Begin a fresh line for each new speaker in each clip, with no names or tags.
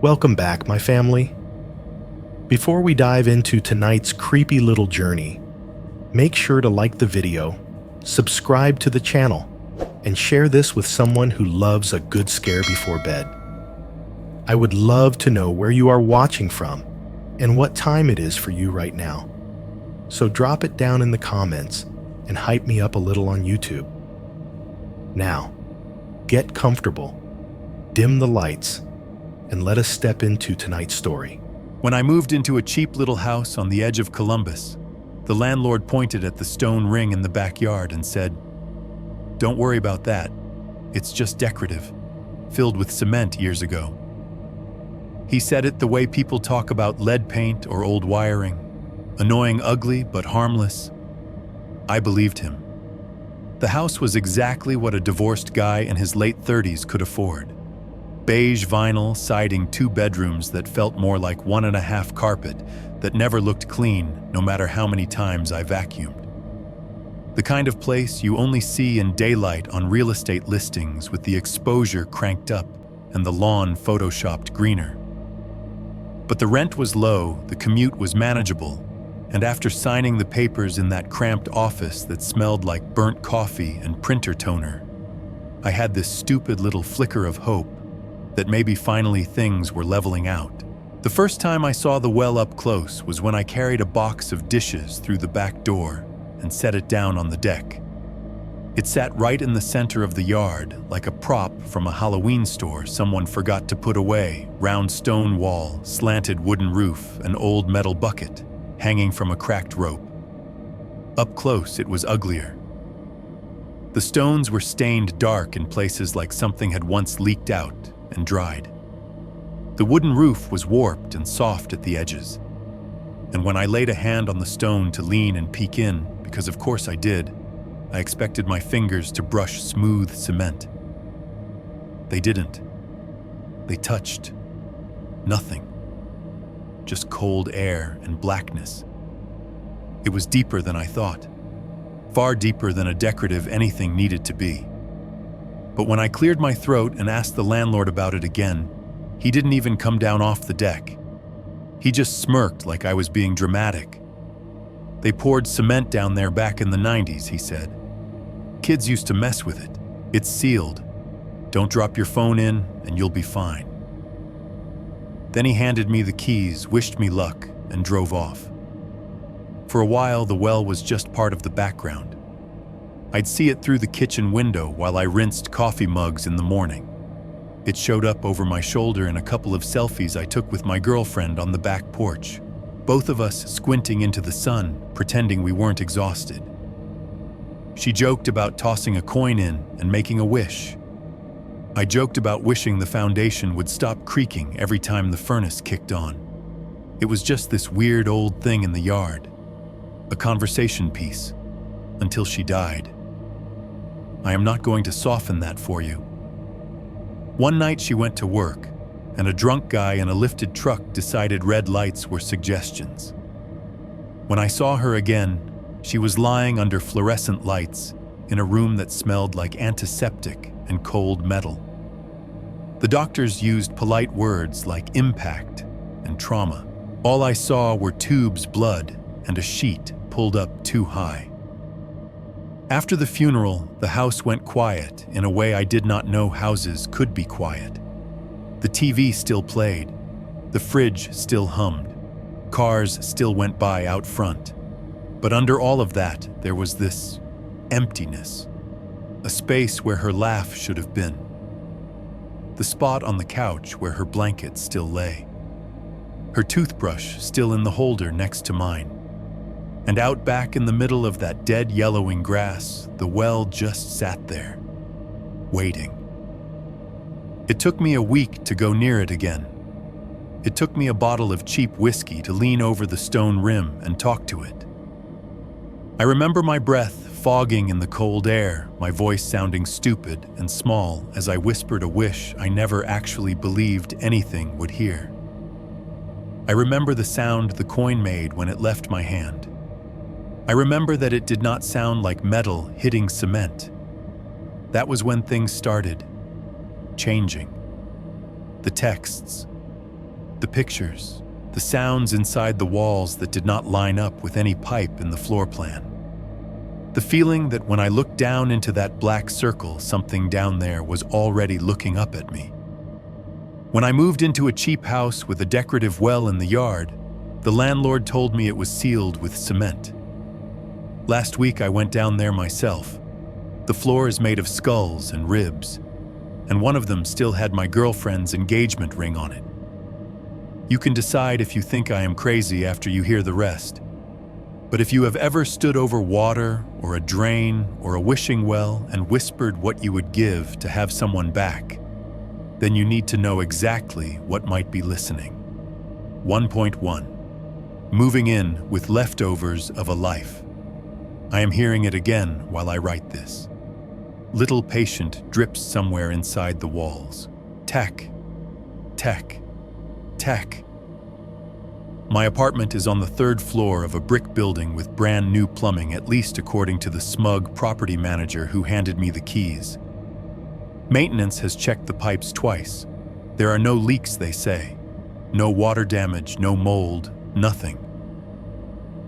Welcome back, my family. Before we dive into tonight's creepy little journey, make sure to like the video, subscribe to the channel, and share this with someone who loves a good scare before bed. I would love to know where you are watching from and what time it is for you right now. So drop it down in the comments and hype me up a little on YouTube. Now, get comfortable, dim the lights, and let us step into tonight's story.
When I moved into a cheap little house on the edge of Columbus, the landlord pointed at the stone ring in the backyard and said, "Don't worry about that. It's just decorative, filled with cement years ago." He said it the way people talk about lead paint or old wiring, annoying, ugly, but harmless. I believed him. The house was exactly what a divorced guy in his late 30s could afford. Beige vinyl siding 2 bedrooms that felt more like 1.5 carpet that never looked clean no matter how many times I vacuumed. The kind of place you only see in daylight on real estate listings with the exposure cranked up and the lawn photoshopped greener. But the rent was low, the commute was manageable, and after signing the papers in that cramped office that smelled like burnt coffee and printer toner, I had this stupid little flicker of hope that maybe finally things were leveling out. The first time I saw the well up close was when I carried a box of dishes through the back door and set it down on the deck. It sat right in the center of the yard, like a prop from a Halloween store someone forgot to put away. Round stone wall, slanted wooden roof, an old metal bucket hanging from a cracked rope. Up close, it was uglier. The stones were stained dark in places like something had once leaked out and dried. The wooden roof was warped and soft at the edges. And when I laid a hand on the stone to lean and peek in, because of course I did, I expected my fingers to brush smooth cement. They didn't. They touched nothing. Just cold air and blackness. It was deeper than I thought. Far deeper than a decorative anything needed to be. But when I cleared my throat and asked the landlord about it again, he didn't even come down off the deck. He just smirked like I was being dramatic. "They poured cement down there back in the 90s, he said. "Kids used to mess with it. It's sealed. Don't drop your phone in and you'll be fine." Then he handed me the keys, wished me luck, and drove off. For a while, the well was just part of the background. I'd see it through the kitchen window while I rinsed coffee mugs in the morning. It showed up over my shoulder in a couple of selfies I took with my girlfriend on the back porch, both of us squinting into the sun, pretending we weren't exhausted. She joked about tossing a coin in and making a wish. I joked about wishing the foundation would stop creaking every time the furnace kicked on. It was just this weird old thing in the yard, a conversation piece, until she died. I am not going to soften that for you. One night she went to work, and a drunk guy in a lifted truck decided red lights were suggestions. When I saw her again, she was lying under fluorescent lights in a room that smelled like antiseptic and cold metal. The doctors used polite words like impact and trauma. All I saw were tubes, blood, and a sheet pulled up too high. After the funeral, the house went quiet in a way I did not know houses could be quiet. The TV still played. The fridge still hummed. Cars still went by out front. But under all of that, there was this emptiness. A space where her laugh should have been. The spot on the couch where her blanket still lay. Her toothbrush still in the holder next to mine. And out back in the middle of that dead yellowing grass, the well just sat there, waiting. It took me a week to go near it again. It took me a bottle of cheap whiskey to lean over the stone rim and talk to it. I remember my breath fogging in the cold air, my voice sounding stupid and small as I whispered a wish I never actually believed anything would hear. I remember the sound the coin made when it left my hand. I remember that it did not sound like metal hitting cement. That was when things started changing. The texts, The pictures, the sounds inside the walls that did not line up with any pipe in the floor plan. The feeling that when I looked down into that black circle, something down there was already looking up at me. When I moved into a cheap house with a decorative well in the yard, the landlord told me it was sealed with cement. Last week I went down there myself. The floor is made of skulls and ribs, and one of them still had my girlfriend's engagement ring on it. You can decide if you think I am crazy after you hear the rest. But if you have ever stood over water or a drain or a wishing well and whispered what you would give to have someone back, then you need to know exactly what might be listening. 1.1. Moving in with leftovers of a life. I am hearing it again while I write this. Little patient drips somewhere inside the walls. Tack, tack, tack. My apartment is on the 3rd floor of a brick building with brand new plumbing, at least according to the smug property manager who handed me the keys. Maintenance has checked the pipes twice. There are no leaks, they say. No water damage, no mold, nothing.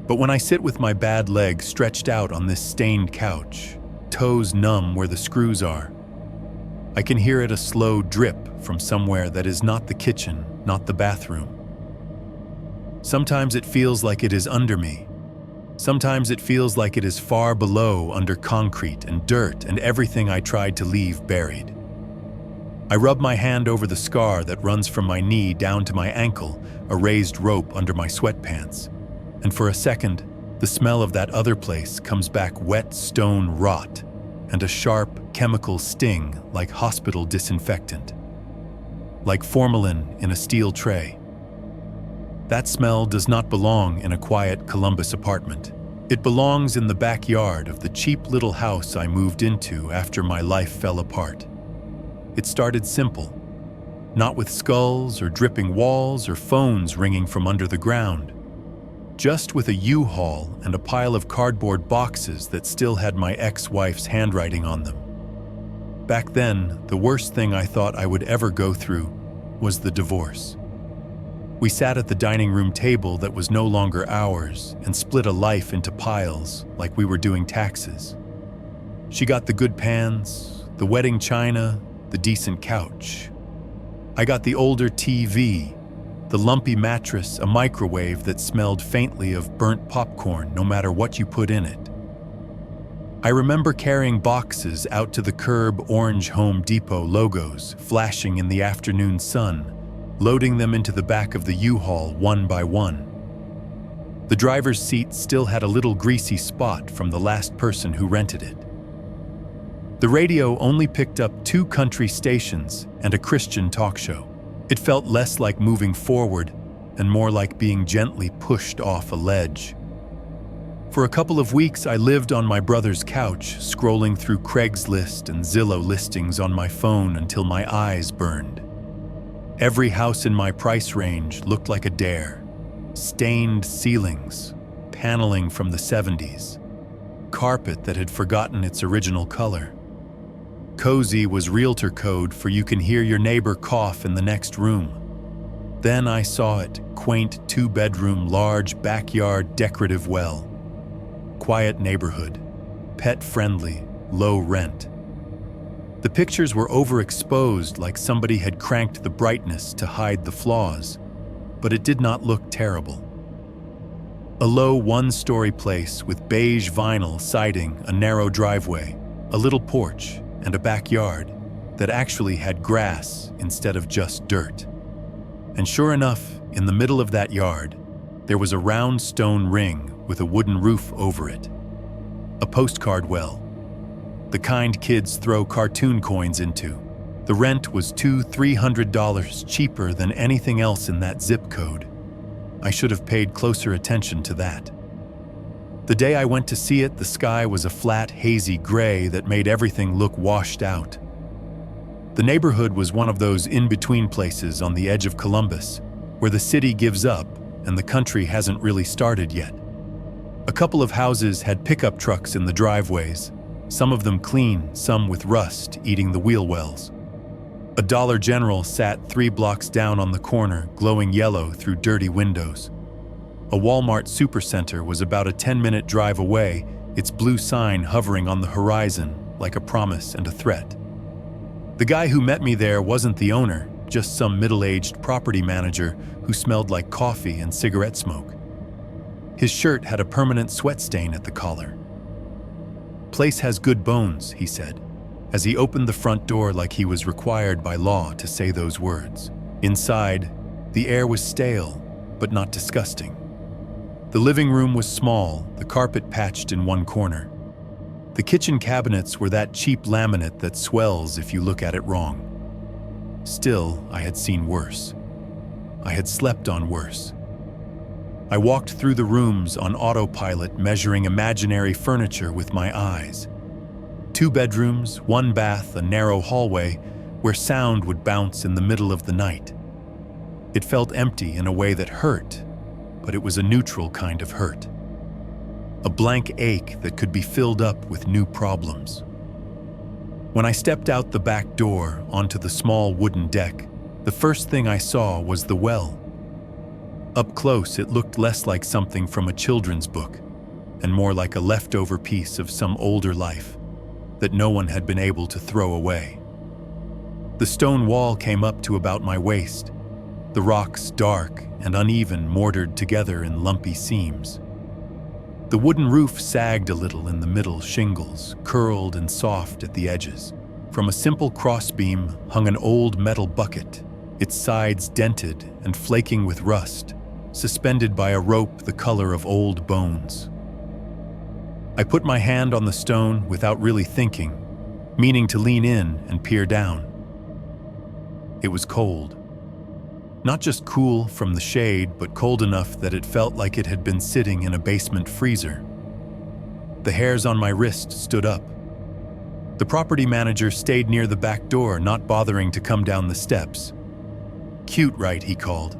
But when I sit with my bad leg stretched out on this stained couch, toes numb where the screws are, I can hear it a slow drip from somewhere that is not the kitchen, not the bathroom. Sometimes it feels like it is under me. Sometimes it feels like it is far below, under concrete and dirt and everything I tried to leave buried. I rub my hand over the scar that runs from my knee down to my ankle, a raised rope under my sweatpants. And for a second, the smell of that other place comes back, wet stone rot and a sharp chemical sting like hospital disinfectant, like formalin in a steel tray. That smell does not belong in a quiet Columbus apartment. It belongs in the backyard of the cheap little house I moved into after my life fell apart. It started simple, not with skulls or dripping walls or phones ringing from under the ground, just with a U-Haul and a pile of cardboard boxes that still had my ex-wife's handwriting on them. Back then, the worst thing I thought I would ever go through was the divorce. We sat at the dining room table that was no longer ours and split a life into piles like we were doing taxes. She got the good pans, the wedding china, the decent couch. I got the older TV, the lumpy mattress, a microwave that smelled faintly of burnt popcorn no matter what you put in it. I remember carrying boxes out to the curb, orange Home Depot logos flashing in the afternoon sun, loading them into the back of the U-Haul one by one. The driver's seat still had a little greasy spot from the last person who rented it. The radio only picked up 2 country stations and a Christian talk show. It felt less like moving forward and more like being gently pushed off a ledge. For a couple of weeks, I lived on my brother's couch, scrolling through Craigslist and Zillow listings on my phone until my eyes burned. Every house in my price range looked like a dare. Stained ceilings, paneling from the 70s, carpet that had forgotten its original color. Cozy was realtor code for you can hear your neighbor cough in the next room. Then I saw it, quaint 2-bedroom, large backyard decorative well. Quiet neighborhood, pet-friendly, low rent. The pictures were overexposed, like somebody had cranked the brightness to hide the flaws, but it did not look terrible. A low 1-story place with beige vinyl siding, a narrow driveway, a little porch, and a backyard that actually had grass instead of just dirt. And sure enough, in the middle of that yard, there was a round stone ring with a wooden roof over it. A postcard well, the kind kids throw cartoon coins into. The rent was $200-300 cheaper than anything else in that zip code. I should have paid closer attention to that. The day I went to see it, the sky was a flat, hazy gray that made everything look washed out. The neighborhood was one of those in-between places on the edge of Columbus, where the city gives up and the country hasn't really started yet. A couple of houses had pickup trucks in the driveways, some of them clean, some with rust eating the wheel wells. A Dollar General sat 3 blocks down on the corner, glowing yellow through dirty windows. A Walmart supercenter was about a 10-minute drive away, its blue sign hovering on the horizon like a promise and a threat. The guy who met me there wasn't the owner, just some middle-aged property manager who smelled like coffee and cigarette smoke. His shirt had a permanent sweat stain at the collar. "Place has good bones," he said, as he opened the front door like he was required by law to say those words. Inside, the air was stale, but not disgusting. The living room was small, the carpet patched in one corner. The kitchen cabinets were that cheap laminate that swells if you look at it wrong. Still, I had seen worse. I had slept on worse. I walked through the rooms on autopilot, measuring imaginary furniture with my eyes. 2 bedrooms, 1 bath, a narrow hallway where sound would bounce in the middle of the night. It felt empty in a way that hurt, but it was a neutral kind of hurt. A blank ache that could be filled up with new problems. When I stepped out the back door onto the small wooden deck, the first thing I saw was the well. Up close, it looked less like something from a children's book and more like a leftover piece of some older life that no one had been able to throw away. The stone wall came up to about my waist, the rocks dark and uneven, mortared together in lumpy seams. The wooden roof sagged a little in the middle, shingles curled and soft at the edges. From a simple crossbeam hung an old metal bucket, its sides dented and flaking with rust, suspended by a rope the color of old bones. I put my hand on the stone without really thinking, meaning to lean in and peer down. It was cold. Not just cool from the shade, but cold enough that it felt like it had been sitting in a basement freezer. The hairs on my wrist stood up. The property manager stayed near the back door, not bothering to come down the steps. "Cute, right?" he called.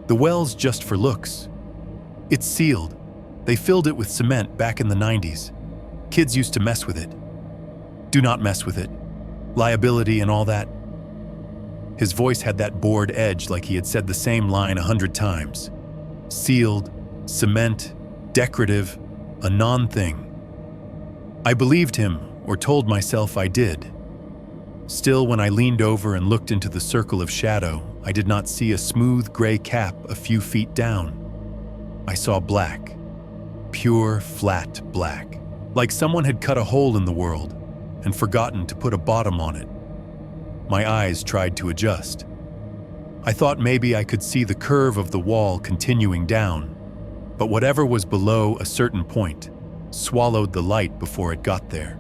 "The well's just for looks. It's sealed. They filled it with cement back in the 90s. Kids used to mess with it. Do not mess with it. Liability and all that." His voice had that bored edge like he had said the same line 100 times. Sealed, cement, decorative, a non-thing. I believed him, or told myself I did. Still, when I leaned over and looked into the circle of shadow, I did not see a smooth gray cap a few feet down. I saw black. Pure, flat black. Like someone had cut a hole in the world and forgotten to put a bottom on it. My eyes tried to adjust. I thought maybe I could see the curve of the wall continuing down, but whatever was below a certain point swallowed the light before it got there.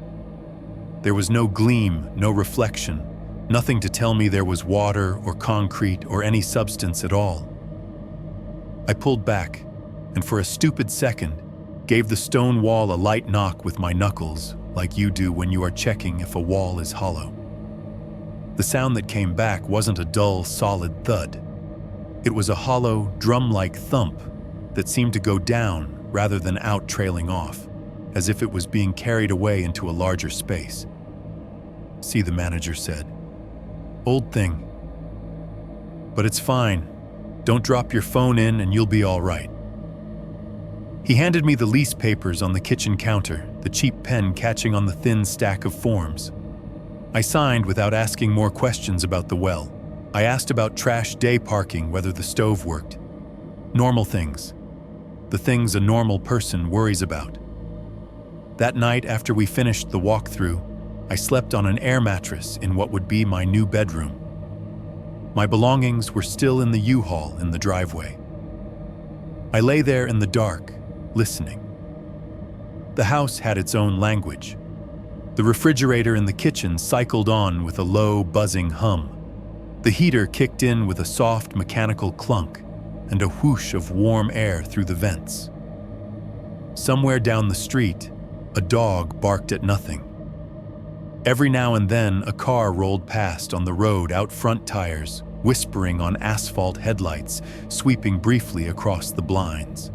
There was no gleam, no reflection, nothing to tell me there was water or concrete or any substance at all. I pulled back, and for a stupid second, gave the stone wall a light knock with my knuckles, like you do when you are checking if a wall is hollow. The sound that came back wasn't a dull, solid thud. It was a hollow, drum-like thump that seemed to go down rather than out, trailing off, as if it was being carried away into a larger space. "See," the manager said. "Old thing. But it's fine. Don't drop your phone in and you'll be all right." He handed me the lease papers on the kitchen counter, the cheap pen catching on the thin stack of forms. I signed without asking more questions about the well. I asked about trash day parking, whether the stove worked. Normal things. The things a normal person worries about. That night, after we finished the walkthrough, I slept on an air mattress in what would be my new bedroom. My belongings were still in the U-Haul in the driveway. I lay there in the dark, listening. The house had its own language. The refrigerator in the kitchen cycled on with a low, buzzing hum. The heater kicked in with a soft, mechanical clunk and a whoosh of warm air through the vents. Somewhere down the street, a dog barked at nothing. Every now and then, a car rolled past on the road, out front tires, whispering on asphalt headlights, sweeping briefly across the blinds.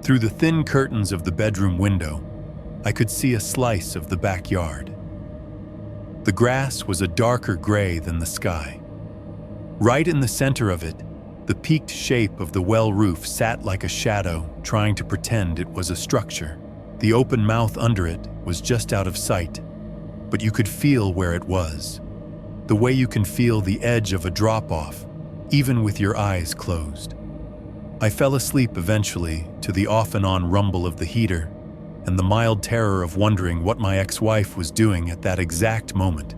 Through the thin curtains of the bedroom window, I could see a slice of the backyard. The grass was a darker gray than the sky. Right in the center of it, the peaked shape of the well roof sat like a shadow, trying to pretend it was a structure. The open mouth under it was just out of sight, but you could feel where it was, the way you can feel the edge of a drop-off, even with your eyes closed. I fell asleep eventually to the off-and-on rumble of the heater and the mild terror of wondering what my ex-wife was doing at that exact moment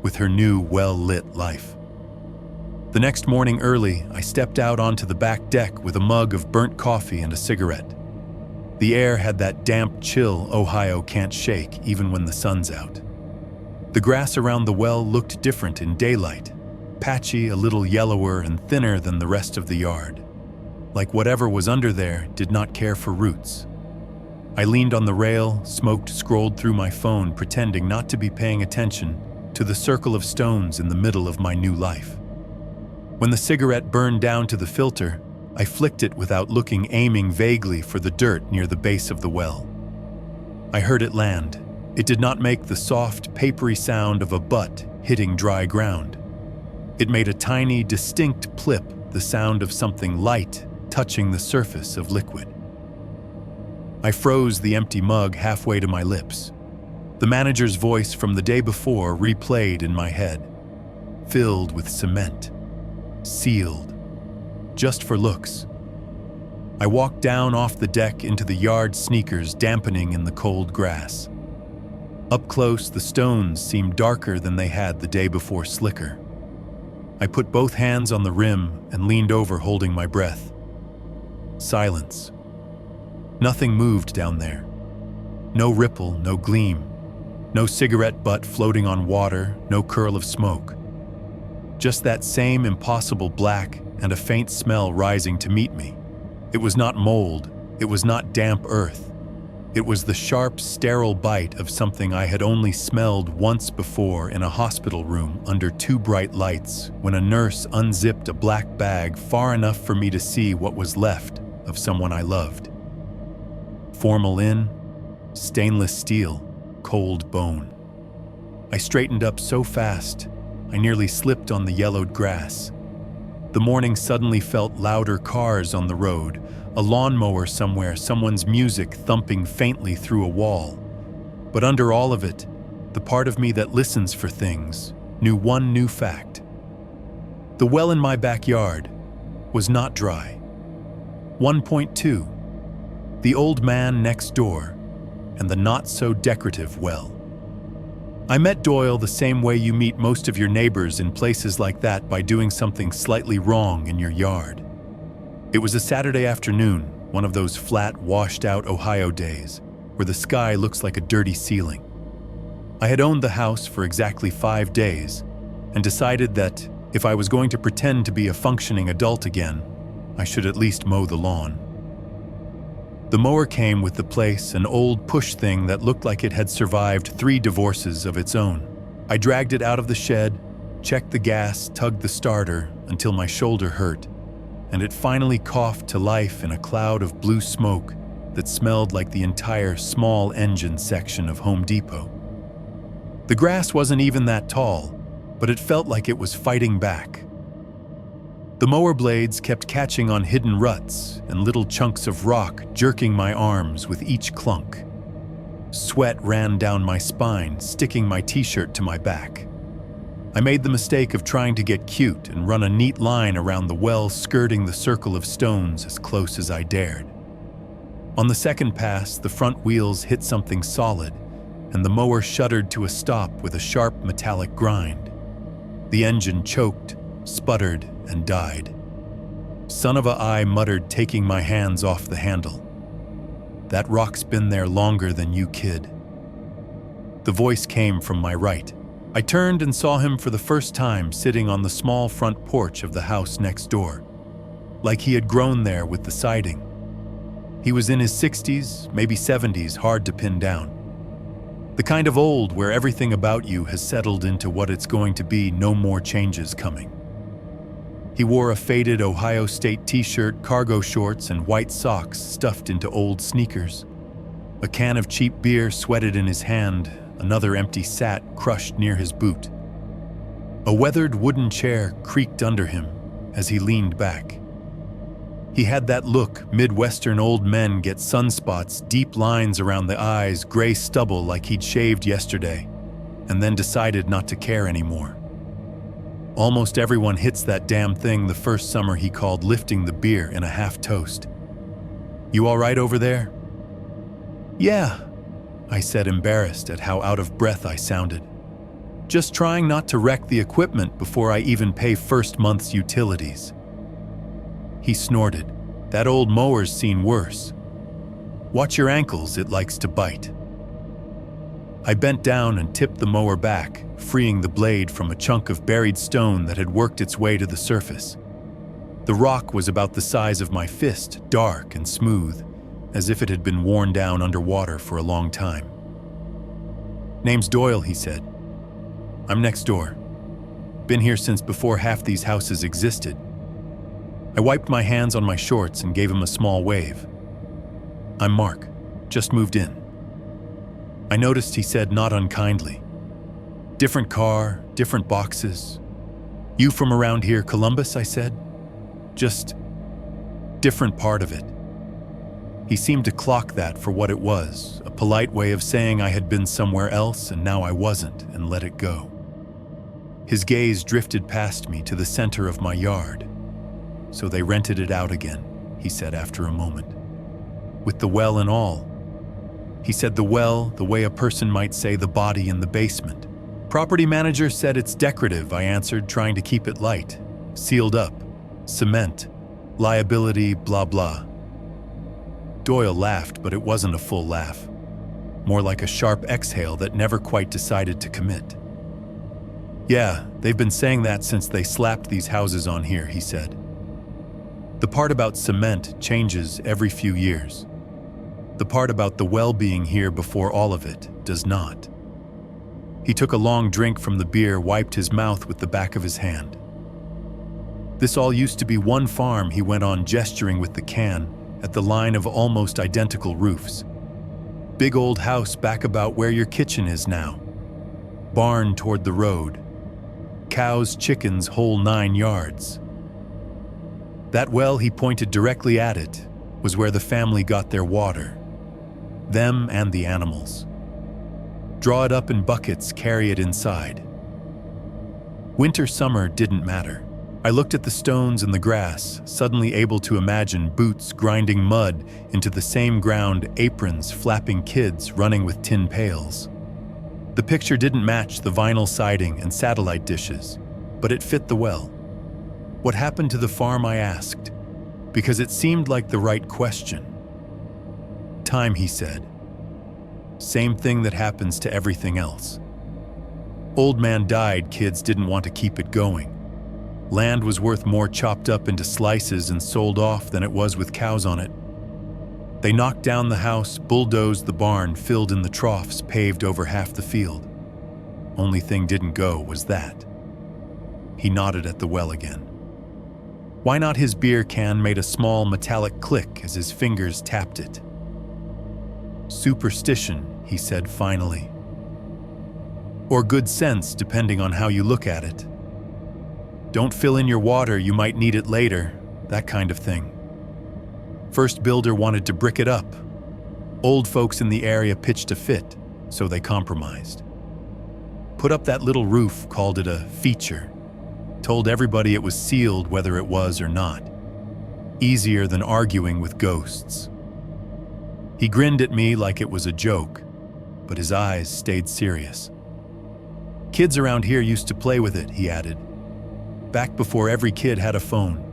with her new, well-lit life. The next morning early, I stepped out onto the back deck with a mug of burnt coffee and a cigarette. The air had that damp chill Ohio can't shake even when the sun's out. The grass around the well looked different in daylight, patchy, a little yellower and thinner than the rest of the yard, like whatever was under there did not care for roots. I leaned on the rail, smoked, scrolled through my phone, pretending not to be paying attention to the circle of stones in the middle of my new life. When the cigarette burned down to the filter, I flicked it without looking, aiming vaguely for the dirt near the base of the well. I heard it land. It did not make the soft, papery sound of a butt hitting dry ground. It made a tiny, distinct plip, the sound of something light touching the surface of liquid. I froze the empty mug halfway to my lips. The manager's voice from the day before replayed in my head, filled with cement, sealed, just for looks. I walked down off the deck into the yard, sneakers dampening in the cold grass. Up close, the stones seemed darker than they had the day before, slicker. I put both hands on the rim and leaned over, holding my breath. Silence. Nothing moved down there. No ripple, no gleam. No cigarette butt floating on water, no curl of smoke. Just that same impossible black and a faint smell rising to meet me. It was not mold, it was not damp earth. It was the sharp, sterile bite of something I had only smelled once before in a hospital room under two bright lights when a nurse unzipped a black bag far enough for me to see what was left of someone I loved. Formalin, stainless steel, cold bone. I straightened up so fast, I nearly slipped on the yellowed grass. The morning suddenly felt louder, cars on the road, a lawnmower somewhere, someone's music thumping faintly through a wall. But under all of it, the part of me that listens for things knew one new fact. The well in my backyard was not dry. 1.2. The old man next door and the not-so-decorative well. I met Doyle the same way you meet most of your neighbors in places like that, by doing something slightly wrong in your yard. It was a Saturday afternoon, one of those flat, washed-out Ohio days, where the sky looks like a dirty ceiling. I had owned the house for exactly 5 days, and decided that if I was going to pretend to be a functioning adult again, I should at least mow the lawn. The mower came with the place, an old push thing that looked like it had survived 3 divorces of its own. I dragged it out of the shed, checked the gas, tugged the starter until my shoulder hurt, and it finally coughed to life in a cloud of blue smoke that smelled like the entire small engine section of Home Depot. The grass wasn't even that tall, but it felt like it was fighting back. The mower blades kept catching on hidden ruts and little chunks of rock, jerking my arms with each clunk. Sweat ran down my spine, sticking my t-shirt to my back. I made the mistake of trying to get cute and run a neat line around the well, skirting the circle of stones as close as I dared. On the second pass, the front wheels hit something solid, and the mower shuddered to a stop with a sharp metallic grind. The engine choked, sputtered, and died. Son of a I muttered, taking my hands off the handle. That rock's been there longer than you, kid. The voice came from my right. I turned and saw him for the first time sitting on the small front porch of the house next door, like he had grown there with the siding. He was in his 60s, maybe 70s, hard to pin down. The kind of old where everything about you has settled into what it's going to be, no more changes coming. He wore a faded Ohio State t-shirt, cargo shorts, and white socks stuffed into old sneakers. A can of cheap beer sweated in his hand, Another empty sat crushed near his boot. A weathered wooden chair creaked under him as he leaned back. He had that look Midwestern old men get: sunspots, deep lines around the eyes, gray stubble like he'd shaved yesterday, and then decided not to care anymore. Almost everyone hits that damn thing the first summer he called lifting the beer in a half toast. "You all right over there?" "Yeah," I said, embarrassed at how out of breath I sounded. "Just trying not to wreck the equipment before I even pay first month's utilities." He snorted. "That old mower's seen worse. Watch your ankles, it likes to bite." I bent down and tipped the mower back, freeing the blade from a chunk of buried stone that had worked its way to the surface. The rock was about the size of my fist, dark and smooth, as if it had been worn down underwater for a long time. "Name's Doyle," he said. "I'm next door. Been here since before half these houses existed." I wiped my hands on my shorts and gave him a small wave. "I'm Mark. Just moved in." I noticed he said not unkindly. "Different car, different boxes. You from around here, Columbus?" I said. "Just different part of it." He seemed to clock that for what it was, a polite way of saying I had been somewhere else and now I wasn't, and let it go. His gaze drifted past me to the center of my yard. "So they rented it out again," he said after a moment. "With the well and all." He said the well, the way a person might say the body in the basement. "Property manager said it's decorative," I answered, trying to keep it light. "Sealed up. Cement. Liability, blah blah." Doyle laughed, but it wasn't a full laugh. More like a sharp exhale that never quite decided to commit. "Yeah, they've been saying that since they slapped these houses on here," he said. "The part about cement changes every few years. The part about the well being here before all of it does not." He took a long drink from the beer, wiped his mouth with the back of his hand. "This all used to be one farm," he went on, gesturing with the can at the line of almost identical roofs. "Big old house back about where your kitchen is now. Barn toward the road. Cows, chickens, whole 9 yards. That well," he pointed directly at it, "was where the family got their water. Them and the animals. Draw it up in buckets, carry it inside." Winter, summer didn't matter. I looked at the stones and the grass, suddenly able to imagine boots grinding mud into the same ground, aprons flapping, kids running with tin pails. The picture didn't match the vinyl siding and satellite dishes, but it fit the well. "What happened to the farm?" I asked, because it seemed like the right question. "Time," he said. "Same thing that happens to everything else. Old man died, kids didn't want to keep it going. Land was worth more chopped up into slices and sold off than it was with cows on it. They knocked down the house, bulldozed the barn, filled in the troughs, paved over half the field. Only thing didn't go was that." He nodded at the well again. Why not his beer can made a small metallic click as his fingers tapped it. "Superstition," he said finally. "Or good sense, depending on how you look at it. Don't fill in your water, you might need it later, that kind of thing. First builder wanted to brick it up. Old folks in the area pitched a fit, so they compromised. Put up that little roof, called it a feature. Told everybody it was sealed whether it was or not. Easier than arguing with ghosts." He grinned at me like it was a joke, but his eyes stayed serious. "Kids around here used to play with it," he added. "Back before every kid had a phone.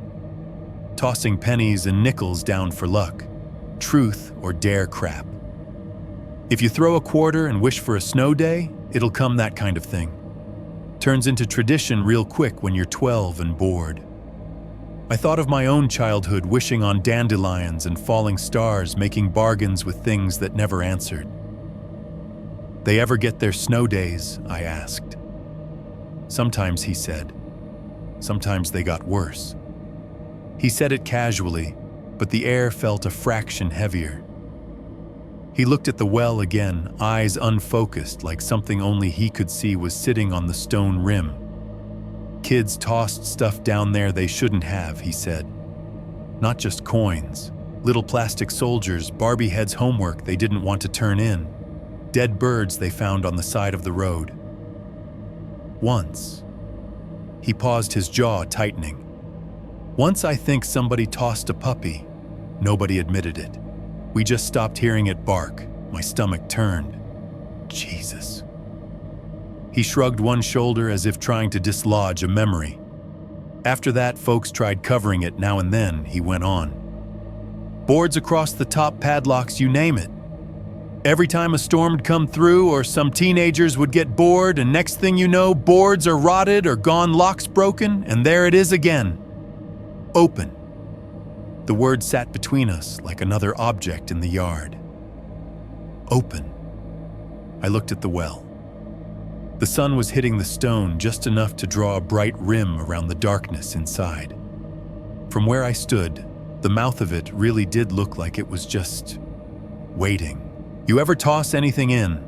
Tossing pennies and nickels down for luck. Truth or dare crap. If you throw a quarter and wish for a snow day, it'll come, that kind of thing. Turns into tradition real quick when you're 12 and bored." I thought of my own childhood, wishing on dandelions and falling stars, making bargains with things that never answered. "They ever get their snow days?" I asked. "Sometimes," he said. "Sometimes they got worse." He said it casually, but the air felt a fraction heavier. He looked at the well again, eyes unfocused like something only he could see was sitting on the stone rim. Kids tossed stuff down there they shouldn't have, he said. Not just coins. Little plastic soldiers, Barbie heads' homework they didn't want to turn in. Dead birds they found on the side of the road. Once. He paused, his jaw tightening. Once I think somebody tossed a puppy. Nobody admitted it. We just stopped hearing it bark. My stomach turned. Jesus. He shrugged one shoulder as if trying to dislodge a memory. After that, folks tried covering it now and then, he went on. Boards across the top, padlocks, you name it. Every time a storm'd come through or some teenagers would get bored, and next thing you know, boards are rotted or gone, locks broken, and there it is again. Open. The word sat between us like another object in the yard. Open. I looked at the well. The sun was hitting the stone just enough to draw a bright rim around the darkness inside. From where I stood, the mouth of it really did look like it was just waiting. You ever toss anything in?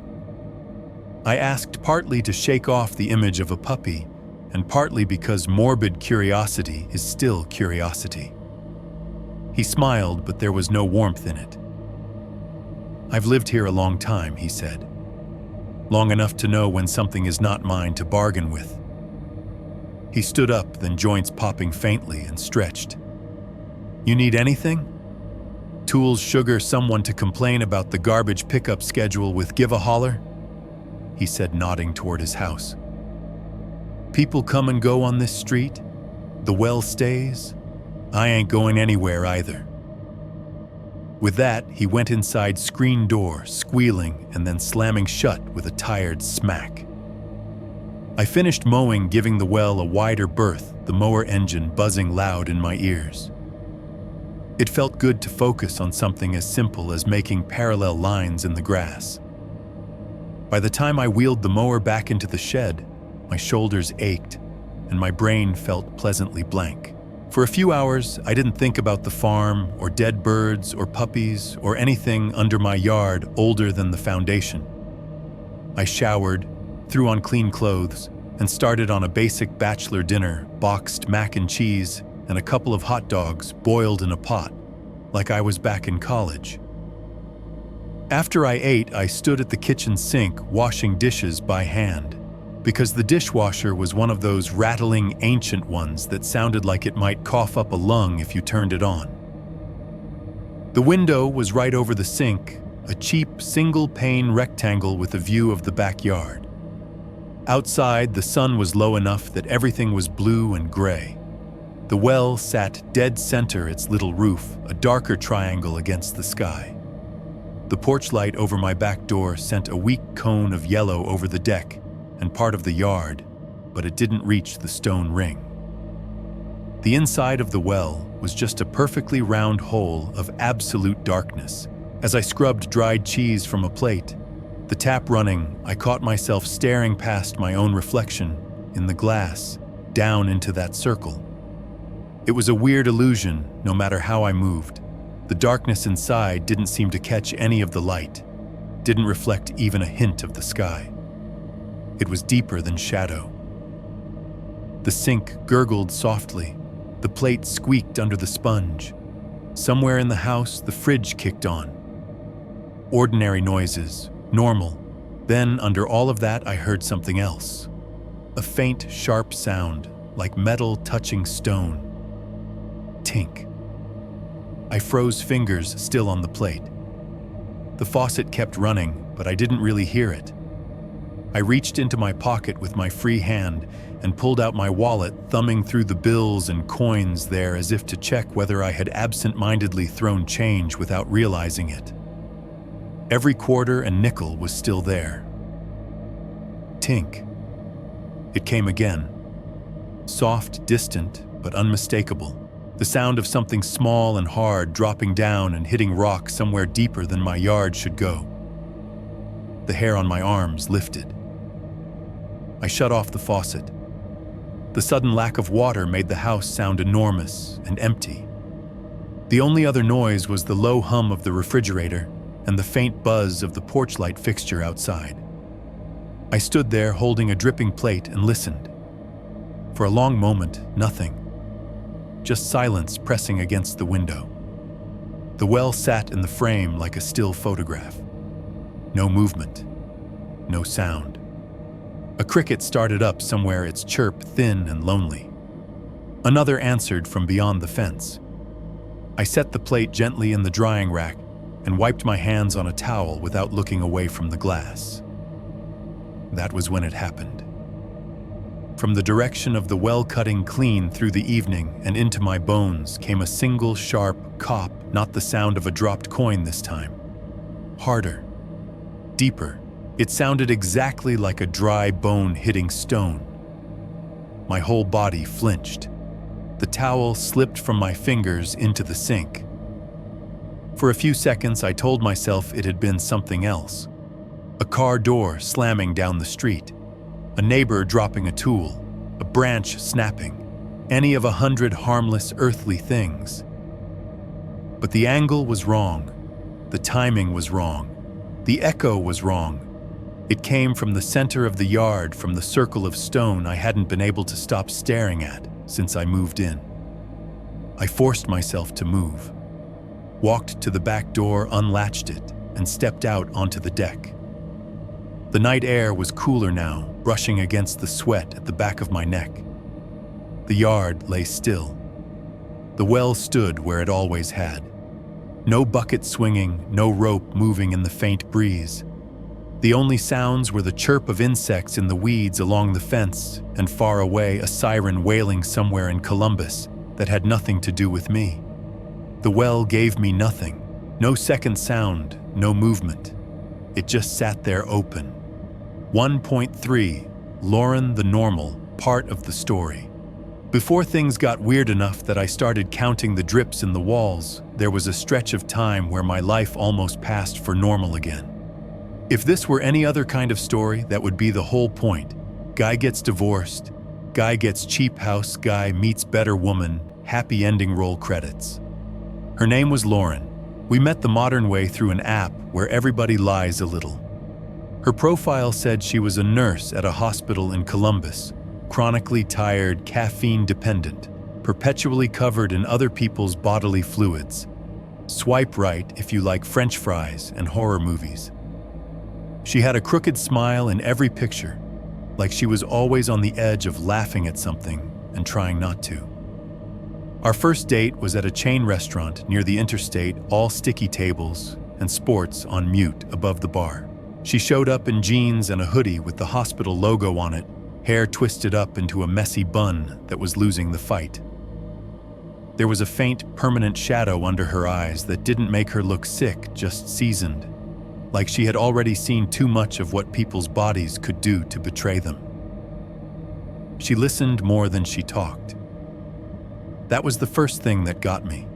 I asked, partly to shake off the image of a puppy, and partly because morbid curiosity is still curiosity. He smiled, but there was no warmth in it. I've lived here a long time, he said. Long enough to know when something is not mine to bargain with. He stood up, then joints popping faintly, and stretched. You need anything? Tools, sugar, someone to complain about the garbage pickup schedule with, give a holler? He said, nodding toward his house. People come and go on this street. The well stays. I ain't going anywhere either. With that, he went inside screen door, squealing and then slamming shut with a tired smack. I finished mowing, giving the well a wider berth, the mower engine buzzing loud in my ears. It felt good to focus on something as simple as making parallel lines in the grass. By the time I wheeled the mower back into the shed, my shoulders ached and my brain felt pleasantly blank. For a few hours, I didn't think about the farm or dead birds or puppies or anything under my yard older than the foundation. I showered, threw on clean clothes, and started on a basic bachelor dinner, boxed mac and cheese, and a couple of hot dogs boiled in a pot, like I was back in college. After I ate, I stood at the kitchen sink washing dishes by hand, because the dishwasher was one of those rattling ancient ones that sounded like it might cough up a lung if you turned it on. The window was right over the sink, a cheap single-pane rectangle with a view of the backyard. Outside, the sun was low enough that everything was blue and gray. The well sat dead center, its little roof, a darker triangle against the sky. The porch light over my back door sent a weak cone of yellow over the deck and part of the yard, but it didn't reach the stone ring. The inside of the well was just a perfectly round hole of absolute darkness. As I scrubbed dried cheese from a plate, the tap running, I caught myself staring past my own reflection in the glass, down into that circle. It was a weird illusion, no matter how I moved. The darkness inside didn't seem to catch any of the light, didn't reflect even a hint of the sky. It was deeper than shadow. The sink gurgled softly. The plate squeaked under the sponge. Somewhere in the house, the fridge kicked on. Ordinary noises, normal. Then, under all of that, I heard something else. A faint, sharp sound, like metal touching stone. Tink. I froze, fingers still on the plate. The faucet kept running, but I didn't really hear it. I reached into my pocket with my free hand and pulled out my wallet, thumbing through the bills and coins there as if to check whether I had absent-mindedly thrown change without realizing it. Every quarter and nickel was still there. Tink. It came again. Soft, distant, but unmistakable. The sound of something small and hard dropping down and hitting rock somewhere deeper than my yard should go. The hair on my arms lifted. I shut off the faucet. The sudden lack of water made the house sound enormous and empty. The only other noise was the low hum of the refrigerator and the faint buzz of the porch light fixture outside. I stood there holding a dripping plate and listened. For a long moment, nothing. Just silence pressing against the window. The well sat in the frame like a still photograph. No movement. No sound. A cricket started up somewhere, its chirp thin and lonely. Another answered from beyond the fence. I set the plate gently in the drying rack and wiped my hands on a towel without looking away from the glass. That was when it happened. From the direction of the well cutting clean through the evening and into my bones came a single sharp cop, not the sound of a dropped coin this time. Harder. Deeper. It sounded exactly like a dry bone hitting stone. My whole body flinched. The towel slipped from my fingers into the sink. For a few seconds, I told myself it had been something else. A car door slamming down the street. A neighbor dropping a tool. A branch snapping. Any of 100 harmless earthly things. But the angle was wrong. The timing was wrong. The echo was wrong. It came from the center of the yard, from the circle of stone I hadn't been able to stop staring at since I moved in. I forced myself to move. Walked to the back door, unlatched it, and stepped out onto the deck. The night air was cooler now, brushing against the sweat at the back of my neck. The yard lay still. The well stood where it always had. No bucket swinging, no rope moving in the faint breeze. The only sounds were the chirp of insects in the weeds along the fence, and far away a siren wailing somewhere in Columbus that had nothing to do with me. The well gave me nothing. No second sound, no movement. It just sat there open. 1.3, Lauren the Normal, part of the story. Before things got weird enough that I started counting the drips in the walls, there was a stretch of time where my life almost passed for normal again. If this were any other kind of story, that would be the whole point. Guy gets divorced, guy gets cheap house, guy meets better woman, happy ending, roll credits. Her name was Lauren. We met the modern way through an app where everybody lies a little. Her profile said she was a nurse at a hospital in Columbus, chronically tired, caffeine dependent, perpetually covered in other people's bodily fluids. Swipe right if you like French fries and horror movies. She had a crooked smile in every picture, like she was always on the edge of laughing at something and trying not to. Our first date was at a chain restaurant near the interstate, all sticky tables and sports on mute above the bar. She showed up in jeans and a hoodie with the hospital logo on it, hair twisted up into a messy bun that was losing the fight. There was a faint, permanent shadow under her eyes that didn't make her look sick, just seasoned, like she had already seen too much of what people's bodies could do to betray them. She listened more than she talked. That was the first thing that got me.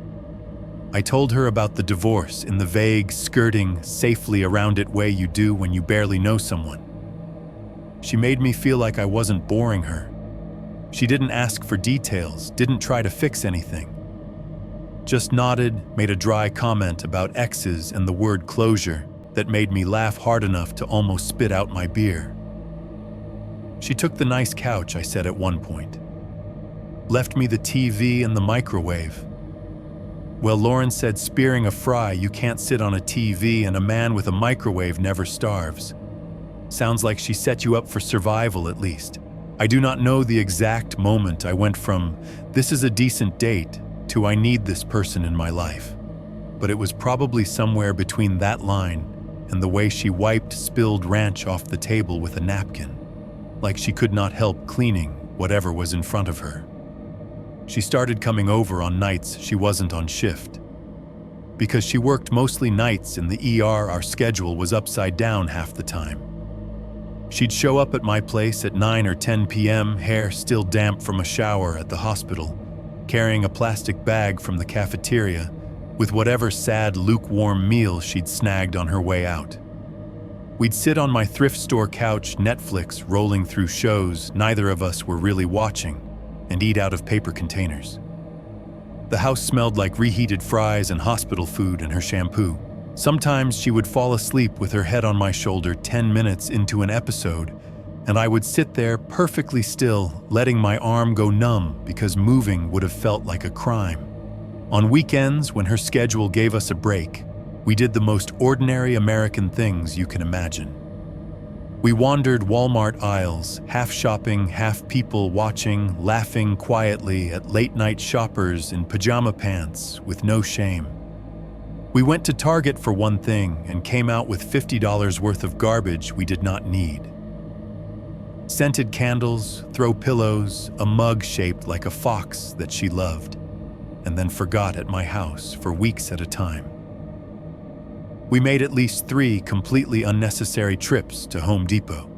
I told her about the divorce in the vague, skirting safely around it way you do when you barely know someone. She made me feel like I wasn't boring her. She didn't ask for details, didn't try to fix anything. Just nodded, made a dry comment about exes and the word closure that made me laugh hard enough to almost spit out my beer. She took the nice couch, I said at one point. Left me the TV and the microwave. Well, Lauren said, spearing a fry, you can't sit on a TV, and a man with a microwave never starves. Sounds like she set you up for survival, at least. I do not know the exact moment I went from, this is a decent date, to I need this person in my life. But it was probably somewhere between that line and the way she wiped spilled ranch off the table with a napkin, like she could not help cleaning whatever was in front of her. She started coming over on nights she wasn't on shift. Because she worked mostly nights in the ER, our schedule was upside down half the time. She'd show up at my place at 9 or 10 p.m., hair still damp from a shower at the hospital, carrying a plastic bag from the cafeteria with whatever sad, lukewarm meal she'd snagged on her way out. We'd sit on my thrift store couch, Netflix rolling through shows neither of us were really watching, and eat out of paper containers. The house smelled like reheated fries and hospital food and her shampoo, Sometimes she would fall asleep with her head on my shoulder 10 minutes into an episode, and I would sit there perfectly still, letting my arm go numb because moving would have felt like a crime. On weekends, when her schedule gave us a break, we did the most ordinary American things you can imagine. We wandered Walmart aisles, half shopping, half people watching, laughing quietly at late-night shoppers in pajama pants with no shame. We went to Target for one thing and came out with $50 worth of garbage we did not need. Scented candles, throw pillows, a mug shaped like a fox that she loved, and then forgot at my house for weeks at a time. We made at least 3 completely unnecessary trips to Home Depot,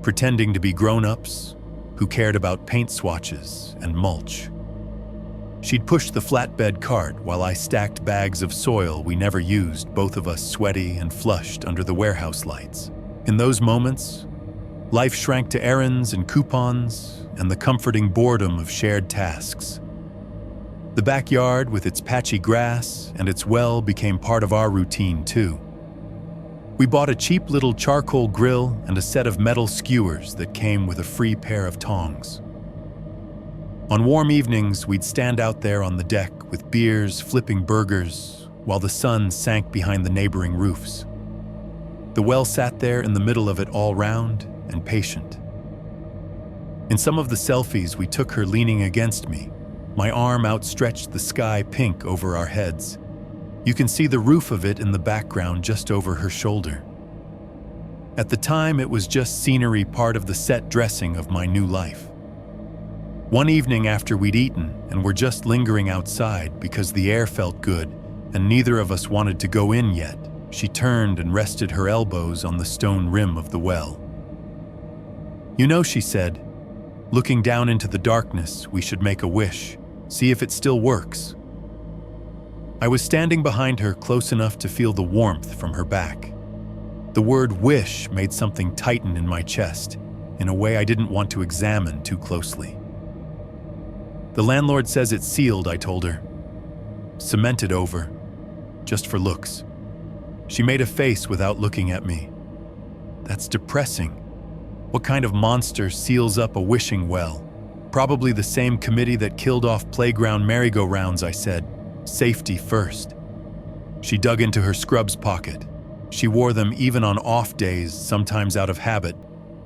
pretending to be grown-ups who cared about paint swatches and mulch. She'd push the flatbed cart while I stacked bags of soil we never used, both of us sweaty and flushed under the warehouse lights. In those moments, life shrank to errands and coupons and the comforting boredom of shared tasks. The backyard with its patchy grass and its well became part of our routine too. We bought a cheap little charcoal grill and a set of metal skewers that came with a free pair of tongs. On warm evenings, we'd stand out there on the deck with beers, flipping burgers, while the sun sank behind the neighboring roofs. The well sat there in the middle of it, all round and patient. In some of the selfies, we took her leaning against me. My arm outstretched, the sky pink over our heads. You can see the roof of it in the background just over her shoulder. At the time, it was just scenery, part of the set dressing of my new life. One evening after we'd eaten and were just lingering outside because the air felt good and neither of us wanted to go in yet, she turned and rested her elbows on the stone rim of the well. "You know," she said, "looking down into the darkness, we should make a wish, see if it still works." I was standing behind her, close enough to feel the warmth from her back. The word wish made something tighten in my chest, in a way I didn't want to examine too closely. "The landlord says it's sealed," I told her. "Cemented over, just for looks." She made a face without looking at me. "That's depressing. What kind of monster seals up a wishing well?" "Probably the same committee that killed off playground merry-go-rounds," I said. "Safety first." She dug into her scrubs pocket. She wore them even on off days, sometimes out of habit,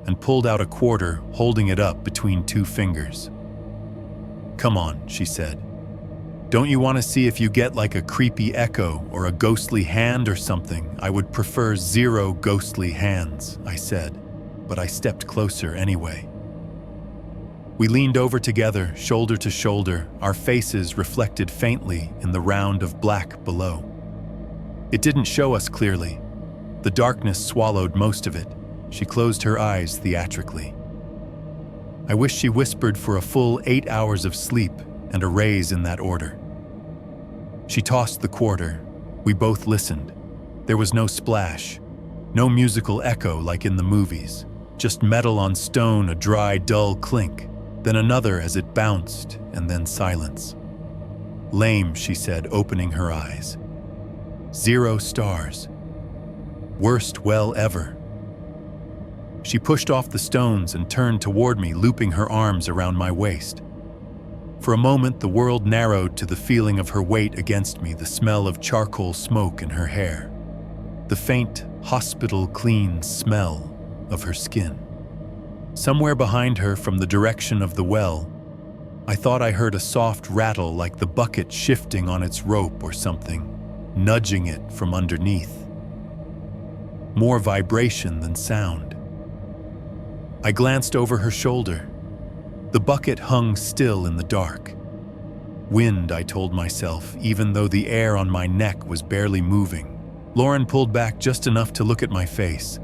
and pulled out a quarter, holding it up between 2 fingers. "Come on," she said. "Don't you want to see if you get like a creepy echo or a ghostly hand or something?" "I would prefer 0 ghostly hands," I said, but I stepped closer anyway. We leaned over together, shoulder to shoulder, our faces reflected faintly in the round of black below. It didn't show us clearly. The darkness swallowed most of it. She closed her eyes theatrically. I wish she whispered for a full 8 hours of sleep and a raise in that order. She tossed the quarter. We both listened. There was no splash, no musical echo like in the movies, just metal on stone, a dry, dull clink, then another as it bounced, and then silence. "Lame," she said, opening her eyes. 0 stars. Worst well ever. She pushed off the stones and turned toward me, looping her arms around my waist. For a moment, the world narrowed to the feeling of her weight against me, the smell of charcoal smoke in her hair, the faint, hospital-clean smell of her skin. Somewhere behind her, from the direction of the well, I thought I heard a soft rattle like the bucket shifting on its rope or something, nudging it from underneath. More vibration than sound. I glanced over her shoulder. The bucket hung still in the dark. Wind, I told myself, even though the air on my neck was barely moving. Lauren pulled back just enough to look at my face.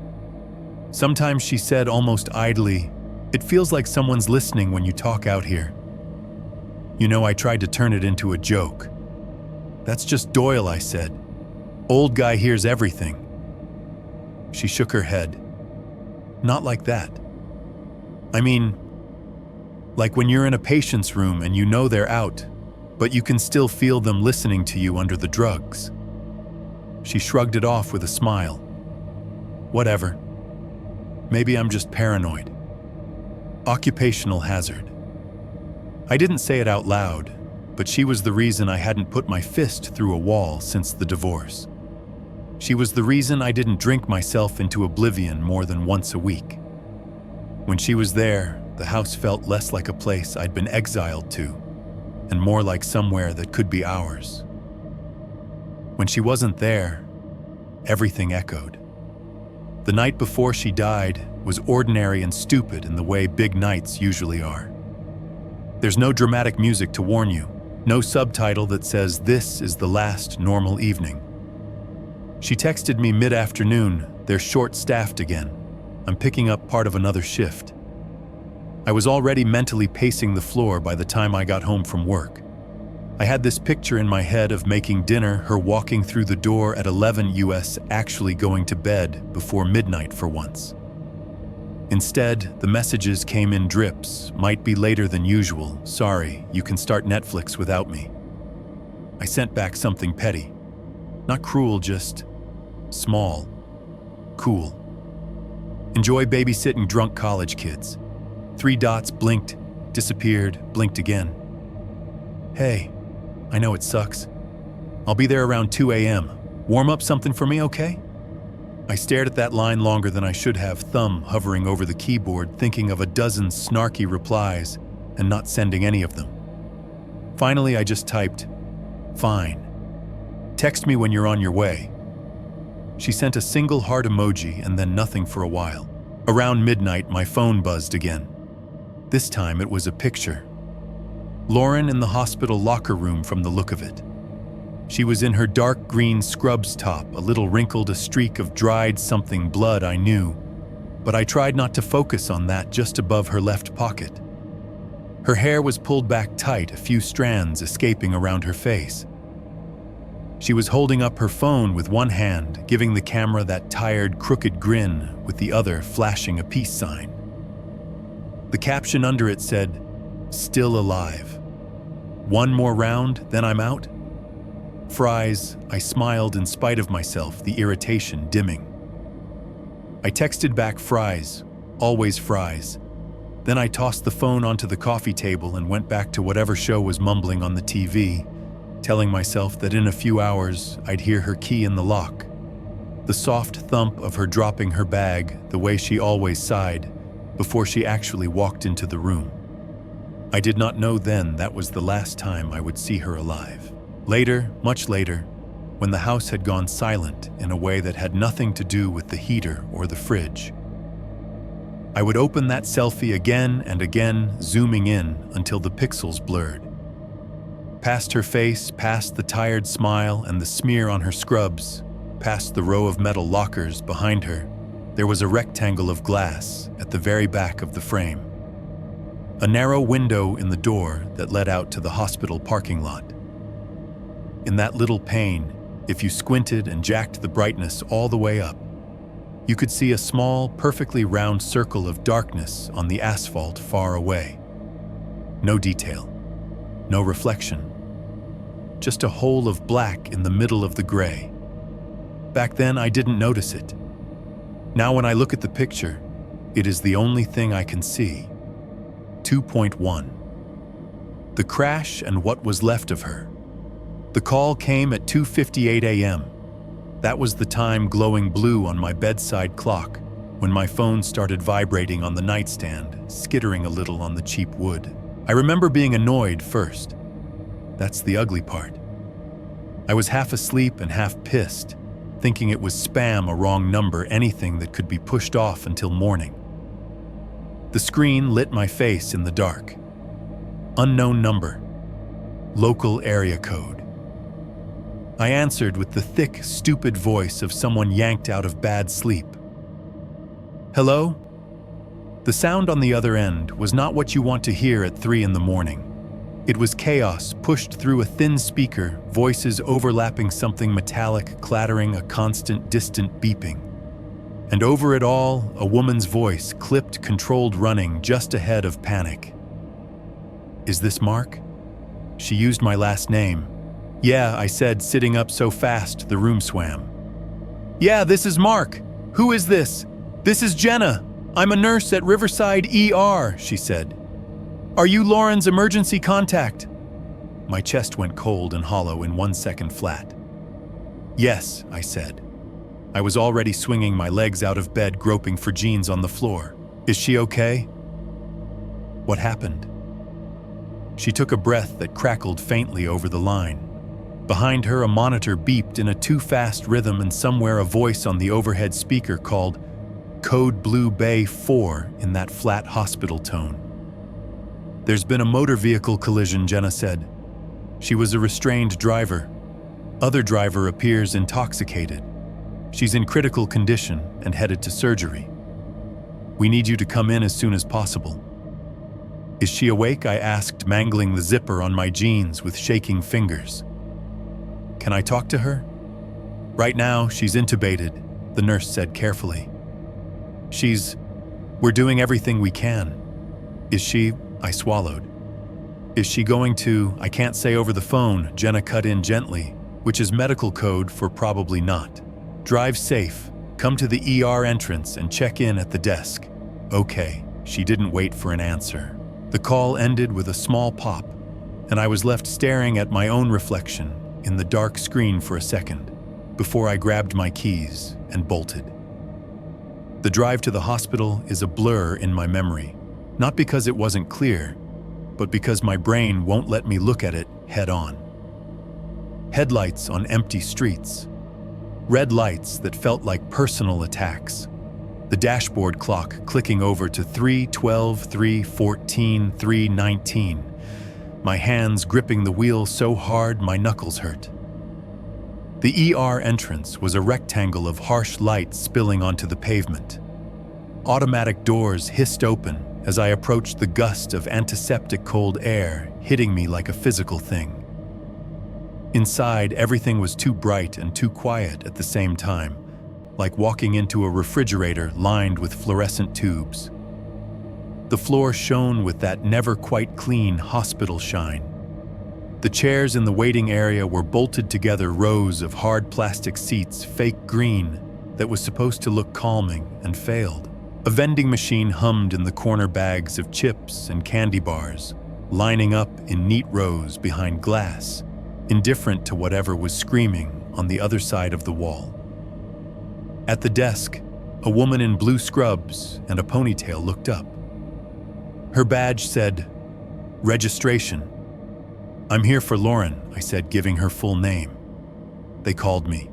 Sometimes she said almost idly, "It feels like someone's listening when you talk out here." You know, I tried to turn it into a joke. "That's just Doyle," I said. "Old guy hears everything." She shook her head. "Not like that. I mean, like when you're in a patient's room and you know they're out, but you can still feel them listening to you under the drugs." She shrugged it off with a smile. Whatever. Maybe I'm just paranoid. Occupational hazard. I didn't say it out loud, but she was the reason I hadn't put my fist through a wall since the divorce. She was the reason I didn't drink myself into oblivion more than once a week. When she was there, the house felt less like a place I'd been exiled to, and more like somewhere that could be ours. When she wasn't there, everything echoed. The night before she died was ordinary and stupid in the way big nights usually are. There's no dramatic music to warn you, no subtitle that says this is the last normal evening. She texted me mid-afternoon, they're short-staffed again. I'm picking up part of another shift. I was already mentally pacing the floor by the time I got home from work. I had this picture in my head of making dinner, her walking through the door at 11 US, actually going to bed before midnight for once. Instead, the messages came in drips, might be later than usual, sorry, you can start Netflix without me. I sent back something petty. Not cruel, just small, cool. Enjoy babysitting drunk college kids. 3 dots blinked, disappeared, blinked again. Hey, I know it sucks. I'll be there around 2 a.m. Warm up something for me, okay? I stared at that line longer than I should have, thumb hovering over the keyboard, thinking of a dozen snarky replies and not sending any of them. Finally, I just typed, fine. Text me when you're on your way. She sent a single heart emoji and then nothing for a while. Around midnight, my phone buzzed again. This time it was a picture. Lauren in the hospital locker room from the look of it. She was in her dark green scrubs top, a little wrinkled, a streak of dried something blood I knew, but I tried not to focus on that just above her left pocket. Her hair was pulled back tight, a few strands escaping around her face. She was holding up her phone with one hand, giving the camera that tired, crooked grin, with the other flashing a peace sign. The caption under it said, "Still alive. One more round, then I'm out?" Fries, I smiled in spite of myself, the irritation dimming. I texted back fries, always fries. Then I tossed the phone onto the coffee table and went back to whatever show was mumbling on the TV, telling myself that in a few hours I'd hear her key in the lock. The soft thump of her dropping her bag, the way she always sighed, before she actually walked into the room. I did not know then that was the last time I would see her alive. Later, much later, when the house had gone silent in a way that had nothing to do with the heater or the fridge, I would open that selfie again and again, zooming in until the pixels blurred. Past her face, past the tired smile and the smear on her scrubs, past the row of metal lockers behind her, there was a rectangle of glass at the very back of the frame. A narrow window in the door that led out to the hospital parking lot. In that little pane, if you squinted and jacked the brightness all the way up, you could see a small, perfectly round circle of darkness on the asphalt far away. No detail, no reflection, just a hole of black in the middle of the gray. Back then, I didn't notice it. Now when I look at the picture, it is the only thing I can see. 2.1. The crash and what was left of her. The call came at 2:58 a.m. That was the time glowing blue on my bedside clock when my phone started vibrating on the nightstand, skittering a little on the cheap wood. I remember being annoyed first. That's the ugly part. I was half asleep and half pissed, thinking it was spam, a wrong number, anything that could be pushed off until morning. The screen lit my face in the dark. Unknown number. Local area code. I answered with the thick, stupid voice of someone yanked out of bad sleep. Hello? The sound on the other end was not what you want to hear at 3 in the morning. It was chaos pushed through a thin speaker, voices overlapping, something metallic clattering, a constant, distant beeping. And over it all, a woman's voice, clipped, controlled, running just ahead of panic. Is this Mark? She used my last name. Yeah, I said, sitting up so fast the room swam. Yeah, this is Mark. Who is this? This is Jenna. I'm a nurse at Riverside ER, she said. Are you Lauren's emergency contact? My chest went cold and hollow in 1 second flat. Yes, I said. I was already swinging my legs out of bed, groping for jeans on the floor. Is she okay? What happened? She took a breath that crackled faintly over the line. Behind her, a monitor beeped in a too-fast rhythm, and somewhere a voice on the overhead speaker called Code Blue Bay 4 in that flat hospital tone. There's been a motor vehicle collision, Jenna said. She was a restrained driver. Other driver appears intoxicated. She's in critical condition and headed to surgery. We need you to come in as soon as possible. Is she awake? I asked, mangling the zipper on my jeans with shaking fingers. Can I talk to her? Right now, she's intubated, the nurse said carefully. We're doing everything we can. Is she? I swallowed. Is she going to? I can't say over the phone, Jenna cut in gently, which is medical code for probably not. Drive safe, come to the ER entrance and check in at the desk. Okay, she didn't wait for an answer. The call ended with a small pop, and I was left staring at my own reflection in the dark screen for a second, before I grabbed my keys and bolted. The drive to the hospital is a blur in my memory, not because it wasn't clear, but because my brain won't let me look at it head on. Headlights on empty streets. Red lights that felt like personal attacks. The dashboard clock clicking over to 3:12, 3:14, 3:19. My hands gripping the wheel so hard my knuckles hurt. The ER entrance was a rectangle of harsh light spilling onto the pavement. Automatic doors hissed open as I approached the gust of antiseptic cold air hitting me like a physical thing. Inside, everything was too bright and too quiet at the same time, like walking into a refrigerator lined with fluorescent tubes. The floor shone with that never-quite-clean hospital shine. The chairs in the waiting area were bolted together rows of hard plastic seats, fake green, that was supposed to look calming and failed. A vending machine hummed in the corner, bags of chips and candy bars, lining up in neat rows behind glass, indifferent to whatever was screaming on the other side of the wall. At the desk, a woman in blue scrubs and a ponytail looked up. Her badge said, "Registration." "I'm here for Lauren," I said, giving her full name. They called me.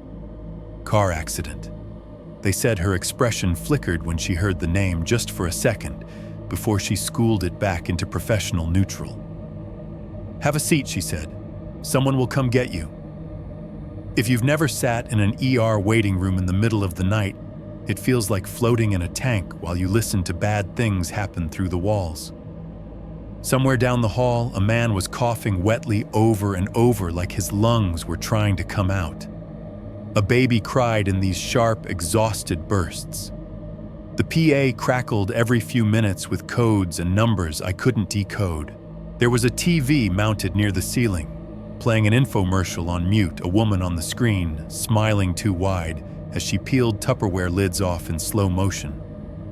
"Car accident." They said her expression flickered when she heard the name just for a second before she schooled it back into professional neutral. "Have a seat," she said. "Someone will come get you." If you've never sat in an ER waiting room in the middle of the night, it feels like floating in a tank while you listen to bad things happen through the walls. Somewhere down the hall, a man was coughing wetly over and over like his lungs were trying to come out. A baby cried in these sharp, exhausted bursts. The PA crackled every few minutes with codes and numbers I couldn't decode. There was a TV mounted near the ceiling, playing an infomercial on mute, a woman on the screen, smiling too wide as she peeled Tupperware lids off in slow motion,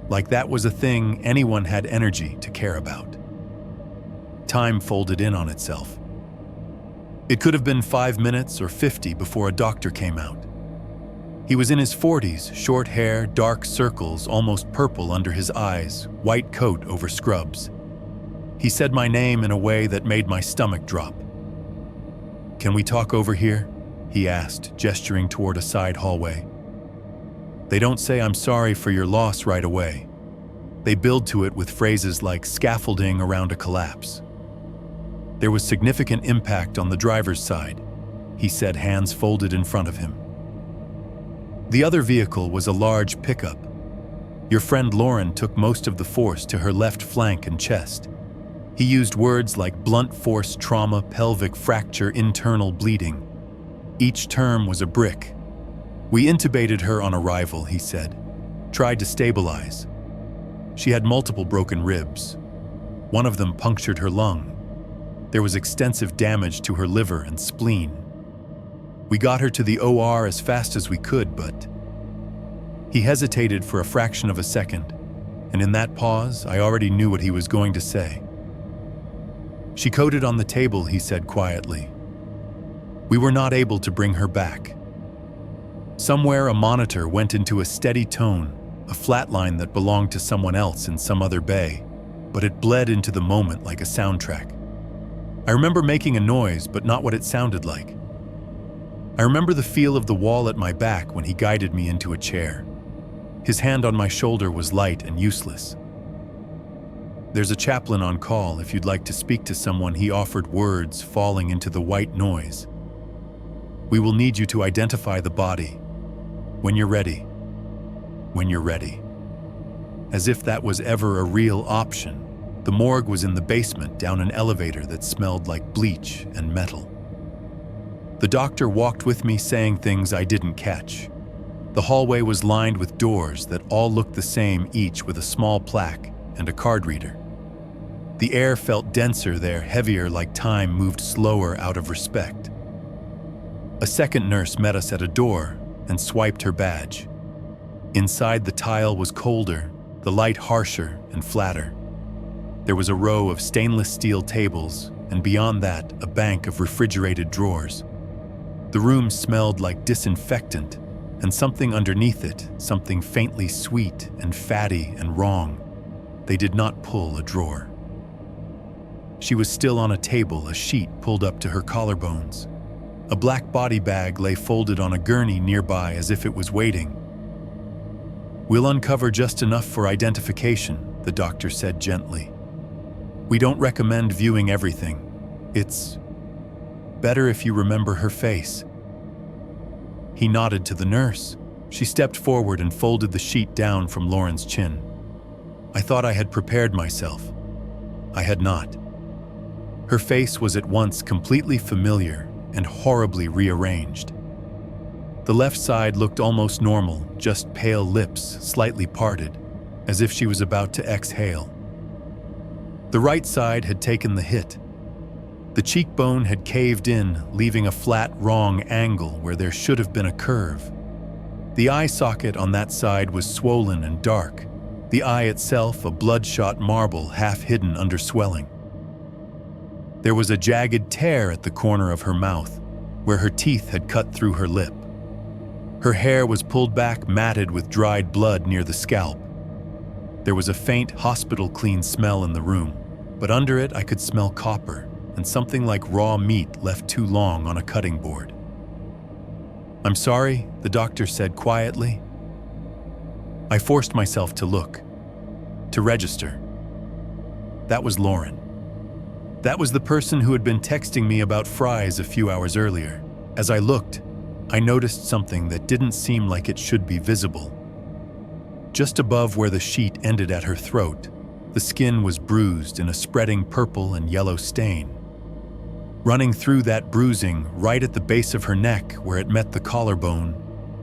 like that was a thing anyone had energy to care about. Time folded in on itself. It could have been 5 minutes or 50 before a doctor came out. He was in his 40s, short hair, dark circles, almost purple under his eyes, white coat over scrubs. He said my name in a way that made my stomach drop. "Can we talk over here?" he asked, gesturing toward a side hallway. They don't say "I'm sorry for your loss" right away. They build to it with phrases like scaffolding around a collapse. There was significant impact on the driver's side, he said, hands folded in front of him. The other vehicle was a large pickup. Your friend Lauren took most of the force to her left flank and chest. He used words like blunt force trauma, pelvic fracture, internal bleeding. Each term was a brick. "We intubated her on arrival," he said. "Tried to stabilize. She had multiple broken ribs. One of them punctured her lung. There was extensive damage to her liver and spleen. We got her to the OR as fast as we could, but He hesitated for a fraction of a second, and in that pause, I already knew what he was going to say. "She coded on the table," he said quietly. "We were not able to bring her back." Somewhere a monitor went into a steady tone, a flat line that belonged to someone else in some other bay, but it bled into the moment like a soundtrack. I remember making a noise, but not what it sounded like. I remember the feel of the wall at my back when he guided me into a chair. His hand on my shoulder was light and useless. "There's a chaplain on call if you'd like to speak to someone," he offered, words falling into the white noise. "We will need you to identify the body. When you're ready. When you're ready." As if that was ever a real option, the morgue was in the basement down an elevator that smelled like bleach and metal. The doctor walked with me saying things I didn't catch. The hallway was lined with doors that all looked the same, each with a small plaque and a card reader. The air felt denser there, heavier, like time moved slower out of respect. A second nurse met us at a door and swiped her badge. Inside, the tile was colder, the light harsher and flatter. There was a row of stainless steel tables, and beyond that, a bank of refrigerated drawers. The room smelled like disinfectant, and something underneath it, something faintly sweet and fatty and wrong. They did not pull a drawer. She was still on a table, a sheet pulled up to her collarbones. A black body bag lay folded on a gurney nearby as if it was waiting. "We'll uncover just enough for identification," the doctor said gently. "We don't recommend viewing everything. It's better if you remember her face." He nodded to the nurse. She stepped forward and folded the sheet down from Lauren's chin. I thought I had prepared myself. I had not. Her face was at once completely familiar and horribly rearranged. The left side looked almost normal, just pale lips slightly parted, as if she was about to exhale. The right side had taken the hit. The cheekbone had caved in, leaving a flat, wrong angle where there should have been a curve. The eye socket on that side was swollen and dark, the eye itself a bloodshot marble half hidden under swelling. There was a jagged tear at the corner of her mouth, where her teeth had cut through her lip. Her hair was pulled back, matted with dried blood near the scalp. There was a faint, hospital-clean smell in the room, but under it I could smell copper and something like raw meat left too long on a cutting board. "I'm sorry," the doctor said quietly. I forced myself to look, to register. That was Lauren. That was the person who had been texting me about fries a few hours earlier. As I looked, I noticed something that didn't seem like it should be visible. Just above where the sheet ended at her throat, the skin was bruised in a spreading purple and yellow stain. Running through that bruising, right at the base of her neck where it met the collarbone,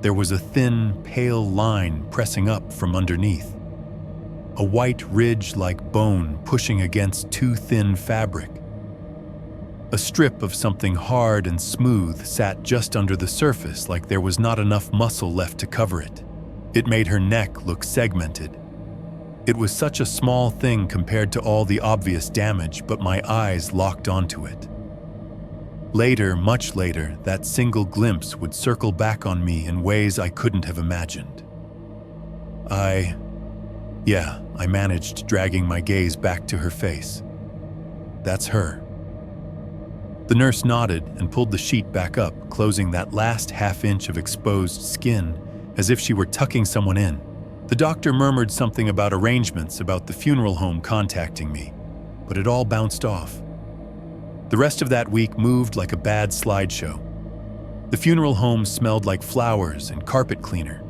there was a thin, pale line pressing up from underneath. A white ridge like bone pushing against too thin fabric. A strip of something hard and smooth sat just under the surface like there was not enough muscle left to cover it. It made her neck look segmented. It was such a small thing compared to all the obvious damage, but my eyes locked onto it. Later, much later, that single glimpse would circle back on me in ways I couldn't have imagined. I managed, dragging my gaze back to her face. That's her. The nurse nodded and pulled the sheet back up, closing that last half-inch of exposed skin as if she were tucking someone in. The doctor murmured something about arrangements about the funeral home contacting me, but it all bounced off. The rest of that week moved like a bad slideshow. The funeral home smelled like flowers and carpet cleaner.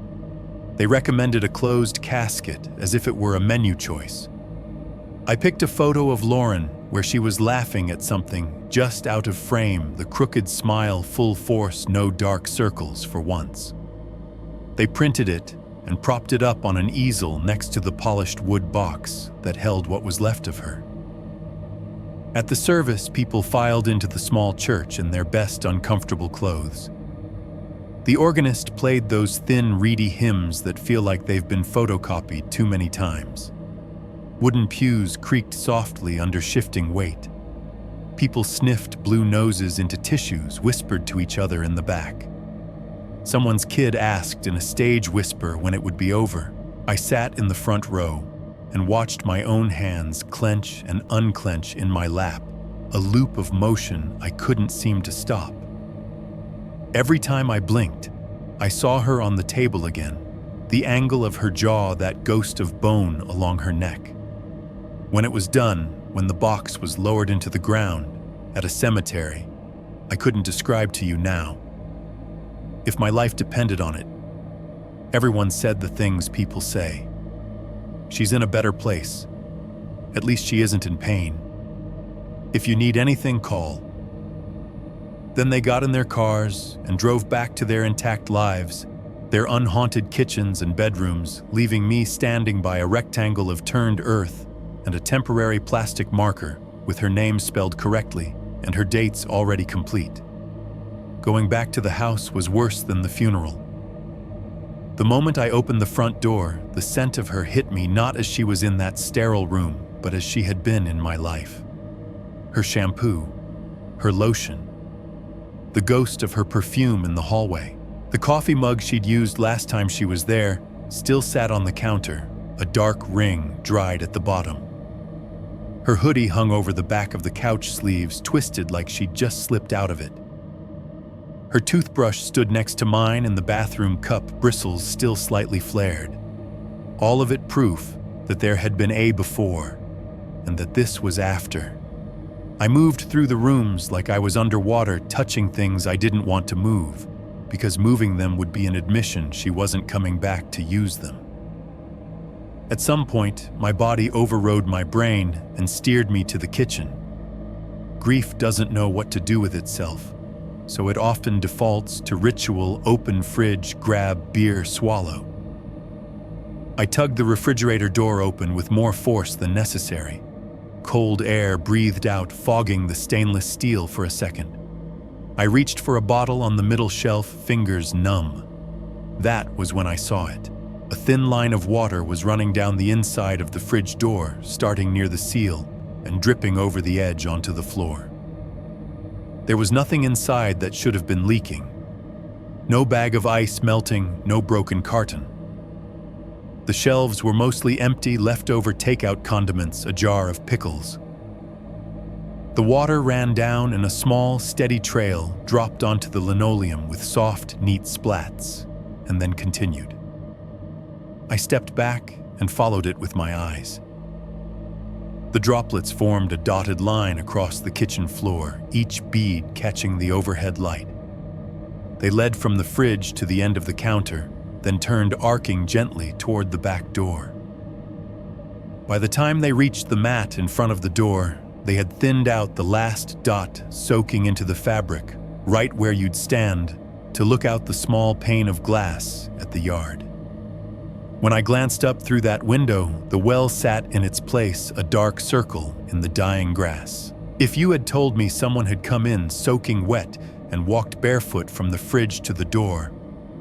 They recommended a closed casket as if it were a menu choice. I picked a photo of Lauren where she was laughing at something just out of frame, the crooked smile full force, no dark circles for once. They printed it and propped it up on an easel next to the polished wood box that held what was left of her. At the service, people filed into the small church in their best uncomfortable clothes. The organist played those thin, reedy hymns that feel like they've been photocopied too many times. Wooden pews creaked softly under shifting weight. People sniffed blue noses into tissues, whispered to each other in the back. Someone's kid asked in a stage whisper when it would be over. I sat in the front row and watched my own hands clench and unclench in my lap, a loop of motion I couldn't seem to stop. Every time I blinked, I saw her on the table again, the angle of her jaw, that ghost of bone along her neck. When it was done, when the box was lowered into the ground at a cemetery, I couldn't describe to you now. If my life depended on it, everyone said the things people say. She's in a better place. At least she isn't in pain. If you need anything, call. Then they got in their cars and drove back to their intact lives, their unhaunted kitchens and bedrooms, leaving me standing by a rectangle of turned earth and a temporary plastic marker with her name spelled correctly and her dates already complete. Going back to the house was worse than the funeral. The moment I opened the front door, the scent of her hit me, not as she was in that sterile room, but as she had been in my life. Her shampoo, her lotion, the ghost of her perfume in the hallway. The coffee mug she'd used last time she was there still sat on the counter, a dark ring dried at the bottom. Her hoodie hung over the back of the couch sleeves, twisted like she'd just slipped out of it. Her toothbrush stood next to mine, and the bathroom cup bristles still slightly flared. All of it proof that there had been a before, and that this was after. I moved through the rooms like I was underwater, touching things I didn't want to move, because moving them would be an admission she wasn't coming back to use them. At some point, my body overrode my brain and steered me to the kitchen. Grief doesn't know what to do with itself, so it often defaults to ritual: open fridge, grab beer, swallow. I tugged the refrigerator door open with more force than necessary. Cold air breathed out, fogging the stainless steel for a second. I reached for a bottle on the middle shelf, fingers numb. That was when I saw it. A thin line of water was running down the inside of the fridge door, starting near the seal and dripping over the edge onto the floor. There was nothing inside that should have been leaking. No bag of ice melting, no broken carton. The shelves were mostly empty, leftover takeout condiments, a jar of pickles. The water ran down in a small, steady trail, dropped onto the linoleum with soft, neat splats, and then continued. I stepped back and followed it with my eyes. The droplets formed a dotted line across the kitchen floor, each bead catching the overhead light. They led from the fridge to the end of the counter, then turned arcing gently toward the back door. By the time they reached the mat in front of the door, they had thinned out the last dot, soaking into the fabric, right where you'd stand to look out the small pane of glass at the yard. When I glanced up through that window, the well sat in its place, a dark circle in the dying grass. If you had told me someone had come in soaking wet and walked barefoot from the fridge to the door,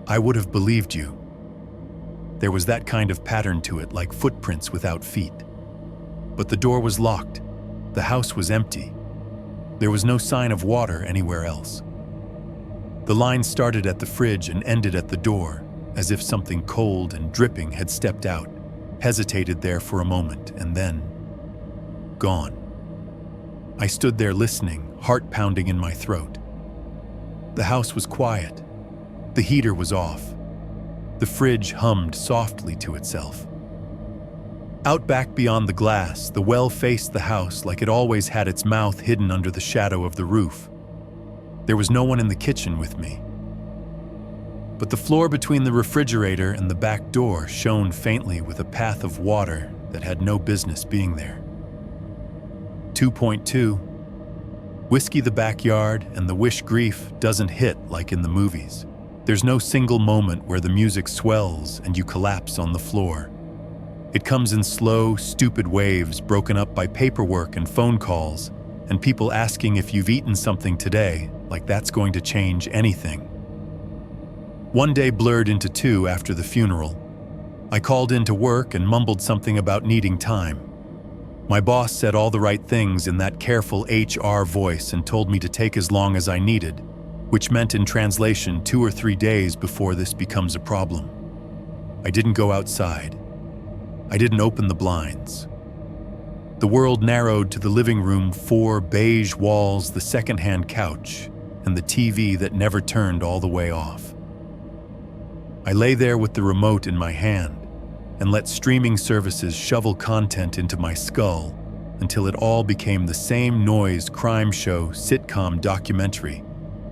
I would have believed you. There was that kind of pattern to it, like footprints without feet. But the door was locked. The house was empty. There was no sign of water anywhere else. The line started at the fridge and ended at the door, as if something cold and dripping had stepped out, hesitated there for a moment, and then gone. I stood there listening, heart pounding in my throat. The house was quiet. The heater was off. The fridge hummed softly to itself. Out back beyond the glass, the well faced the house like it always had, its mouth hidden under the shadow of the roof. There was no one in the kitchen with me. But the floor between the refrigerator and the back door shone faintly with a path of water that had no business being there. 2.2. Whiskey the backyard and the wish grief doesn't hit like in the movies. There's no single moment where the music swells and you collapse on the floor. It comes in slow, stupid waves broken up by paperwork and phone calls, and people asking if you've eaten something today, like that's going to change anything. One day blurred into two after the funeral. I called in to work and mumbled something about needing time. My boss said all the right things in that careful HR voice and told me to take as long as I needed, which meant in translation 2 or 3 days before this becomes a problem. I didn't go outside. I didn't open the blinds. The world narrowed to the living room, 4 beige walls, the second-hand couch, and the TV that never turned all the way off. I lay there with the remote in my hand and let streaming services shovel content into my skull until it all became the same noise crime show sitcom documentary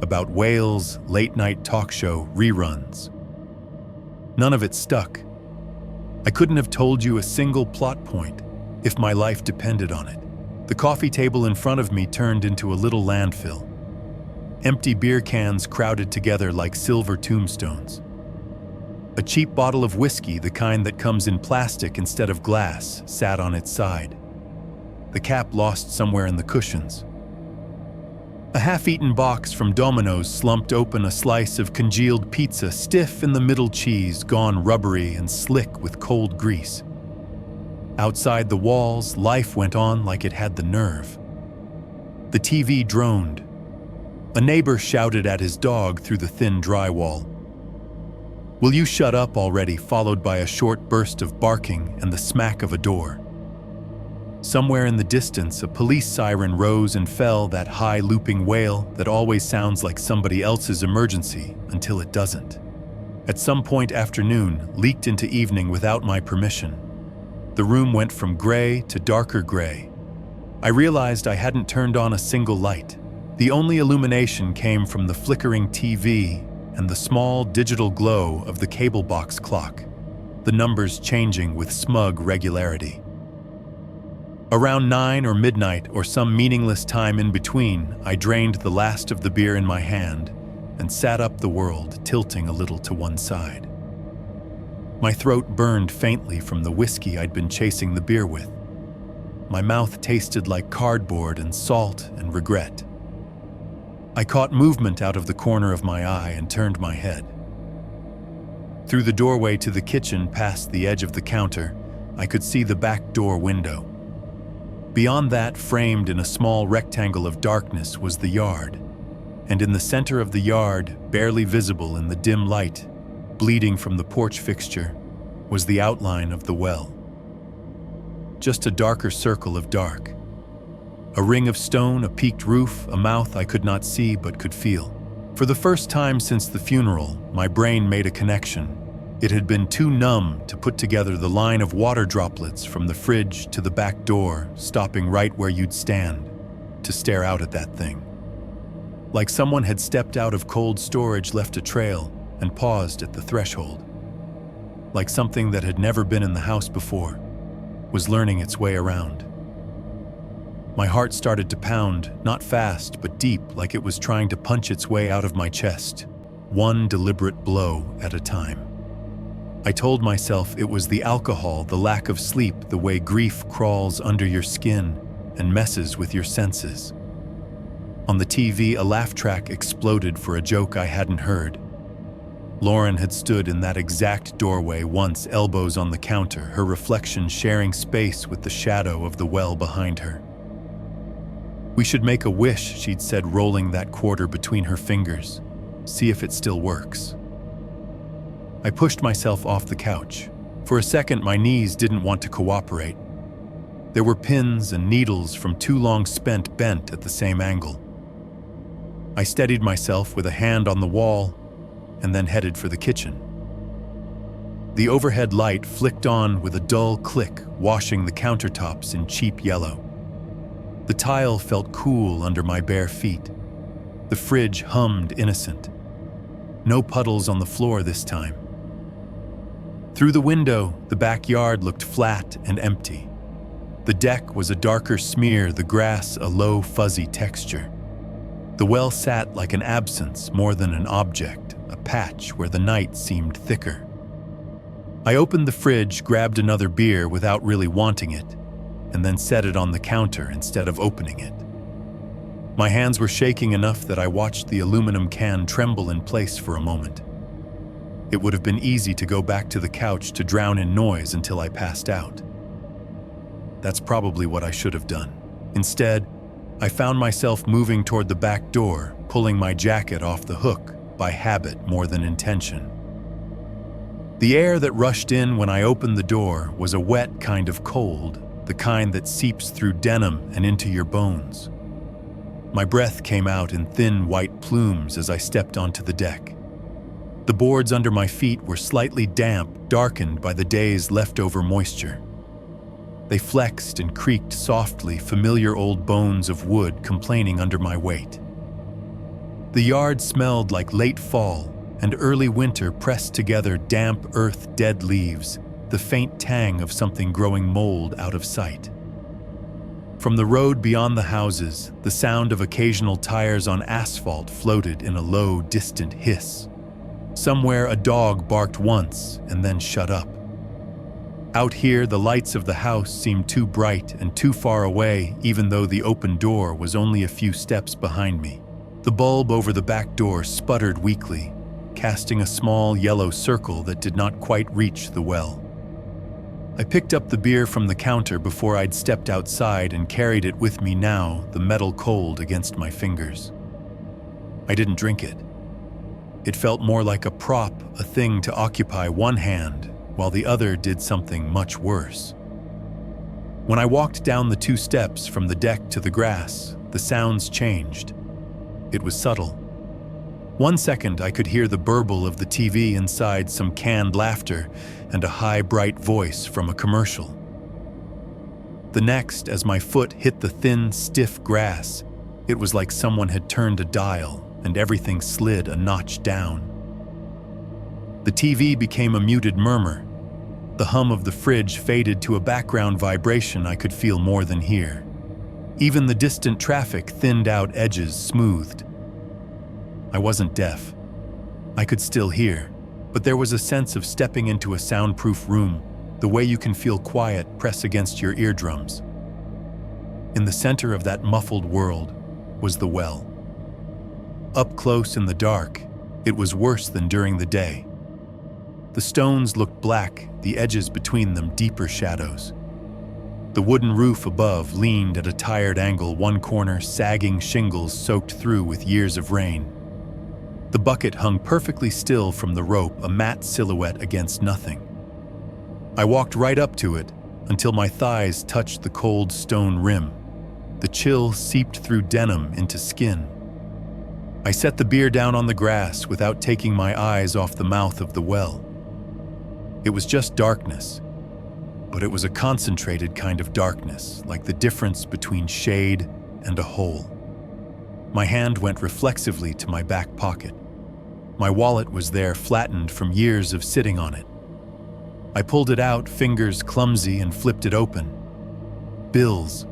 about whales, late-night talk show reruns. None of it stuck. I couldn't have told you a single plot point if my life depended on it. The coffee table in front of me turned into a little landfill. Empty beer cans crowded together like silver tombstones. A cheap bottle of whiskey, the kind that comes in plastic instead of glass, sat on its side. The cap lost somewhere in the cushions. A half-eaten box from Domino's slumped open, a slice of congealed pizza, stiff in the middle, cheese gone rubbery and slick with cold grease. Outside the walls, life went on like it had the nerve. The TV droned. A neighbor shouted at his dog through the thin drywall. "Will you shut up already?" followed by a short burst of barking and the smack of a door. Somewhere in the distance, a police siren rose and fell, that high looping wail that always sounds like somebody else's emergency until it doesn't. At some point, afternoon leaked into evening without my permission. The room went from gray to darker gray. I realized I hadn't turned on a single light. The only illumination came from the flickering TV and the small digital glow of the cable box clock, the numbers changing with smug regularity. Around 9 or midnight or some meaningless time in between, I drained the last of the beer in my hand and sat up the world, tilting a little to one side. My throat burned faintly from the whiskey I'd been chasing the beer with. My mouth tasted like cardboard and salt and regret. I caught movement out of the corner of my eye and turned my head. Through the doorway to the kitchen, past the edge of the counter, I could see the back door window. Beyond that, framed in a small rectangle of darkness, was the yard. And in the center of the yard, barely visible in the dim light, bleeding from the porch fixture, was the outline of the well. Just a darker circle of dark. A ring of stone, a peaked roof, a mouth I could not see but could feel. For the first time since the funeral, my brain made a connection. It had been too numb to put together the line of water droplets from the fridge to the back door, stopping right where you'd stand to stare out at that thing. Like someone had stepped out of cold storage, left a trail, and paused at the threshold. Like something that had never been in the house before was learning its way around. My heart started to pound, not fast, but deep, like it was trying to punch its way out of my chest, one deliberate blow at a time. I told myself it was the alcohol, the lack of sleep, the way grief crawls under your skin and messes with your senses. On the TV, a laugh track exploded for a joke I hadn't heard. Lauren had stood in that exact doorway once, elbows on the counter, her reflection sharing space with the shadow of the well behind her. "We should make a wish," she'd said, rolling that quarter between her fingers. "See if it still works." I pushed myself off the couch. For a second, my knees didn't want to cooperate. There were pins and needles from too long spent bent at the same angle. I steadied myself with a hand on the wall and then headed for the kitchen. The overhead light flicked on with a dull click, washing the countertops in cheap yellow. The tile felt cool under my bare feet. The fridge hummed innocent. No puddles on the floor this time. Through the window, the backyard looked flat and empty. The deck was a darker smear, the grass a low, fuzzy texture. The well sat like an absence more than an object, a patch where the night seemed thicker. I opened the fridge, grabbed another beer without really wanting it, and then set it on the counter instead of opening it. My hands were shaking enough that I watched the aluminum can tremble in place for a moment. It would have been easy to go back to the couch to drown in noise until I passed out. That's probably what I should have done. Instead, I found myself moving toward the back door, pulling my jacket off the hook by habit more than intention. The air that rushed in when I opened the door was a wet kind of cold, the kind that seeps through denim and into your bones. My breath came out in thin white plumes as I stepped onto the deck. The boards under my feet were slightly damp, darkened by the day's leftover moisture. They flexed and creaked softly, familiar old bones of wood complaining under my weight. The yard smelled like late fall and early winter pressed together damp earth, dead leaves, the faint tang of something growing mold out of sight. From the road beyond the houses, the sound of occasional tires on asphalt floated in a low, distant hiss. Somewhere a dog barked once and then shut up. Out here, the lights of the house seemed too bright and too far away, even though the open door was only a few steps behind me. The bulb over the back door sputtered weakly, casting a small yellow circle that did not quite reach the well. I picked up the beer from the counter before I'd stepped outside and carried it with me now, the metal cold against my fingers. I didn't drink it. It felt more like a prop, a thing to occupy one hand, while the other did something much worse. When I walked down the 2 steps from the deck to the grass, the sounds changed. It was subtle. 1 second I could hear the burble of the TV inside, some canned laughter, and a high, bright voice from a commercial. The next, as my foot hit the thin, stiff grass, it was like someone had turned a dial and everything slid a notch down. The TV became a muted murmur. The hum of the fridge faded to a background vibration I could feel more than hear. Even the distant traffic thinned out, edges smoothed. I wasn't deaf. I could still hear, but there was a sense of stepping into a soundproof room, the way you can feel quiet press against your eardrums. In the center of that muffled world was the well. Up close in the dark, it was worse than during the day. The stones looked black, the edges between them deeper shadows. The wooden roof above leaned at a tired angle, one corner sagging shingles soaked through with years of rain. The bucket hung perfectly still from the rope, a matte silhouette against nothing. I walked right up to it until my thighs touched the cold stone rim. The chill seeped through denim into skin. I set the beer down on the grass without taking my eyes off the mouth of the well. It was just darkness, but it was a concentrated kind of darkness, like the difference between shade and a hole. My hand went reflexively to my back pocket. My wallet was there, flattened from years of sitting on it. I pulled it out, fingers clumsy, and flipped it open. Bills,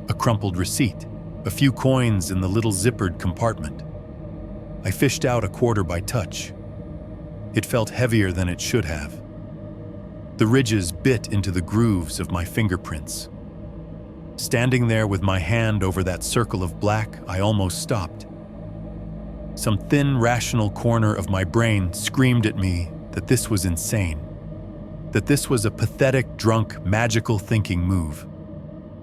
a crumpled receipt, a few coins in the little zippered compartment. I fished out a quarter by touch. It felt heavier than it should have. The ridges bit into the grooves of my fingerprints. Standing there with my hand over that circle of black, I almost stopped. Some thin, rational corner of my brain screamed at me that this was insane, that this was a pathetic, drunk, magical thinking move,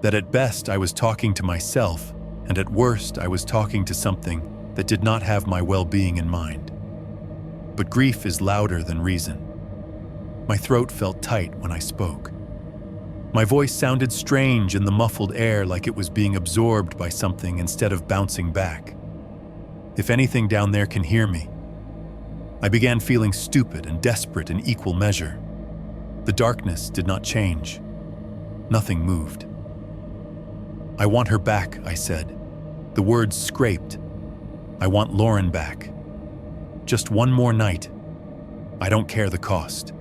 that at best I was talking to myself, and at worst I was talking to something that did not have my well-being in mind. But grief is louder than reason. My throat felt tight when I spoke. My voice sounded strange in the muffled air, like it was being absorbed by something instead of bouncing back. If anything down there can hear me. I began feeling stupid and desperate in equal measure. The darkness did not change. Nothing moved. "I want her back," I said. The words scraped. "I want Lauren back. Just one more night. I don't care the cost."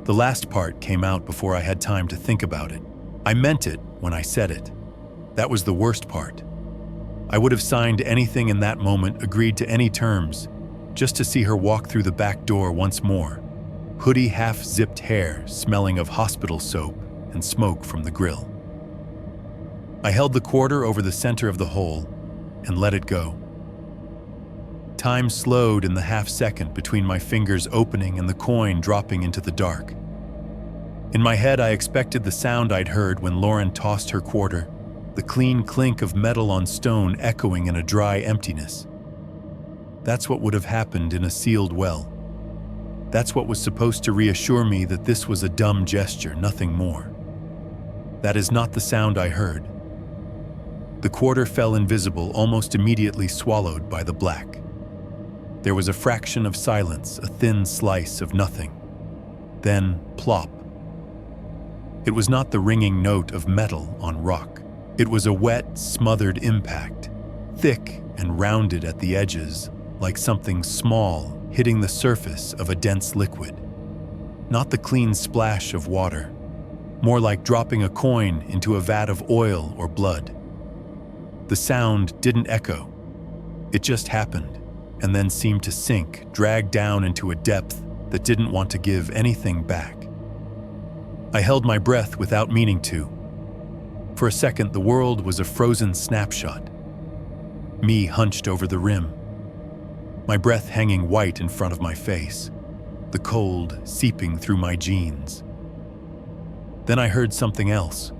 The last part came out before I had time to think about it. I meant it when I said it. That was the worst part. I would have signed anything in that moment, agreed to any terms, just to see her walk through the back door once more. Hoodie, half-zipped hair, smelling of hospital soap and smoke from the grill. I held the quarter over the center of the hole and let it go. Time slowed in the half-second between my fingers opening and the coin dropping into the dark. In my head, I expected the sound I'd heard when Lauren tossed her quarter, the clean clink of metal on stone echoing in a dry emptiness. That's what would have happened in a sealed well. That's what was supposed to reassure me that this was a dumb gesture, nothing more. That is not the sound I heard. The quarter fell invisible, almost immediately swallowed by the black. There was a fraction of silence, a thin slice of nothing. Then, plop. It was not the ringing note of metal on rock. It was a wet, smothered impact, thick and rounded at the edges, like something small hitting the surface of a dense liquid. Not the clean splash of water, more like dropping a coin into a vat of oil or blood. The sound didn't echo. It just happened, and then seemed to sink, drag down into a depth that didn't want to give anything back. I held my breath without meaning to. For a second, the world was a frozen snapshot. Me hunched over the rim, my breath hanging white in front of my face, the cold seeping through my jeans. Then I heard something else.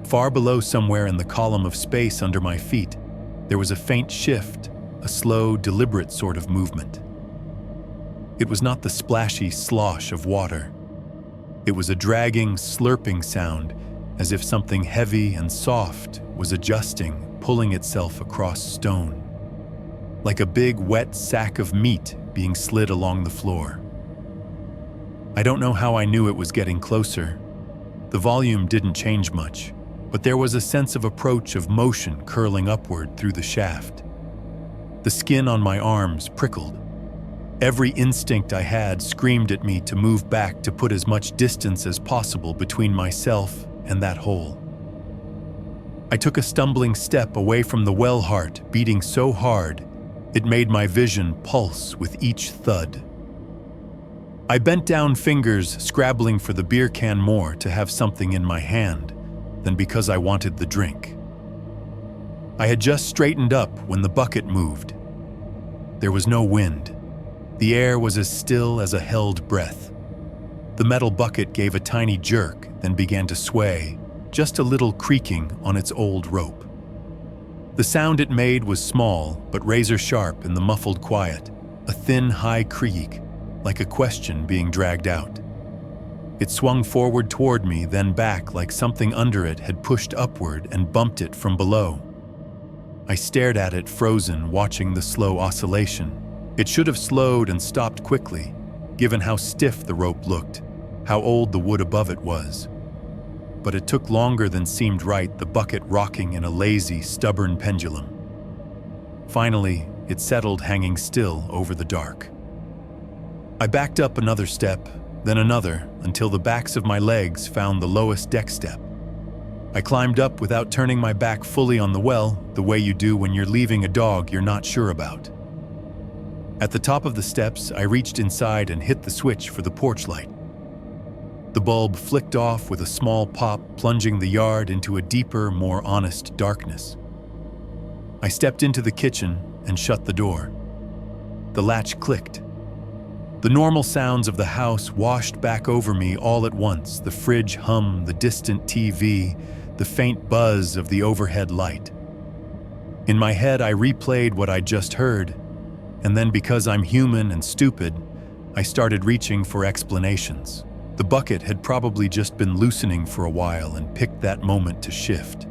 Far below, somewhere in the column of space under my feet, there was a faint shift, a slow, deliberate sort of movement. It was not the splashy slosh of water. It was a dragging, slurping sound, as if something heavy and soft was adjusting, pulling itself across stone, like a big, wet sack of meat being slid along the floor. I don't know how I knew it was getting closer. The volume didn't change much, but there was a sense of approach, of motion curling upward through the shaft. The skin on my arms prickled. Every instinct I had screamed at me to move back, to put as much distance as possible between myself and that hole. I took a stumbling step away from the well heart beating so hard it made my vision pulse with each thud. I bent down, fingers scrabbling for the beer can, more to have something in my hand than because I wanted the drink. I had just straightened up when the bucket moved. There was no wind. The air was as still as a held breath. The metal bucket gave a tiny jerk, then began to sway, just a little creaking on its old rope. The sound it made was small, but razor-sharp in the muffled quiet, a thin, high creak, like a question being dragged out. It swung forward toward me, then back, like something under it had pushed upward and bumped it from below. I stared at it, frozen, watching the slow oscillation. It should have slowed and stopped quickly, given how stiff the rope looked, how old the wood above it was. But it took longer than seemed right, the bucket rocking in a lazy, stubborn pendulum. Finally, it settled, hanging still over the dark. I backed up another step, then another, until the backs of my legs found the lowest deck step. I climbed up without turning my back fully on the well, the way you do when you're leaving a dog you're not sure about. At the top of the steps, I reached inside and hit the switch for the porch light. The bulb flicked off with a small pop, plunging the yard into a deeper, more honest darkness. I stepped into the kitchen and shut the door. The latch clicked. The normal sounds of the house washed back over me all at once, the fridge hum, the distant TV, the faint buzz of the overhead light. In my head, I replayed what I'd just heard, and then, because I'm human and stupid, I started reaching for explanations. The bucket had probably just been loosening for a while and picked that moment to shift.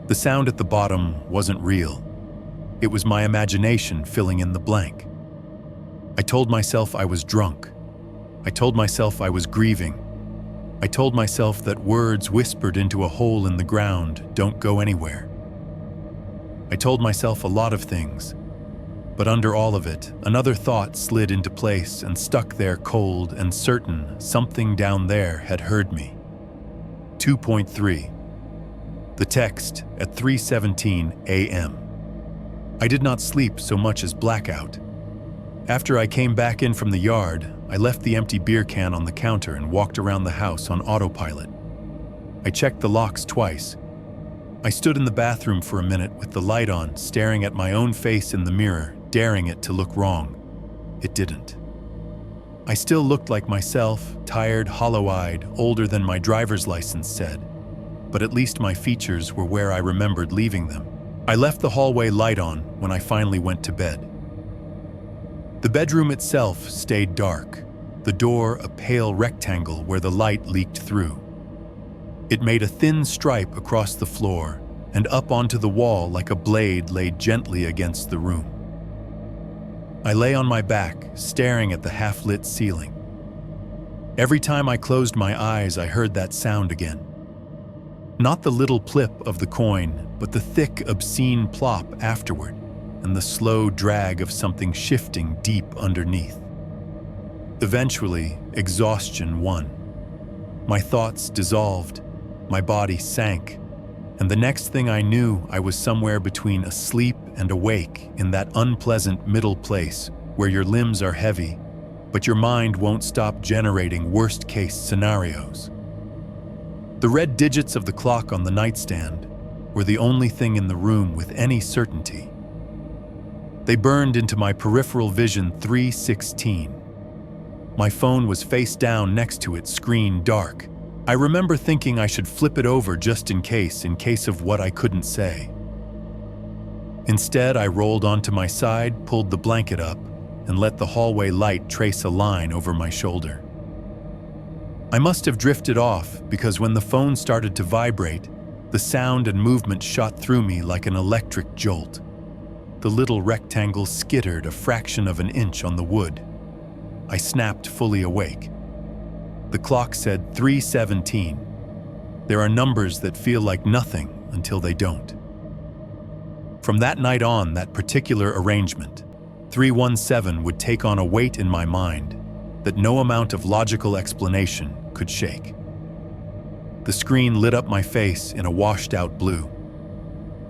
The sound at the bottom wasn't real. It was my imagination filling in the blank. I told myself I was drunk. I told myself I was grieving. I told myself that words whispered into a hole in the ground don't go anywhere. I told myself a lot of things, but under all of it, another thought slid into place and stuck there, cold and certain. Something down there had heard me. 2.3. The text at 3:17 a.m. I did not sleep so much as blackout. After I came back in from the yard, I left the empty beer can on the counter and walked around the house on autopilot. I checked the locks twice. I stood in the bathroom for a minute with the light on, staring at my own face in the mirror, daring it to look wrong. It didn't. I still looked like myself, tired, hollow-eyed, older than my driver's license said, but at least my features were where I remembered leaving them. I left the hallway light on when I finally went to bed. The bedroom itself stayed dark, the door a pale rectangle where the light leaked through. It made a thin stripe across the floor and up onto the wall like a blade laid gently against the room. I lay on my back, staring at the half-lit ceiling. Every time I closed my eyes, I heard that sound again. Not the little plip of the coin, but the thick, obscene plop afterward, and the slow drag of something shifting deep underneath. Eventually, exhaustion won. My thoughts dissolved, my body sank, and the next thing I knew, I was somewhere between asleep and awake in that unpleasant middle place where your limbs are heavy, but your mind won't stop generating worst-case scenarios. The red digits of the clock on the nightstand were the only thing in the room with any certainty. They burned into my peripheral vision 3:16. My phone was face down next to it, screen dark. I remember thinking I should flip it over just in case of what I couldn't say. Instead, I rolled onto my side, pulled the blanket up, and let the hallway light trace a line over my shoulder. I must have drifted off because when the phone started to vibrate, the sound and movement shot through me like an electric jolt. The little rectangle skittered a fraction of an inch on the wood. I snapped fully awake. The clock said 3:17. There are numbers that feel like nothing until they don't. From that night on, that particular arrangement, 317 would take on a weight in my mind that no amount of logical explanation could shake. The screen lit up my face in a washed-out blue.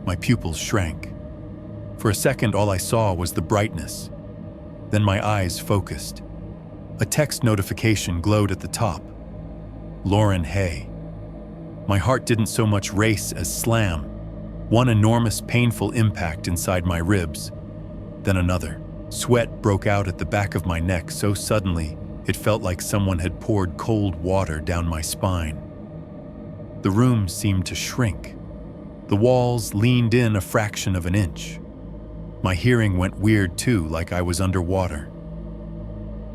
My pupils shrank. For a second, all I saw was the brightness. Then my eyes focused. A text notification glowed at the top. Lauren Hay. My heart didn't so much race as slam. One enormous, painful impact inside my ribs, then another. Sweat broke out at the back of my neck so suddenly it felt like someone had poured cold water down my spine. The room seemed to shrink. The walls leaned in a fraction of an inch. My hearing went weird too, like I was underwater.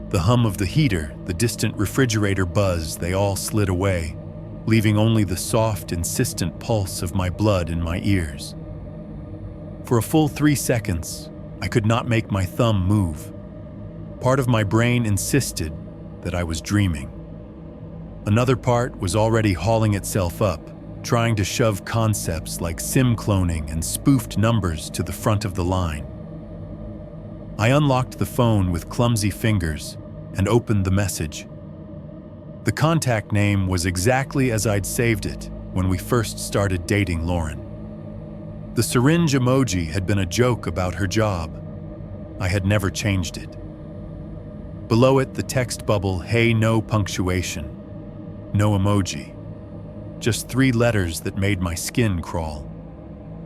The hum of the heater, the distant refrigerator buzz, they all slid away, leaving only the soft, insistent pulse of my blood in my ears. For a full 3 seconds, I could not make my thumb move. Part of my brain insisted that I was dreaming. Another part was already hauling itself up, trying to shove concepts like SIM cloning and spoofed numbers to the front of the line. I unlocked the phone with clumsy fingers and opened the message. The contact name was exactly as I'd saved it when we first started dating Lauren. The syringe emoji had been a joke about her job. I had never changed it. Below it, the text bubble, "Hey, no punctuation. No emoji." Just 3 letters that made my skin crawl.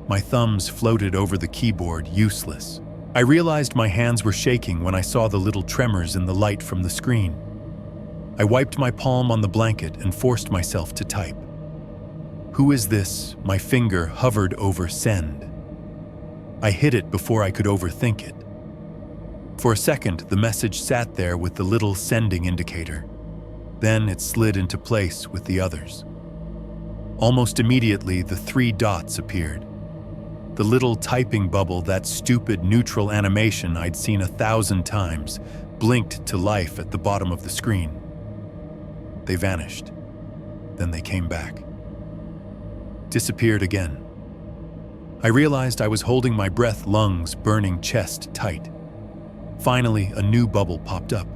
My thumbs floated over the keyboard, useless. I realized my hands were shaking when I saw the little tremors in the light from the screen. I wiped my palm on the blanket and forced myself to type. "Who is this?" My finger hovered over send. I hit it before I could overthink it. For a second, the message sat there with the little sending indicator. Then it slid into place with the others. Almost immediately, the 3 dots appeared. The little typing bubble, that stupid neutral animation I'd seen 1,000 times, blinked to life at the bottom of the screen. They vanished. Then they came back. Disappeared again. I realized I was holding my breath, lungs burning, chest tight. Finally, a new bubble popped up.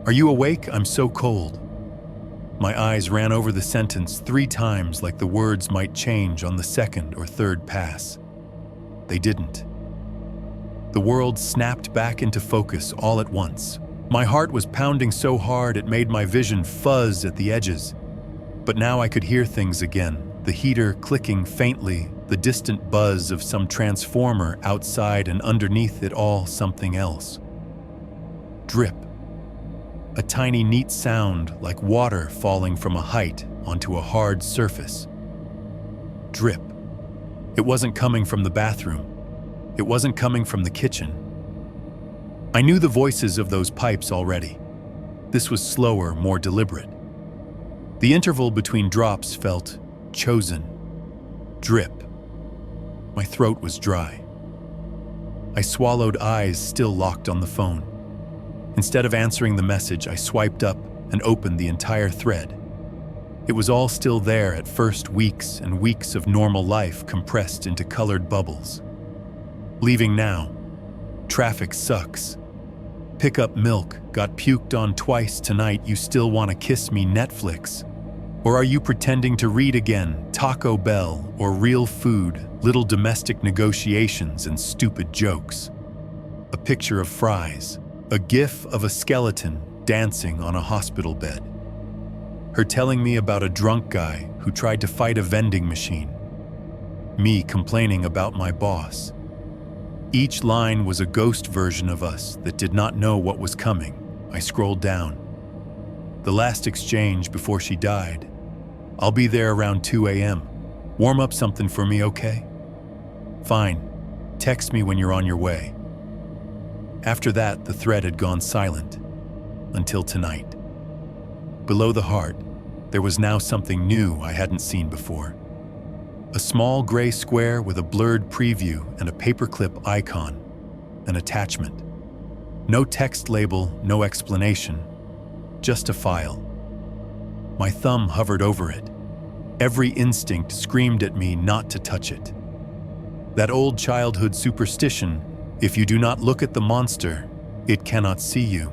"Are you awake? I'm so cold." My eyes ran over the sentence 3 times like the words might change on the 2nd or 3rd pass. They didn't. The world snapped back into focus all at once. My heart was pounding so hard it made my vision fuzz at the edges. But now I could hear things again, the heater clicking faintly, the distant buzz of some transformer outside, and underneath it all something else. Drip. A tiny neat sound like water falling from a height onto a hard surface. Drip. It wasn't coming from the bathroom. It wasn't coming from the kitchen. I knew the voices of those pipes already. This was slower, more deliberate. The interval between drops felt chosen. Drip. My throat was dry. I swallowed, eyes still locked on the phone. Instead of answering the message, I swiped up and opened the entire thread. It was all still there at first, weeks and weeks of normal life compressed into colored bubbles. Leaving now. Traffic sucks. Pick up milk, got puked on twice tonight, you still want to kiss me, Netflix? Or are you pretending to read again, Taco Bell, or real food, little domestic negotiations and stupid jokes? A picture of fries, a gif of a skeleton dancing on a hospital bed. Her telling me about a drunk guy who tried to fight a vending machine. Me complaining about my boss. Each line was a ghost version of us that did not know what was coming. I scrolled down. The last exchange before she died. I'll be there around 2 a.m. Warm up something for me, okay? Fine. Text me when you're on your way. After that, the thread had gone silent. Until tonight. Below the heart, there was now something new I hadn't seen before. A small gray square with a blurred preview and a paperclip icon. An attachment. No text label, no explanation. Just a file. My thumb hovered over it. Every instinct screamed at me not to touch it. That old childhood superstition, if you do not look at the monster, it cannot see you.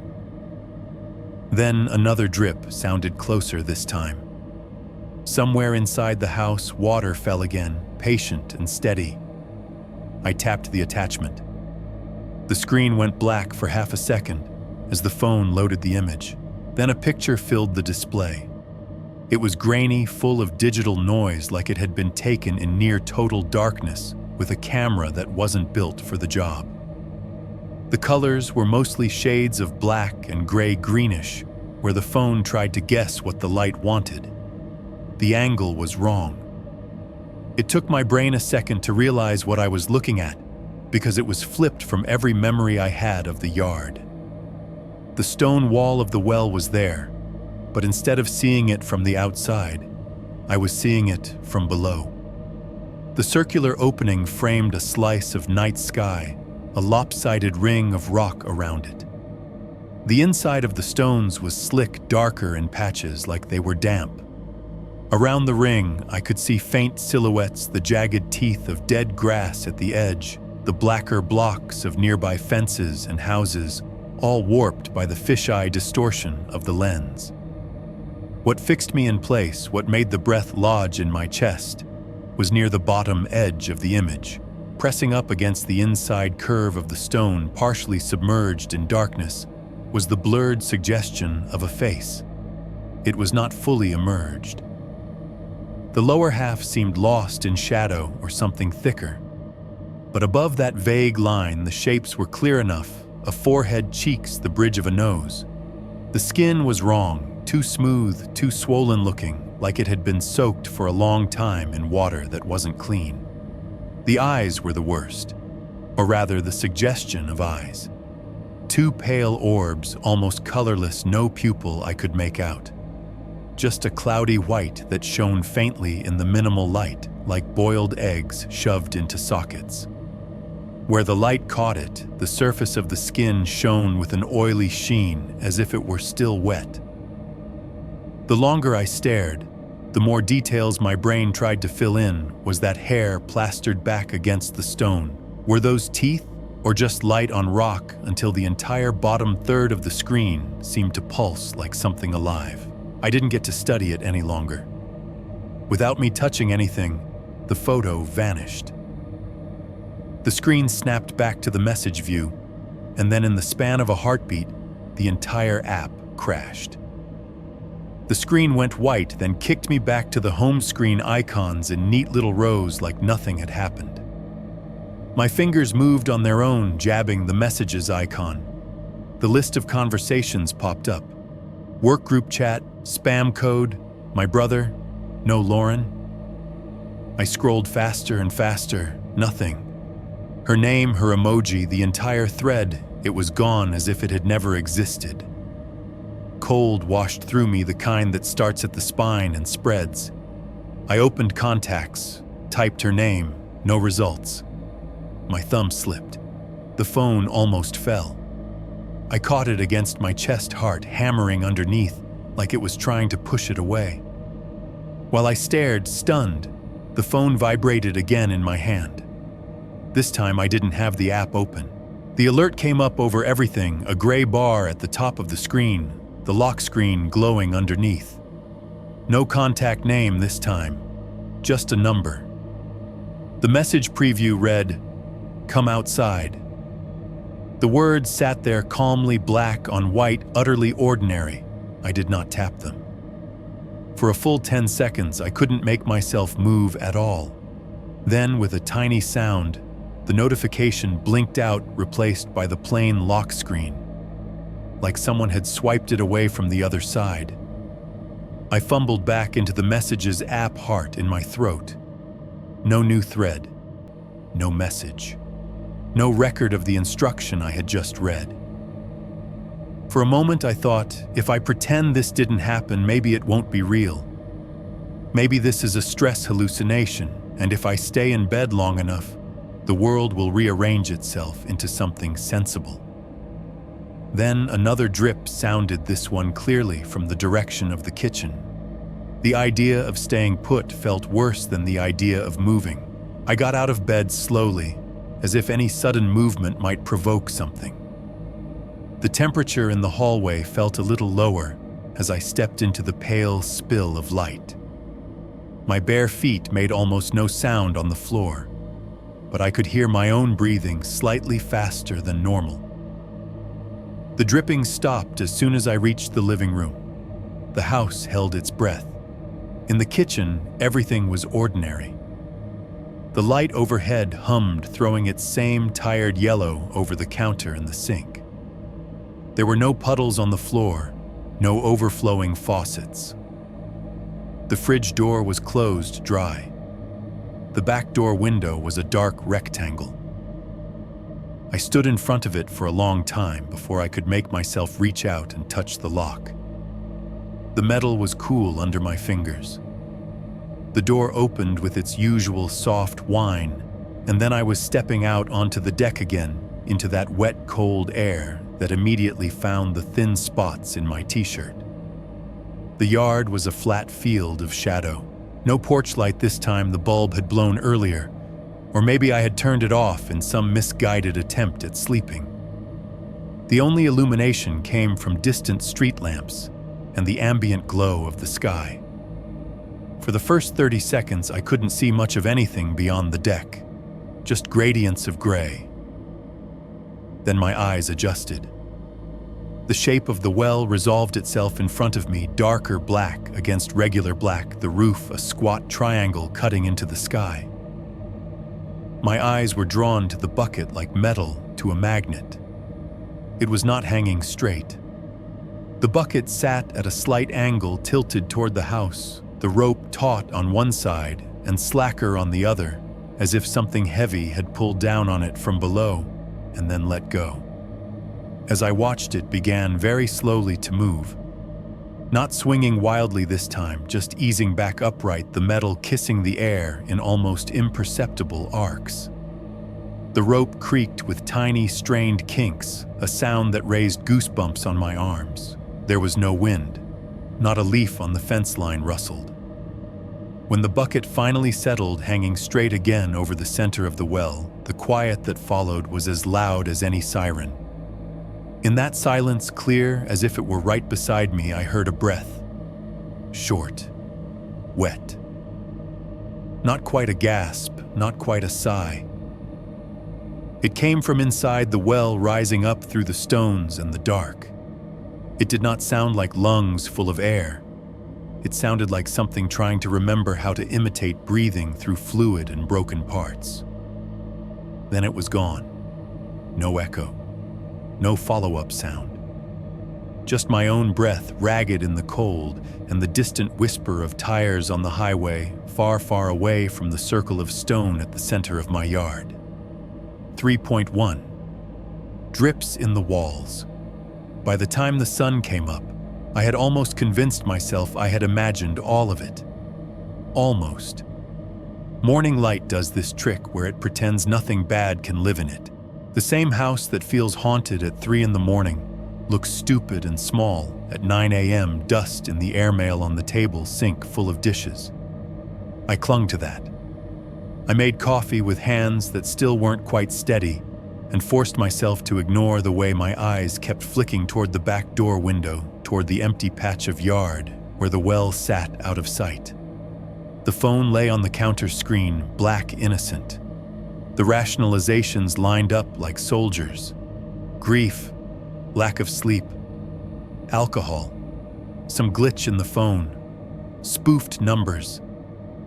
Then another drip sounded closer this time. Somewhere inside the house, water fell again, patient and steady. I tapped the attachment. The screen went black for half a second as the phone loaded the image. Then a picture filled the display. It was grainy, full of digital noise, like it had been taken in near total darkness with a camera that wasn't built for the job. The colors were mostly shades of black and gray-greenish, where the phone tried to guess what the light wanted. The angle was wrong. It took my brain a second to realize what I was looking at, because it was flipped from every memory I had of the yard. The stone wall of the well was there, but instead of seeing it from the outside, I was seeing it from below. The circular opening framed a slice of night sky, a lopsided ring of rock around it. The inside of the stones was slick, darker in patches like they were damp. Around the ring, I could see faint silhouettes, the jagged teeth of dead grass at the edge, the blacker blocks of nearby fences and houses, all warped by the fisheye distortion of the lens. What fixed me in place, what made the breath lodge in my chest, was near the bottom edge of the image. Pressing up against the inside curve of the stone, partially submerged in darkness, was the blurred suggestion of a face. It was not fully emerged. The lower half seemed lost in shadow or something thicker. But above that vague line, the shapes were clear enough, a forehead, cheeks, the bridge of a nose. The skin was wrong, too smooth, too swollen looking, like it had been soaked for a long time in water that wasn't clean. The eyes were the worst, or rather the suggestion of eyes. Two pale orbs, almost colorless, no pupil I could make out. Just a cloudy white that shone faintly in the minimal light, like boiled eggs shoved into sockets. Where the light caught it, the surface of the skin shone with an oily sheen as if it were still wet. The longer I stared, the more details my brain tried to fill in. Was that hair plastered back against the stone? Were those teeth, or just light on rock until the entire bottom third of the screen seemed to pulse like something alive? I didn't get to study it any longer. Without me touching anything, the photo vanished. The screen snapped back to the message view, and then in the span of a heartbeat, the entire app crashed. The screen went white, then kicked me back to the home screen icons in neat little rows like nothing had happened. My fingers moved on their own, jabbing the messages icon. The list of conversations popped up. Work group chat, spam code, my brother, no Lauren. I scrolled faster and faster, nothing. Her name, her emoji, the entire thread, it was gone as if it had never existed. Cold washed through me, the kind that starts at the spine and spreads. I opened contacts, typed her name, no results. My thumb slipped. The phone almost fell. I caught it against my chest, heart hammering underneath, like it was trying to push it away. While I stared, stunned, the phone vibrated again in my hand. This time I didn't have the app open. The alert came up over everything, a gray bar at the top of the screen, the lock screen glowing underneath. No contact name this time, just a number. The message preview read, "Come outside." The words sat there calmly, black on white, utterly ordinary. I did not tap them. For a full 10 seconds, I couldn't make myself move at all. Then, with a tiny sound, the notification blinked out, replaced by the plain lock screen, like someone had swiped it away from the other side. I fumbled back into the messages app, heart in my throat. No new thread, no message, no record of the instruction I had just read. For a moment I thought, if I pretend this didn't happen, maybe it won't be real. Maybe this is a stress hallucination, and if I stay in bed long enough, the world will rearrange itself into something sensible. Then another drip sounded, this one clearly from the direction of the kitchen. The idea of staying put felt worse than the idea of moving. I got out of bed slowly, as if any sudden movement might provoke something. The temperature in the hallway felt a little lower as I stepped into the pale spill of light. My bare feet made almost no sound on the floor, but I could hear my own breathing slightly faster than normal. The dripping stopped as soon as I reached the living room. The house held its breath. In the kitchen, everything was ordinary. The light overhead hummed, throwing its same tired yellow over the counter and the sink. There were no puddles on the floor, no overflowing faucets. The fridge door was closed dry. The back door window was a dark rectangle. I stood in front of it for a long time before I could make myself reach out and touch the lock. The metal was cool under my fingers. The door opened with its usual soft whine, and then I was stepping out onto the deck again, into that wet, cold air that immediately found the thin spots in my t-shirt. The yard was a flat field of shadow. No porch light this time, the bulb had blown earlier, or maybe I had turned it off in some misguided attempt at sleeping. The only illumination came from distant street lamps and the ambient glow of the sky. For the first 30 seconds, I couldn't see much of anything beyond the deck, just gradients of gray. Then my eyes adjusted. The shape of the well resolved itself in front of me, darker black against regular black, the roof a squat triangle cutting into the sky. My eyes were drawn to the bucket like metal to a magnet. It was not hanging straight. The bucket sat at a slight angle, tilted toward the house, the rope taut on one side and slacker on the other, as if something heavy had pulled down on it from below and then let go. As I watched, it began very slowly to move. Not swinging wildly this time, just easing back upright, the metal kissing the air in almost imperceptible arcs. The rope creaked with tiny, strained kinks, a sound that raised goosebumps on my arms. There was no wind. Not a leaf on the fence line rustled. When the bucket finally settled, hanging straight again over the center of the well, the quiet that followed was as loud as any siren. In that silence, clear as if it were right beside me, I heard a breath. Short. Wet. Not quite a gasp, not quite a sigh. It came from inside the well, rising up through the stones and the dark. It did not sound like lungs full of air. It sounded like something trying to remember how to imitate breathing through fluid and broken parts. Then it was gone. No echo. No follow-up sound. Just my own breath, ragged in the cold, and the distant whisper of tires on the highway, far, far away from the circle of stone at the center of my yard. 3.1. Drips in the walls. By the time the sun came up, I had almost convinced myself I had imagined all of it. Almost. Morning light does this trick where it pretends nothing bad can live in it. The same house that feels haunted at 3 in the morning looks stupid and small at 9 a.m., dust in the airmail on the table, sink full of dishes. I clung to that. I made coffee with hands that still weren't quite steady and forced myself to ignore the way my eyes kept flicking toward the back door window, toward the empty patch of yard where the well sat out of sight. The phone lay on the counter screen, black innocent. The rationalizations lined up like soldiers. Grief, lack of sleep, alcohol, some glitch in the phone, spoofed numbers.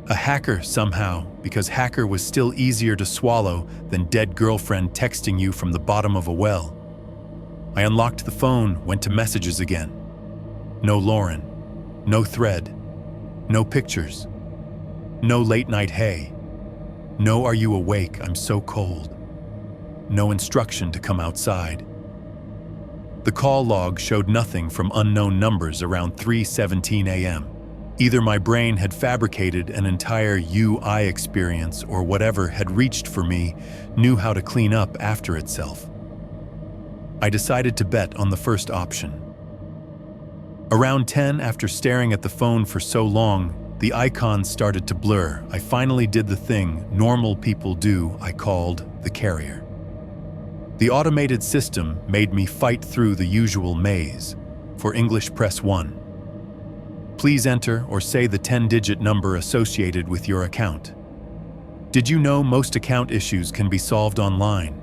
A hacker somehow, because hacker was still easier to swallow than dead girlfriend texting you from the bottom of a well. I unlocked the phone, went to messages again. No Lauren, no thread, no pictures, no late night hey, no are you awake, I'm so cold, no instruction to come outside. The call log showed nothing from unknown numbers around 3:17 a.m. Either my brain had fabricated an entire UI experience or whatever had reached for me knew how to clean up after itself. I decided to bet on the first option. Around 10, after staring at the phone for so long, the icons started to blur. I finally did the thing normal people do. I called the carrier. The automated system made me fight through the usual maze. For English, press 1. Please enter or say the 10-digit number associated with your account. Did you know most account issues can be solved online?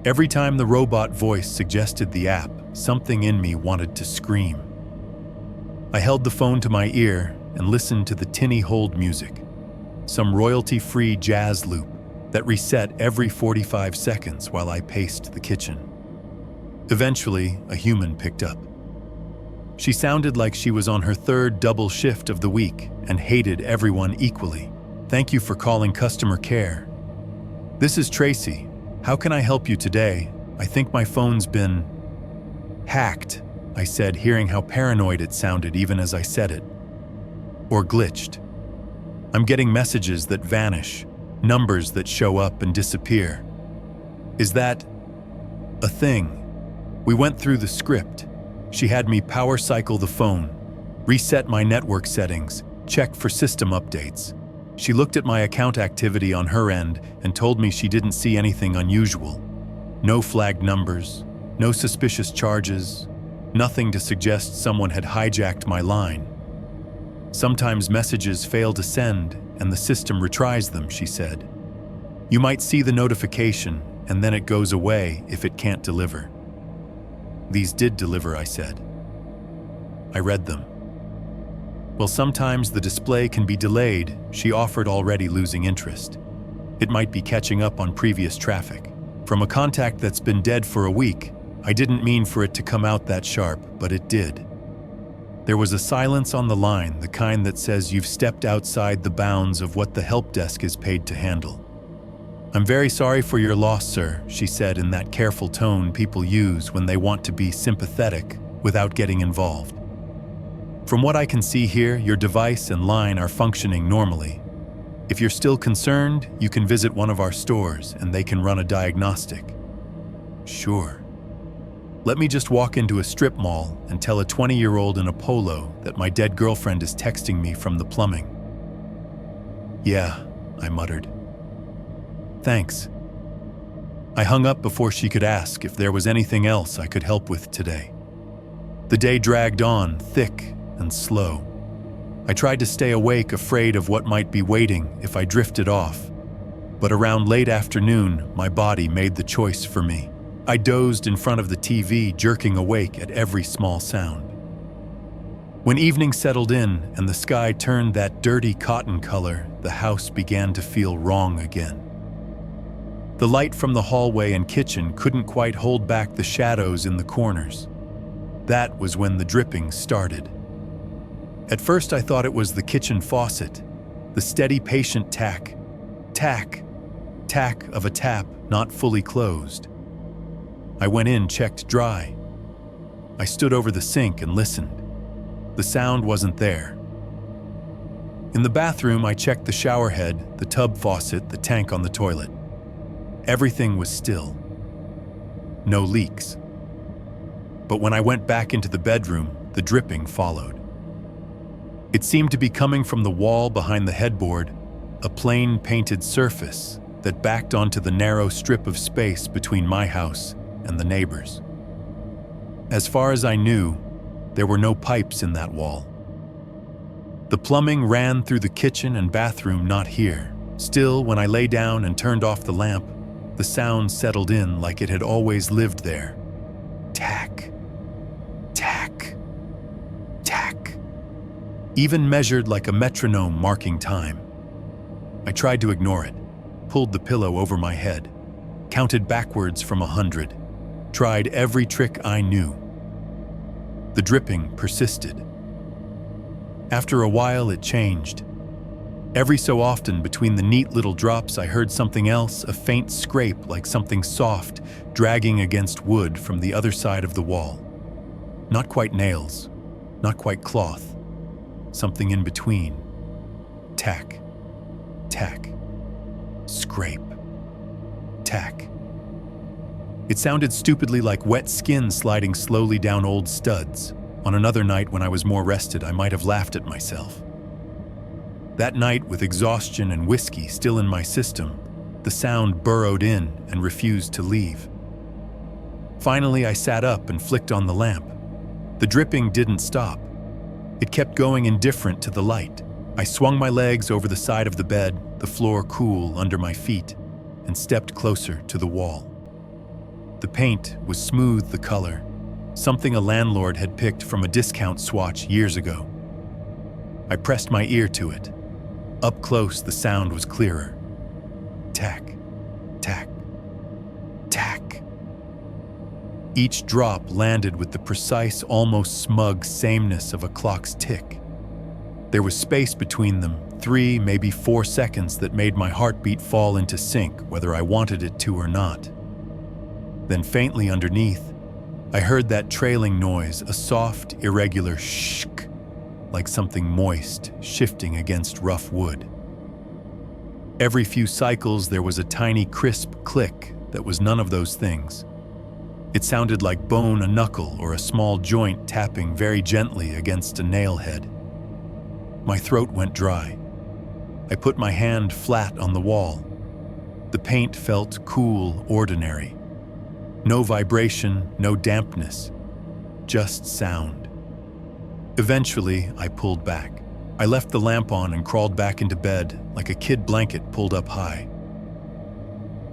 Every time the robot voice suggested the app, something in me wanted to scream. I held the phone to my ear and listened to the tinny hold music, some royalty-free jazz loop that reset every 45 seconds while I paced the kitchen. Eventually, a human picked up. She sounded like she was on her third double shift of the week and hated everyone equally. Thank you for calling customer care. This is Tracy. How can I help you today? I think my phone's been hacked, I said, hearing how paranoid it sounded even as I said it. Or glitched. I'm getting messages that vanish, numbers that show up and disappear. Is that a thing? We went through the script. She had me power cycle the phone, reset my network settings, check for system updates. She looked at my account activity on her end and told me she didn't see anything unusual. No flagged numbers, no suspicious charges, nothing to suggest someone had hijacked my line. Sometimes messages fail to send and the system retries them, she said. You might see the notification and then it goes away if it can't deliver. These did deliver, I said. I read them. Well, sometimes the display can be delayed, she offered, already losing interest. It might be catching up on previous traffic. From a contact that's been dead for a week, I didn't mean for it to come out that sharp, but it did. There was a silence on the line, the kind that says you've stepped outside the bounds of what the help desk is paid to handle. I'm very sorry for your loss, sir, she said in that careful tone people use when they want to be sympathetic without getting involved. From what I can see here, your device and line are functioning normally. If you're still concerned, you can visit one of our stores and they can run a diagnostic. Sure. Let me just walk into a strip mall and tell a 20-year-old in a polo that my dead girlfriend is texting me from the plumbing. Yeah, I muttered. Thanks. I hung up before she could ask if there was anything else I could help with today. The day dragged on, thick and slow. I tried to stay awake, afraid of what might be waiting if I drifted off. But around late afternoon, my body made the choice for me. I dozed in front of the TV, jerking awake at every small sound. When evening settled in and the sky turned that dirty cotton color, the house began to feel wrong again. The light from the hallway and kitchen couldn't quite hold back the shadows in the corners. That was when the dripping started. At first I thought it was the kitchen faucet, the steady, patient tack of a tap not fully closed. I went in, checked dry. I stood over the sink and listened. The sound wasn't there. In the bathroom, I checked the shower head, the tub faucet, the tank on the toilet. Everything was still. No leaks. But when I went back into the bedroom, the dripping followed. It seemed to be coming from the wall behind the headboard, a plain painted surface that backed onto the narrow strip of space between my house and the neighbors. As far as I knew, there were no pipes in that wall. The plumbing ran through the kitchen and bathroom, not here. Still, when I lay down and turned off the lamp, the sound settled in like it had always lived there. Tack, tack, tack. Even measured like a metronome marking time. I tried to ignore it, pulled the pillow over my head, counted backwards from 100, tried every trick I knew. The dripping persisted. After a while, it changed. Every so often, between the neat little drops, I heard something else, a faint scrape like something soft dragging against wood from the other side of the wall. Not quite nails, not quite cloth, something in between. Tack, tack, scrape, tack. It sounded stupidly like wet skin sliding slowly down old studs. On another night when I was more rested, I might have laughed at myself. That night, with exhaustion and whiskey still in my system, the sound burrowed in and refused to leave. Finally, I sat up and flicked on the lamp. The dripping didn't stop. It kept going indifferent to the light. I swung my legs over the side of the bed, the floor cool under my feet, and stepped closer to the wall. The paint was smooth, the color, something a landlord had picked from a discount swatch years ago. I pressed my ear to it. Up close, the sound was clearer. Tack, tack, tack. Each drop landed with the precise, almost smug sameness of a clock's tick. There was space between them, 3, maybe 4 seconds that made my heartbeat fall into sync, whether I wanted it to or not. Then faintly underneath, I heard that trailing noise, a soft, irregular shk, like something moist shifting against rough wood. Every few cycles, there was a tiny crisp click that was none of those things. It sounded like bone, a knuckle, or a small joint tapping very gently against a nail head. My throat went dry. I put my hand flat on the wall. The paint felt cool, ordinary. No vibration, no dampness, just sound. Eventually, I pulled back. I left the lamp on and crawled back into bed like a kid blanket pulled up high.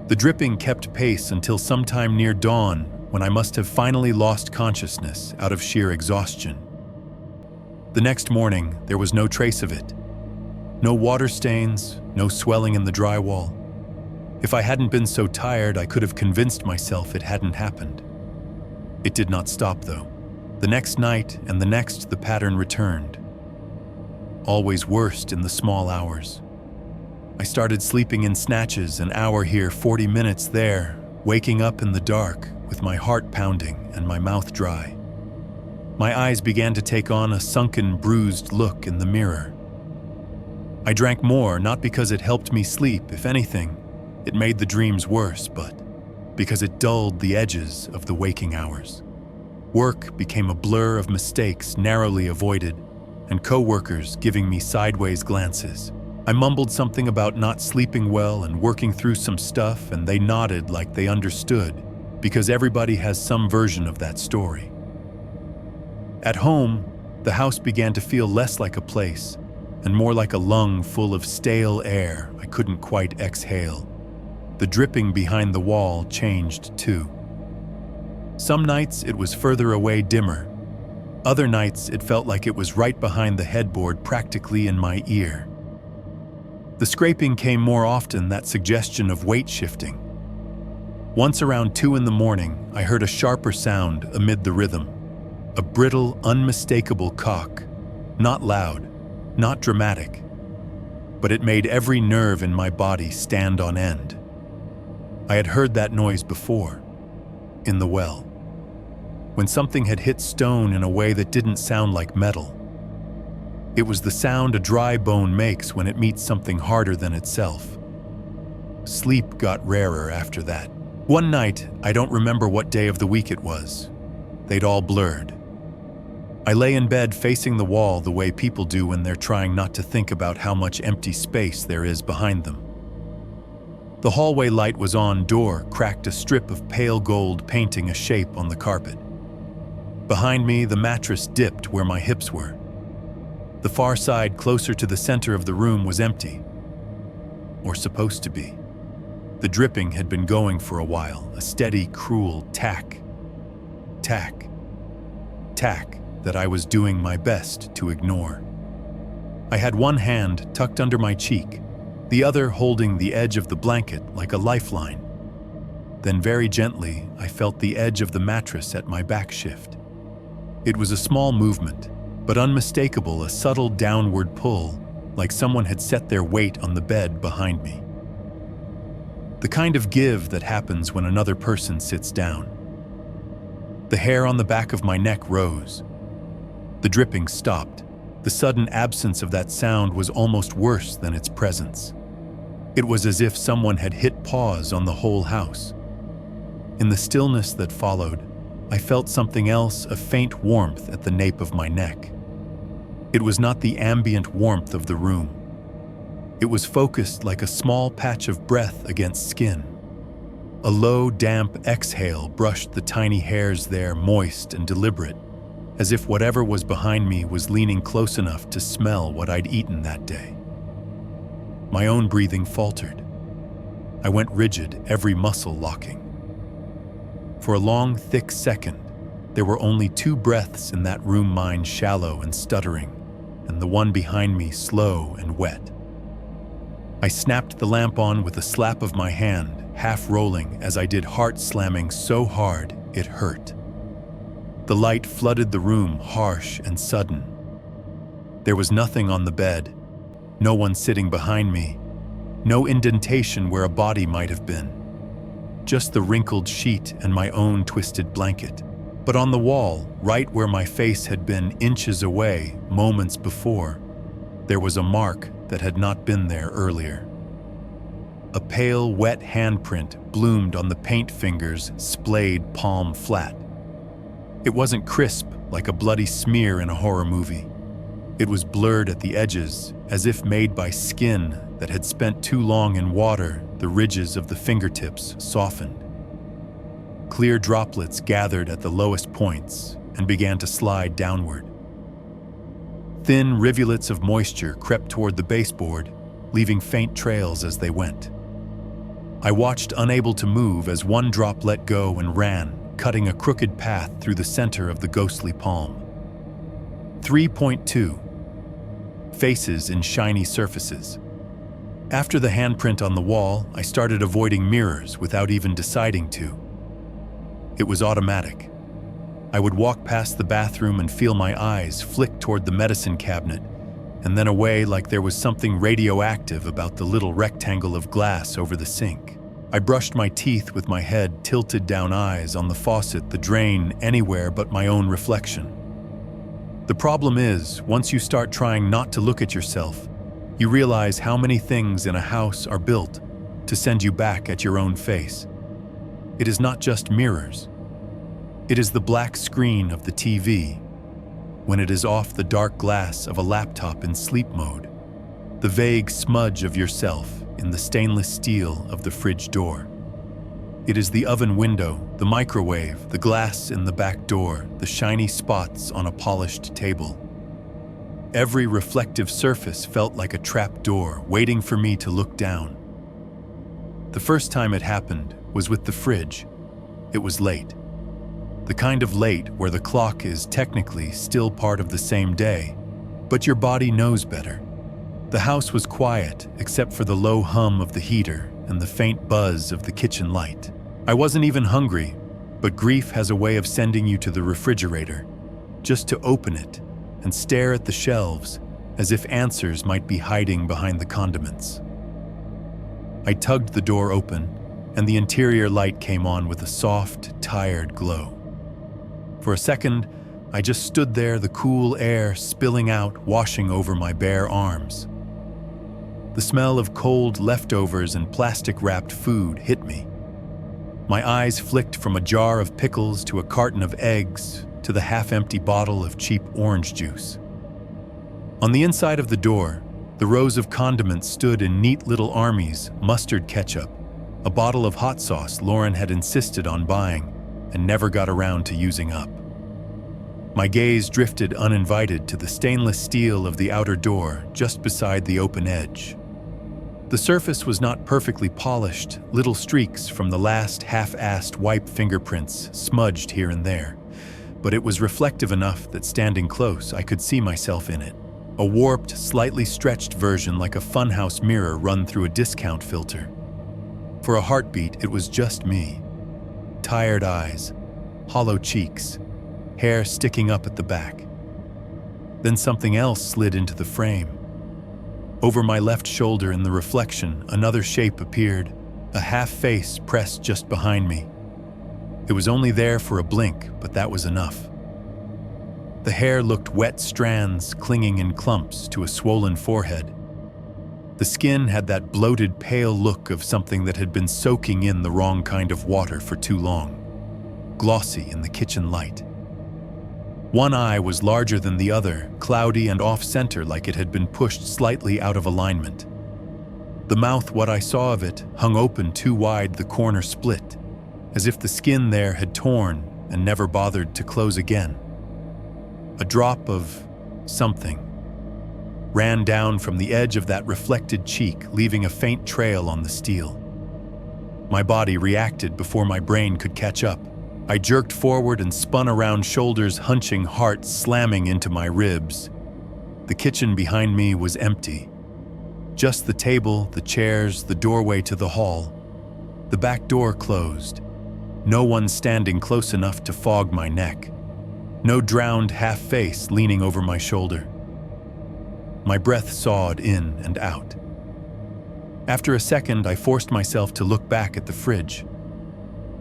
The dripping kept pace until sometime near dawn, when I must have finally lost consciousness out of sheer exhaustion. The next morning, there was no trace of it. No water stains, no swelling in the drywall. If I hadn't been so tired, I could have convinced myself it hadn't happened. It did not stop, though. The next night and the next, the pattern returned. Always worst in the small hours. I started sleeping in snatches, an hour here, 40 minutes there, waking up in the dark with my heart pounding and my mouth dry. My eyes began to take on a sunken, bruised look in the mirror. I drank more, not because it helped me sleep. If anything, it made the dreams worse, but because it dulled the edges of the waking hours. Work became a blur of mistakes narrowly avoided, and coworkers giving me sideways glances. I mumbled something about not sleeping well and working through some stuff, and they nodded like they understood, because everybody has some version of that story. At home, the house began to feel less like a place, and more like a lung full of stale air I couldn't quite exhale. The dripping behind the wall changed too. Some nights it was further away, dimmer. Other nights, it felt like it was right behind the headboard, practically in my ear. The scraping came more often, that suggestion of weight shifting. Once around 2 in the morning, I heard a sharper sound amid the rhythm. A brittle, unmistakable cock. Not loud, not dramatic, but it made every nerve in my body stand on end. I had heard that noise before, in the well, when something had hit stone in a way that didn't sound like metal. It was the sound a dry bone makes when it meets something harder than itself. Sleep got rarer after that. One night, I don't remember what day of the week it was. They'd all blurred. I lay in bed facing the wall the way people do when they're trying not to think about how much empty space there is behind them. The hallway light was on, door cracked a strip of pale gold painting a shape on the carpet. Behind me, the mattress dipped where my hips were. The far side, closer to the center of the room, was empty. Or supposed to be. The dripping had been going for a while, a steady, cruel tack. Tack. Tack that I was doing my best to ignore. I had one hand tucked under my cheek, the other holding the edge of the blanket like a lifeline. Then very gently, I felt the edge of the mattress at my back shift. It was a small movement, but unmistakable, a subtle downward pull, like someone had set their weight on the bed behind me. The kind of give that happens when another person sits down. The hair on the back of my neck rose. The dripping stopped. The sudden absence of that sound was almost worse than its presence. It was as if someone had hit pause on the whole house. In the stillness that followed, I felt something else, a faint warmth at the nape of my neck. It was not the ambient warmth of the room. It was focused like a small patch of breath against skin. A low, damp exhale brushed the tiny hairs there, moist and deliberate, as if whatever was behind me was leaning close enough to smell what I'd eaten that day. My own breathing faltered. I went rigid, every muscle locking. For a long, thick second, there were only 2 breaths in that room, mine shallow and stuttering, and the one behind me slow and wet. I snapped the lamp on with a slap of my hand, half rolling as I did, heart slamming so hard it hurt. The light flooded the room, harsh and sudden. There was nothing on the bed, no one sitting behind me, no indentation where a body might have been. Just the wrinkled sheet and my own twisted blanket. But on the wall, right where my face had been inches away moments before, there was a mark that had not been there earlier. A pale, wet handprint bloomed on the paint fingers, splayed palm flat. It wasn't crisp like a bloody smear in a horror movie. It was blurred at the edges, as if made by skin that had spent too long in water. The ridges of the fingertips softened. Clear droplets gathered at the lowest points and began to slide downward. Thin rivulets of moisture crept toward the baseboard, leaving faint trails as they went. I watched, unable to move, as one drop let go and ran, cutting a crooked path through the center of the ghostly palm. 3.2. Faces in shiny surfaces. After the handprint on the wall, I started avoiding mirrors without even deciding to. It was automatic. I would walk past the bathroom and feel my eyes flick toward the medicine cabinet, and then away, like there was something radioactive about the little rectangle of glass over the sink. I brushed my teeth with my head tilted down, eyes on the faucet, the drain, anywhere but my own reflection. The problem is, once you start trying not to look at yourself, you realize how many things in a house are built to send you back at your own face. It is not just mirrors. It is the black screen of the TV, when it is off, the dark glass of a laptop in sleep mode, the vague smudge of yourself in the stainless steel of the fridge door. It is the oven window, the microwave, the glass in the back door, the shiny spots on a polished table. Every reflective surface felt like a trap door waiting for me to look down. The first time it happened was with the fridge. It was late. The kind of late where the clock is technically still part of the same day, but your body knows better. The house was quiet except for the low hum of the heater and the faint buzz of the kitchen light. I wasn't even hungry, but grief has a way of sending you to the refrigerator, just to open it and stare at the shelves as if answers might be hiding behind the condiments. I tugged the door open, and the interior light came on with a soft, tired glow. For a second, I just stood there, the cool air spilling out, washing over my bare arms. The smell of cold leftovers and plastic-wrapped food hit me. My eyes flicked from a jar of pickles to a carton of eggs to the half-empty bottle of cheap orange juice. On the inside of the door, the rows of condiments stood in neat little armies: mustard ketchup, a bottle of hot sauce Lauren had insisted on buying and never got around to using up. My gaze drifted uninvited to the stainless steel of the outer door just beside the open edge. The surface was not perfectly polished, little streaks from the last half-assed wipe fingerprints smudged here and there, but it was reflective enough that standing close I could see myself in it. A warped, slightly stretched version like a funhouse mirror run through a discount filter. For a heartbeat, it was just me. Tired eyes, hollow cheeks, hair sticking up at the back. Then something else slid into the frame. Over my left shoulder in the reflection, another shape appeared, a half-face pressed just behind me. It was only there for a blink, but that was enough. The hair looked wet strands clinging in clumps to a swollen forehead. The skin had that bloated, pale look of something that had been soaking in the wrong kind of water for too long, glossy in the kitchen light. One eye was larger than the other, cloudy and off-center like it had been pushed slightly out of alignment. The mouth, what I saw of it, hung open too wide, the corner split, as if the skin there had torn and never bothered to close again. A drop of something ran down from the edge of that reflected cheek, leaving a faint trail on the steel. My body reacted before my brain could catch up. I jerked forward and spun around, shoulders hunching, heart slamming into my ribs. The kitchen behind me was empty. Just the table, the chairs, the doorway to the hall. The back door closed. No one standing close enough to fog my neck. No drowned half-face leaning over my shoulder. My breath sawed in and out. After a second, I forced myself to look back at the fridge.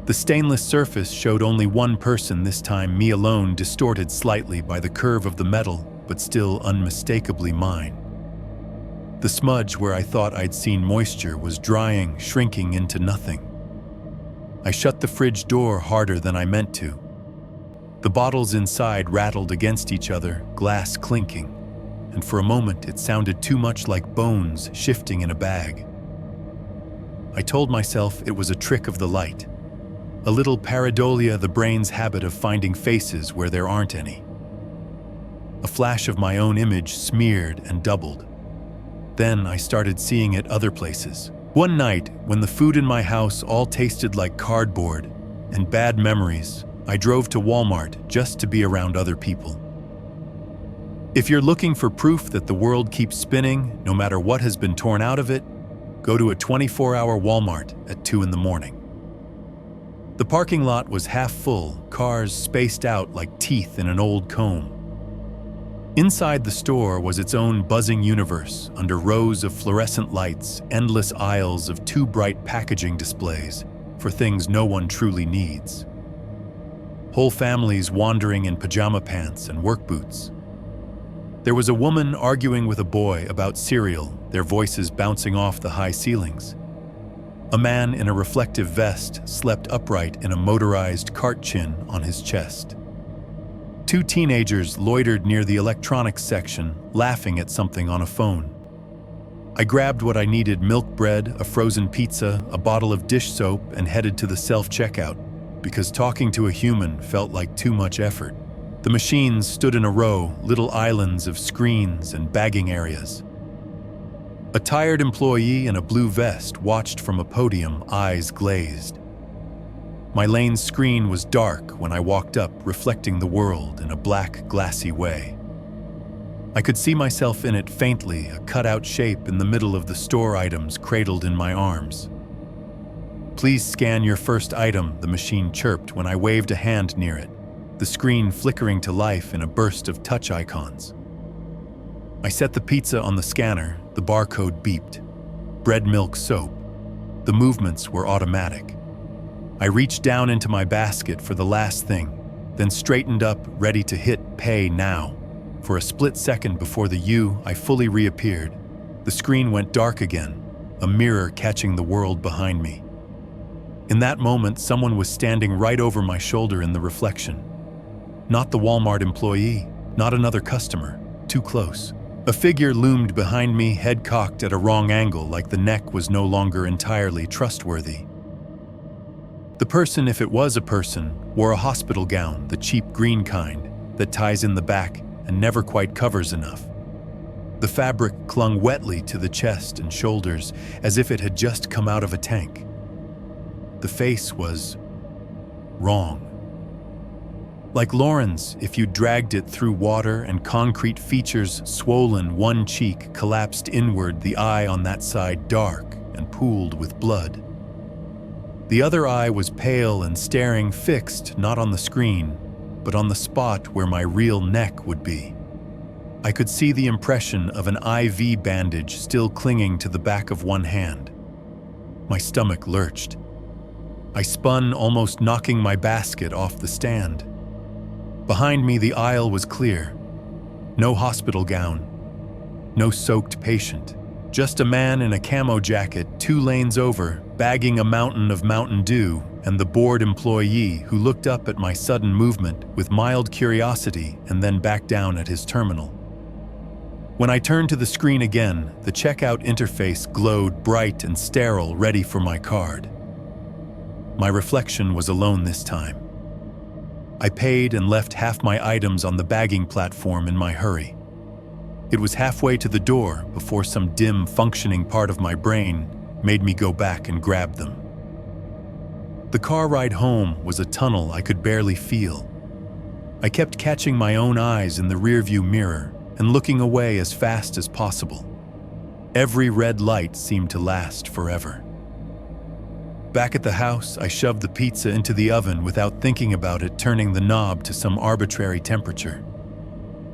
The stainless surface showed only one person this time, me alone, distorted slightly by the curve of the metal, but still unmistakably mine. The smudge where I thought I'd seen moisture was drying, shrinking into nothing. I shut the fridge door harder than I meant to. The bottles inside rattled against each other, glass clinking, and for a moment it sounded too much like bones shifting in a bag. I told myself it was a trick of the light. A little pareidolia, the brain's habit of finding faces where there aren't any. A flash of my own image smeared and doubled. Then I started seeing it other places. One night, when the food in my house all tasted like cardboard and bad memories, I drove to Walmart just to be around other people. If you're looking for proof that the world keeps spinning, no matter what has been torn out of it, go to a 24-hour Walmart at 2 a.m. The parking lot was half full, cars spaced out like teeth in an old comb. Inside the store was its own buzzing universe, under rows of fluorescent lights, endless aisles of too bright packaging displays for things no one truly needs. Whole families wandering in pajama pants and work boots. There was a woman arguing with a boy about cereal, their voices bouncing off the high ceilings. A man in a reflective vest slept upright in a motorized cart chin on his chest. Two teenagers loitered near the electronics section, laughing at something on a phone. I grabbed what I needed: milk bread, a frozen pizza, a bottle of dish soap, and headed to the self-checkout, because talking to a human felt like too much effort. The machines stood in a row, little islands of screens and bagging areas. A tired employee in a blue vest watched from a podium, eyes glazed. My lane's screen was dark when I walked up, reflecting the world in a black, glassy way. I could see myself in it faintly, a cutout shape in the middle of the store items cradled in my arms. "Please scan your first item," the machine chirped when I waved a hand near it, the screen flickering to life in a burst of touch icons. I set the pizza on the scanner, the barcode beeped. Bread, milk, soap. The movements were automatic. I reached down into my basket for the last thing, then straightened up, ready to hit pay now. For a split second before the U, I fully reappeared. The screen went dark again, a mirror catching the world behind me. In that moment, someone was standing right over my shoulder in the reflection. Not the Walmart employee, not another customer, too close. A figure loomed behind me, head cocked at a wrong angle, like the neck was no longer entirely trustworthy. The person, if it was a person, wore a hospital gown, the cheap green kind, that ties in the back and never quite covers enough. The fabric clung wetly to the chest and shoulders, as if it had just come out of a tank. The face was wrong. Like Lauren's, if you dragged it through water and concrete, features swollen, one cheek collapsed inward, the eye on that side dark and pooled with blood. The other eye was pale and staring, fixed not on the screen, but on the spot where my real neck would be. I could see the impression of an IV bandage still clinging to the back of one hand. My stomach lurched. I spun, almost knocking my basket off the stand. Behind me, the aisle was clear. No hospital gown, no soaked patient. Just a man in a camo jacket 2 lanes over, bagging a mountain of Mountain Dew, and the bored employee who looked up at my sudden movement with mild curiosity and then back down at his terminal. When I turned to the screen again, the checkout interface glowed bright and sterile, ready for my card. My reflection was alone this time. I paid and left half my items on the bagging platform in my hurry. It was halfway to the door before some dim, functioning part of my brain made me go back and grab them. The car ride home was a tunnel I could barely feel. I kept catching my own eyes in the rearview mirror and looking away as fast as possible. Every red light seemed to last forever. Back at the house, I shoved the pizza into the oven without thinking about it, turning the knob to some arbitrary temperature.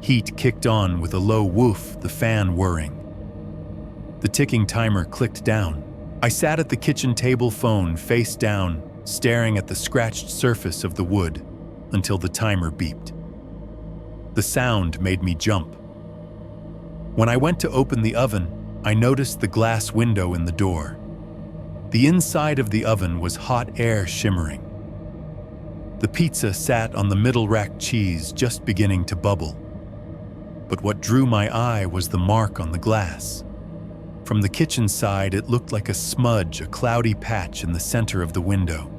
Heat kicked on with a low woof, the fan whirring. The ticking timer clicked down. I sat at the kitchen table, phone face down, staring at the scratched surface of the wood until the timer beeped. The sound made me jump. When I went to open the oven, I noticed the glass window in the door. The inside of the oven was hot air shimmering. The pizza sat on the middle rack, cheese just beginning to bubble. But what drew my eye was the mark on the glass. From the kitchen side, it looked like a smudge, a cloudy patch in the center of the window.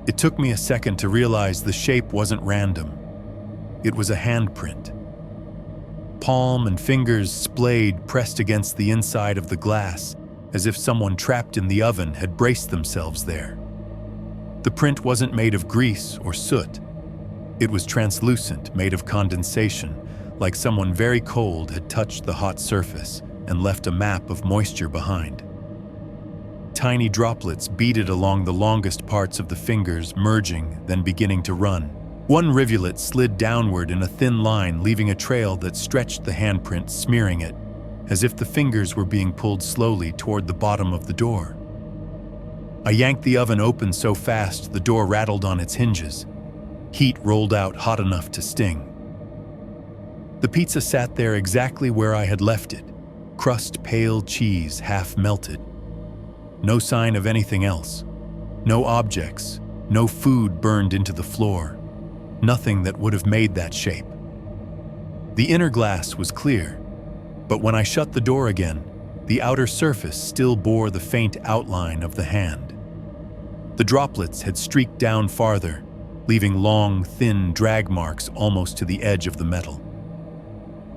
It took me a second to realize the shape wasn't random. It was a handprint. Palm and fingers splayed, pressed against the inside of the glass, as if someone trapped in the oven had braced themselves there. The print wasn't made of grease or soot. It was translucent, made of condensation, like someone very cold had touched the hot surface and left a map of moisture behind. Tiny droplets beaded along the longest parts of the fingers, merging, then beginning to run. One rivulet slid downward in a thin line, leaving a trail that stretched the handprint, smearing it, as if the fingers were being pulled slowly toward the bottom of the door. I yanked the oven open so fast the door rattled on its hinges. Heat rolled out hot enough to sting. The pizza sat there exactly where I had left it, crust pale cheese half melted. No sign of anything else. No objects, no food burned into the floor. Nothing that would have made that shape. The inner glass was clear, but when I shut the door again, the outer surface still bore the faint outline of the hand. The droplets had streaked down farther, leaving long, thin drag marks almost to the edge of the metal.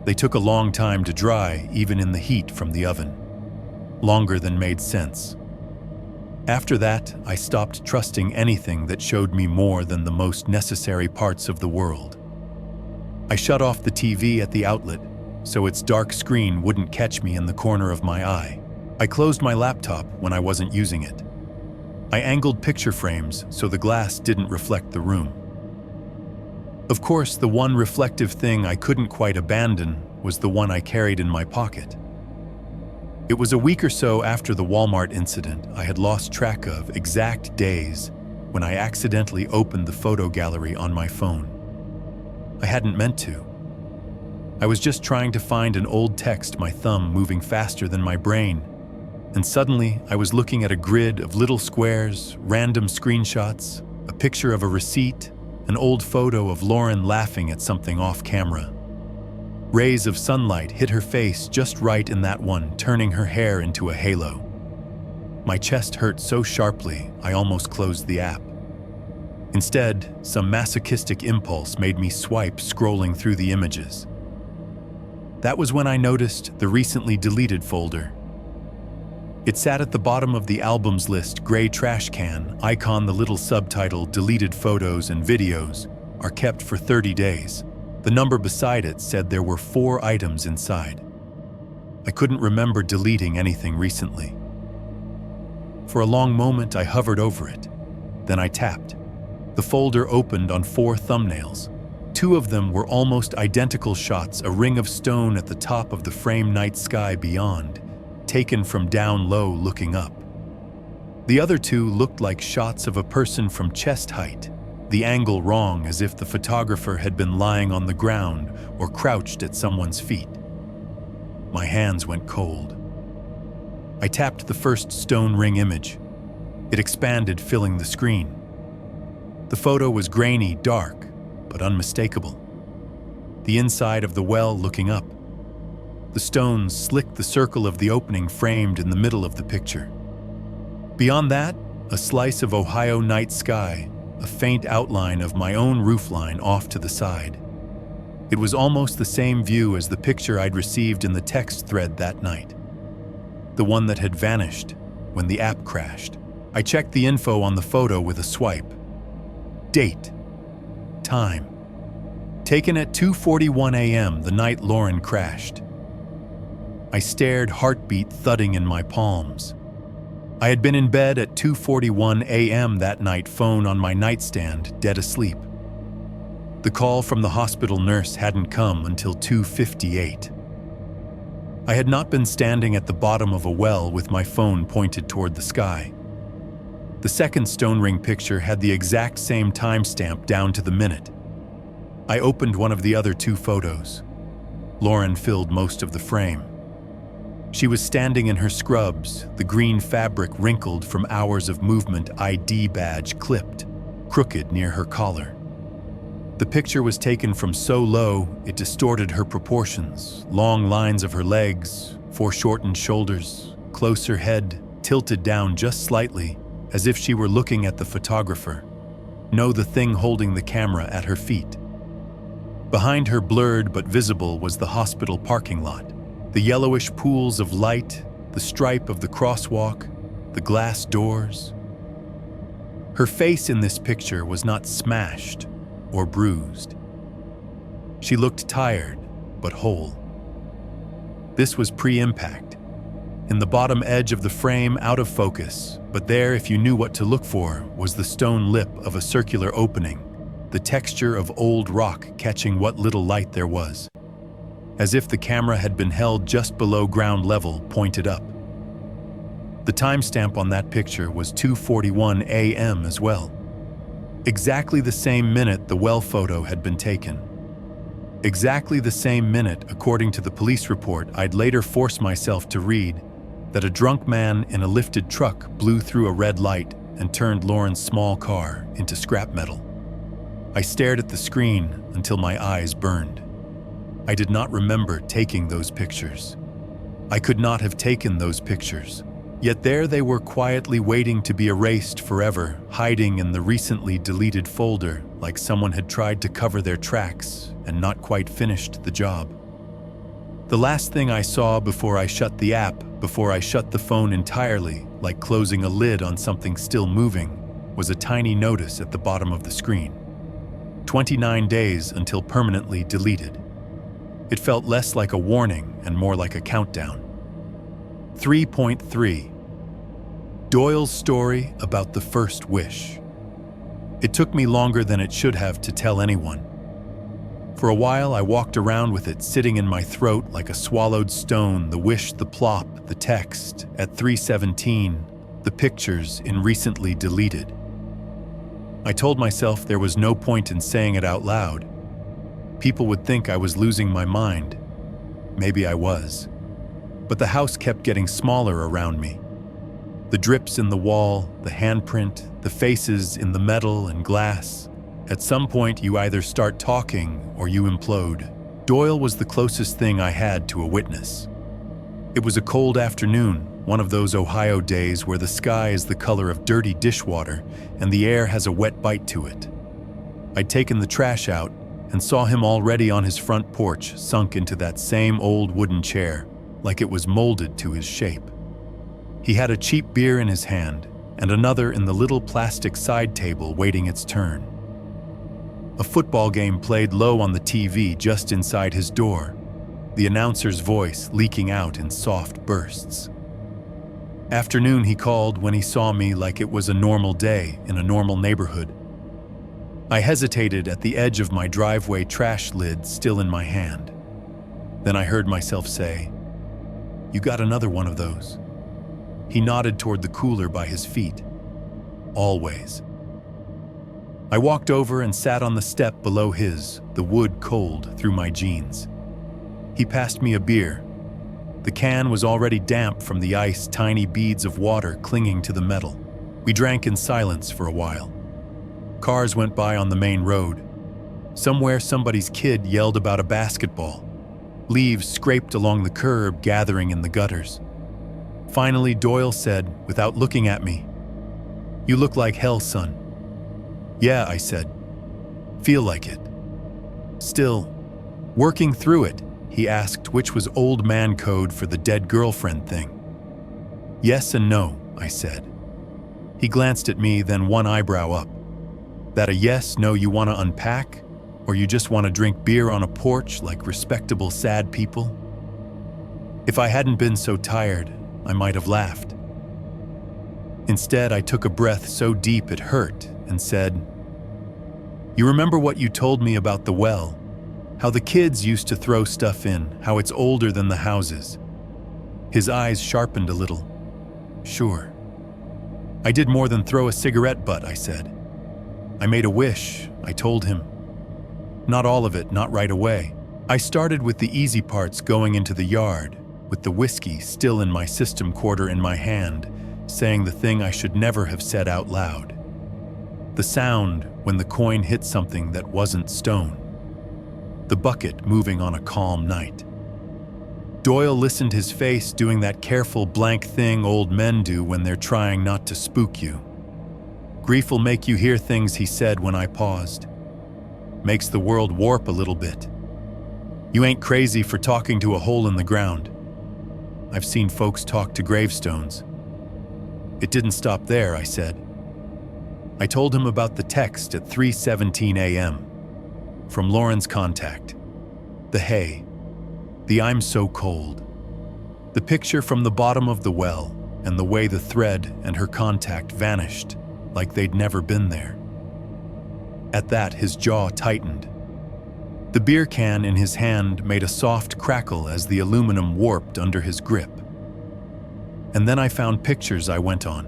They took a long time to dry, even in the heat from the oven. Longer than made sense. After that, I stopped trusting anything that showed me more than the most necessary parts of the world. I shut off the TV at the outlet, so its dark screen wouldn't catch me in the corner of my eye. I closed my laptop when I wasn't using it. I angled picture frames so the glass didn't reflect the room. Of course, the one reflective thing I couldn't quite abandon was the one I carried in my pocket. It was a week or so after the Walmart incident I had lost track of exact days when I accidentally opened the photo gallery on my phone. I hadn't meant to. I was just trying to find an old text, my thumb moving faster than my brain, and suddenly I was looking at a grid of little squares, random screenshots, a picture of a receipt, an old photo of Lauren laughing at something off camera. Rays of sunlight hit her face just right in that one, turning her hair into a halo. My chest hurt so sharply, I almost closed the app. Instead, some masochistic impulse made me swipe, scrolling through the images. That was when I noticed the recently deleted folder. It sat at the bottom of the albums list, gray trash can, icon. The little subtitle, deleted photos and videos, are kept for 30 days. The number beside it said there were 4 items inside. I couldn't remember deleting anything recently. For a long moment, I hovered over it. Then I tapped. The folder opened on 4 thumbnails. 2 of them were almost identical shots, a ring of stone at the top of the frame, night sky beyond, taken from down low looking up. The other 2 looked like shots of a person from chest height, the angle wrong, as if the photographer had been lying on the ground or crouched at someone's feet. My hands went cold. I tapped the first stone ring image. It expanded, filling the screen. The photo was grainy, dark, but unmistakable. The inside of the well looking up. The stones slicked the circle of the opening framed in the middle of the picture. Beyond that, a slice of Ohio night sky, a faint outline of my own roofline off to the side. It was almost the same view as the picture I'd received in the text thread that night. The one that had vanished when the app crashed. I checked the info on the photo with a swipe. Date. Time. Taken at 2:41 a.m. the night Lauren crashed. I stared, heartbeat thudding in my palms. I had been in bed at 2:41 a.m. that night, phone on my nightstand, dead asleep. The call from the hospital nurse hadn't come until 2:58. I had not been standing at the bottom of a well with my phone pointed toward the sky. The second stone ring picture had the exact same timestamp down to the minute. I opened one of the other 2 photos. Lauren filled most of the frame. She was standing in her scrubs, the green fabric wrinkled from hours of movement, ID badge clipped, crooked near her collar. The picture was taken from so low, it distorted her proportions, long lines of her legs, foreshortened shoulders, closer head, tilted down just slightly, as if she were looking at the photographer. No, the thing holding the camera at her feet. Behind her, blurred but visible, was the hospital parking lot. The yellowish pools of light, the stripe of the crosswalk, the glass doors. Her face in this picture was not smashed or bruised. She looked tired, but whole. This was pre-impact. In the bottom edge of the frame, out of focus, but there, if you knew what to look for, was the stone lip of a circular opening, the texture of old rock catching what little light there was, as if the camera had been held just below ground level, pointed up. The timestamp on that picture was 2:41 a.m. as well. Exactly the same minute the well photo had been taken. Exactly the same minute, according to the police report I'd later force myself to read, that a drunk man in a lifted truck blew through a red light and turned Lauren's small car into scrap metal. I stared at the screen until my eyes burned. I did not remember taking those pictures. I could not have taken those pictures. Yet there they were, quietly waiting to be erased forever, hiding in the recently deleted folder, like someone had tried to cover their tracks and not quite finished the job. The last thing I saw before I shut the app, before I shut the phone entirely, like closing a lid on something still moving, was a tiny notice at the bottom of the screen. 29 days until permanently deleted. It felt less like a warning and more like a countdown. 3.3. Doyle's story about the first wish. It took me longer than it should have to tell anyone. For a while, I walked around with it sitting in my throat like a swallowed stone, the wish, the plop, the text, at 3:17, the pictures in recently deleted. I told myself there was no point in saying it out loud. People would think I was losing my mind. Maybe I was. But the house kept getting smaller around me. The drips in the wall, the handprint, the faces in the metal and glass. At some point, you either start talking or you implode. Doyle was the closest thing I had to a witness. It was a cold afternoon, one of those Ohio days where the sky is the color of dirty dishwater and the air has a wet bite to it. I'd taken the trash out and saw him already on his front porch, sunk into that same old wooden chair, like it was molded to his shape. He had a cheap beer in his hand and another in the little plastic side table waiting its turn. A football game played low on the TV just inside his door, the announcer's voice leaking out in soft bursts. Afternoon, he called when he saw me like it was a normal day in a normal neighborhood. I hesitated at the edge of my driveway, trash lid still in my hand. Then I heard myself say, "You got another one of those." He nodded toward the cooler by his feet. "Always." I walked over and sat on the step below his, the wood cold through my jeans. He passed me a beer. The can was already damp from the ice, tiny beads of water clinging to the metal. We drank in silence for a while. Cars went by on the main road. Somewhere somebody's kid yelled about a basketball. Leaves scraped along the curb, gathering in the gutters. Finally, Doyle said, without looking at me, "You look like hell, son." "Yeah," I said. "Feel like it." Still, working through it, he asked which was old man code for the dead girlfriend thing. "Yes and no," I said. He glanced at me, then one eyebrow up. "That a yes, no you want to unpack? Or you just want to drink beer on a porch like respectable sad people?" If I hadn't been so tired, I might have laughed. Instead, I took a breath so deep it hurt and said, "You remember what you told me about the well? How the kids used to throw stuff in, how it's older than the houses." His eyes sharpened a little. "Sure." "I did more than throw a cigarette butt," I said. "I made a wish," I told him. "Not all of it, not right away. I started with the easy parts going into the yard, with the whiskey still in my system, quarter in my hand, saying the thing I should never have said out loud. The sound when the coin hit something that wasn't stone. The bucket moving on a calm night. Doyle listened, his face doing that careful blank thing old men do when they're trying not to spook you. "Grief'll make you hear things," he said when I paused. "Makes the world warp a little bit. You ain't crazy for talking to a hole in the ground. I've seen folks talk to gravestones." "It didn't stop there," I said. I told him about the text at 3:17 a.m. from Lauren's contact. The hay. The "I'm so cold." The picture from the bottom of the well and the way the thread and her contact vanished like they'd never been there. At that, his jaw tightened. The beer can in his hand made a soft crackle as the aluminum warped under his grip. And then I found pictures I went on.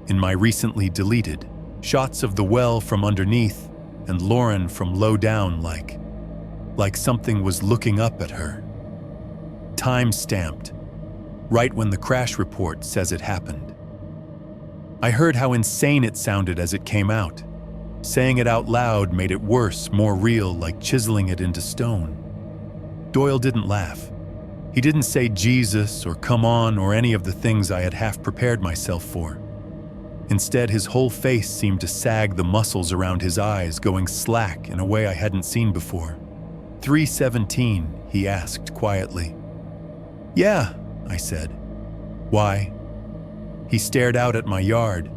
In my recently deleted, shots of the well from underneath and Lauren from low down, like something was looking up at her. Time stamped, right when the crash report says it happened. I heard how insane it sounded as it came out. Saying it out loud made it worse, more real, like chiseling it into stone. Doyle didn't laugh. He didn't say Jesus or come on or any of the things I had half prepared myself for. Instead, his whole face seemed to sag, the muscles around his eyes going slack in a way I hadn't seen before. 3:17, he asked quietly. "Yeah," I said. Why? He stared out at my yard.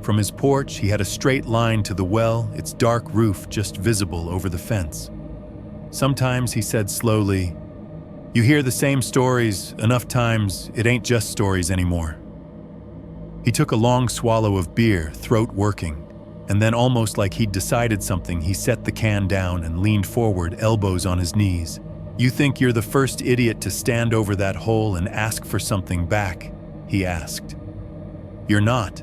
From his porch, he had a straight line to the well, its dark roof just visible over the fence. Sometimes he said slowly, "You hear the same stories enough times, it ain't just stories anymore." He took a long swallow of beer, throat working, and then almost like he'd decided something, he set the can down and leaned forward, elbows on his knees. "You think you're the first idiot to stand over that hole and ask for something back?" he asked. "You're not."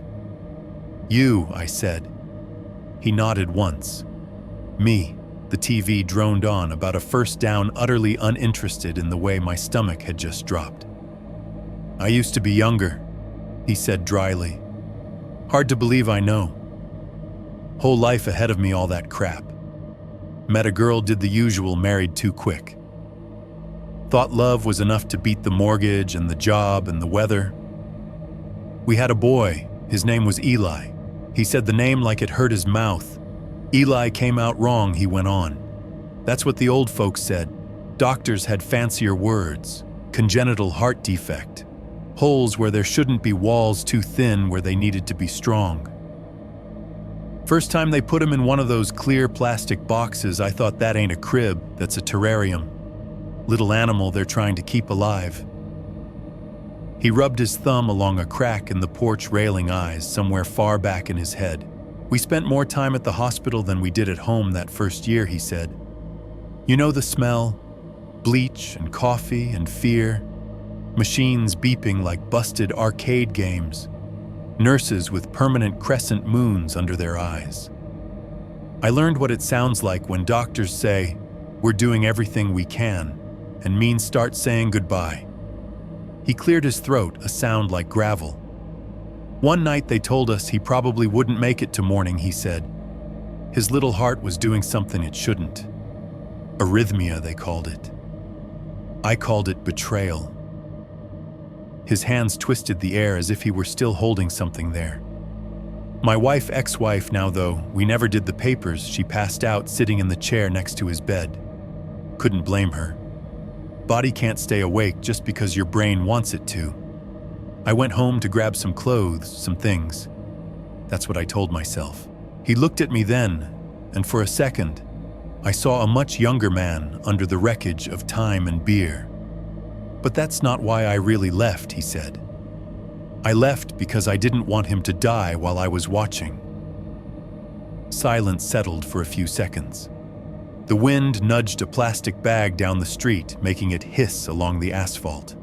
"You," I said. He nodded once. "Me." The TV droned on about a first down, utterly uninterested in the way my stomach had just dropped. "I used to be younger," he said dryly. "Hard to believe, I know. Whole life ahead of me, all that crap. Met a girl, did the usual, married too quick. Thought love was enough to beat the mortgage and the job and the weather. We had a boy, his name was Eli." He said the name like it hurt his mouth. "Eli came out wrong," he went on. "That's what the old folks said. Doctors had fancier words. Congenital heart defect. Holes where there shouldn't be, walls too thin where they needed to be strong. First time they put him in one of those clear plastic boxes, I thought that ain't a crib, that's a terrarium. Little animal they're trying to keep alive." He rubbed his thumb along a crack in the porch railing, eyes somewhere far back in his head. "We spent more time at the hospital than we did at home that first year," he said. "You know the smell? Bleach and coffee and fear. Machines beeping like busted arcade games. Nurses with permanent crescent moons under their eyes. I learned what it sounds like when doctors say, 'We're doing everything we can,' and mean start saying goodbye." He cleared his throat, a sound like gravel. "One night they told us he probably wouldn't make it to morning," he said. "His little heart was doing something it shouldn't. Arrhythmia, they called it. I called it betrayal." His hands twisted the air as if he were still holding something there. "My wife, ex-wife now though, we never did the papers. She passed out sitting in the chair next to his bed. Couldn't blame her. Body can't stay awake just because your brain wants it to. I went home to grab some clothes, some things. That's what I told myself." He looked at me then, and for a second, I saw a much younger man under the wreckage of time and beer. "But that's not why I really left," he said. "I left because I didn't want him to die while I was watching." Silence settled for a few seconds. The wind nudged a plastic bag down the street, making it hiss along the asphalt.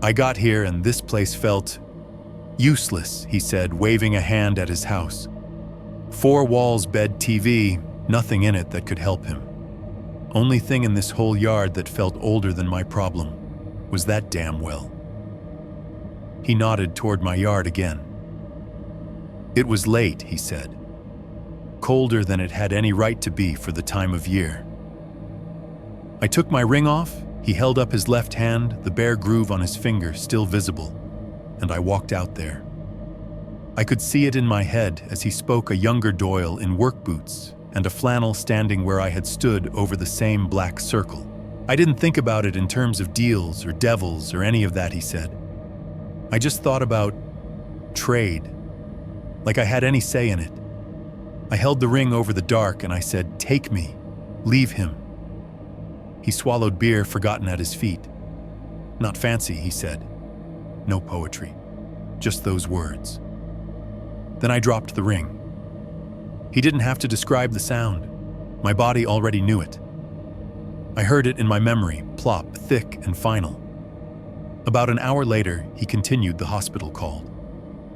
"I got here and this place felt useless," he said, waving a hand at his house. 4 walls, bed, TV, nothing in it that could help him. Only thing in this whole yard that felt older than my problem was that damn well. He nodded toward my yard again. "It was late," he said. "Colder than it had any right to be for the time of year." I took my ring off. He held up his left hand, the bare groove on his finger still visible, and I walked out there. I could see it in my head as he spoke, a younger Doyle in work boots and a flannel standing where I had stood over the same black circle. "I didn't think about it in terms of deals or devils or any of that," he said. "I just thought about trade, like I had any say in it. I held the ring over the dark and I said, 'Take me, leave him.'" He swallowed beer forgotten at his feet. "Not fancy," he said. "No poetry, just those words." Then I dropped the ring. He didn't have to describe the sound. My body already knew it. I heard it in my memory, plop, thick and final. About an hour later, he continued. The hospital called.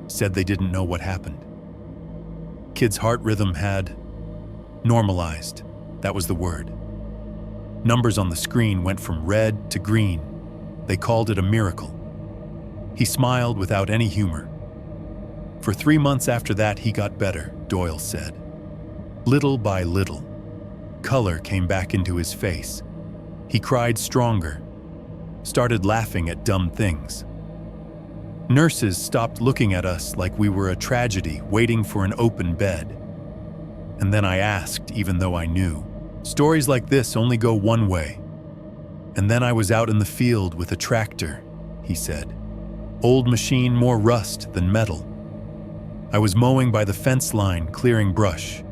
Said they didn't know what happened. Kid's heart rhythm had normalized. That was the word. Numbers on the screen went from red to green. They called it a miracle. He smiled without any humor. For 3 months after that, he got better, Doyle said. Little by little, color came back into his face. He cried stronger, started laughing at dumb things. Nurses stopped looking at us like we were a tragedy waiting for an open bed. And then I asked, even though I knew, stories like this only go one way. And then I was out in the field with a tractor, he said. Old machine, more rust than metal. I was mowing by the fence line, clearing brush.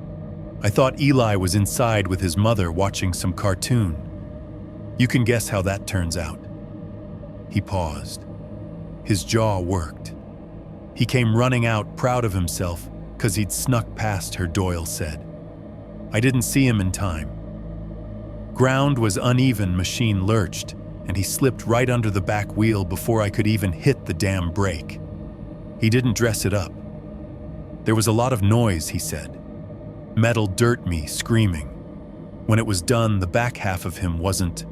I thought Eli was inside with his mother watching some cartoon. You can guess how that turns out. He paused. His jaw worked. He came running out, proud of himself, 'cause he'd snuck past her, Doyle said. I didn't see him in time. Ground was uneven, machine lurched, and he slipped right under the back wheel before I could even hit the damn brake. He didn't dress it up. There was a lot of noise, he said. Metal dirt me, screaming. When it was done, the back half of him wasn't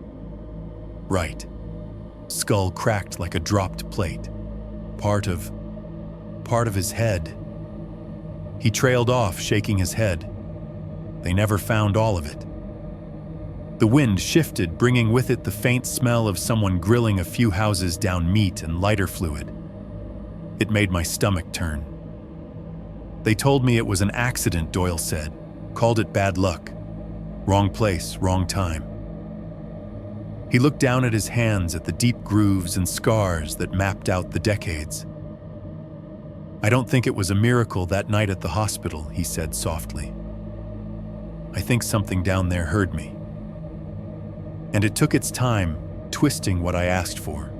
right. Skull cracked like a dropped plate. Part of his head. He trailed off, shaking his head. They never found all of it. The wind shifted, bringing with it the faint smell of someone grilling a few houses down meat and lighter fluid. It made my stomach turn. They told me it was an accident, Doyle said. Called it bad luck. Wrong place, wrong time. He looked down at his hands, at the deep grooves and scars that mapped out the decades. I don't think it was a miracle that night at the hospital, he said softly. I think something down there heard me. And it took its time, twisting what I asked for.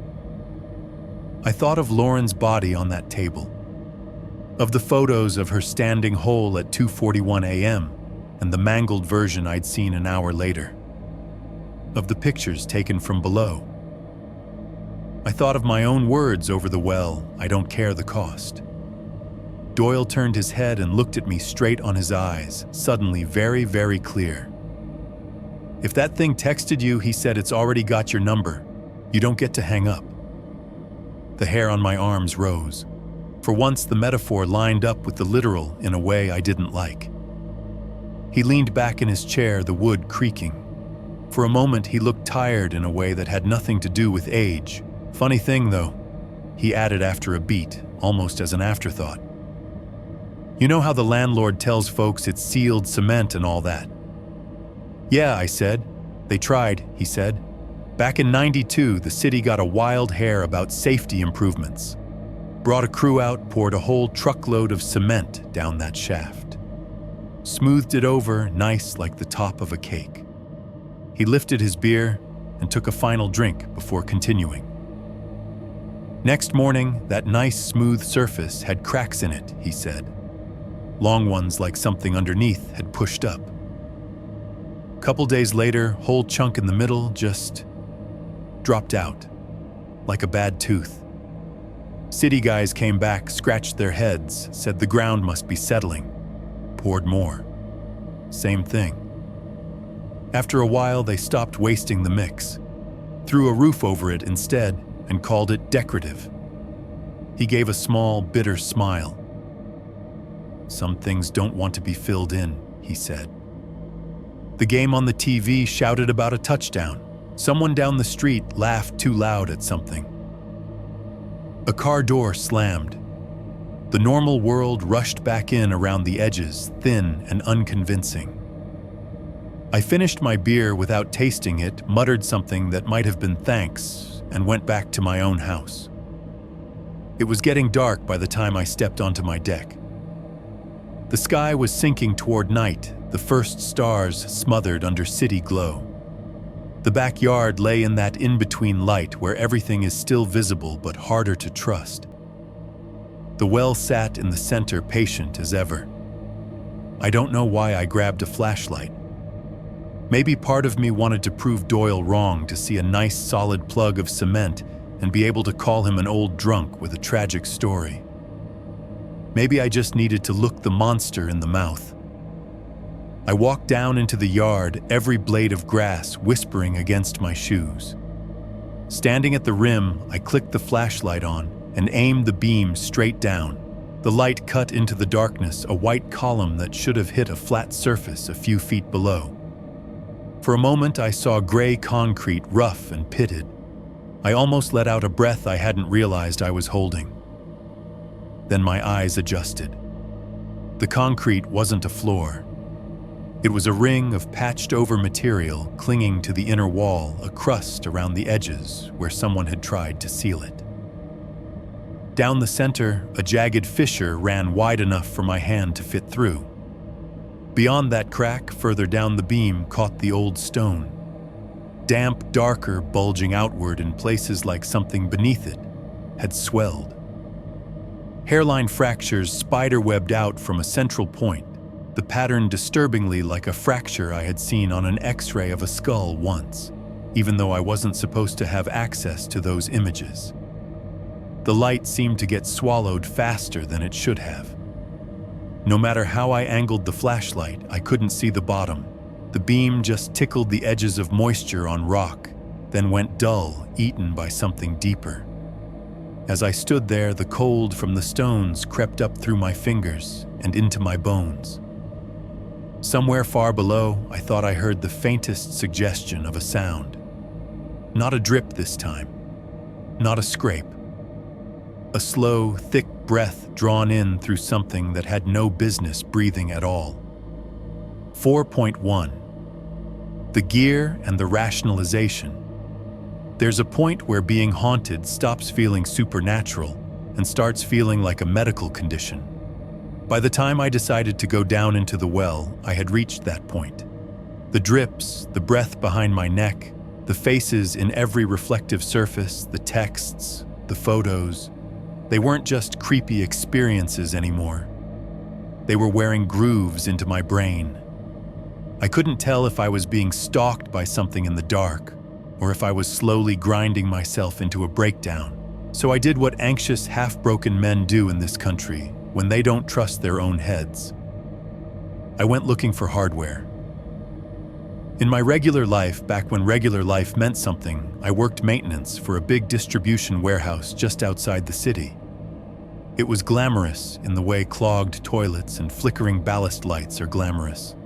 I thought of Lauren's body on that table, of the photos of her standing whole at 2:41 a.m. and the mangled version I'd seen an hour later, of the pictures taken from below. I thought of my own words over the well, I don't care the cost. Doyle turned his head and looked at me straight on his eyes, suddenly very, very clear. If that thing texted you, he said, it's already got your number. You don't get to hang up. The hair on my arms rose. For once, the metaphor lined up with the literal in a way I didn't like. He leaned back in his chair, the wood creaking. For a moment, he looked tired in a way that had nothing to do with age. Funny thing, though, he added after a beat, almost as an afterthought. You know how the landlord tells folks it's sealed cement and all that? Yeah, I said. They tried, he said. Back in '92, the city got a wild hair about safety improvements. Brought a crew out, poured a whole truckload of cement down that shaft. Smoothed it over, nice like the top of a cake. He lifted his beer and took a final drink before continuing. Next morning, that nice smooth surface had cracks in it, he said. Long ones like something underneath had pushed up. Couple days later, whole chunk in the middle just dropped out, like a bad tooth. City guys came back, scratched their heads, said the ground must be settling. Poured more. Same thing. After a while, they stopped wasting the mix, threw a roof over it instead, and called it decorative. He gave a small, bitter smile. Some things don't want to be filled in, he said. The game on the TV shouted about a touchdown. Someone down the street laughed too loud at something. A car door slammed. The normal world rushed back in around the edges, thin and unconvincing. I finished my beer without tasting it, muttered something that might have been thanks, and went back to my own house. It was getting dark by the time I stepped onto my deck. The sky was sinking toward night, the first stars smothered under city glow. The backyard lay in that in-between light where everything is still visible but harder to trust. The well sat in the center, patient as ever. I don't know why I grabbed a flashlight. Maybe part of me wanted to prove Doyle wrong, to see a nice solid plug of cement and be able to call him an old drunk with a tragic story. Maybe I just needed to look the monster in the mouth. I walked down into the yard, every blade of grass whispering against my shoes. Standing at the rim, I clicked the flashlight on and aimed the beam straight down. The light cut into the darkness, a white column that should have hit a flat surface a few feet below. For a moment, I saw gray concrete, rough and pitted. I almost let out a breath I hadn't realized I was holding. Then my eyes adjusted. The concrete wasn't a floor. It was a ring of patched-over material clinging to the inner wall, a crust around the edges where someone had tried to seal it. Down the center, a jagged fissure ran wide enough for my hand to fit through. Beyond that crack, further down the beam, caught the old stone. Damp, darker, bulging outward in places like something beneath it had swelled. Hairline fractures spider-webbed out from a central point, the pattern disturbingly like a fracture I had seen on an X-ray of a skull once, even though I wasn't supposed to have access to those images. The light seemed to get swallowed faster than it should have. No matter how I angled the flashlight, I couldn't see the bottom. The beam just tickled the edges of moisture on rock, then went dull, eaten by something deeper. As I stood there, the cold from the stones crept up through my fingers and into my bones. Somewhere far below, I thought I heard the faintest suggestion of a sound. Not a drip this time. Not a scrape. A slow, thick breath drawn in through something that had no business breathing at all. 4.1. The gear and the rationalization. There's a point where being haunted stops feeling supernatural and starts feeling like a medical condition. By the time I decided to go down into the well, I had reached that point. The drips, the breath behind my neck, the faces in every reflective surface, the texts, the photos, they weren't just creepy experiences anymore. They were wearing grooves into my brain. I couldn't tell if I was being stalked by something in the dark, or if I was slowly grinding myself into a breakdown. So I did what anxious, half-broken men do in this country when they don't trust their own heads. I went looking for hardware. In my regular life, back when regular life meant something, I worked maintenance for a big distribution warehouse just outside the city. It was glamorous in the way clogged toilets and flickering ballast lights are glamorous.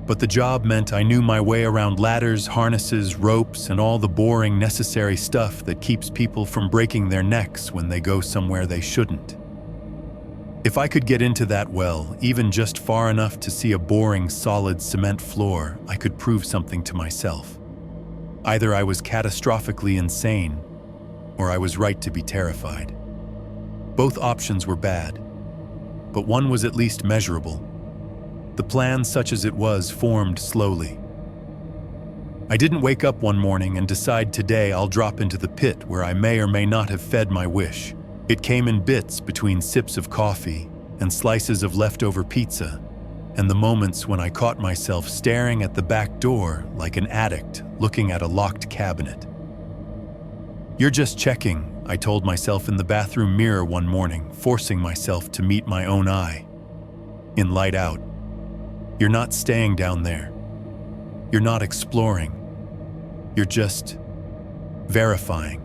But the job meant I knew my way around ladders, harnesses, ropes, and all the boring, necessary stuff that keeps people from breaking their necks when they go somewhere they shouldn't. If I could get into that well, even just far enough to see a boring, solid cement floor, I could prove something to myself. Either I was catastrophically insane, or I was right to be terrified. Both options were bad, but one was at least measurable. The plan, such as it was, formed slowly. I didn't wake up one morning and decide today I'll drop into the pit where I may or may not have fed my wish. It came in bits between sips of coffee and slices of leftover pizza, and the moments when I caught myself staring at the back door like an addict looking at a locked cabinet. "You're just checking," I told myself in the bathroom mirror one morning, forcing myself to meet my own eye. In light out. You're not staying down there. You're not exploring. You're just verifying.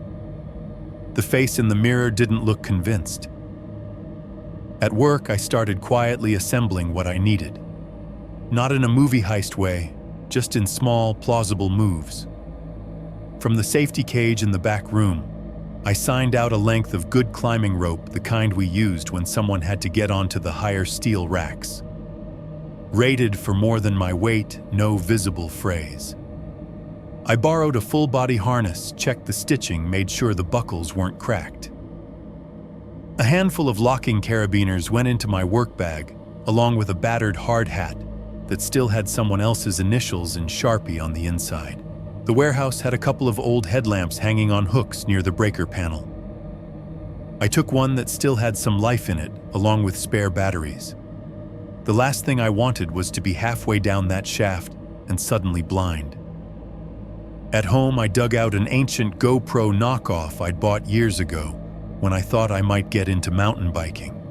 The face in the mirror didn't look convinced. At work, I started quietly assembling what I needed. Not in a movie heist way, just in small, plausible moves. From the safety cage in the back room, I signed out a length of good climbing rope, the kind we used when someone had to get onto the higher steel racks. Rated for more than my weight, no visible phrase. I borrowed a full-body harness, checked the stitching, made sure the buckles weren't cracked. A handful of locking carabiners went into my work bag, along with a battered hard hat that still had someone else's initials in Sharpie on the inside. The warehouse had a couple of old headlamps hanging on hooks near the breaker panel. I took one that still had some life in it, along with spare batteries. The last thing I wanted was to be halfway down that shaft and suddenly blind. At home, I dug out an ancient GoPro knockoff I'd bought years ago when I thought I might get into mountain biking.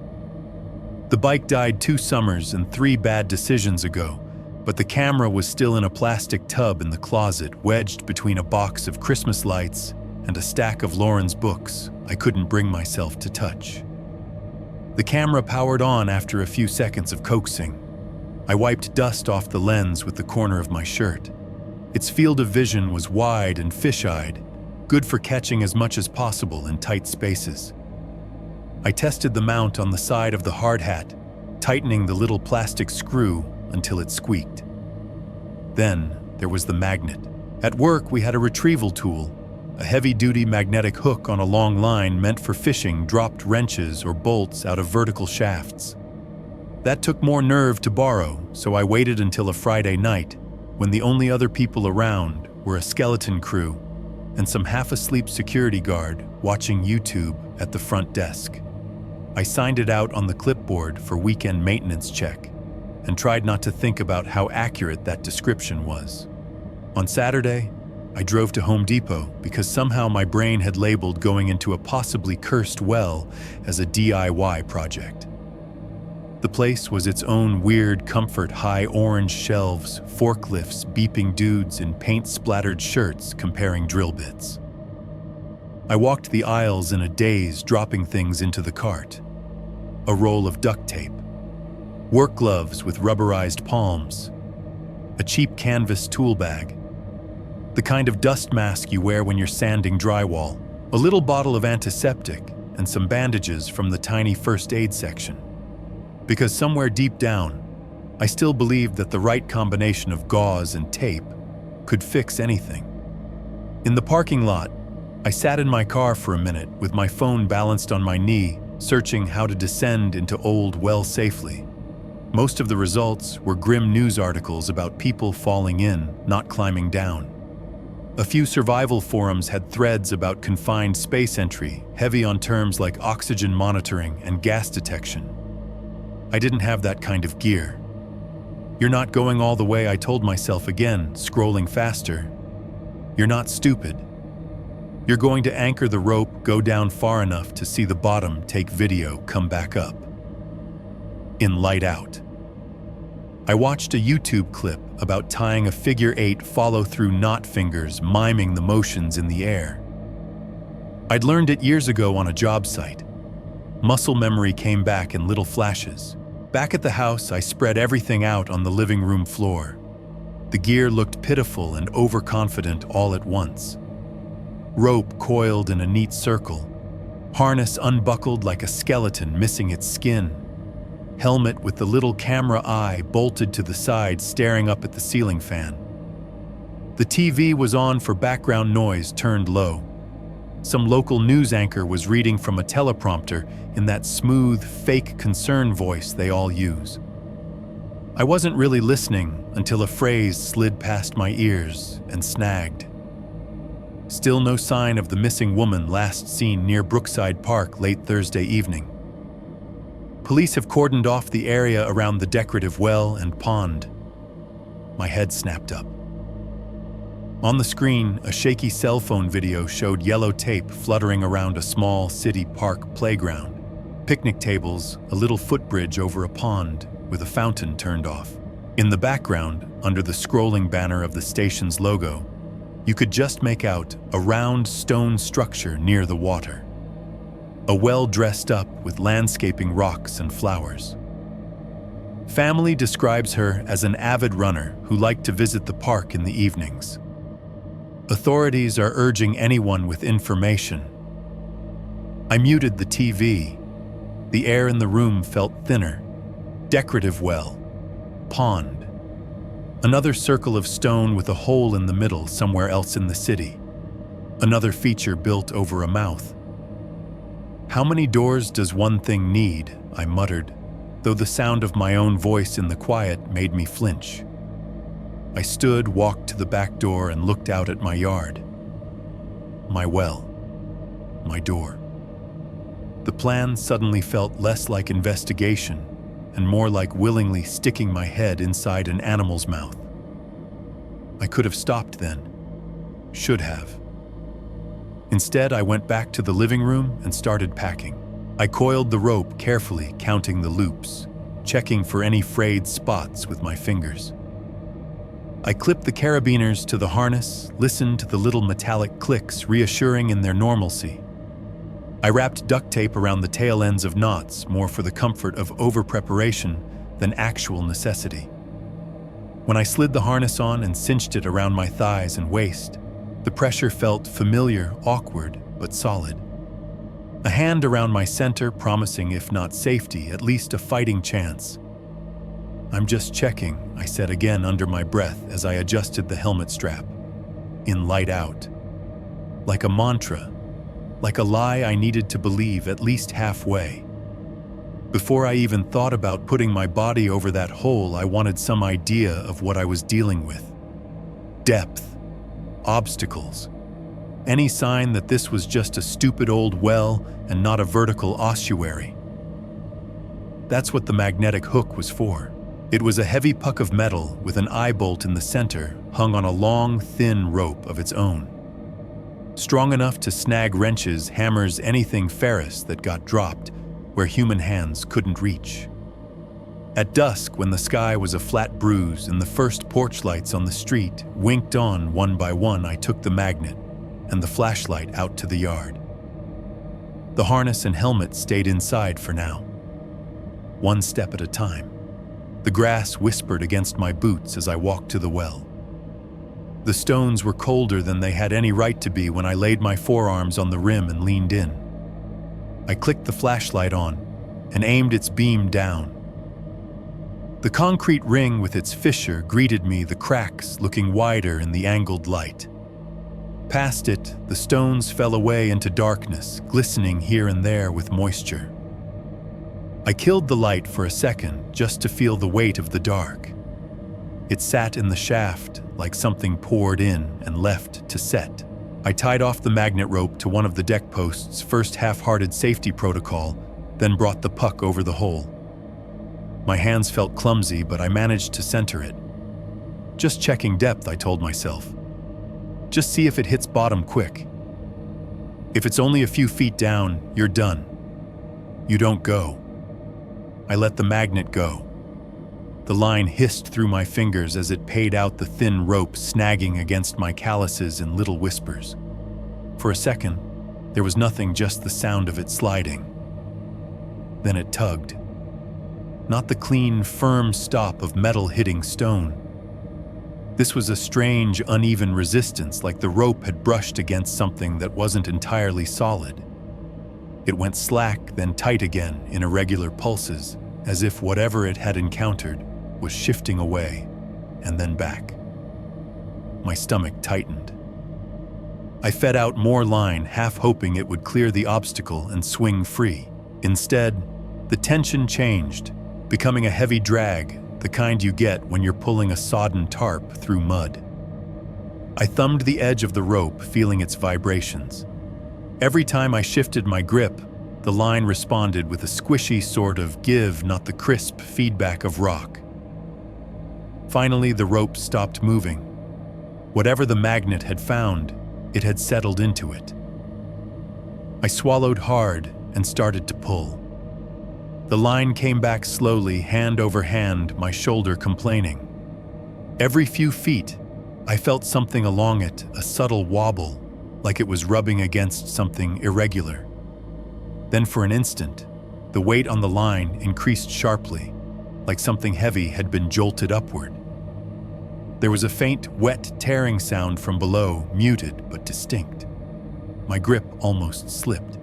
The bike died 2 summers and 3 bad decisions ago, but the camera was still in a plastic tub in the closet, wedged between a box of Christmas lights and a stack of Lauren's books I couldn't bring myself to touch. The camera powered on after a few seconds of coaxing. I wiped dust off the lens with the corner of my shirt. Its field of vision was wide and fish-eyed, good for catching as much as possible in tight spaces. I tested the mount on the side of the hard hat, tightening the little plastic screw until it squeaked. Then there was the magnet. At work, we had a retrieval tool, A heavy-duty magnetic hook on a long line meant for fishing dropped wrenches or bolts out of vertical shafts. That took more nerve to borrow, so I waited until a Friday night, when the only other people around were a skeleton crew and some half-asleep security guard watching YouTube at the front desk. I signed it out on the clipboard for weekend maintenance check and tried not to think about how accurate that description was. On Saturday, I drove to Home Depot because somehow my brain had labeled going into a possibly cursed well as a DIY project. The place was its own weird comfort, high orange shelves, forklifts, beeping dudes in paint-splattered shirts comparing drill bits. I walked the aisles in a daze, dropping things into the cart. A roll of duct tape, work gloves with rubberized palms, a cheap canvas tool bag, the kind of dust mask you wear when you're sanding drywall, a little bottle of antiseptic, and some bandages from the tiny first aid section. Because somewhere deep down, I still believed that the right combination of gauze and tape could fix anything. In the parking lot, I sat in my car for a minute with my phone balanced on my knee, searching how to descend into old well safely. Most of the results were grim news articles about people falling in, not climbing down. A few survival forums had threads about confined space entry, heavy on terms like oxygen monitoring and gas detection. I didn't have that kind of gear. You're not going all the way, I told myself again, scrolling faster. You're not stupid. You're going to anchor the rope, go down far enough to see the bottom, take video, come back up. In Light Out. I watched a YouTube clip about tying a figure-8 follow-through knot fingers, miming the motions in the air. I'd learned it years ago on a job site. Muscle memory came back in little flashes. Back at the house, I spread everything out on the living room floor. The gear looked pitiful and overconfident all at once. Rope coiled in a neat circle. Harness unbuckled like a skeleton missing its skin. Helmet with the little camera eye bolted to the side, staring up at the ceiling fan. The TV was on for background noise, turned low. Some local news anchor was reading from a teleprompter in that smooth, fake concern voice they all use. I wasn't really listening until a phrase slid past my ears and snagged. Still no sign of the missing woman last seen near Brookside Park late Thursday evening. Police have cordoned off the area around the decorative well and pond. My head snapped up. On the screen, a shaky cell phone video showed yellow tape fluttering around a small city park playground. Picnic tables, a little footbridge over a pond with a fountain turned off. In the background, under the scrolling banner of the station's logo, you could just make out a round stone structure near the water. A well dressed up with landscaping rocks and flowers. Family describes her as an avid runner who liked to visit the park in the evenings. Authorities are urging anyone with information. I muted the TV. The air in the room felt thinner. Decorative well. Pond. Another circle of stone with a hole in the middle somewhere else in the city. Another feature built over a mouth. How many doors does one thing need? I muttered, though the sound of my own voice in the quiet made me flinch. I stood, walked to the back door, and looked out at my yard. My well. My door. The plan suddenly felt less like investigation and more like willingly sticking my head inside an animal's mouth. I could have stopped then. Should have. Instead, I went back to the living room and started packing. I coiled the rope carefully, counting the loops, checking for any frayed spots with my fingers. I clipped the carabiners to the harness, listened to the little metallic clicks, reassuring in their normalcy. I wrapped duct tape around the tail ends of knots, more for the comfort of over-preparation than actual necessity. When I slid the harness on and cinched it around my thighs and waist, the pressure felt familiar, awkward, but solid. A hand around my center, promising, if not safety, at least a fighting chance. "I'm just checking," I said again under my breath as I adjusted the helmet strap. In Light Out. like a mantra, like a lie I needed to believe at least halfway. Before I even thought about putting my body over that hole, I wanted some idea of what I was dealing with. Depth, obstacles, any sign that this was just a stupid old well and not a vertical ossuary. That's what the magnetic hook was for. It was a heavy puck of metal with an eye bolt in the center, hung on a long, thin rope of its own. Strong enough to snag wrenches, hammers, anything ferrous that got dropped where human hands couldn't reach. At dusk, when the sky was a flat bruise and the first porch lights on the street winked on one by one, I took the magnet and the flashlight out to the yard. The harness and helmet stayed inside for now. One step at a time. The grass whispered against my boots as I walked to the well. The stones were colder than they had any right to be when I laid my forearms on the rim and leaned in. I clicked the flashlight on and aimed its beam down. The concrete ring with its fissure greeted me, the cracks looking wider in the angled light. Past it, the stones fell away into darkness, glistening here and there with moisture. I killed the light for a second just to feel the weight of the dark. It sat in the shaft like something poured in and left to set. I tied off the magnet rope to one of the deck posts, first half-hearted safety protocol, then brought the puck over the hole. My hands felt clumsy, but I managed to center it. Just checking depth, I told myself. Just see if it hits bottom quick. If it's only a few feet down, you're done. You don't go. I let the magnet go. The line hissed through my fingers as it paid out the thin rope, snagging against my calluses in little whispers. For a second, there was nothing, just the sound of it sliding. Then it tugged. Not the clean, firm stop of metal hitting stone. This was a strange, uneven resistance, like the rope had brushed against something that wasn't entirely solid. It went slack, then tight again in irregular pulses, as if whatever it had encountered was shifting away and then back. My stomach tightened. I fed out more line, half hoping it would clear the obstacle and swing free. Instead, the tension changed, becoming a heavy drag, the kind you get when you're pulling a sodden tarp through mud. I thumbed the edge of the rope, feeling its vibrations. Every time I shifted my grip, the line responded with a squishy sort of give, not the crisp feedback of rock. Finally, the rope stopped moving. Whatever the magnet had found, it had settled into it. I swallowed hard and started to pull. The line came back slowly, hand over hand, my shoulder complaining. Every few feet, I felt something along it, a subtle wobble, like it was rubbing against something irregular. Then for an instant, the weight on the line increased sharply, like something heavy had been jolted upward. There was a faint, wet tearing sound from below, muted but distinct. My grip almost slipped.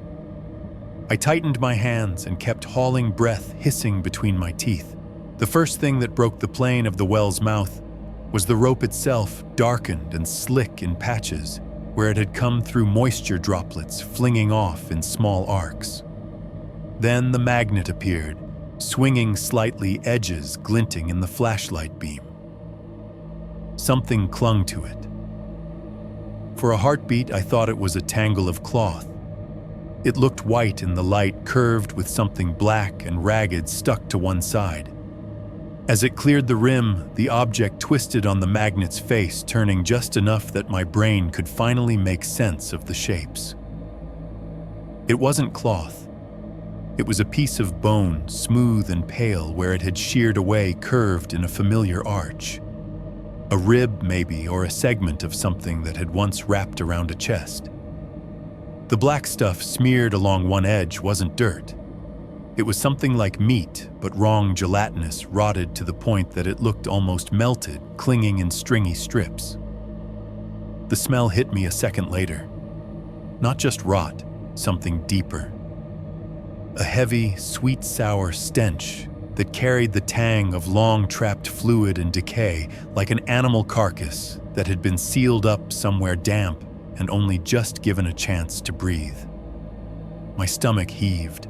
I tightened my hands and kept hauling breath hissing between my teeth. The first thing that broke the plane of the well's mouth was the rope itself, darkened and slick in patches, where it had come through moisture droplets flinging off in small arcs. Then the magnet appeared, swinging slightly, edges glinting in the flashlight beam. Something clung to it. For a heartbeat, I thought it was a tangle of cloth. It looked white in the light, curved with something black and ragged stuck to one side. As it cleared the rim, the object twisted on the magnet's face, turning just enough that my brain could finally make sense of the shapes. It wasn't cloth. It was a piece of bone, smooth and pale, where it had sheared away, curved in a familiar arch. A rib, maybe, or a segment of something that had once wrapped around a chest. The black stuff smeared along one edge wasn't dirt. It was something like meat, but wrong, gelatinous, rotted to the point that it looked almost melted, clinging in stringy strips. The smell hit me a second later. Not just rot, something deeper. A heavy, sweet-sour stench that carried the tang of long-trapped fluid and decay, like an animal carcass that had been sealed up somewhere damp and only just given a chance to breathe. My stomach heaved.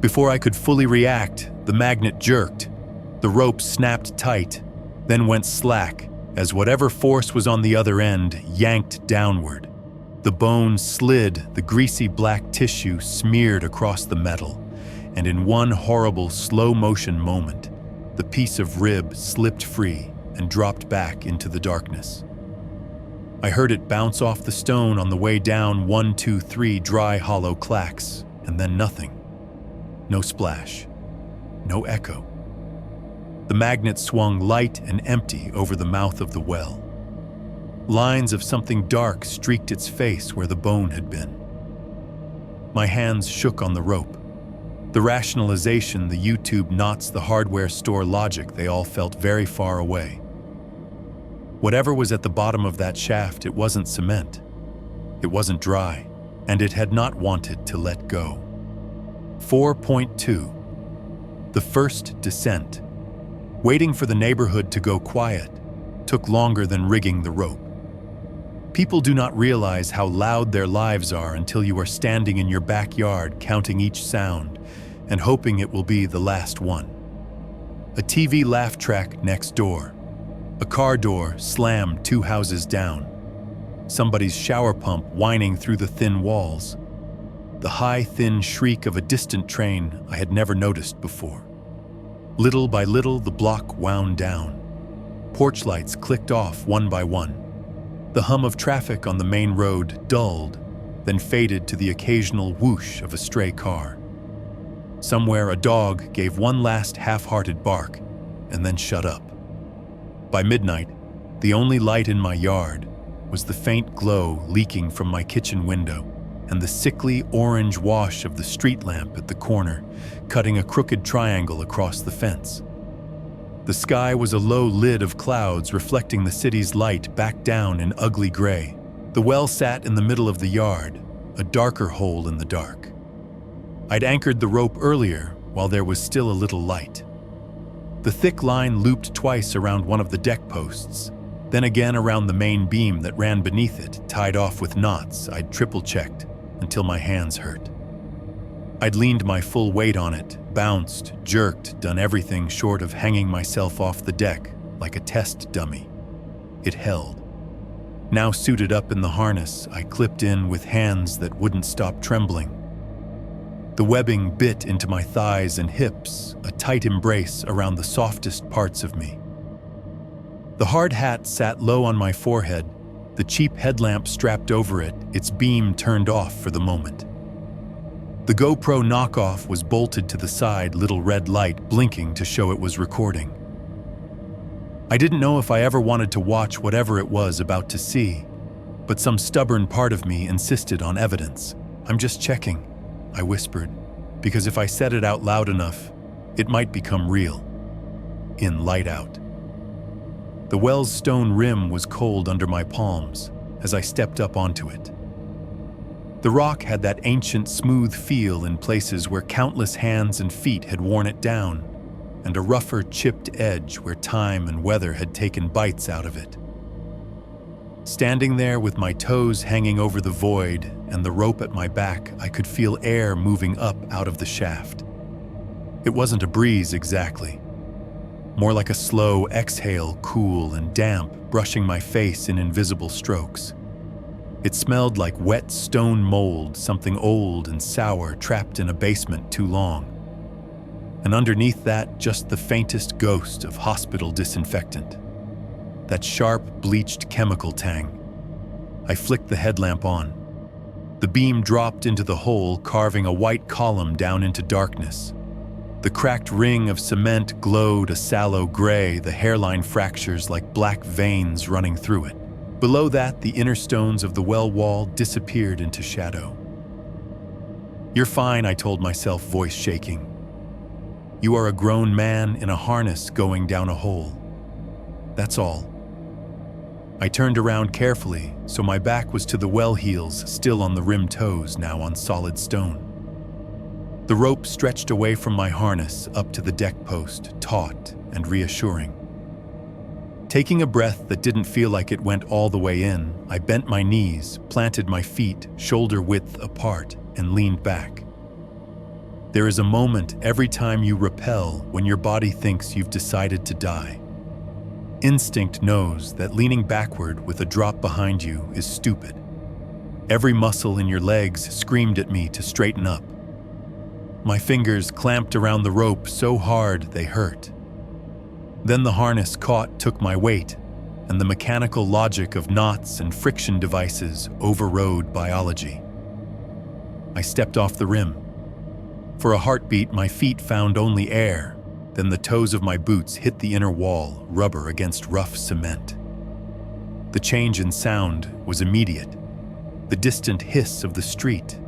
Before I could fully react, the magnet jerked. The rope snapped tight, then went slack as whatever force was on the other end yanked downward. The bone slid, the greasy black tissue smeared across the metal, and in one horrible slow-motion moment, the piece of rib slipped free and dropped back into the darkness. I heard it bounce off the stone on the way down 1, 2, 3 dry, hollow clacks, and then nothing. No splash. No echo. The magnet swung light and empty over the mouth of the well. Lines of something dark streaked its face where the bone had been. My hands shook on the rope. The rationalization, the YouTube knots, the hardware store logic, they all felt very far away. Whatever was at the bottom of that shaft, it wasn't cement. It wasn't dry, and it had not wanted to let go. 4.2. The first descent. Waiting for the neighborhood to go quiet took longer than rigging the rope. People do not realize how loud their lives are until you are standing in your backyard counting each sound and hoping it will be the last one. A TV laugh track next door. A car door slammed 2 houses down. Somebody's shower pump whining through the thin walls. The high, thin shriek of a distant train I had never noticed before. Little by little, the block wound down. Porch lights clicked off one by one. The hum of traffic on the main road dulled, then faded to the occasional whoosh of a stray car. Somewhere, a dog gave one last half-hearted bark and then shut up. By midnight, the only light in my yard was the faint glow leaking from my kitchen window and the sickly orange wash of the street lamp at the corner, cutting a crooked triangle across the fence. The sky was a low lid of clouds reflecting the city's light back down in ugly gray. The well sat in the middle of the yard, a darker hole in the dark. I'd anchored the rope earlier while there was still a little light. The thick line looped twice around one of the deck posts, then again around the main beam that ran beneath it, tied off with knots I'd triple-checked until my hands hurt. I'd leaned my full weight on it, bounced, jerked, done everything short of hanging myself off the deck like a test dummy. It held. Now suited up in the harness, I clipped in with hands that wouldn't stop trembling. The webbing bit into my thighs and hips, a tight embrace around the softest parts of me. The hard hat sat low on my forehead, the cheap headlamp strapped over it, its beam turned off for the moment. The GoPro knockoff was bolted to the side, little red light blinking to show it was recording. I didn't know if I ever wanted to watch whatever it was about to see, but some stubborn part of me insisted on evidence. "I'm just checking," I whispered, because if I said it out loud enough, it might become real. In light out. The well's stone rim was cold under my palms as I stepped up onto it. The rock had that ancient smooth feel in places where countless hands and feet had worn it down, and a rougher chipped edge where time and weather had taken bites out of it. Standing there with my toes hanging over the void and the rope at my back, I could feel air moving up out of the shaft. It wasn't a breeze exactly. More like a slow exhale, cool and damp, brushing my face in invisible strokes. It smelled like wet stone mold, something old and sour trapped in a basement too long. And underneath that, just the faintest ghost of hospital disinfectant. That sharp, bleached chemical tang. I flicked the headlamp on. The beam dropped into the hole, carving a white column down into darkness. The cracked ring of cement glowed a sallow gray, the hairline fractures like black veins running through it. Below that, the inner stones of the well wall disappeared into shadow. "You're fine," I told myself, voice shaking. "You are a grown man in a harness going down a hole. That's all." I turned around carefully, so my back was to the well heels, still on the rim toes, now on solid stone. The rope stretched away from my harness up to the deck post, taut and reassuring. Taking a breath that didn't feel like it went all the way in, I bent my knees, planted my feet shoulder width apart, and leaned back. There is a moment every time you rappel when your body thinks you've decided to die. Instinct knows that leaning backward with a drop behind you is stupid. Every muscle in your legs screamed at me to straighten up. My fingers clamped around the rope so hard they hurt. Then the harness took my weight, and the mechanical logic of knots and friction devices overrode biology. I stepped off the rim. For a heartbeat, my feet found only air. Then the toes of my boots hit the inner wall, rubber against rough cement. The change in sound was immediate. The distant hiss of the street,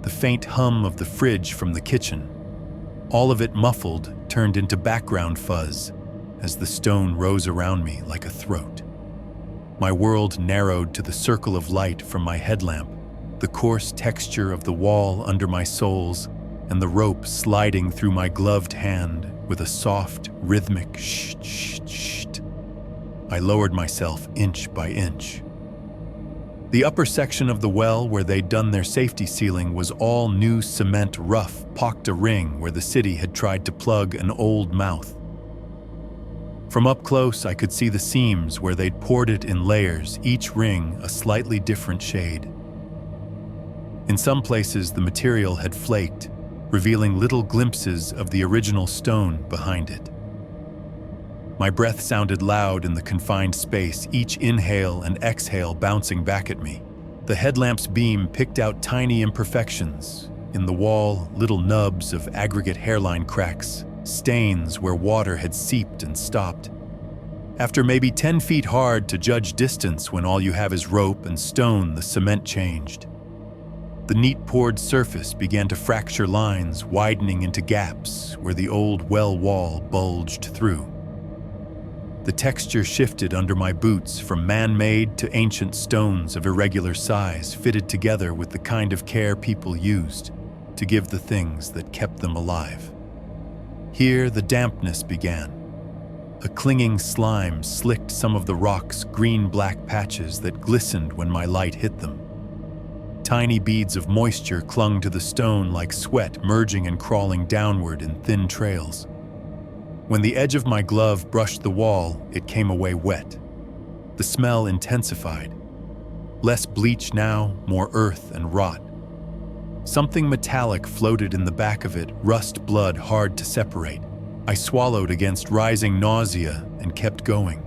the faint hum of the fridge from the kitchen, all of it muffled turned into background fuzz as the stone rose around me like a throat. My world narrowed to the circle of light from my headlamp, the coarse texture of the wall under my soles, and the rope sliding through my gloved hand with a soft, rhythmic shh. I lowered myself inch by inch. The upper section of the well where they'd done their safety sealing was all new cement rough, pocked a ring where the city had tried to plug an old mouth. From up close, I could see the seams where they'd poured it in layers, each ring a slightly different shade. In some places, the material had flaked, revealing little glimpses of the original stone behind it. My breath sounded loud in the confined space, each inhale and exhale bouncing back at me. The headlamp's beam picked out tiny imperfections. In the wall, little nubs of aggregate hairline cracks, stains where water had seeped and stopped. After maybe 10 feet hard to judge distance when all you have is rope and stone, the cement changed. The neat poured surface began to fracture lines, widening into gaps where the old well wall bulged through. The texture shifted under my boots from man-made to ancient stones of irregular size, fitted together with the kind of care people used to give the things that kept them alive. Here, the dampness began. A clinging slime slicked some of the rock's green-black patches that glistened when my light hit them. Tiny beads of moisture clung to the stone like sweat, merging and crawling downward in thin trails. When the edge of my glove brushed the wall, it came away wet. The smell intensified. Less bleach now, more earth and rot. Something metallic floated in the back of it, rust blood hard to separate. I swallowed against rising nausea and kept going.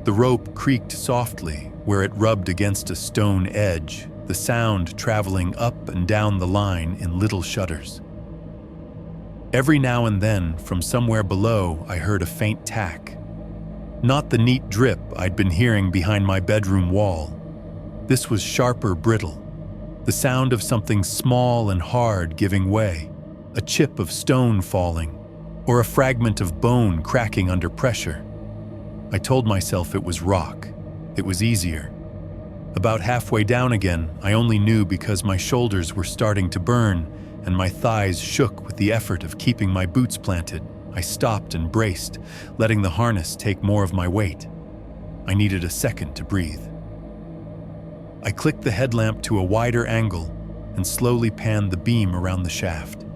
The rope creaked softly where it rubbed against a stone edge, the sound traveling up and down the line in little shudders. Every now and then, from somewhere below, I heard a faint tack. Not the neat drip I'd been hearing behind my bedroom wall. This was sharper, brittle. The sound of something small and hard giving way, a chip of stone falling, or a fragment of bone cracking under pressure. I told myself it was rock. It was easier. About halfway down again, I only knew because my shoulders were starting to burn and my thighs shook with the effort of keeping my boots planted. I stopped and braced, letting the harness take more of my weight. I needed a second to breathe. I clicked the headlamp to a wider angle and slowly panned the beam around the shaft.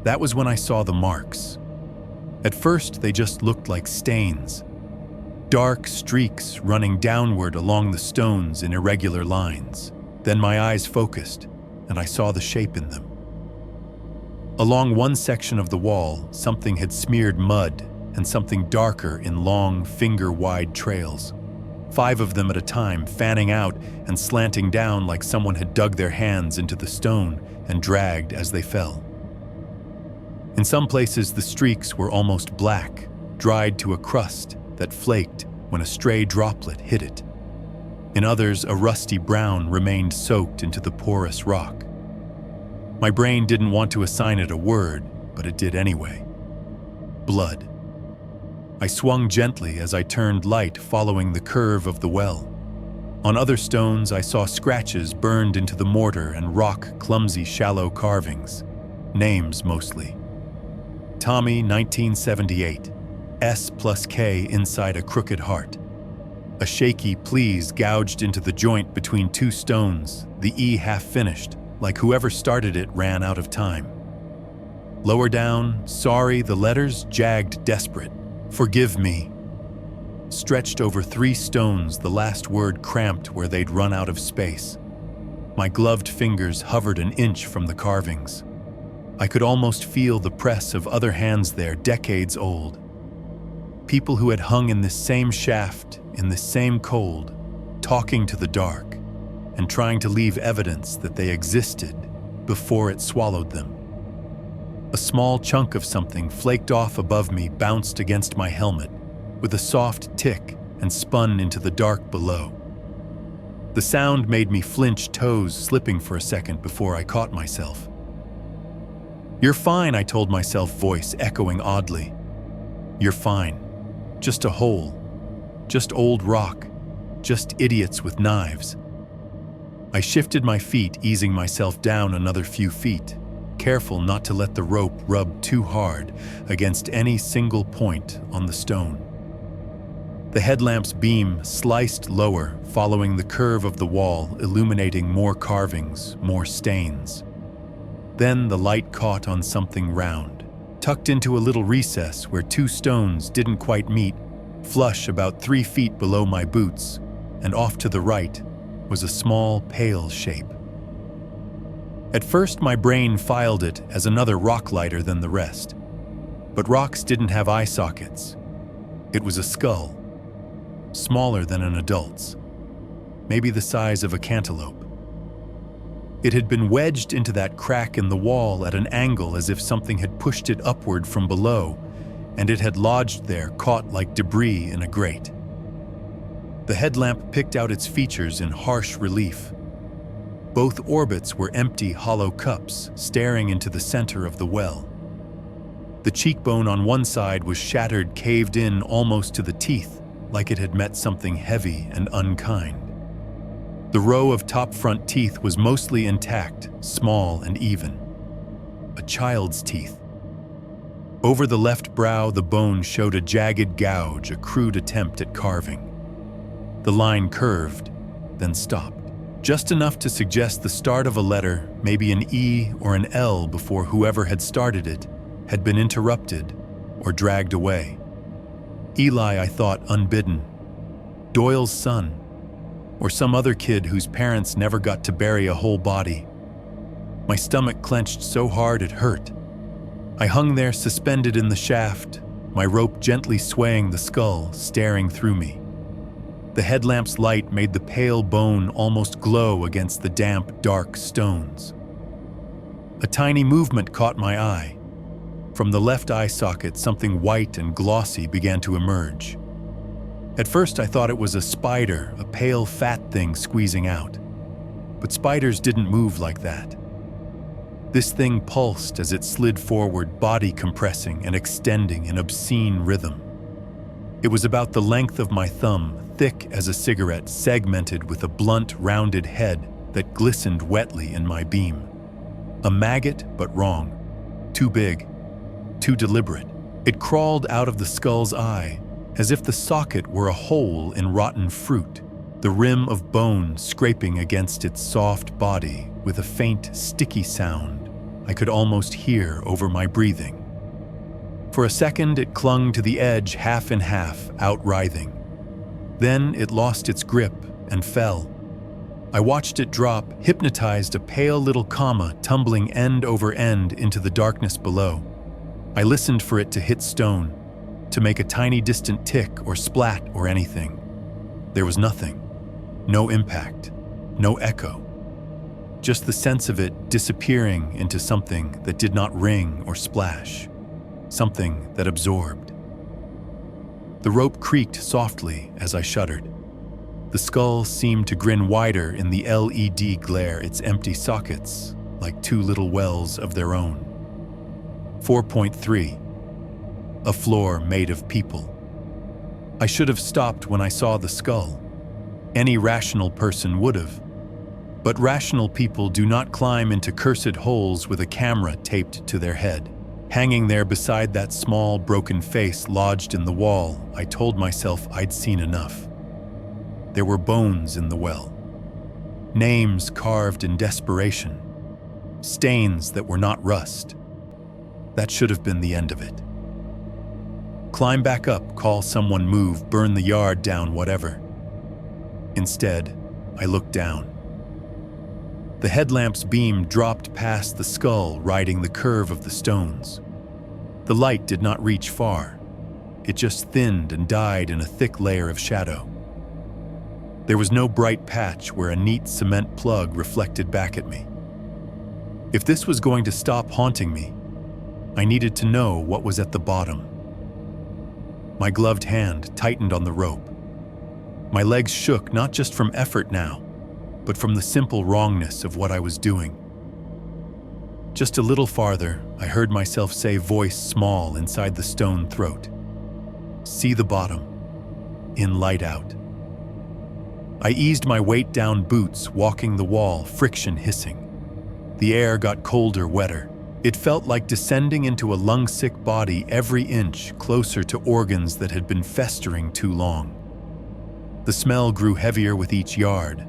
That was when I saw the marks. At first, they just looked like stains. Dark streaks running downward along the stones in irregular lines. Then my eyes focused, and I saw the shape in them. Along one section of the wall, something had smeared mud and something darker in long, finger-wide trails. 5 of them at a time, fanning out and slanting down like someone had dug their hands into the stone and dragged as they fell. In some places, the streaks were almost black, dried to a crust that flaked when a stray droplet hit it. In others, a rusty brown remained soaked into the porous rock. My brain didn't want to assign it a word, but it did anyway. Blood. I swung gently as I turned light following the curve of the well. On other stones, I saw scratches burned into the mortar and rock clumsy shallow carvings. Names mostly. Tommy, 1978. S plus K inside a crooked heart. A shaky please gouged into the joint between two stones, the E half finished, like whoever started it ran out of time. Lower down, sorry, the letters jagged desperate. Forgive me. Stretched over 3 stones, the last word cramped where they'd run out of space. My gloved fingers hovered an inch from the carvings. I could almost feel the press of other hands there, decades old. People who had hung in this same shaft, in this same cold, talking to the dark, and trying to leave evidence that they existed before it swallowed them. A small chunk of something flaked off above me, bounced against my helmet, with a soft tick, and spun into the dark below. The sound made me flinch, toes slipping for a second before I caught myself. "You're fine," I told myself, voice echoing oddly. "You're fine. Just a hole. Just old rock. Just idiots with knives." I shifted my feet, easing myself down another few feet, careful not to let the rope rub too hard against any single point on the stone. The headlamp's beam sliced lower, following the curve of the wall, illuminating more carvings, more stains. Then the light caught on something round, tucked into a little recess where 2 stones didn't quite meet, flush about 3 feet below my boots, and off to the right was a small, pale shape. At first, my brain filed it as another rock lighter than the rest. But rocks didn't have eye sockets. It was a skull, smaller than an adult's, maybe the size of a cantaloupe. It had been wedged into that crack in the wall at an angle as if something had pushed it upward from below, and it had lodged there, caught like debris in a grate. The headlamp picked out its features in harsh relief. Both orbits were empty, hollow cups staring into the center of the well. The cheekbone on one side was shattered, caved in almost to the teeth, like it had met something heavy and unkind. The row of top front teeth was mostly intact, small and even. A child's teeth. Over the left brow, the bone showed a jagged gouge, a crude attempt at carving. The line curved, then stopped. Just enough to suggest the start of a letter, maybe an E or an L before whoever had started it had been interrupted or dragged away. Eli, I thought, unbidden. Doyle's son, or some other kid whose parents never got to bury a whole body. My stomach clenched so hard it hurt. I hung there suspended in the shaft, my rope gently swaying the skull, staring through me. The headlamp's light made the pale bone almost glow against the damp, dark stones. A tiny movement caught my eye. From the left eye socket, something white and glossy began to emerge. At first, I thought it was a spider, a pale, fat thing squeezing out. But spiders didn't move like that. This thing pulsed as it slid forward, body compressing and extending in obscene rhythm. It was about the length of my thumb, thick as a cigarette, segmented with a blunt, rounded head that glistened wetly in my beam. A maggot, but wrong. Too big. Too deliberate. It crawled out of the skull's eye, as if the socket were a hole in rotten fruit, the rim of bone scraping against its soft body with a faint, sticky sound I could almost hear over my breathing. For a second, it clung to the edge, half in half, out-writhing. Then it lost its grip and fell. I watched it drop, hypnotized, a pale little comma tumbling end over end into the darkness below. I listened for it to hit stone, to make a tiny distant tick or splat or anything. There was nothing. No impact. No echo. Just the sense of it disappearing into something that did not ring or splash. Something that absorbed. The rope creaked softly as I shuddered. The skull seemed to grin wider in the LED glare, its empty sockets like 2 little wells of their own. 4.3. A floor made of people. I should have stopped when I saw the skull. Any rational person would have. But rational people do not climb into cursed holes with a camera taped to their head. Hanging there beside that small, broken face lodged in the wall, I told myself I'd seen enough. There were bones in the well. Names carved in desperation. Stains that were not rust. That should have been the end of it. Climb back up, call someone, move, burn the yard down, whatever. Instead, I looked down. The headlamp's beam dropped past the skull, riding the curve of the stones. The light did not reach far. It just thinned and died in a thick layer of shadow. There was no bright patch where a neat cement plug reflected back at me. If this was going to stop haunting me, I needed to know what was at the bottom. My gloved hand tightened on the rope. My legs shook, not just from effort now, but from the simple wrongness of what I was doing. Just a little farther, I heard myself say, voice small inside the stone throat, "See the bottom. In, light out." I eased my weight down, boots walking the wall, friction hissing. The air got colder, wetter. It felt like descending into a lung-sick body, every inch closer to organs that had been festering too long. The smell grew heavier with each yard.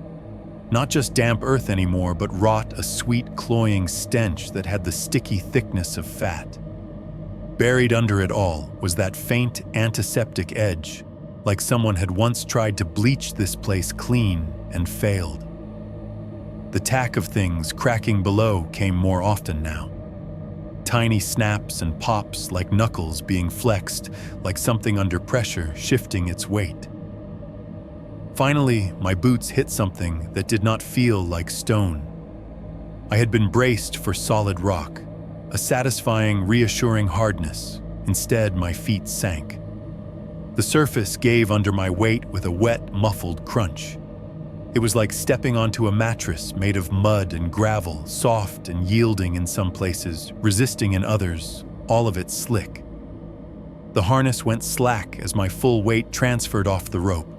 Not just damp earth anymore, but rot, a sweet, cloying stench that had the sticky thickness of fat. Buried under it all was that faint antiseptic edge, like someone had once tried to bleach this place clean and failed. The tack of things cracking below came more often now. Tiny snaps and pops, like knuckles being flexed, like something under pressure shifting its weight. Finally, my boots hit something that did not feel like stone. I had been braced for solid rock, a satisfying, reassuring hardness. Instead, my feet sank. The surface gave under my weight with a wet, muffled crunch. It was like stepping onto a mattress made of mud and gravel, soft and yielding in some places, resisting in others, all of it slick. The harness went slack as my full weight transferred off the rope.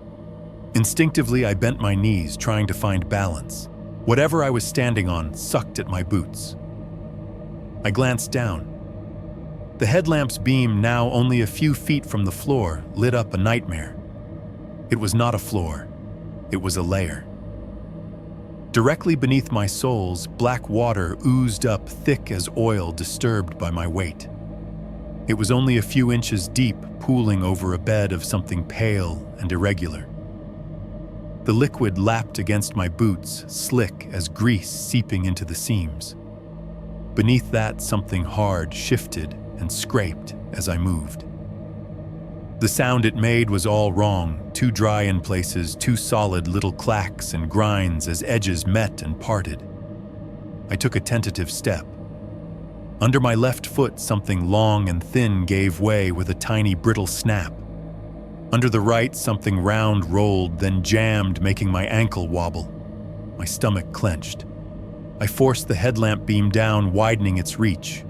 Instinctively, I bent my knees, trying to find balance. Whatever I was standing on sucked at my boots. I glanced down. The headlamp's beam, now only a few feet from the floor, lit up a nightmare. It was not a floor. It was a layer. Directly beneath my soles, black water oozed up thick as oil, disturbed by my weight. It was only a few inches deep, pooling over a bed of something pale and irregular. The liquid lapped against my boots, slick as grease seeping into the seams. Beneath that, something hard shifted and scraped as I moved. The sound it made was all wrong, too dry in places, too solid, little clacks and grinds as edges met and parted. I took a tentative step. Under my left foot, something long and thin gave way with a tiny brittle snap. Under the right, something round rolled, then jammed, making my ankle wobble. My stomach clenched. I forced the headlamp beam down, widening its reach.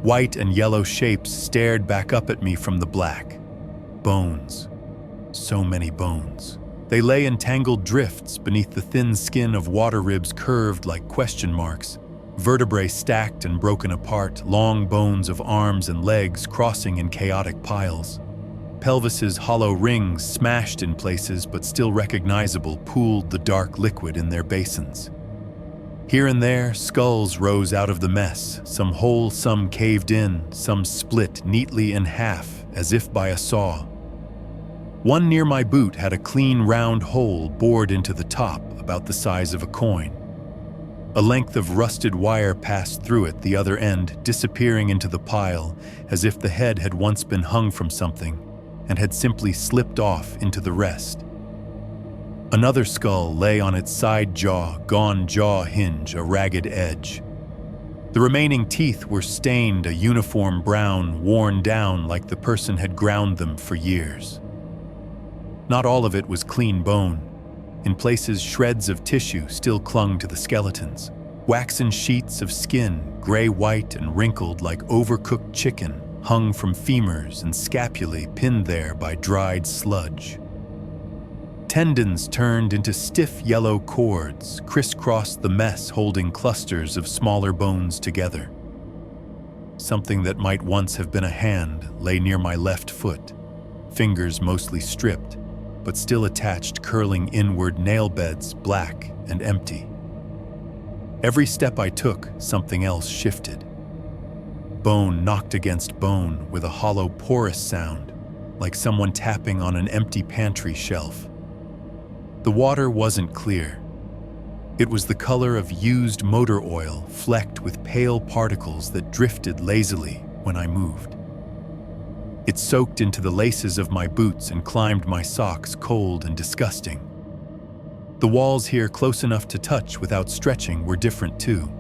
White and yellow shapes stared back up at me from the black. Bones. So many bones. They lay in tangled drifts beneath the thin skin of water ribs curved like question marks. Vertebrae stacked and broken apart, long bones of arms and legs crossing in chaotic piles. Pelvises' hollow rings, smashed in places but still recognizable, pooled the dark liquid in their basins. Here and there, skulls rose out of the mess, some whole, some caved in, some split neatly in half, as if by a saw. One near my boot had a clean round hole bored into the top, about the size of a coin. A length of rusted wire passed through it, the other end disappearing into the pile, as if the head had once been hung from something and had simply slipped off into the rest. Another skull lay on its side jaw, gone jaw hinge, a ragged edge. The remaining teeth were stained a uniform brown, worn down like the person had ground them for years. Not all of it was clean bone. In places, shreds of tissue still clung to the skeletons. Waxen sheets of skin, gray-white and wrinkled like overcooked chicken, hung from femurs and scapulae pinned there by dried sludge. Tendons turned into stiff yellow cords crisscrossed the mess, holding clusters of smaller bones together. Something that might once have been a hand lay near my left foot, fingers mostly stripped, but still attached, curling inward, nail beds black and empty. Every step I took, something else shifted. Bone knocked against bone with a hollow, porous sound, like someone tapping on an empty pantry shelf. The water wasn't clear. It was the color of used motor oil, flecked with pale particles that drifted lazily when I moved. It soaked into the laces of my boots and climbed my socks, cold and disgusting. The walls here, close enough to touch without stretching, were different too.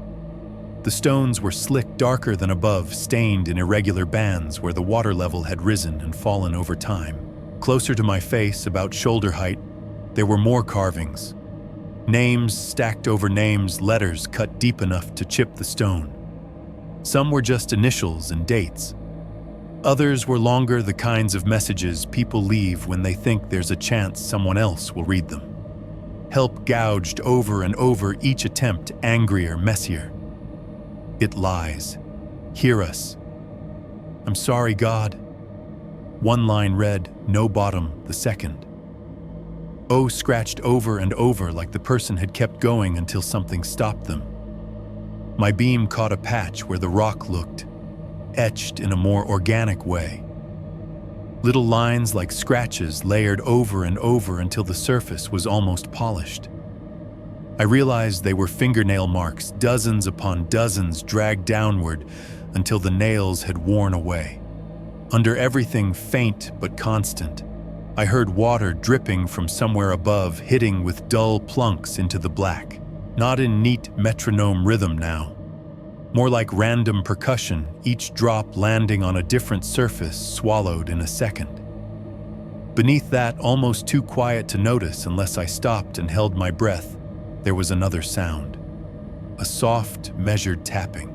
The stones were slick, darker than above, stained in irregular bands where the water level had risen and fallen over time. Closer to my face, about shoulder height, there were more carvings. Names stacked over names, letters cut deep enough to chip the stone. Some were just initials and dates. Others were longer, the kinds of messages people leave when they think there's a chance someone else will read them. Help gouged over and over, each attempt angrier, messier. It lies. Hear us. I'm sorry, God. One line read, no bottom, the second. O scratched over and over like the person had kept going until something stopped them. My beam caught a patch where the rock looked, etched in a more organic way. Little lines like scratches layered over and over until the surface was almost polished. I realized they were fingernail marks, dozens upon dozens dragged downward until the nails had worn away. Under everything faint but constant, I heard water dripping from somewhere above, hitting with dull plunks into the black. Not in neat metronome rhythm now. More like random percussion, each drop landing on a different surface, swallowed in a second. Beneath that, almost too quiet to notice unless I stopped and held my breath, there was another sound. A soft, measured tapping.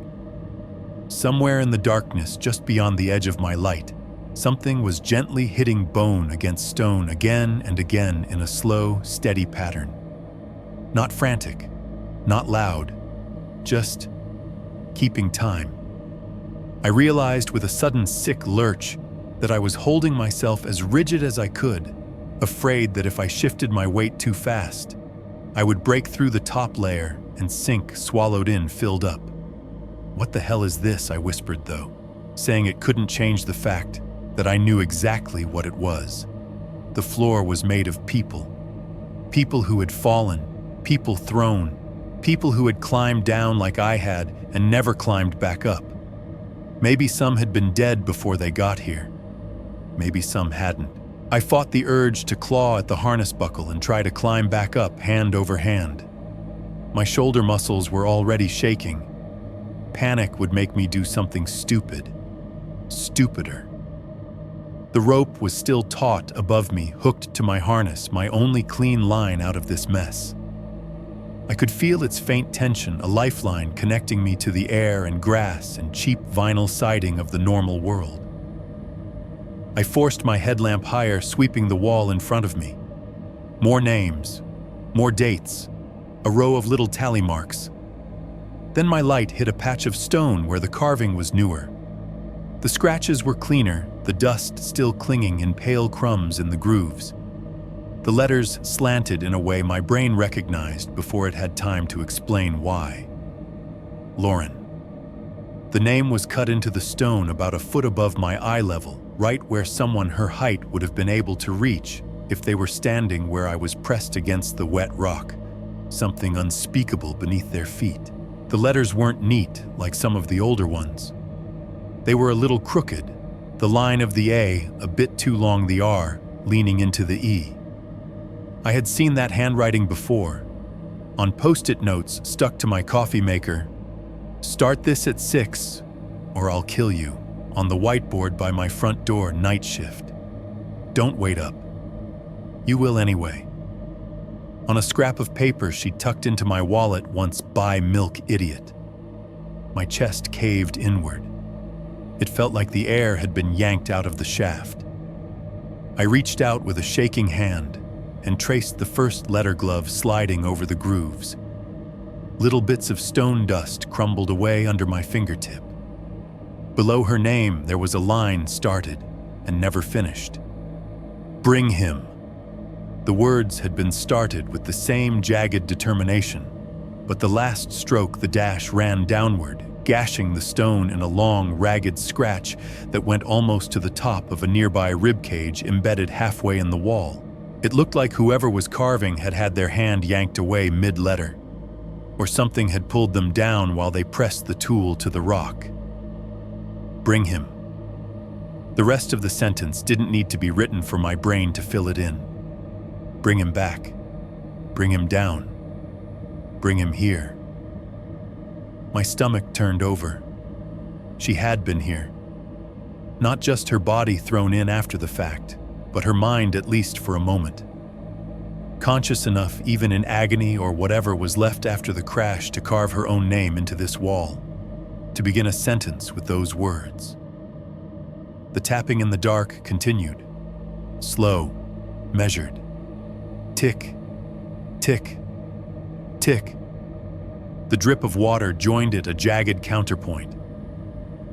Somewhere in the darkness, just beyond the edge of my light, something was gently hitting bone against stone again and again in a slow, steady pattern. Not frantic, not loud, just keeping time. I realized with a sudden sick lurch that I was holding myself as rigid as I could, afraid that if I shifted my weight too fast, I would break through the top layer and sink, swallowed in, filled up. What the hell is this? I whispered, though, saying it couldn't change the fact that I knew exactly what it was. The floor was made of people. People who had fallen, people thrown, people who had climbed down like I had and never climbed back up. Maybe some had been dead before they got here. Maybe some hadn't. I fought the urge to claw at the harness buckle and try to climb back up hand over hand. My shoulder muscles were already shaking. Panic would make me do something stupid. Stupider. The rope was still taut above me, hooked to my harness, my only clean line out of this mess. I could feel its faint tension, a lifeline connecting me to the air and grass and cheap vinyl siding of the normal world. I forced my headlamp higher, sweeping the wall in front of me. More names, more dates, a row of little tally marks. Then my light hit a patch of stone where the carving was newer. The scratches were cleaner, the dust still clinging in pale crumbs in the grooves. The letters slanted in a way my brain recognized before it had time to explain why. Lauren. The name was cut into the stone about a foot above my eye level, right where someone her height would have been able to reach if they were standing where I was pressed against the wet rock, something unspeakable beneath their feet. The letters weren't neat like some of the older ones. They were a little crooked, the line of the A a bit too long, the R leaning into the E. I had seen that handwriting before, on post-it notes stuck to my coffee maker. Start this at 6 or I'll kill you, on the whiteboard by my front door, night shift. Don't wait up. You will anyway. On a scrap of paper she tucked into my wallet once, buy milk, idiot. My chest caved inward. It felt like the air had been yanked out of the shaft. I reached out with a shaking hand and traced the first letter glove sliding over the grooves. Little bits of stone dust crumbled away under my fingertip. Below her name, there was a line started and never finished. Bring him. The words had been started with the same jagged determination, but the last stroke, the dash ran downward, gashing the stone in a long, ragged scratch that went almost to the top of a nearby ribcage embedded halfway in the wall. It looked like whoever was carving had had their hand yanked away mid-letter, or something had pulled them down while they pressed the tool to the rock. Bring him. The rest of the sentence didn't need to be written for my brain to fill it in. Bring him back. Bring him down. Bring him here. My stomach turned over. She had been here. Not just her body thrown in after the fact, but her mind at least for a moment. Conscious enough, even in agony or whatever was left after the crash, to carve her own name into this wall, to begin a sentence with those words. The tapping in the dark continued. Slow, measured. Tick, tick, tick. The drip of water joined it a jagged counterpoint.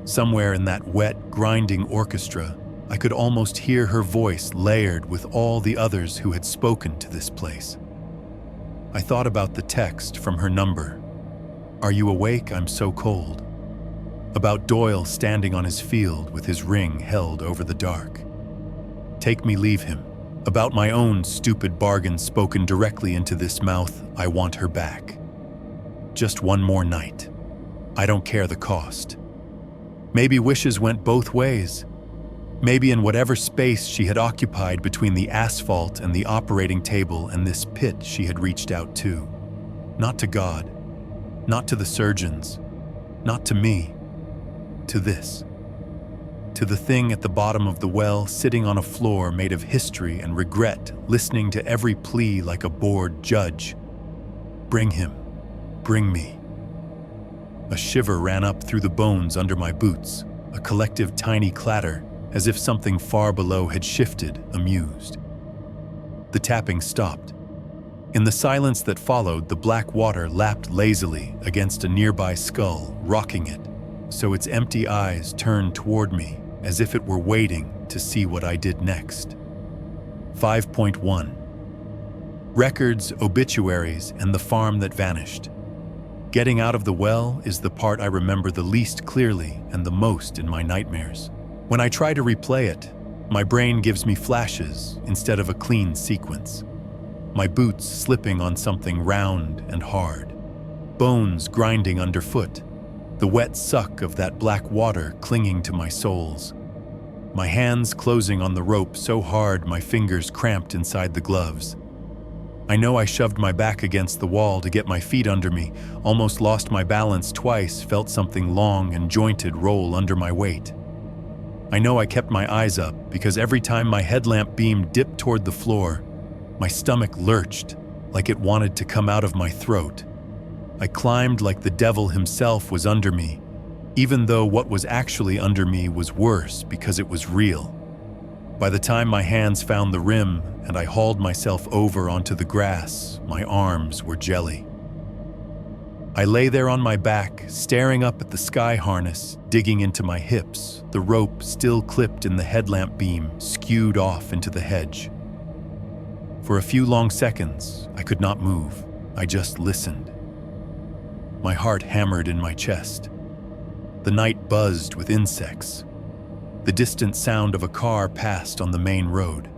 Somewhere in that wet, grinding orchestra, I could almost hear her voice layered with all the others who had spoken to this place. I thought about the text from her number. Are you awake? I'm so cold. About Doyle standing on his field with his ring held over the dark. Take me, leave him. About my own stupid bargain spoken directly into this mouth. I want her back. Just one more night. I don't care the cost. Maybe wishes went both ways. Maybe in whatever space she had occupied between the asphalt and the operating table and this pit she had reached out to. Not to God, not to the surgeons, not to me, to this. To the thing at the bottom of the well, sitting on a floor made of history and regret, listening to every plea like a bored judge. Bring him. Bring me. A shiver ran up through the bones under my boots, a collective tiny clatter, as if something far below had shifted, amused. The tapping stopped. In the silence that followed, the black water lapped lazily against a nearby skull, rocking it, so its empty eyes turned toward me as if it were waiting to see what I did next. 5.1. Records, obituaries, and the farm that vanished. Getting out of the well is the part I remember the least clearly and the most in my nightmares. When I try to replay it, my brain gives me flashes instead of a clean sequence. My boots slipping on something round and hard, bones grinding underfoot, the wet suck of that black water clinging to my soles, my hands closing on the rope so hard my fingers cramped inside the gloves. I know I shoved my back against the wall to get my feet under me, almost lost my balance twice, felt something long and jointed roll under my weight. I know I kept my eyes up because every time my headlamp beam dipped toward the floor, my stomach lurched like it wanted to come out of my throat. I climbed like the devil himself was under me, even though what was actually under me was worse because it was real. By the time my hands found the rim and I hauled myself over onto the grass, my arms were jelly. I lay there on my back, staring up at the sky harness, digging into my hips, the rope still clipped in the headlamp beam, skewed off into the hedge. For a few long seconds, I could not move. I just listened. My heart hammered in my chest. The night buzzed with insects. The distant sound of a car passed on the main road.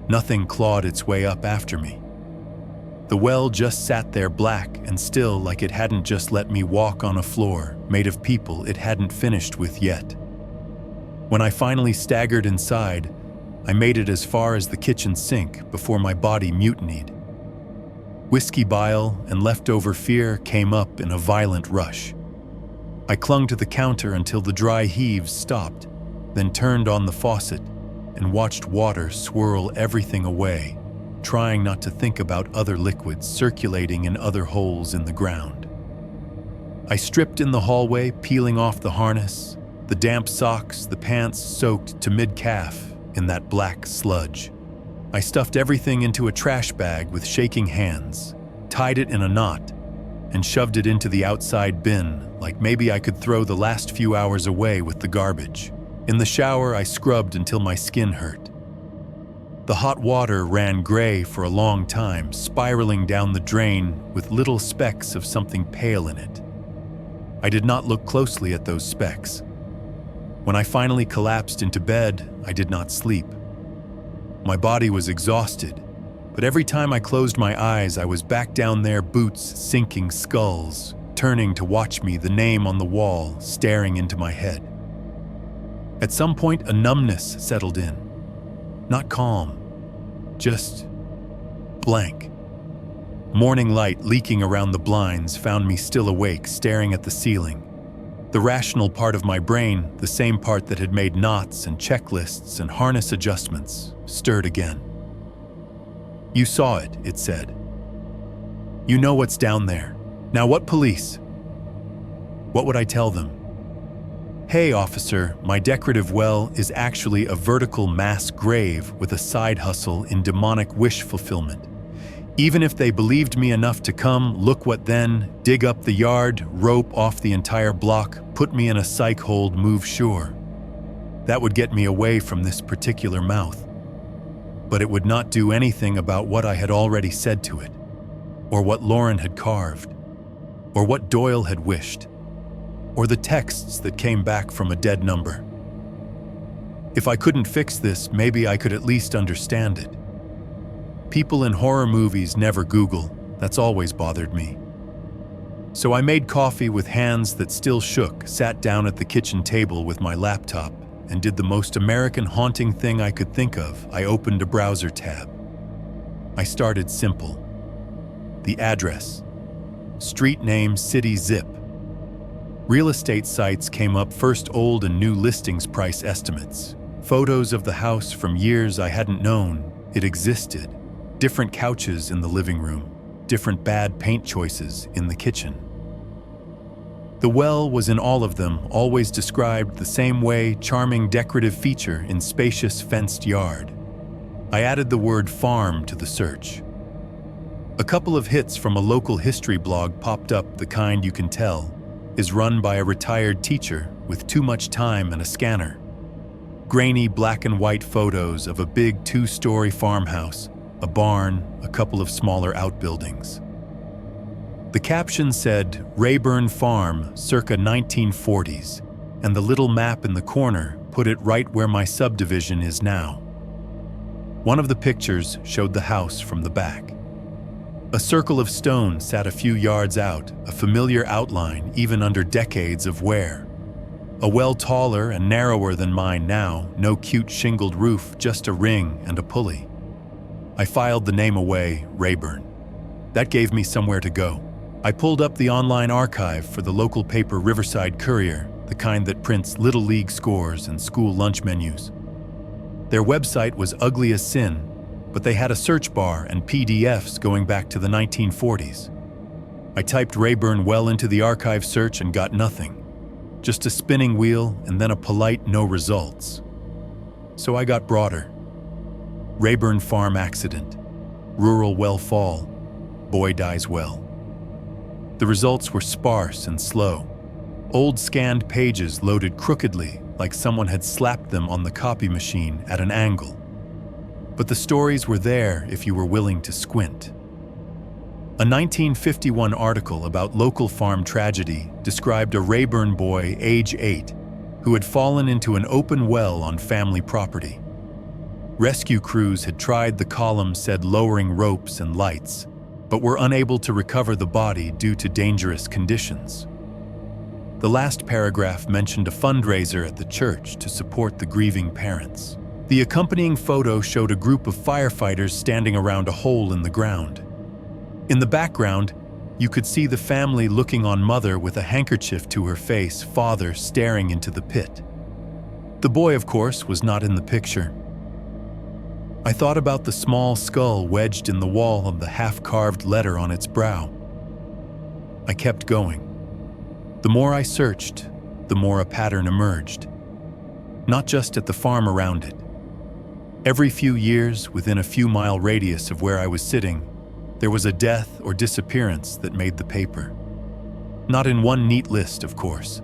Nothing clawed its way up after me. The well just sat there black and still, like it hadn't just let me walk on a floor made of people it hadn't finished with yet. When I finally staggered inside, I made it as far as the kitchen sink before my body mutinied. Whiskey bile and leftover fear came up in a violent rush. I clung to the counter until the dry heaves stopped, then turned on the faucet and watched water swirl everything away, trying not to think about other liquids circulating in other holes in the ground. I stripped in the hallway, peeling off the harness, the damp socks, the pants soaked to mid-calf in that black sludge. I stuffed everything into a trash bag with shaking hands, tied it in a knot, and shoved it into the outside bin, like maybe I could throw the last few hours away with the garbage. In the shower, I scrubbed until my skin hurt. The hot water ran gray for a long time, spiraling down the drain with little specks of something pale in it. I did not look closely at those specks. When I finally collapsed into bed, I did not sleep. My body was exhausted, but every time I closed my eyes, I was back down there, boots sinking skulls, turning to watch me, the name on the wall staring into my head. At some point, a numbness settled in. Not calm, just blank. Morning light leaking around the blinds found me still awake, staring at the ceiling. The rational part of my brain, the same part that had made knots and checklists and harness adjustments, stirred again. "You saw it," it said. "You know what's down there. Now what police?" What would I tell them? "Hey, officer, my decorative well is actually a vertical mass grave with a side hustle in demonic wish fulfillment. Even if they believed me enough to come, look what then, dig up the yard, rope off the entire block, put me in a psych hold, move sure. That would get me away from this particular mouth. But it would not do anything about what I had already said to it, or what Lauren had carved, or what Doyle had wished, or the texts that came back from a dead number. If I couldn't fix this, maybe I could at least understand it. People in horror movies never Google. That's always bothered me. So I made coffee with hands that still shook, sat down at the kitchen table with my laptop, and did the most American haunting thing I could think of. I opened a browser tab. I started simple. The address. Street name, city, zip. Real estate sites came up first, old and new listings, price estimates. Photos of the house from years I hadn't known it existed. Different couches in the living room. Different bad paint choices in the kitchen. The well was in all of them, always described the same way, charming decorative feature in spacious fenced yard. I added the word farm to the search. A couple of hits from a local history blog popped up, the kind you can tell is run by a retired teacher with too much time and a scanner. Grainy black and white photos of a big 2-story farmhouse, a barn, a couple of smaller outbuildings. The caption said, Rayburn Farm, circa 1940s, and the little map in the corner put it right where my subdivision is now. One of the pictures showed the house from the back. A circle of stone sat a few yards out, a familiar outline even under decades of wear. A well taller and narrower than mine now, no cute shingled roof, just a ring and a pulley. I filed the name away, Rayburn. That gave me somewhere to go. I pulled up the online archive for the local paper Riverside Courier, the kind that prints Little League scores and school lunch menus. Their website was ugly as sin, but they had a search bar and PDFs going back to the 1940s. I typed Rayburn well into the archive search and got nothing. Just a spinning wheel and then a polite no results. So I got broader. Rayburn Farm accident. Rural well fall. Boy dies well. The results were sparse and slow. Old scanned pages loaded crookedly, like someone had slapped them on the copy machine at an angle. But the stories were there if you were willing to squint. A 1951 article about local farm tragedy described a Rayburn boy, age 8, who had fallen into an open well on family property. Rescue crews had tried, the column said, lowering ropes and lights, but were unable to recover the body due to dangerous conditions. The last paragraph mentioned a fundraiser at the church to support the grieving parents. The accompanying photo showed a group of firefighters standing around a hole in the ground. In the background, you could see the family looking on mother with a handkerchief to her face, father staring into the pit. The boy, of course, was not in the picture. I thought about the small skull wedged in the wall of the half-carved letter on its brow. I kept going. The more I searched, the more a pattern emerged. Not just at the farm around it. Every few years, within a few-mile radius of where I was sitting, there was a death or disappearance that made the paper. Not in one neat list, of course.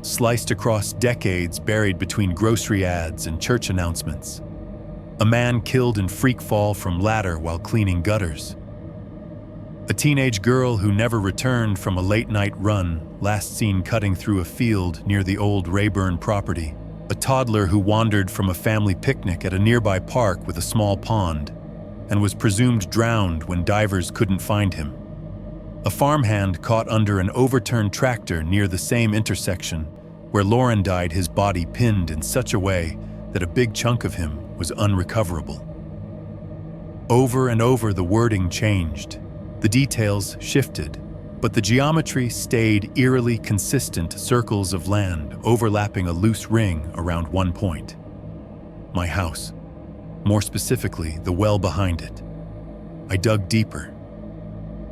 Sliced across decades buried between grocery ads and church announcements. A man killed in freak fall from ladder while cleaning gutters. A teenage girl who never returned from a late-night run, last seen cutting through a field near the old Rayburn property. A toddler who wandered from a family picnic at a nearby park with a small pond and was presumed drowned when divers couldn't find him. A farmhand caught under an overturned tractor near the same intersection where Lauren died, his body pinned in such a way that a big chunk of him was unrecoverable. Over and over the wording changed. The details shifted, but the geometry stayed eerily consistent, circles of land overlapping a loose ring around one point. My house. More specifically, the well behind it. I dug deeper.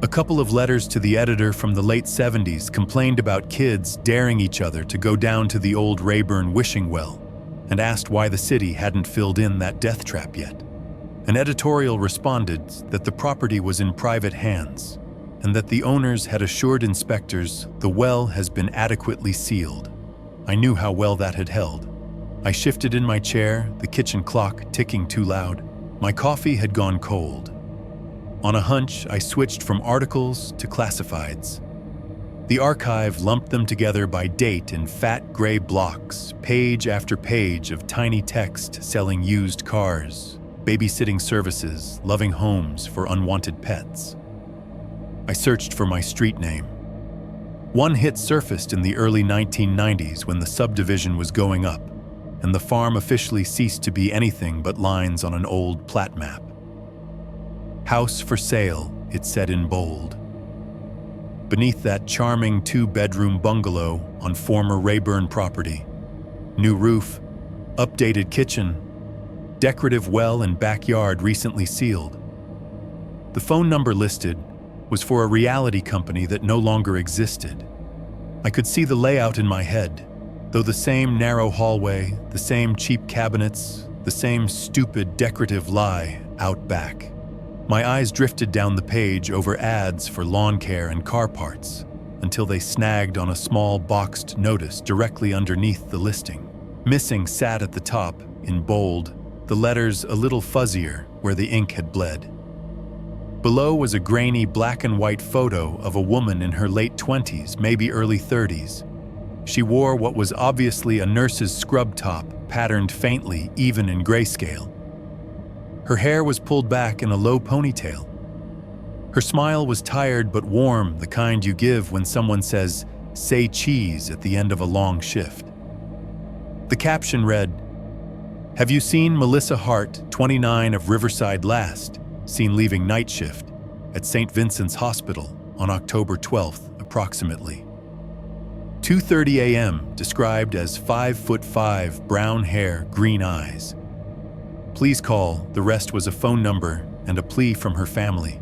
A couple of letters to the editor from the late 70s complained about kids daring each other to go down to the old Rayburn wishing well and asked why the city hadn't filled in that death trap yet. An editorial responded that the property was in private hands and that the owners had assured inspectors the well has been adequately sealed. I knew how well that had held. I shifted in my chair, the kitchen clock ticking too loud. My coffee had gone cold. On a hunch, I switched from articles to classifieds. The archive lumped them together by date in fat gray blocks, page after page of tiny text selling used cars, babysitting services, loving homes for unwanted pets. I searched for my street name. One hit surfaced in the early 1990s when the subdivision was going up, and the farm officially ceased to be anything but lines on an old plat map. House for sale, it said in bold. Beneath that charming 2-bedroom bungalow on former Rayburn property. New roof, updated kitchen, decorative well and backyard recently sealed. The phone number listed was for a reality company that no longer existed. I could see the layout in my head, though the same narrow hallway, the same cheap cabinets, the same stupid decorative lie out back. My eyes drifted down the page over ads for lawn care and car parts until they snagged on a small boxed notice directly underneath the listing. Missing sat at the top, in bold, the letters a little fuzzier where the ink had bled. Below was a grainy black and white photo of a woman in her late 20s, maybe early 30s. She wore what was obviously a nurse's scrub top, patterned faintly, even in grayscale. Her hair was pulled back in a low ponytail. Her smile was tired but warm, the kind you give when someone says, "Say cheese" at the end of a long shift. The caption read, "Have you seen Melissa Hart, 29 of Riverside last, seen leaving night shift at St. Vincent's Hospital on October 12th, approximately. 2:30 a.m., described as 5'5", brown hair, green eyes. Please call," the rest was a phone number and a plea from her family.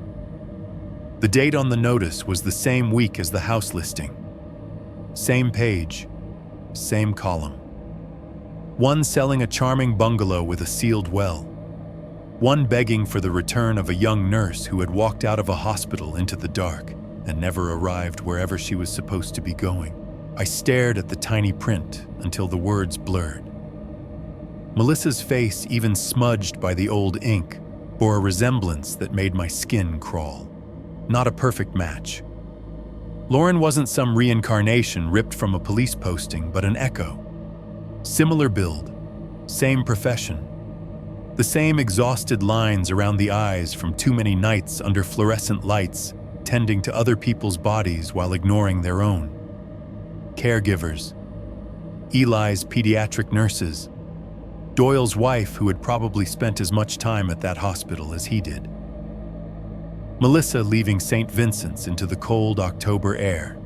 The date on the notice was the same week as the house listing. Same page, same column. One selling a charming bungalow with a sealed well. One begging for the return of a young nurse who had walked out of a hospital into the dark and never arrived wherever she was supposed to be going. I stared at the tiny print until the words blurred. Melissa's face, even smudged by the old ink, bore a resemblance that made my skin crawl. Not a perfect match. Lauren wasn't some reincarnation ripped from a police posting, but an echo. Similar build, same profession. The same exhausted lines around the eyes from too many nights under fluorescent lights, tending to other people's bodies while ignoring their own. Caregivers. Eli's pediatric nurses. Doyle's wife, who had probably spent as much time at that hospital as he did. Melissa leaving St. Vincent's into the cold October air.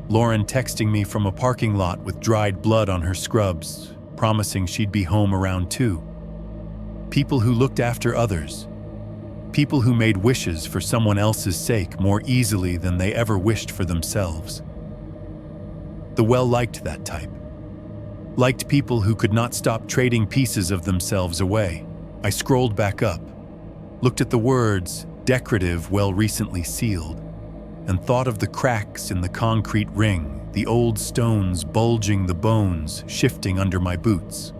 Lauren texting me from a parking lot with dried blood on her scrubs, promising she'd be home around 2. People who looked after others. People who made wishes for someone else's sake more easily than they ever wished for themselves. The well liked that type. Liked people who could not stop trading pieces of themselves away. I scrolled back up, looked at the words, decorative, well recently sealed. and thought of the cracks in the concrete ring, the old stones bulging, the bones shifting under my boots.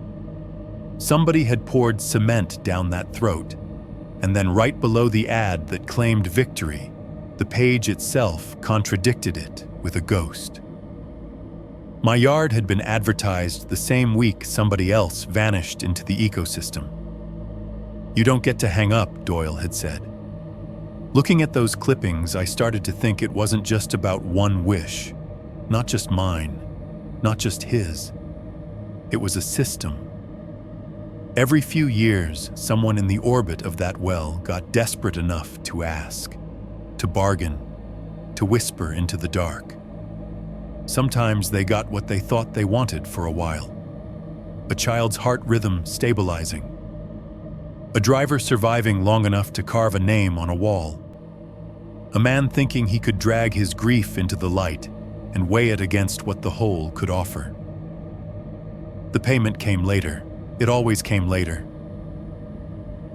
Somebody had poured cement down that throat, and then right below the ad that claimed victory, the page itself contradicted it with a ghost. My yard had been advertised the same week somebody else vanished into the ecosystem. "You don't get to hang up," Doyle had said. Looking at those clippings, I started to think it wasn't just about one wish, not just mine, not just his. It was a system. Every few years, someone in the orbit of that well got desperate enough to ask, to bargain, to whisper into the dark. Sometimes they got what they thought they wanted for a while. A child's heart rhythm stabilizing. A driver surviving long enough to carve a name on a wall. A man thinking he could drag his grief into the light and weigh it against what the whole could offer. The payment came later. It always came later.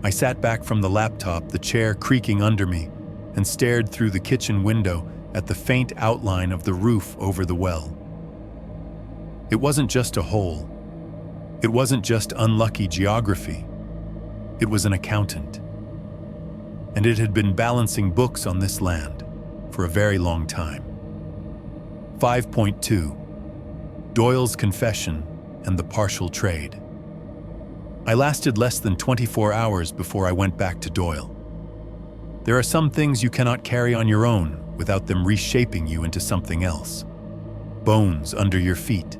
I sat back from the laptop, the chair creaking under me, and stared through the kitchen window at the faint outline of the roof over the well. It wasn't just a hole. It wasn't just unlucky geography. It was an accountant. And it had been balancing books on this land for a very long time. 5.2. Doyle's Confession and the Partial Trade. I lasted less than 24 hours before I went back to Doyle. There are some things you cannot carry on your own without them reshaping you into something else. Bones under your feet.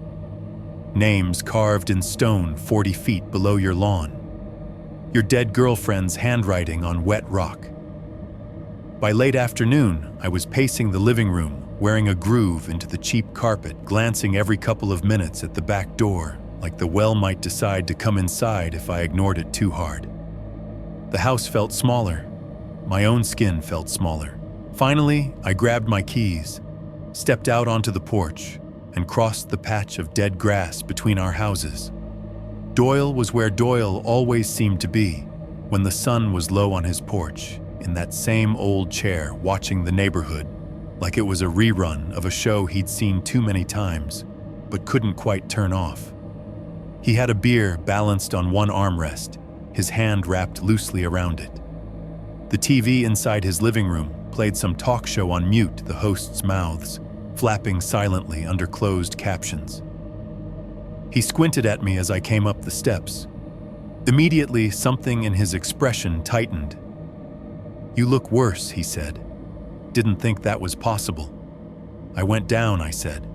Names carved in stone 40 feet below your lawn. Your dead girlfriend's handwriting on wet rock. By late afternoon, I was pacing the living room, wearing a groove into the cheap carpet, glancing every couple of minutes at the back door, like the well might decide to come inside if I ignored it too hard. The house felt smaller. My own skin felt smaller. Finally, I grabbed my keys, stepped out onto the porch, and crossed the patch of dead grass between our houses. Doyle was where Doyle always seemed to be, when the sun was low on his porch, in that same old chair watching the neighborhood, like it was a rerun of a show he'd seen too many times, but couldn't quite turn off. He had a beer balanced on one armrest, his hand wrapped loosely around it. The TV inside his living room played some talk show on mute, the hosts' mouths flapping silently under closed captions. He squinted at me as I came up the steps. Immediately, something in his expression tightened. "You look worse," he said. "Didn't think that was possible." "I went down," I said.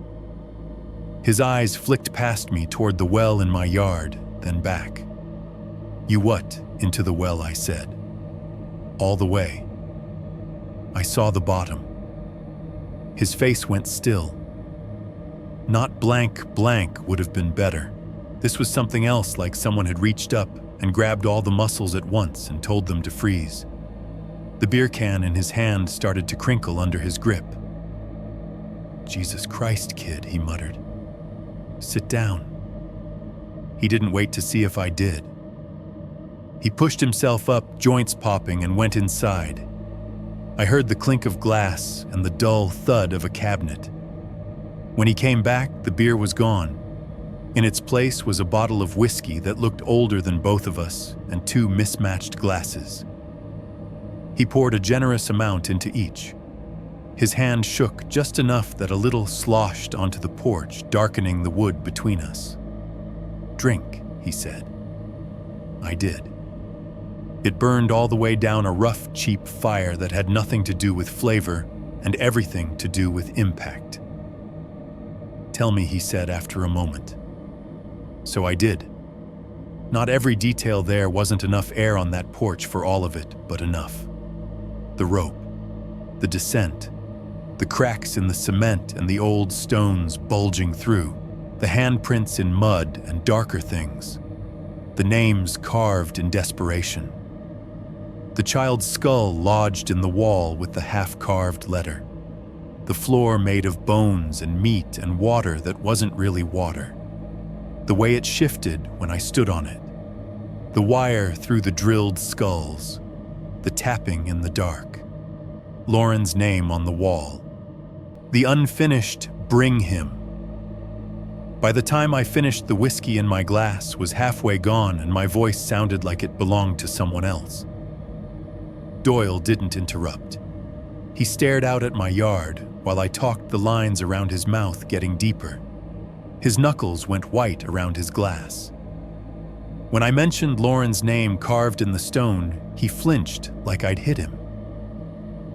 His eyes flicked past me toward the well in my yard, then back. "You what?" "Into the well," I said. "All the way." I saw the bottom. His face went still. Not blank would have been better. This was something else, like someone had reached up and grabbed all the muscles at once and told them to freeze. The beer can in his hand started to crinkle under his grip. "Jesus Christ, kid," he muttered. "Sit down." He didn't wait to see if I did. He pushed himself up, joints popping, and went inside. I heard the clink of glass and the dull thud of a cabinet. When he came back, the beer was gone. In its place was a bottle of whiskey that looked older than both of us and two mismatched glasses. He poured a generous amount into each. His hand shook just enough that a little sloshed onto the porch, darkening the wood between us. "Drink," he said. I did. It burned all the way down a rough, cheap fire that had nothing to do with flavor and everything to do with impact. "Tell me," he said after a moment. So I did. Not every detail there, wasn't enough air on that porch for all of it, but enough. The rope, the descent, the cracks in the cement and the old stones bulging through, the handprints in mud and darker things, the names carved in desperation. The child's skull lodged in the wall with the half-carved letter. The floor made of bones and meat and water that wasn't really water. The way it shifted when I stood on it. The wire through the drilled skulls. The tapping in the dark. Lauren's name on the wall, The unfinished bring him. By the time I finished, the whiskey in my glass was halfway gone and my voice sounded like it belonged to someone else. Doyle didn't interrupt. He stared out at my yard while I talked, the lines around his mouth getting deeper. His knuckles went white around his glass. When I mentioned Lauren's name carved in the stone, he flinched like I'd hit him.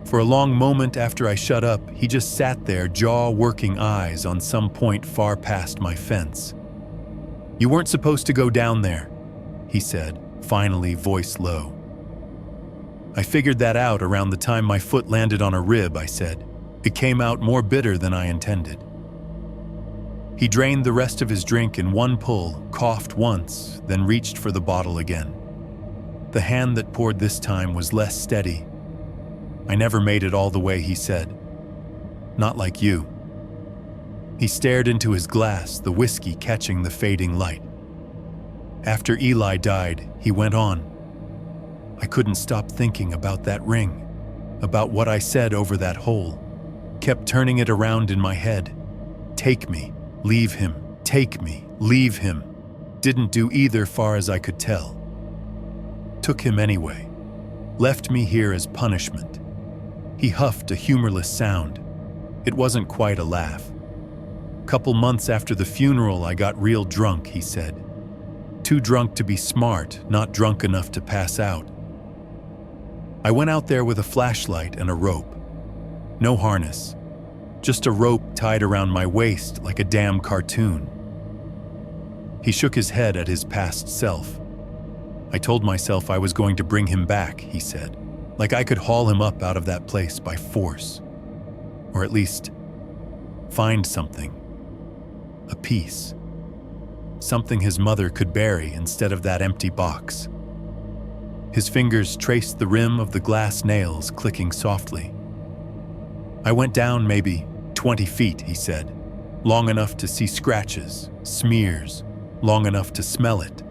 For a long moment after I shut up, he just sat there, jaw-working eyes on some point far past my fence. "You weren't supposed to go down there," he said, finally, voice low. "I figured that out around the time my foot landed on a rib," I said. "It came out more bitter than I intended." He drained the rest of his drink in one pull, coughed once, then reached for the bottle again. The hand that poured this time was less steady. "I never made it all the way," he said. "Not like you." He stared into his glass, the whiskey catching the fading light. "After Eli died," he went on, "I couldn't stop thinking about that ring, about what I said over that hole. Kept turning it around in my head. Take me, leave him, take me, leave him. Didn't do either far as I could tell. Took him anyway. Left me here as punishment." He huffed a humorless sound. It wasn't quite a laugh. "Couple months after the funeral, I got real drunk," he said. "Too drunk to be smart, not drunk enough to pass out. I went out there with a flashlight and a rope. No harness. Just a rope tied around my waist like a damn cartoon." He shook his head at his past self. "I told myself I was going to bring him back," he said. "Like I could haul him up out of that place by force. Or at least find something. A piece. Something his mother could bury instead of that empty box." His fingers traced the rim of the glass nails, clicking softly. "I went down maybe 20 feet, he said. "Long enough to see scratches, smears, long enough to smell it.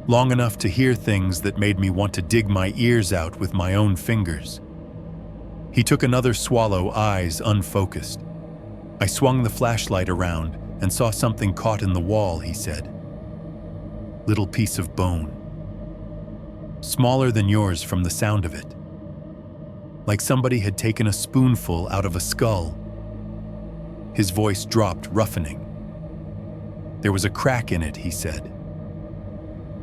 Long enough to hear things that made me want to dig my ears out with my own fingers." He took another swallow, eyes unfocused. "I swung the flashlight around and saw something caught in the wall," he said. "Little piece of bone. Smaller than yours from the sound of it. Like somebody had taken a spoonful out of a skull." His voice dropped, roughening. "There was a crack in it," he said.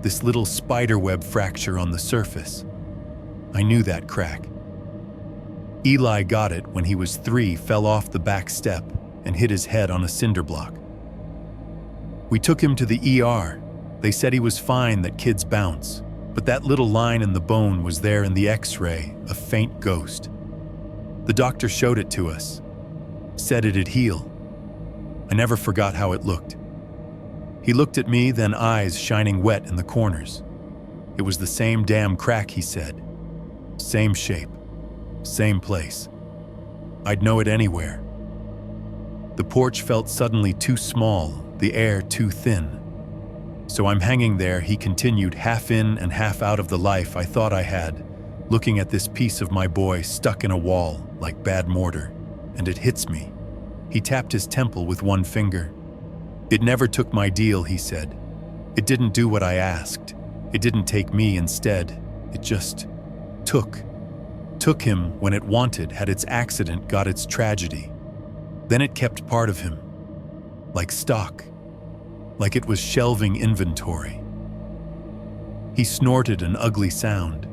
"This little spiderweb fracture on the surface. I knew that crack. Eli got it when he was 3, fell off the back step, and hit his head on a cinder block. We took him to the ER. They said he was fine, that kids bounce. But that little line in the bone was there in the X-ray, a faint ghost. The doctor showed it to us. Said it'd heal. I never forgot how it looked." He looked at me, then eyes shining wet in the corners. "It was the same damn crack," he said. "Same shape. Same place. I'd know it anywhere." The porch felt suddenly too small, the air too thin. "So I'm hanging there," he continued, half in and half out of the life I thought I had, looking at this piece of my boy stuck in a wall like bad mortar, and it hits me. He tapped his temple with one finger. "It never took my deal," he said. "It didn't do what I asked. It didn't take me instead. It just took. Took him when it wanted, had its accident, got its tragedy. Then it kept part of him. Like stock. Like it was shelving inventory." He snorted an ugly sound.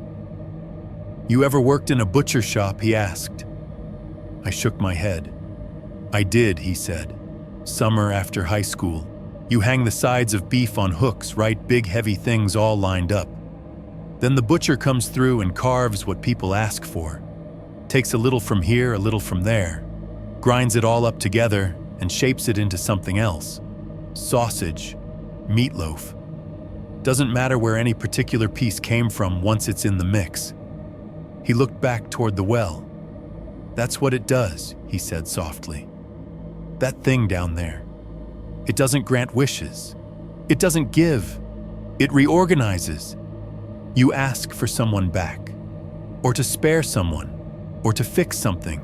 "You ever worked in a butcher shop?" he asked. I shook my head. "I did," he said. "Summer after high school. You hang the sides of beef on hooks, right? Big heavy things all lined up. Then the butcher comes through and carves what people ask for. Takes a little from here, a little from there. Grinds it all up together and shapes it into something else. Sausage, meatloaf. Doesn't matter where any particular piece came from once it's in the mix." He looked back toward the well. "That's what it does," he said softly. "That thing down there. It doesn't grant wishes. It doesn't give. It reorganizes. You ask for someone back, or to spare someone, or to fix something,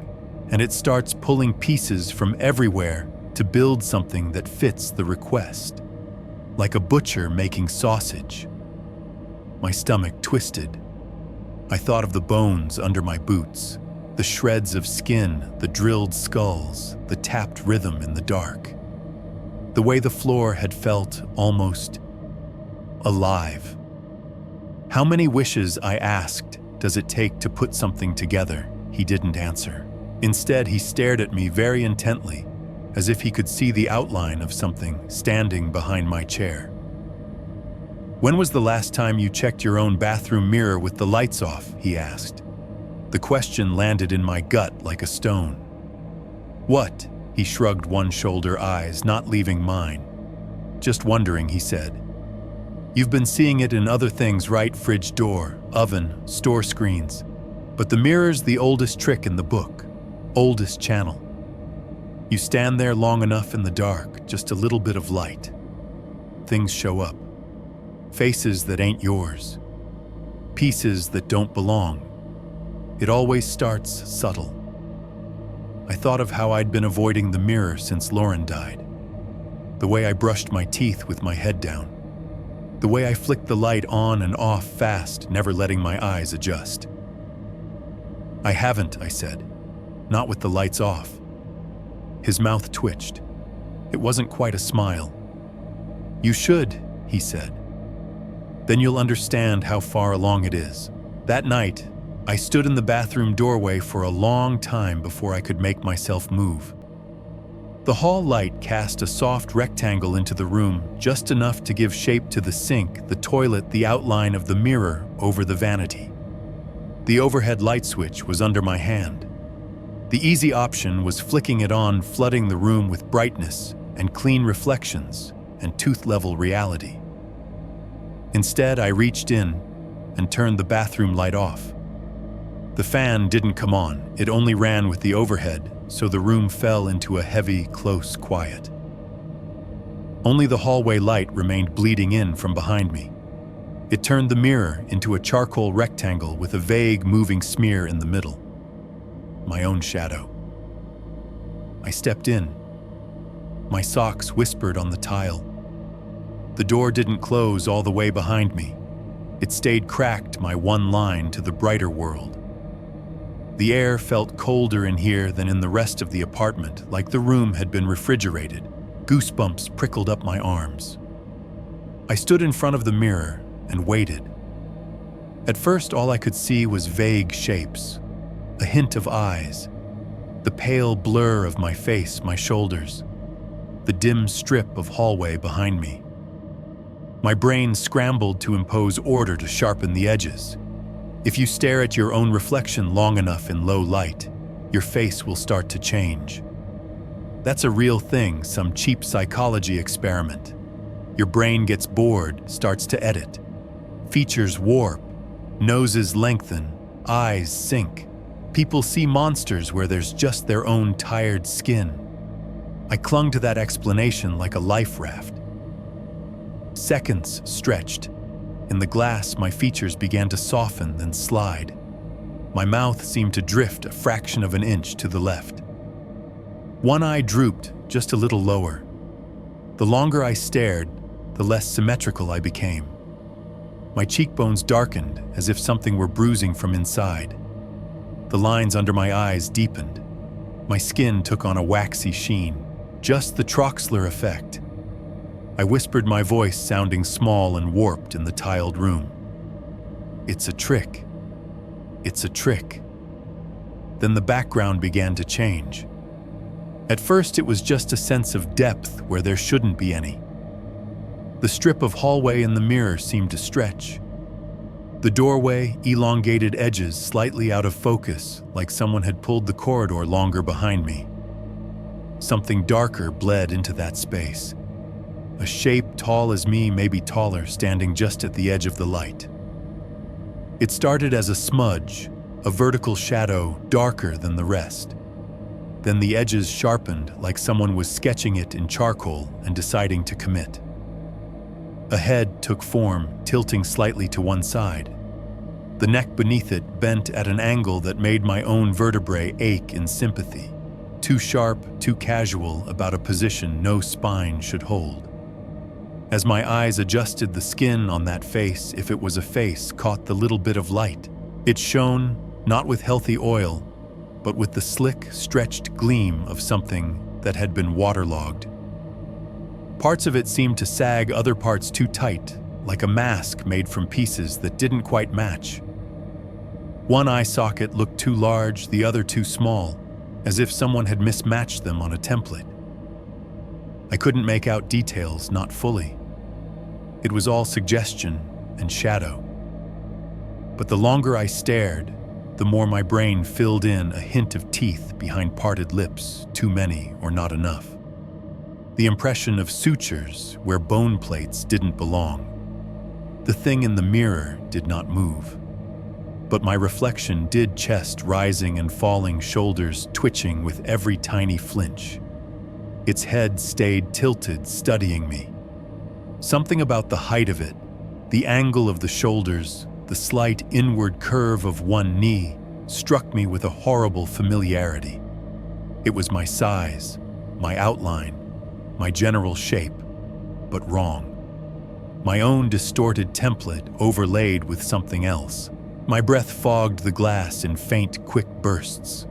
and it starts pulling pieces from everywhere to build something that fits the request, like a butcher making sausage. My stomach twisted. I thought of the bones under my boots, the shreds of skin, the drilled skulls, the tapped rhythm in the dark. The way the floor had felt almost alive. How many wishes, I asked, does it take to put something together? He didn't answer. Instead, he stared at me very intently, as if he could see the outline of something standing behind my chair. "When was the last time you checked your own bathroom mirror with the lights off?" he asked. The question landed in my gut like a stone. "What?" He shrugged one shoulder, eyes not leaving mine. "Just wondering," he said. "You've been seeing it in other things, right? Fridge door, oven, store screens. But the mirror's the oldest trick in the book, oldest channel. You stand there long enough in the dark, just a little bit of light. Things show up. Faces that ain't yours. Pieces that don't belong. It always starts subtle." I thought of how I'd been avoiding the mirror since Lauren died. The way I brushed my teeth with my head down. The way I flicked the light on and off fast, never letting my eyes adjust. "I haven't," I said. "Not with the lights off." His mouth twitched. It wasn't quite a smile. "You should," he said. "Then you'll understand how far along it is." That night, I stood in the bathroom doorway for a long time before I could make myself move. The hall light cast a soft rectangle into the room, just enough to give shape to the sink, the toilet, the outline of the mirror over the vanity. The overhead light switch was under my hand. The easy option was flicking it on, flooding the room with brightness and clean reflections and tooth-level reality. Instead, I reached in and turned the bathroom light off. The fan didn't come on, it only ran with the overhead, so the room fell into a heavy, close quiet. Only the hallway light remained bleeding in from behind me. It turned the mirror into a charcoal rectangle with a vague, moving smear in the middle. My own shadow. I stepped in. My socks whispered on the tile. The door didn't close all the way behind me. It stayed cracked, my one line to the brighter world. The air felt colder in here than in the rest of the apartment, like the room had been refrigerated. Goosebumps prickled up my arms. I stood in front of the mirror and waited. At first, all I could see was vague shapes, a hint of eyes, the pale blur of my face, my shoulders, the dim strip of hallway behind me. My brain scrambled to impose order, to sharpen the edges. If you stare at your own reflection long enough in low light, your face will start to change. That's a real thing, some cheap psychology experiment. Your brain gets bored, starts to edit. Features warp, noses lengthen, eyes sink. People see monsters where there's just their own tired skin. I clung to that explanation like a life raft. Seconds stretched. In the glass, my features began to soften, then slide. My mouth seemed to drift a fraction of an inch to the left. One eye drooped just a little lower. The longer I stared, the less symmetrical I became. My cheekbones darkened as if something were bruising from inside. The lines under my eyes deepened. My skin took on a waxy sheen, just the Troxler effect. I whispered, my voice sounding small and warped in the tiled room. "It's a trick. It's a trick." Then the background began to change. At first, it was just a sense of depth where there shouldn't be any. The strip of hallway in the mirror seemed to stretch. The doorway, elongated edges slightly out of focus, like someone had pulled the corridor longer behind me. Something darker bled into that space. A shape tall as me, maybe taller, standing just at the edge of the light. It started as a smudge, a vertical shadow darker than the rest. Then the edges sharpened like someone was sketching it in charcoal and deciding to commit. A head took form, tilting slightly to one side. the neck beneath it bent at an angle that made my own vertebrae ache in sympathy. Too sharp, too casual about a position no spine should hold. As my eyes adjusted, the skin on that face, if it was a face, caught the little bit of light. It shone, not with healthy oil, but with the slick, stretched gleam of something that had been waterlogged. Parts of it seemed to sag, other parts too tight, like a mask made from pieces that didn't quite match. One eye socket looked too large, the other too small, as if someone had mismatched them on a template. I couldn't make out details, not fully. It was all suggestion and shadow. But the longer I stared, the more my brain filled in a hint of teeth behind parted lips, too many or not enough. The impression of sutures where bone plates didn't belong. The thing in the mirror did not move. But my reflection did, chest rising and falling, shoulders twitching with every tiny flinch. Its head stayed tilted, studying me. Something about the height of it, the angle of the shoulders, the slight inward curve of one knee, struck me with a horrible familiarity. It was my size, my outline, my general shape, but wrong. My own distorted template overlaid with something else. My breath fogged the glass in faint, quick bursts.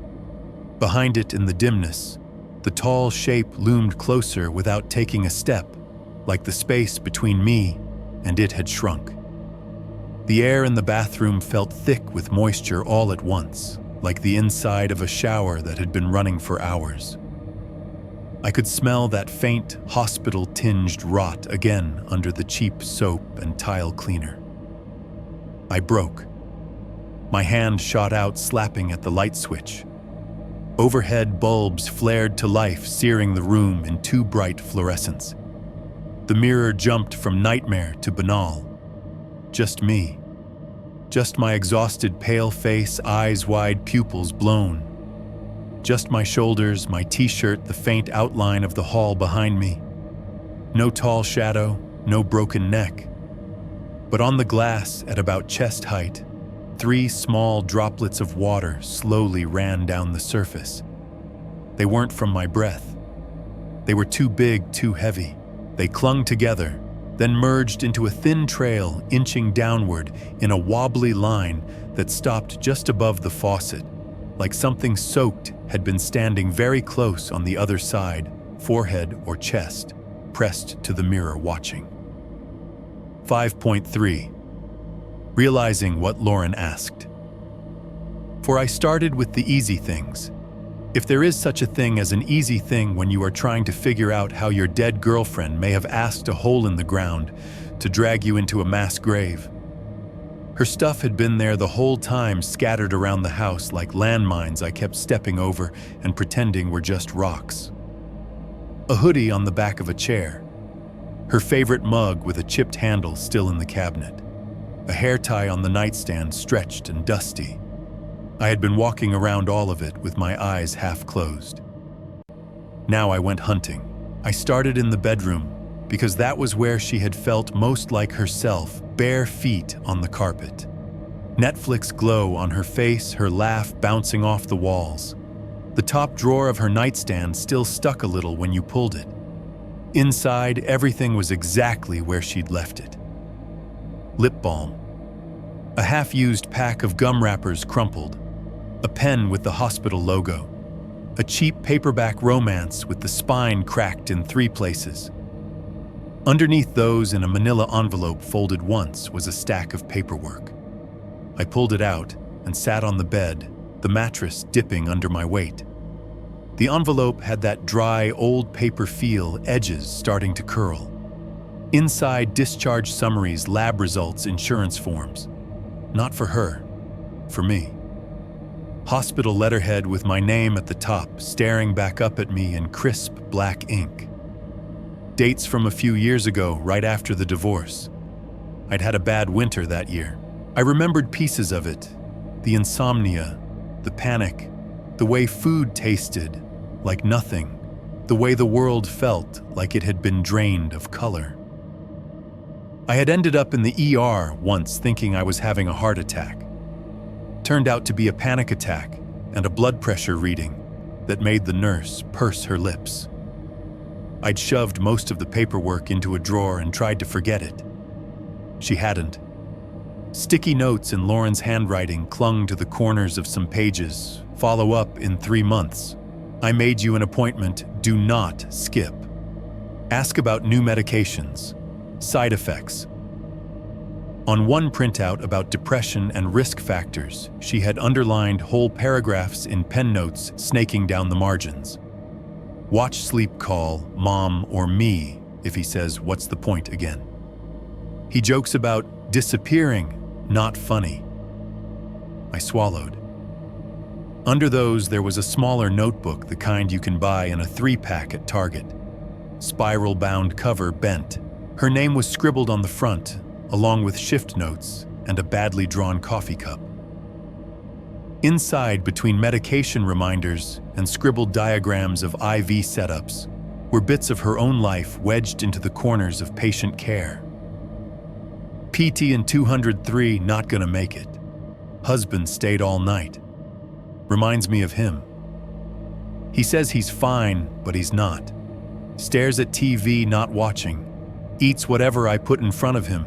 Behind it in the dimness, the tall shape loomed closer without taking a step, like the space between me and it had shrunk. The air in the bathroom felt thick with moisture all at once, like the inside of a shower that had been running for hours. I could smell that faint, hospital-tinged rot again under the cheap soap and tile cleaner. I broke. My hand shot out, slapping at the light switch. Overhead bulbs flared to life, searing the room in too bright fluorescence. The mirror jumped from nightmare to banal. Just me. Just my exhausted pale face, eyes wide, pupils blown. Just my shoulders, my t-shirt, the faint outline of the hall behind me. No tall shadow, no broken neck. But on the glass, at about chest height, 3 small droplets of water slowly ran down the surface. They weren't from my breath. They were too big, too heavy. They clung together, then merged into a thin trail inching downward in a wobbly line that stopped just above the faucet, like something soaked had been standing very close on the other side, forehead or chest, pressed to the mirror watching. 5.3. Realizing what Lauren asked. For I started with the easy things. If there is such a thing as an easy thing when you are trying to figure out how your dead girlfriend may have asked a hole in the ground to drag you into a mass grave. Her stuff had been there the whole time, scattered around the house like landmines I kept stepping over and pretending were just rocks. A hoodie on the back of a chair. Her favorite mug with a chipped handle still in the cabinet. A hair tie on the nightstand, stretched and dusty. I had been walking around all of it with my eyes half closed. Now I went hunting. I started in the bedroom because that was where she had felt most like herself, bare feet on the carpet. Netflix glow on her face, her laugh bouncing off the walls. The top drawer of her nightstand still stuck a little when you pulled it. Inside, everything was exactly where she'd left it. Lip balm. A half-used pack of gum wrappers crumpled. A pen with the hospital logo. A cheap paperback romance with the spine cracked in 3 places. Underneath those, in a manila envelope folded once, was a stack of paperwork. I pulled it out and sat on the bed, the mattress dipping under my weight. The envelope had that dry, old paper feel, edges starting to curl. Inside, discharge summaries, lab results, insurance forms. Not for her, for me. Hospital letterhead with my name at the top, staring back up at me in crisp black ink. Dates from a few years ago, right after the divorce. I'd had a bad winter that year. I remembered pieces of it. The insomnia, the panic, the way food tasted like nothing, the way the world felt like it had been drained of color. I had ended up in the ER once thinking I was having a heart attack. turned out to be a panic attack and a blood pressure reading that made the nurse purse her lips. I'd shoved most of the paperwork into a drawer and tried to forget it. She hadn't. Sticky notes in Lauren's handwriting clung to the corners of some pages. Follow up in 3 months. I made you an appointment. Do not skip. Ask about new medications. Side effects. On one printout about depression and risk factors, she had underlined whole paragraphs in pen notes snaking down the margins. Watch sleep call mom or me if he says, "What's the point?" again. He jokes about disappearing, not funny. I swallowed. Under those, there was a smaller notebook, the kind you can buy in a 3-pack at Target. Spiral-bound cover bent. Her name was scribbled on the front, along with shift notes and a badly drawn coffee cup. Inside, between medication reminders and scribbled diagrams of IV setups, were bits of her own life wedged into the corners of patient care. PT in 203, not gonna make it. Husband stayed all night. Reminds me of him. He says he's fine, but he's not. Stares at TV, not watching. Eats whatever I put in front of him.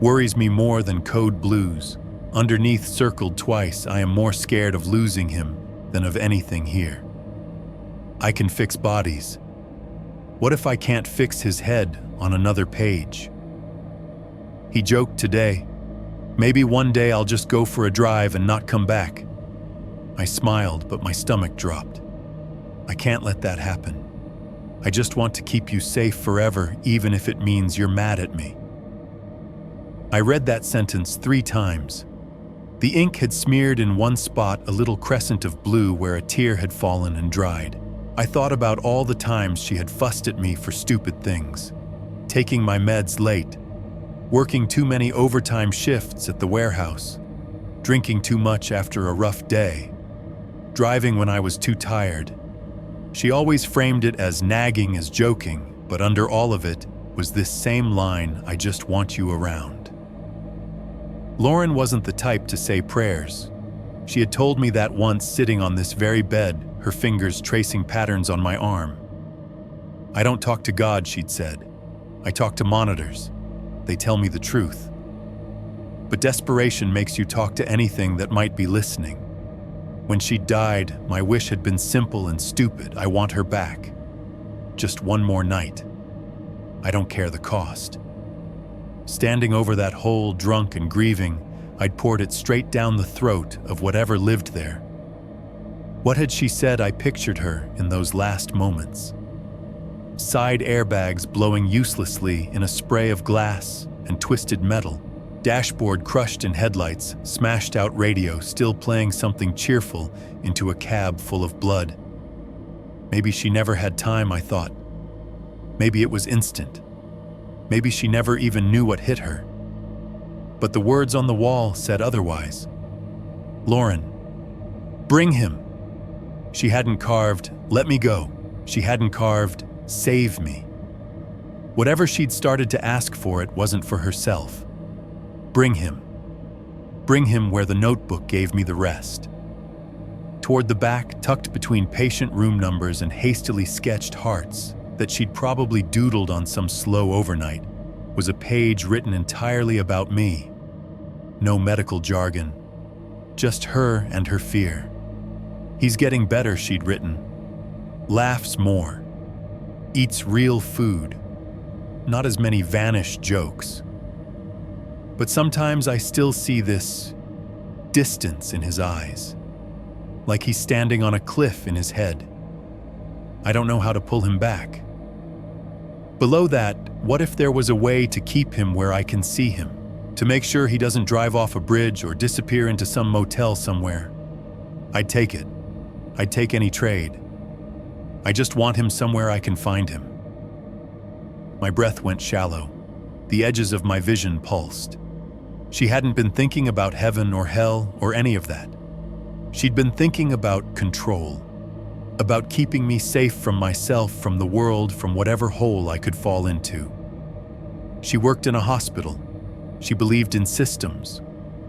Worries me more than code blues. Underneath, circled twice, I am more scared of losing him than of anything here. I can fix bodies. What if I can't fix his head on another page? He joked today, maybe one day I'll just go for a drive and not come back. I smiled, but my stomach dropped. I can't let that happen. I just want to keep you safe forever, even if it means you're mad at me. I read that sentence 3 times. The ink had smeared in one spot a little crescent of blue where a tear had fallen and dried. I thought about all the times she had fussed at me for stupid things. Taking my meds late. Working too many overtime shifts at the warehouse. Drinking too much after a rough day. Driving when I was too tired. She always framed it as nagging, as joking, but under all of it was this same line, "I just want you around." Lauren wasn't the type to say prayers. She had told me that once, sitting on this very bed, her fingers tracing patterns on my arm. "I don't talk to God," she'd said. "I talk to monitors. They tell me the truth." But desperation makes you talk to anything that might be listening. When she died, my wish had been simple and stupid. I want her back. Just one more night. I don't care the cost. Standing over that hole, drunk and grieving, I'd poured it straight down the throat of whatever lived there. What had she said? I pictured her in those last moments. Side airbags blowing uselessly in a spray of glass and twisted metal. Dashboard crushed in headlights, smashed out radio still playing something cheerful into a cab full of blood. Maybe she never had time, I thought. Maybe it was instant. Maybe she never even knew what hit her. But the words on the wall said otherwise. Lauren, bring him. She hadn't carved, "Let me go." She hadn't carved, "Save me." Whatever she'd started to ask for, it wasn't for herself. Bring him. Bring him where the notebook gave me the rest. Toward the back, tucked between patient room numbers and hastily sketched hearts that she'd probably doodled on some slow overnight, was a page written entirely about me. No medical jargon, just her and her fear. He's getting better, she'd written. Laughs more. Eats real food. Not as many vanished jokes. But sometimes I still see this distance in his eyes, like he's standing on a cliff in his head. I don't know how to pull him back. Below that, what if there was a way to keep him where I can see him, to make sure he doesn't drive off a bridge or disappear into some motel somewhere? I'd take it. I'd take any trade. I just want him somewhere I can find him. My breath went shallow. The edges of my vision pulsed. She hadn't been thinking about heaven or hell or any of that. She'd been thinking about control. About keeping me safe from myself, from the world, from whatever hole I could fall into. She worked in a hospital. She believed in systems.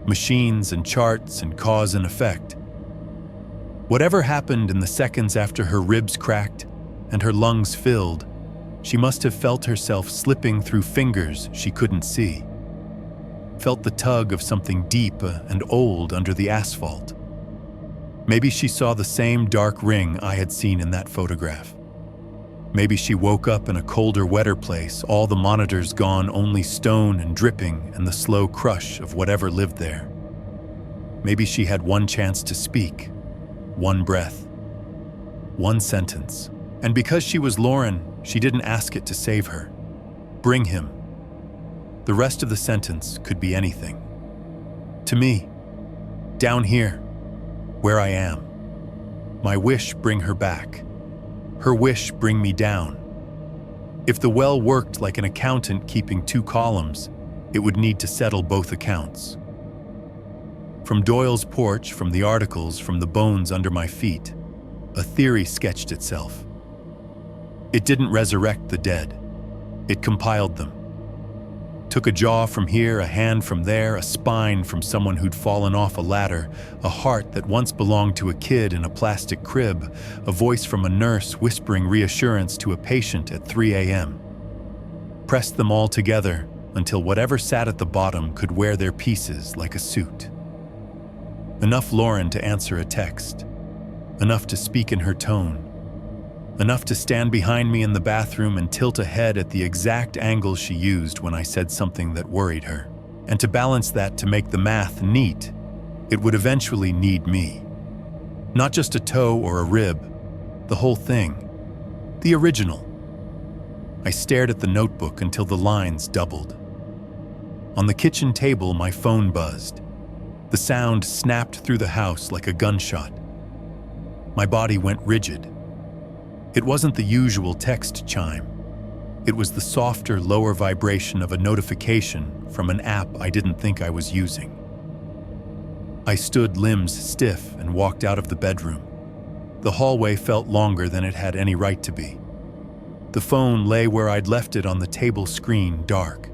Machines and charts and cause and effect. Whatever happened in the seconds after her ribs cracked and her lungs filled, she must have felt herself slipping through fingers she couldn't see. Felt the tug of something deep and old under the asphalt. Maybe she saw the same dark ring I had seen in that photograph. Maybe she woke up in a colder, wetter place, all the monitors gone, only stone and dripping and the slow crush of whatever lived there. Maybe she had one chance to speak, one breath, one sentence. And because she was Lauren, she didn't ask it to save her. Bring him. The rest of the sentence could be anything. To me, down here, where I am. My wish, bring her back. Her wish, bring me down. If the well worked like an accountant keeping 2 columns, it would need to settle both accounts. From Doyle's porch, from the articles, from the bones under my feet, a theory sketched itself. It didn't resurrect the dead. It compiled them. Took a jaw from here, a hand from there, a spine from someone who'd fallen off a ladder, a heart that once belonged to a kid in a plastic crib, a voice from a nurse whispering reassurance to a patient at 3 a.m. Pressed them all together until whatever sat at the bottom could wear their pieces like a suit. Enough Lauren to answer a text. Enough to speak in her tone. Enough to stand behind me in the bathroom and tilt a head at the exact angle she used when I said something that worried her. And to balance that, to make the math neat, it would eventually need me. Not just a toe or a rib, the whole thing. The original. I stared at the notebook until the lines doubled. On the kitchen table, my phone buzzed. The sound snapped through the house like a gunshot. My body went rigid. It wasn't the usual text chime. It was the softer, lower vibration of a notification from an app I didn't think I was using. I stood limbs stiff and walked out of the bedroom. The hallway felt longer than it had any right to be. The phone lay where I'd left it on the table screen, dark.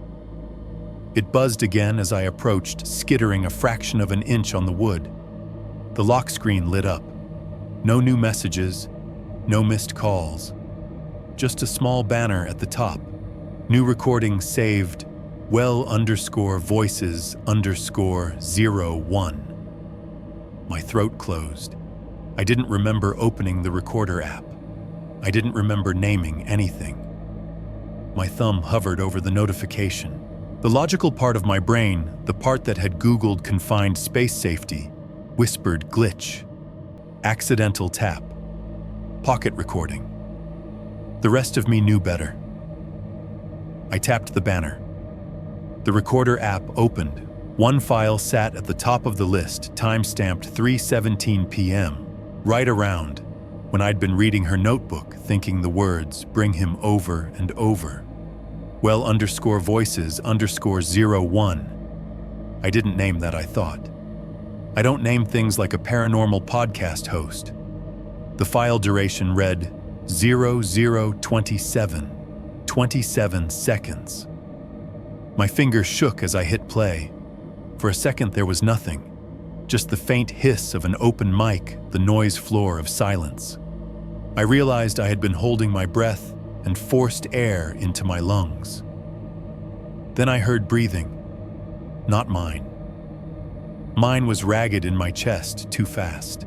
It buzzed again as I approached, skittering a fraction of an inch on the wood. The lock screen lit up. No new messages, no missed calls. Just a small banner at the top. New recording saved, well_voices_01. My throat closed. I didn't remember opening the recorder app. I didn't remember naming anything. My thumb hovered over the notification. The logical part of my brain, the part that had Googled confined space safety, whispered glitch, accidental tap, pocket recording. The rest of me knew better. I tapped the banner. The recorder app opened. One file sat at the top of the list, time-stamped 3:17 p.m., right around when I'd been reading her notebook, thinking the words, bring him over and over. Well_voices_01. I didn't name that, I thought. I don't name things like a paranormal podcast host. The file duration read 27 seconds. My fingers shook as I hit play. For a second there was nothing, just the faint hiss of an open mic, the noise floor of silence. I realized I had been holding my breath and forced air into my lungs. Then I heard breathing. Not mine. Mine was ragged in my chest, too fast.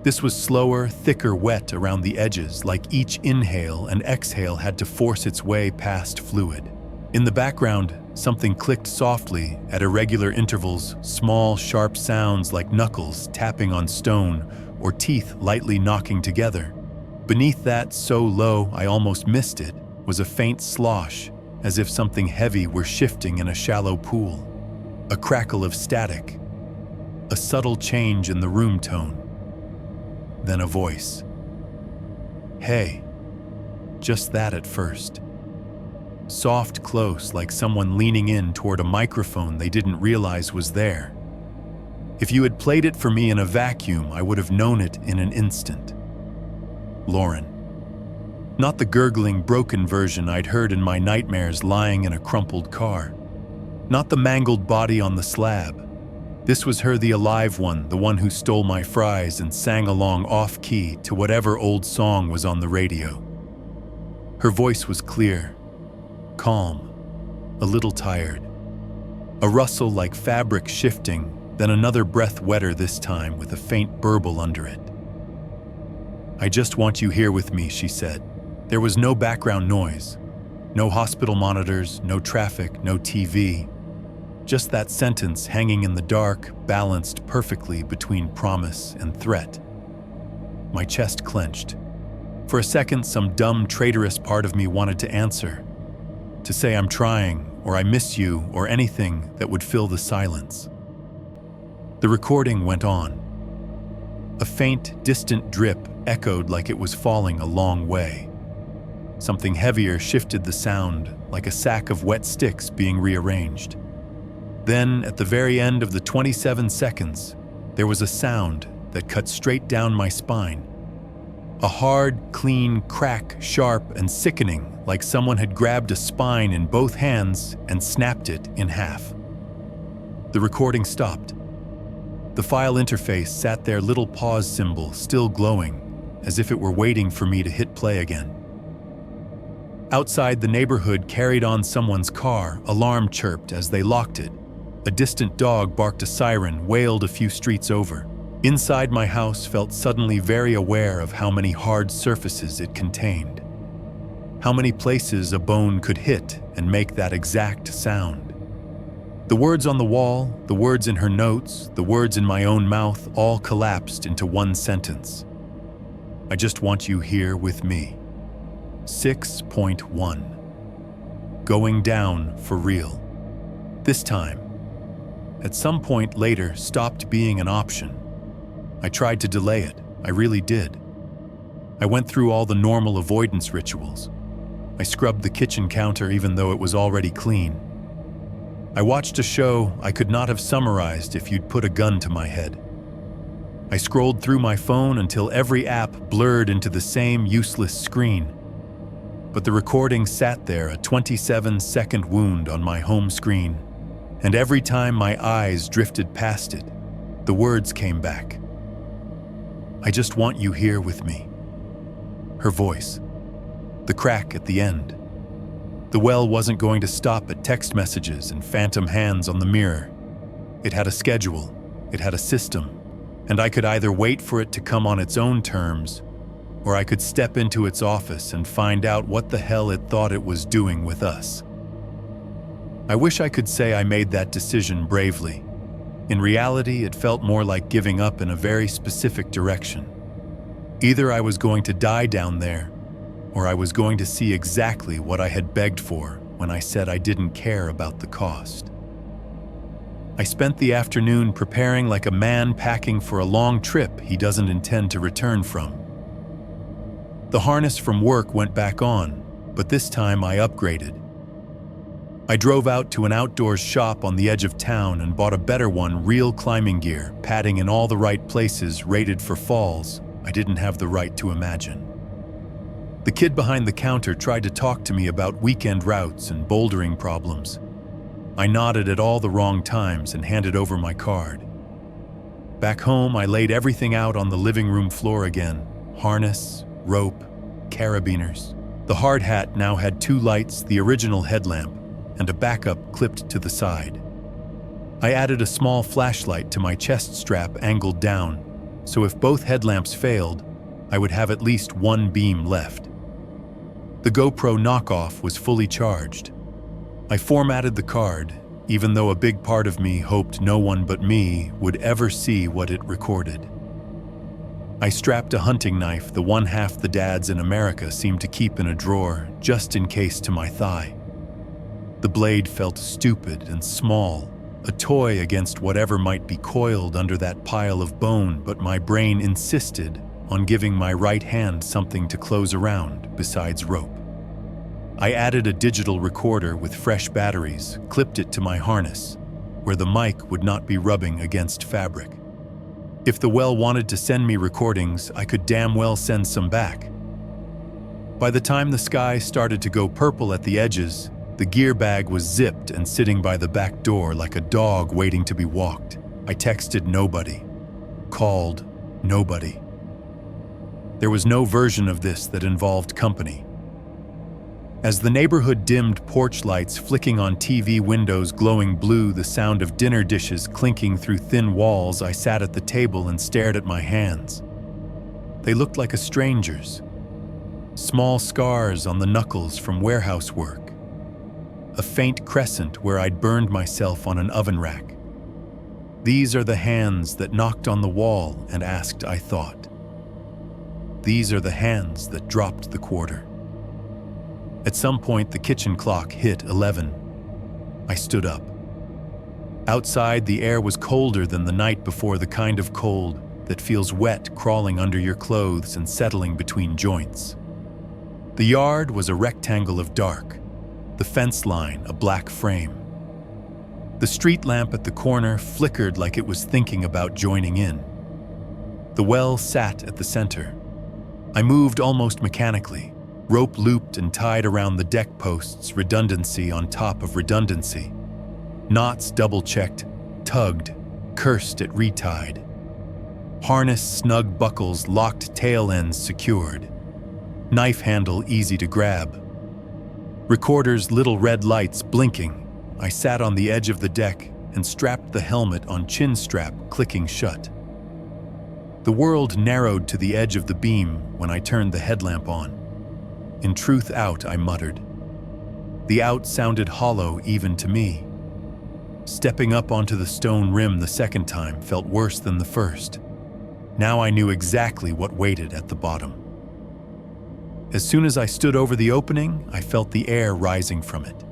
This was slower, thicker wet around the edges, like each inhale and exhale had to force its way past fluid. In the background, something clicked softly at irregular intervals, small, sharp sounds like knuckles tapping on stone or teeth lightly knocking together. Beneath that, so low I almost missed it, was a faint slosh, as if something heavy were shifting in a shallow pool. A crackle of static. A subtle change in the room tone. Then a voice. Hey. Just that at first. Soft, close, like someone leaning in toward a microphone they didn't realize was there. If you had played it for me in a vacuum, I would have known it in an instant. Lauren. Not the gurgling, broken version I'd heard in my nightmares lying in a crumpled car. Not the mangled body on the slab. This was her, the alive one, the one who stole my fries and sang along off-key to whatever old song was on the radio. Her voice was clear, calm, a little tired. A rustle like fabric shifting, then another breath wetter this time with a faint burble under it. "I just want you here with me," she said. There was no background noise, no hospital monitors, no traffic, no TV. Just that sentence hanging in the dark, balanced perfectly between promise and threat. My chest clenched. For a second, some dumb, traitorous part of me wanted to answer, to say I'm trying, or I miss you, or anything that would fill the silence. The recording went on. A faint, distant drip echoed like it was falling a long way. Something heavier shifted the sound, like a sack of wet sticks being rearranged. Then, at the very end of the 27 seconds, there was a sound that cut straight down my spine. A hard, clean crack, sharp and sickening, like someone had grabbed a spine in both hands and snapped it in half. The recording stopped. The file interface sat there, little pause symbol still glowing, as if it were waiting for me to hit play again. Outside, the neighborhood carried on someone's car, alarm chirped as they locked it. A distant dog barked a siren, wailed a few streets over. Inside my house felt suddenly very aware of how many hard surfaces it contained. How many places a bone could hit and make that exact sound. The words on the wall, the words in her notes, the words in my own mouth all collapsed into one sentence. I just want you here with me. 6.1. Going down for real. This time, at some point later, stopped being an option. I tried to delay it. I really did. I went through all the normal avoidance rituals. I scrubbed the kitchen counter even though it was already clean. I watched a show I could not have summarized if you'd put a gun to my head. I scrolled through my phone until every app blurred into the same useless screen. But the recording sat there, a 27-second wound on my home screen, and every time my eyes drifted past it, the words came back. I just want you here with me. Her voice. The crack at the end. The well wasn't going to stop at text messages and phantom hands on the mirror. It had a schedule, it had a system, and I could either wait for it to come on its own terms, or I could step into its office and find out what the hell it thought it was doing with us. I wish I could say I made that decision bravely. In reality, it felt more like giving up in a very specific direction. Either I was going to die down there, or I was going to see exactly what I had begged for when I said I didn't care about the cost. I spent the afternoon preparing like a man packing for a long trip he doesn't intend to return from. The harness from work went back on, but this time I upgraded. I drove out to an outdoors shop on the edge of town and bought a better one, real climbing gear, padding in all the right places, rated for falls I didn't have the right to imagine. The kid behind the counter tried to talk to me about weekend routes and bouldering problems. I nodded at all the wrong times and handed over my card. Back home, I laid everything out on the living room floor again. Harness, rope, carabiners. The hard hat now had 2 lights, the original headlamp, and a backup clipped to the side. I added a small flashlight to my chest strap angled down, so if both headlamps failed, I would have at least one beam left. The GoPro knockoff was fully charged. I formatted the card, even though a big part of me hoped no one but me would ever see what it recorded. I strapped a hunting knife, the one half the dads in America seemed to keep in a drawer, just in case, to my thigh. The blade felt stupid and small, a toy against whatever might be coiled under that pile of bone, but my brain insisted on giving my right hand something to close around besides rope. I added a digital recorder with fresh batteries, clipped it to my harness, where the mic would not be rubbing against fabric. If the well wanted to send me recordings, I could damn well send some back. By the time the sky started to go purple at the edges, the gear bag was zipped and sitting by the back door like a dog waiting to be walked. I texted nobody, called nobody. There was no version of this that involved company. As the neighborhood dimmed porch lights flicking on TV windows glowing blue, the sound of dinner dishes clinking through thin walls, I sat at the table and stared at my hands. They looked like a stranger's. Small scars on the knuckles from warehouse work. A faint crescent where I'd burned myself on an oven rack. These are the hands that knocked on the wall and asked, I thought. These are the hands that dropped the quarter. At some point, the kitchen clock hit 11. I stood up. Outside, the air was colder than the night before, the kind of cold that feels wet crawling under your clothes and settling between joints. The yard was a rectangle of dark, the fence line a black frame. The street lamp at the corner flickered like it was thinking about joining in. The well sat at the center. I moved almost mechanically, rope looped and tied around the deck posts, redundancy on top of redundancy. Knots double-checked, tugged, cursed at retied. Harness snug buckles, locked tail ends secured. Knife handle easy to grab. Recorder's little red lights blinking. I sat on the edge of the deck and strapped the helmet on chin strap, clicking shut. The world narrowed to the edge of the beam when I turned the headlamp on. In truth, out, I muttered. The out sounded hollow even to me. Stepping up onto the stone rim the second time felt worse than the first. Now I knew exactly what waited at the bottom. As soon as I stood over the opening, I felt the air rising from it.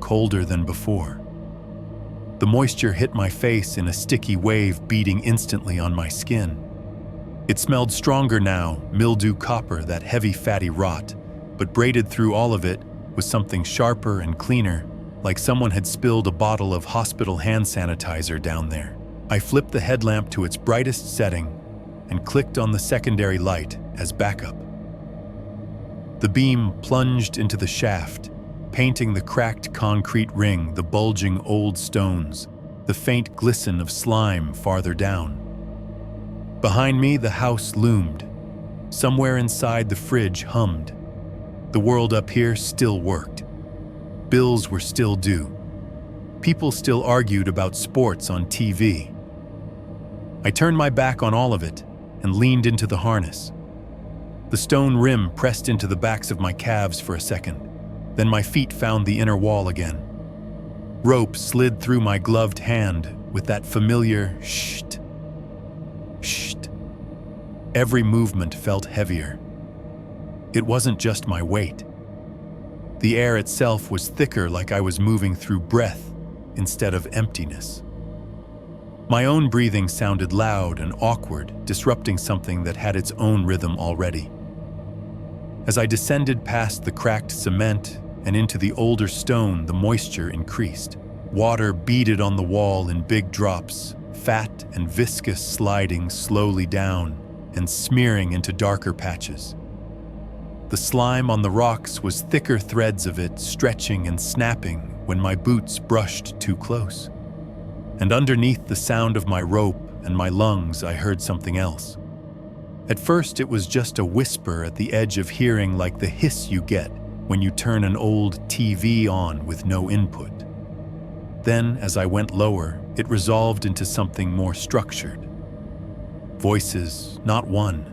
Colder than before. The moisture hit my face in a sticky wave, beating instantly on my skin. It smelled stronger now, mildew copper, that heavy fatty rot, but braided through all of it was something sharper and cleaner, like someone had spilled a bottle of hospital hand sanitizer down there. I flipped the headlamp to its brightest setting and clicked on the secondary light as backup. The beam plunged into the shaft, painting the cracked concrete ring, the bulging old stones, the faint glisten of slime farther down. Behind me, the house loomed. Somewhere inside, the fridge hummed. The world up here still worked. Bills were still due. People still argued about sports on TV. I turned my back on all of it and leaned into the harness. The stone rim pressed into the backs of my calves for a second. Then my feet found the inner wall again. Rope slid through my gloved hand with that familiar shht, shht. Every movement felt heavier. It wasn't just my weight. The air itself was thicker, like I was moving through breath instead of emptiness. My own breathing sounded loud and awkward, disrupting something that had its own rhythm already. As I descended past the cracked cement and into the older stone, the moisture increased. Water beaded on the wall in big drops, fat and viscous, sliding slowly down and smearing into darker patches. The slime on the rocks was thicker threads of it, stretching and snapping when my boots brushed too close. And underneath the sound of my rope and my lungs, I heard something else. At first, it was just a whisper at the edge of hearing, like the hiss you get when you turn an old TV on with no input. Then, as I went lower, it resolved into something more structured. Voices, not one.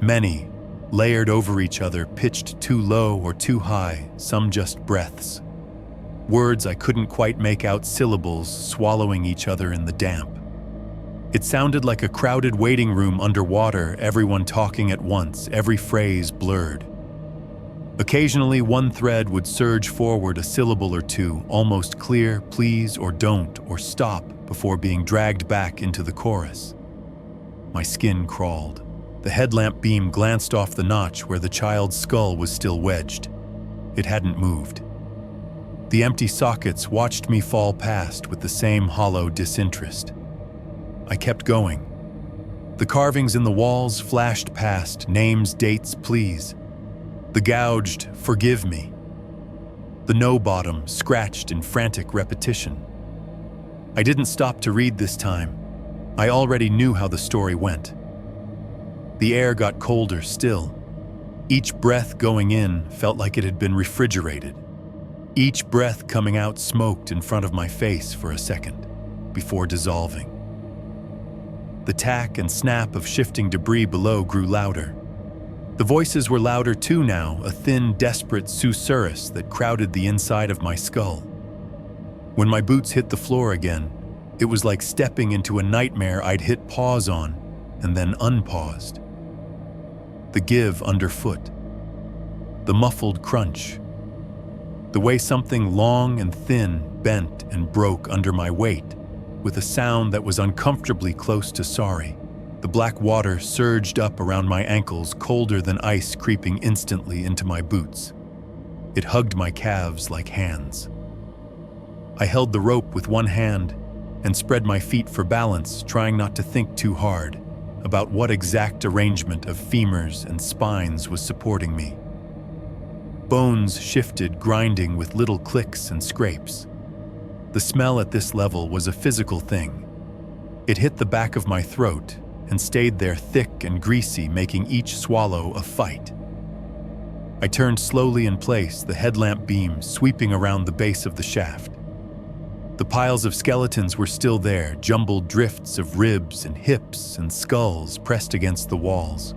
Many, layered over each other, pitched too low or too high, some just breaths. Words I couldn't quite make out, syllables swallowing each other in the damp. It sounded like a crowded waiting room underwater, everyone talking at once, every phrase blurred. Occasionally, one thread would surge forward a syllable or two, almost clear, please or don't or stop, before being dragged back into the chorus. My skin crawled. The headlamp beam glanced off the notch where the child's skull was still wedged. It hadn't moved. The empty sockets watched me fall past with the same hollow disinterest. I kept going. The carvings in the walls flashed past, names, dates, please. The gouged, forgive me. The no bottom scratched in frantic repetition. I didn't stop to read this time. I already knew how the story went. The air got colder still. Each breath going in felt like it had been refrigerated. Each breath coming out smoked in front of my face for a second, before dissolving. The tack and snap of shifting debris below grew louder. The voices were louder too now, a thin, desperate susurrus that crowded the inside of my skull. When my boots hit the floor again, it was like stepping into a nightmare I'd hit pause on and then unpaused. The give underfoot. The muffled crunch. The way something long and thin bent and broke under my weight, with a sound that was uncomfortably close to sorry. The black water surged up around my ankles, colder than ice creeping instantly into my boots. It hugged my calves like hands. I held the rope with one hand and spread my feet for balance, trying not to think too hard about what exact arrangement of femurs and spines was supporting me. Bones shifted, grinding with little clicks and scrapes. The smell at this level was a physical thing. It hit the back of my throat and stayed there thick and greasy, making each swallow a fight. I turned slowly in place, the headlamp beam sweeping around the base of the shaft. The piles of skeletons were still there, jumbled drifts of ribs and hips and skulls pressed against the walls.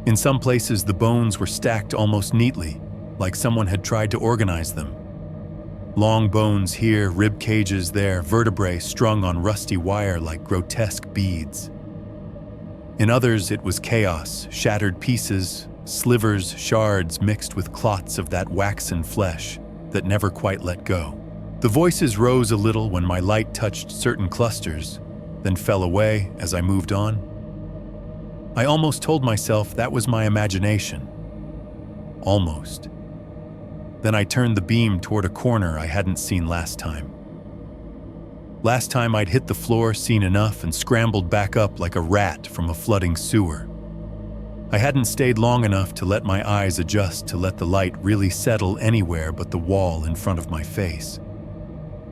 In some places, the bones were stacked almost neatly, like someone had tried to organize them. Long bones here, rib cages there, vertebrae strung on rusty wire like grotesque beads. In others, it was chaos, shattered pieces, slivers, shards mixed with clots of that waxen flesh that never quite let go. The voices rose a little when my light touched certain clusters, then fell away as I moved on. I almost told myself that was my imagination. Almost. Then I turned the beam toward a corner I hadn't seen last time. Last time I'd hit the floor, seen enough, and scrambled back up like a rat from a flooding sewer. I hadn't stayed long enough to let my eyes adjust to let the light really settle anywhere but the wall in front of my face.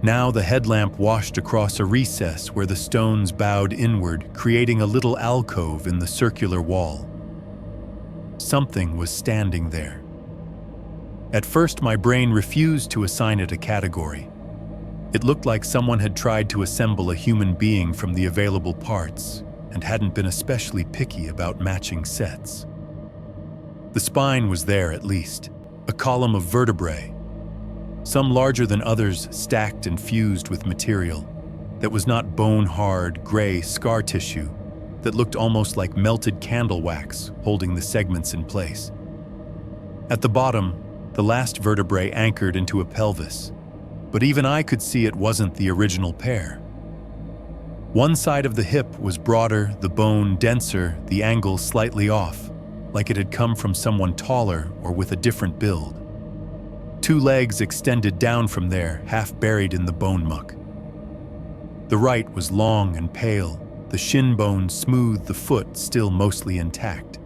Now the headlamp washed across a recess where the stones bowed inward, creating a little alcove in the circular wall. Something was standing there. At first, my brain refused to assign it a category. It looked like someone had tried to assemble a human being from the available parts and hadn't been especially picky about matching sets. The spine was there at least, a column of vertebrae, some larger than others, stacked and fused with material that was not bone-hard, gray scar tissue that looked almost like melted candle wax holding the segments in place. At the bottom, the last vertebrae anchored into a pelvis, but even I could see it wasn't the original pair. One side of the hip was broader, the bone denser, the angle slightly off, like it had come from someone taller or with a different build. Two legs extended down from there, half buried in the bone muck. The right was long and pale, the shin bone smooth, the foot still mostly intact.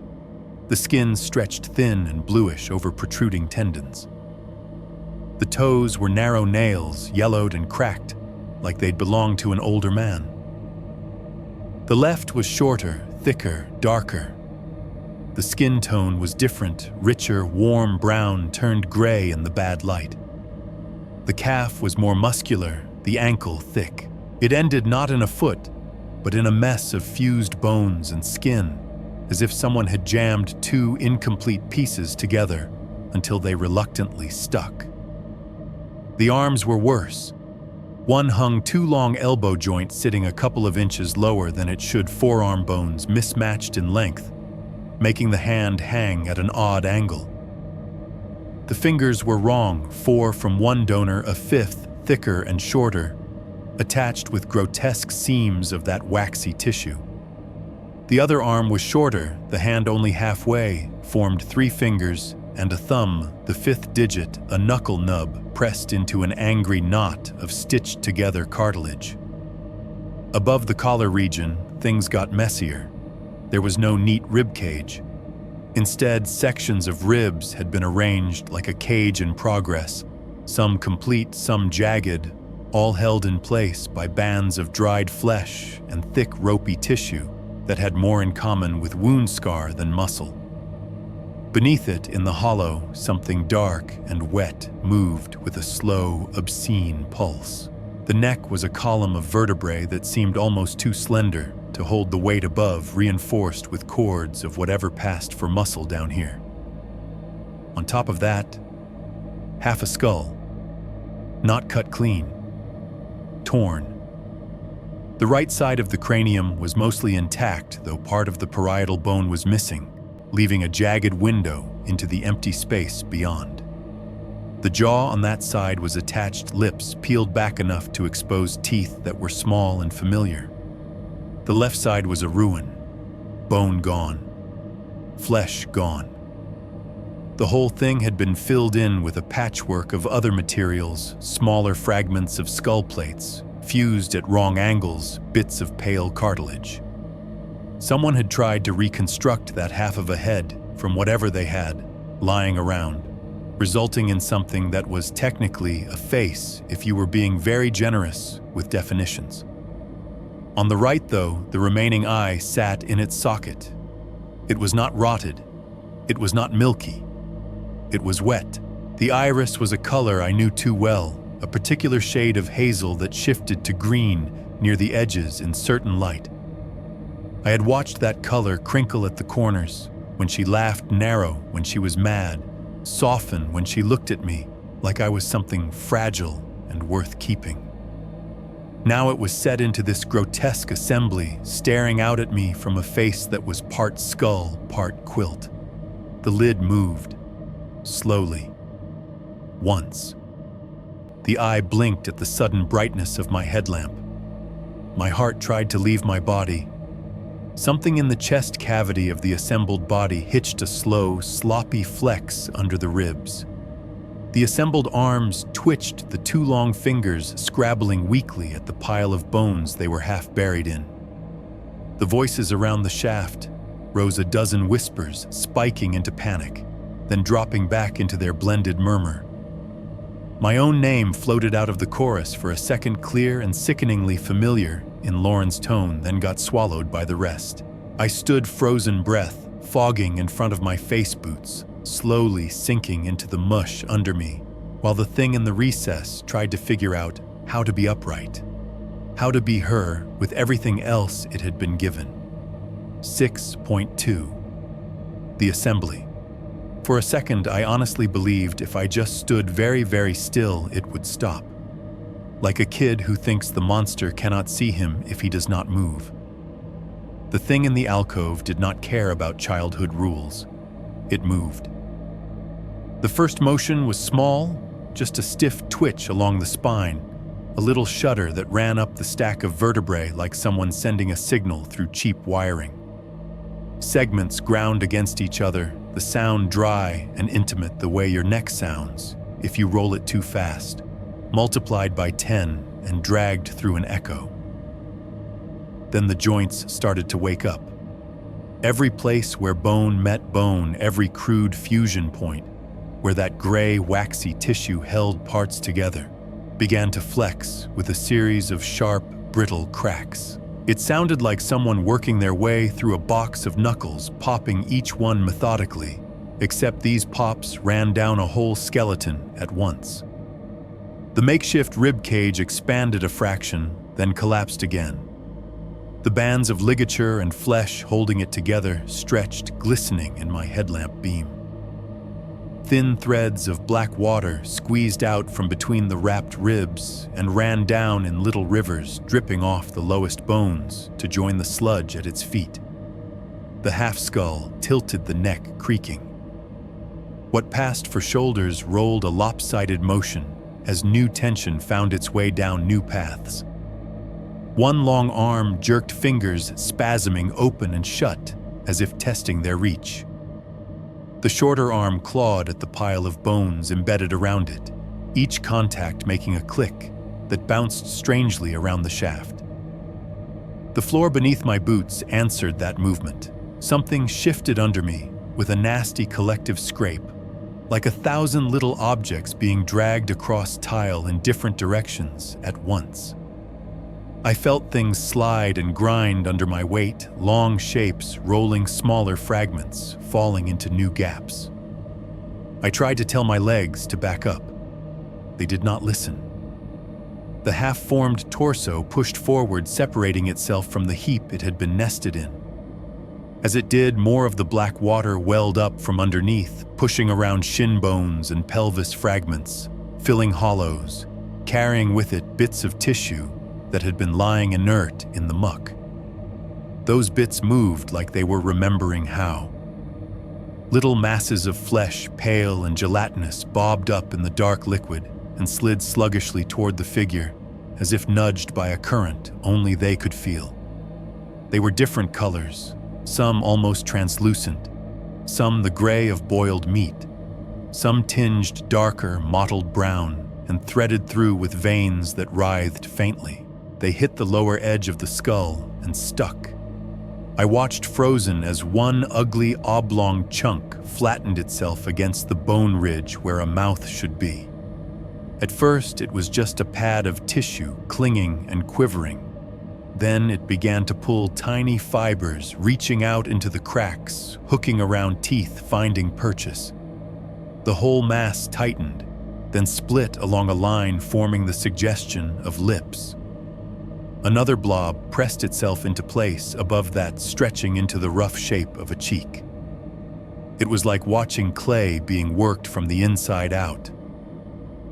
The skin stretched thin and bluish over protruding tendons. The toes were narrow nails, yellowed and cracked, like they'd belonged to an older man. The left was shorter, thicker, darker. The skin tone was different, richer, warm brown turned gray in the bad light. The calf was more muscular, the ankle thick. It ended not in a foot, but in a mess of fused bones and skin, as if someone had jammed two incomplete pieces together until they reluctantly stuck. The arms were worse. One hung two long elbow joints sitting a couple of inches lower than it should, forearm bones mismatched in length, making the hand hang at an odd angle. The fingers were wrong, 4 from one donor, a fifth, thicker and shorter, attached with grotesque seams of that waxy tissue. The other arm was shorter, the hand only halfway, formed 3 fingers and a thumb, the 5th digit, a knuckle nub pressed into an angry knot of stitched-together cartilage. Above the collar region, things got messier. There was no neat rib cage. Instead, sections of ribs had been arranged like a cage in progress, some complete, some jagged, all held in place by bands of dried flesh and thick ropey tissue that had more in common with wound scar than muscle. Beneath it, in the hollow, something dark and wet moved with a slow, obscene pulse. The neck was a column of vertebrae that seemed almost too slender to hold the weight above, reinforced with cords of whatever passed for muscle down here. On top of that, half a skull, not cut clean, torn. The right side of the cranium was mostly intact, though part of the parietal bone was missing, leaving a jagged window into the empty space beyond. The jaw on that side was attached lips peeled back enough to expose teeth that were small and familiar. The left side was a ruin, bone gone, flesh gone. The whole thing had been filled in with a patchwork of other materials, smaller fragments of skull plates, fused at wrong angles, bits of pale cartilage. Someone had tried to reconstruct that half of a head from whatever they had lying around, resulting in something that was technically a face if you were being very generous with definitions. On the right, though, the remaining eye sat in its socket. It was not rotted. It was not milky. It was wet. The iris was a color I knew too well, a particular shade of hazel that shifted to green near the edges in certain light. I had watched that color crinkle at the corners, when she laughed narrow when she was mad, soften when she looked at me like I was something fragile and worth keeping. Now it was set into this grotesque assembly, staring out at me from a face that was part skull, part quilt. The lid moved, slowly. Once. The eye blinked at the sudden brightness of my headlamp. My heart tried to leave my body. Something in the chest cavity of the assembled body hitched a slow, sloppy flex under the ribs. The assembled arms twitched the two long fingers, scrabbling weakly at the pile of bones they were half buried in. The voices around the shaft rose a dozen whispers, spiking into panic, then dropping back into their blended murmur. My own name floated out of the chorus for a second, clear and sickeningly familiar in Lauren's tone, then got swallowed by the rest. I stood frozen breath, fogging in front of my face boots, slowly sinking into the mush under me, while the thing in the recess tried to figure out how to be upright, how to be her with everything else it had been given. 6.2. The assembly. For a second, I honestly believed if I just stood very, very still, it would stop. Like a kid who thinks the monster cannot see him if he does not move. The thing in the alcove did not care about childhood rules. It moved. The first motion was small, just a stiff twitch along the spine, a little shudder that ran up the stack of vertebrae like someone sending a signal through cheap wiring. Segments ground against each other, the sound dry and intimate the way your neck sounds if you roll it too fast, multiplied by 10 and dragged through an echo. Then the joints started to wake up. Every place where bone met bone, every crude fusion point, where that gray, waxy tissue held parts together, began to flex with a series of sharp, brittle cracks. It sounded like someone working their way through a box of knuckles, popping each one methodically, except these pops ran down a whole skeleton at once. The makeshift rib cage expanded a fraction, then collapsed again. The bands of ligature and flesh holding it together stretched, glistening in my headlamp beam. Thin threads of black water squeezed out from between the wrapped ribs and ran down in little rivers, dripping off the lowest bones to join the sludge at its feet. The half-skull tilted, the neck creaking. What passed for shoulders rolled a lopsided motion as new tension found its way down new paths. One long arm jerked fingers spasming open and shut as if testing their reach. The shorter arm clawed at the pile of bones embedded around it, each contact making a click that bounced strangely around the shaft. The floor beneath my boots answered that movement. Something shifted under me with a nasty collective scrape, like 1,000 little objects being dragged across tile in different directions at once. I felt things slide and grind under my weight, long shapes rolling smaller fragments, falling into new gaps. I tried to tell my legs to back up. They did not listen. The half-formed torso pushed forward, separating itself from the heap it had been nested in. As it did, more of the black water welled up from underneath, pushing around shin bones and pelvis fragments, filling hollows, carrying with it bits of tissue that had been lying inert in the muck. Those bits moved like they were remembering how. Little masses of flesh, pale and gelatinous, bobbed up in the dark liquid and slid sluggishly toward the figure, as if nudged by a current only they could feel. They were different colors, some almost translucent, some the gray of boiled meat, some tinged darker, mottled brown and threaded through with veins that writhed faintly. They hit the lower edge of the skull and stuck. I watched frozen as one ugly oblong chunk flattened itself against the bone ridge where a mouth should be. At first, it was just a pad of tissue clinging and quivering. Then it began to pull tiny fibers, reaching out into the cracks, hooking around teeth, finding purchase. The whole mass tightened, then split along a line forming the suggestion of lips. Another blob pressed itself into place above that, stretching into the rough shape of a cheek. It was like watching clay being worked from the inside out.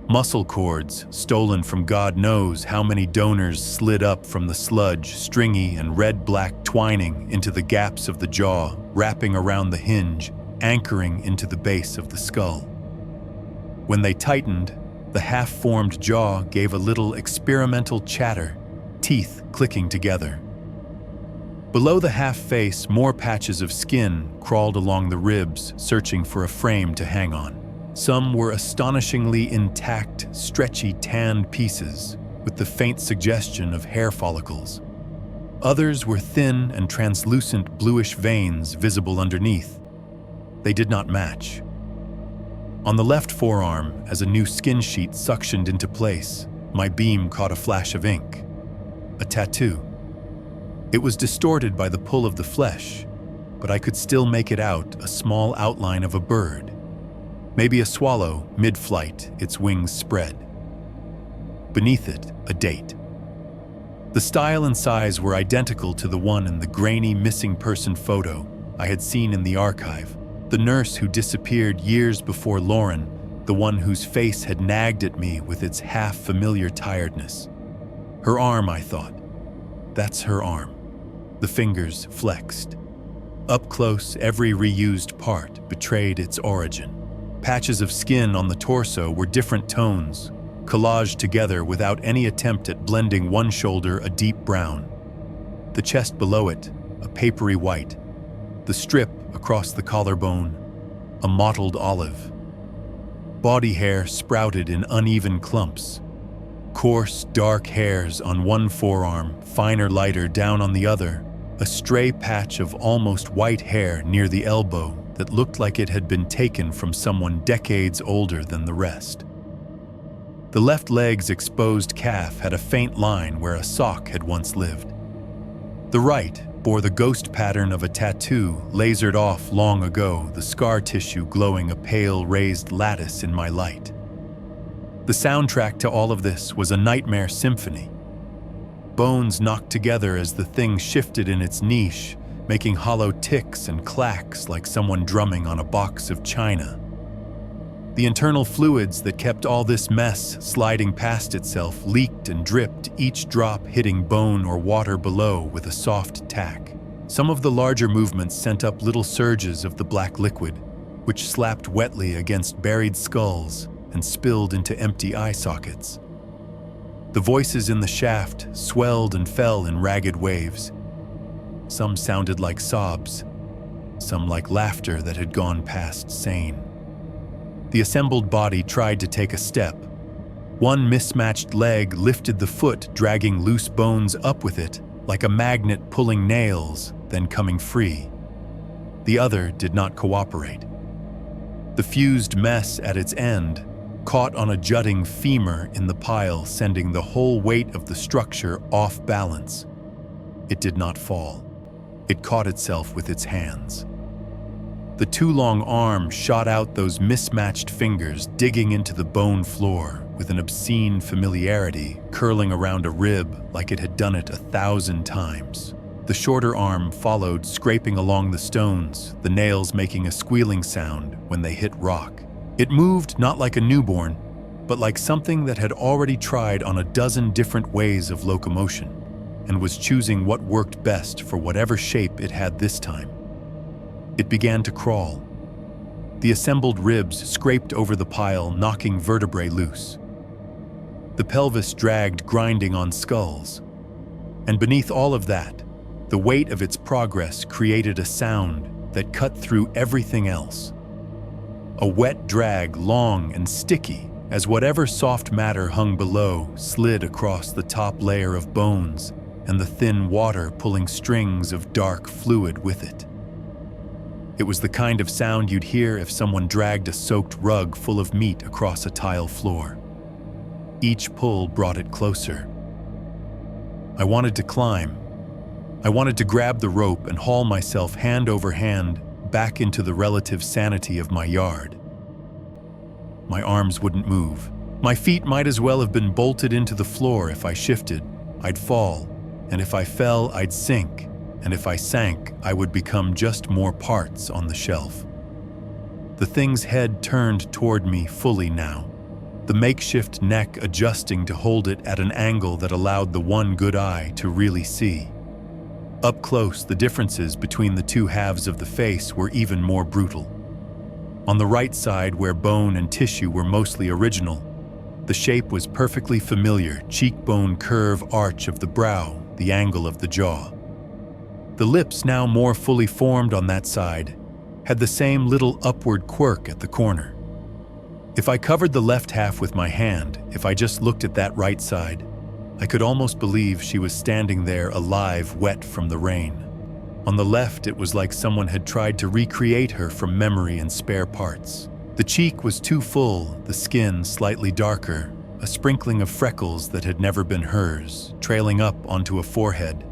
Muscle cords, stolen from God knows how many donors, slid up from the sludge, stringy and red-black, twining into the gaps of the jaw, wrapping around the hinge, anchoring into the base of the skull. When they tightened, the half-formed jaw gave a little experimental chatter, teeth clicking together. Below the half-face, more patches of skin crawled along the ribs, searching for a frame to hang on. Some were astonishingly intact, stretchy, tanned pieces, with the faint suggestion of hair follicles. Others were thin and translucent bluish veins visible underneath. They did not match. On the left forearm, as a new skin sheet suctioned into place, my beam caught a flash of ink. A tattoo. It was distorted by the pull of the flesh, but I could still make it out, a small outline of a bird. Maybe a swallow, mid-flight, its wings spread. Beneath it, a date. The style and size were identical to the one in the grainy missing person photo I had seen in the archive. The nurse who disappeared years before Lauren, the one whose face had nagged at me with its half-familiar tiredness. Her arm, I thought. That's her arm. The fingers flexed. Up close, every reused part betrayed its origin. Patches of skin on the torso were different tones, collaged together without any attempt at blending. One shoulder a deep brown, the chest below it a papery white, the strip across the collarbone a mottled olive. Body hair sprouted in uneven clumps, coarse, dark hairs on one forearm, finer, lighter down on the other, a stray patch of almost white hair near the elbow that looked like it had been taken from someone decades older than the rest. The left leg's exposed calf had a faint line where a sock had once lived. The right bore the ghost pattern of a tattoo lasered off long ago, the scar tissue glowing a pale raised lattice in my light. The soundtrack to all of this was a nightmare symphony. Bones knocked together as the thing shifted in its niche, making hollow ticks and clacks like someone drumming on a box of china. The internal fluids that kept all this mess sliding past itself leaked and dripped, each drop hitting bone or water below with a soft tack. Some of the larger movements sent up little surges of the black liquid, which slapped wetly against buried skulls and spilled into empty eye sockets. The voices in the shaft swelled and fell in ragged waves. Some sounded like sobs, some like laughter that had gone past sane. The assembled body tried to take a step. One mismatched leg lifted the foot, dragging loose bones up with it, like a magnet pulling nails, then coming free. The other did not cooperate. The fused mess at its end caught on a jutting femur in the pile, sending the whole weight of the structure off balance. It did not fall. It caught itself with its hands. The too long arm shot out those mismatched fingers, digging into the bone floor with an obscene familiarity, curling around a rib like it had done it 1,000 times. The shorter arm followed, scraping along the stones, the nails making a squealing sound when they hit rock. It moved not like a newborn, but like something that had already tried on a dozen different ways of locomotion and was choosing what worked best for whatever shape it had this time. It began to crawl. The assembled ribs scraped over the pile, knocking vertebrae loose. The pelvis dragged, grinding on skulls. And beneath all of that, the weight of its progress created a sound that cut through everything else. A wet drag, long and sticky, as whatever soft matter hung below slid across the top layer of bones and the thin water pulling strings of dark fluid with it. It was the kind of sound you'd hear if someone dragged a soaked rug full of meat across a tile floor. Each pull brought it closer. I wanted to climb. I wanted to grab the rope and haul myself hand over hand back into the relative sanity of my yard. My arms wouldn't move. My feet might as well have been bolted into the floor. If I shifted, I'd fall, and if I fell, I'd sink, and if I sank, I would become just more parts on the shelf. The thing's head turned toward me fully now, the makeshift neck adjusting to hold it at an angle that allowed the one good eye to really see. Up close, the differences between the two halves of the face were even more brutal. On the right side, where bone and tissue were mostly original, the shape was perfectly familiar, cheekbone curve, arch of the brow, the angle of the jaw. The lips, now more fully formed on that side, had the same little upward quirk at the corner. If I covered the left half with my hand, if I just looked at that right side, I could almost believe she was standing there alive, wet from the rain. On the left, it was like someone had tried to recreate her from memory and spare parts. The cheek was too full, the skin slightly darker, a sprinkling of freckles that had never been hers, trailing up onto a forehead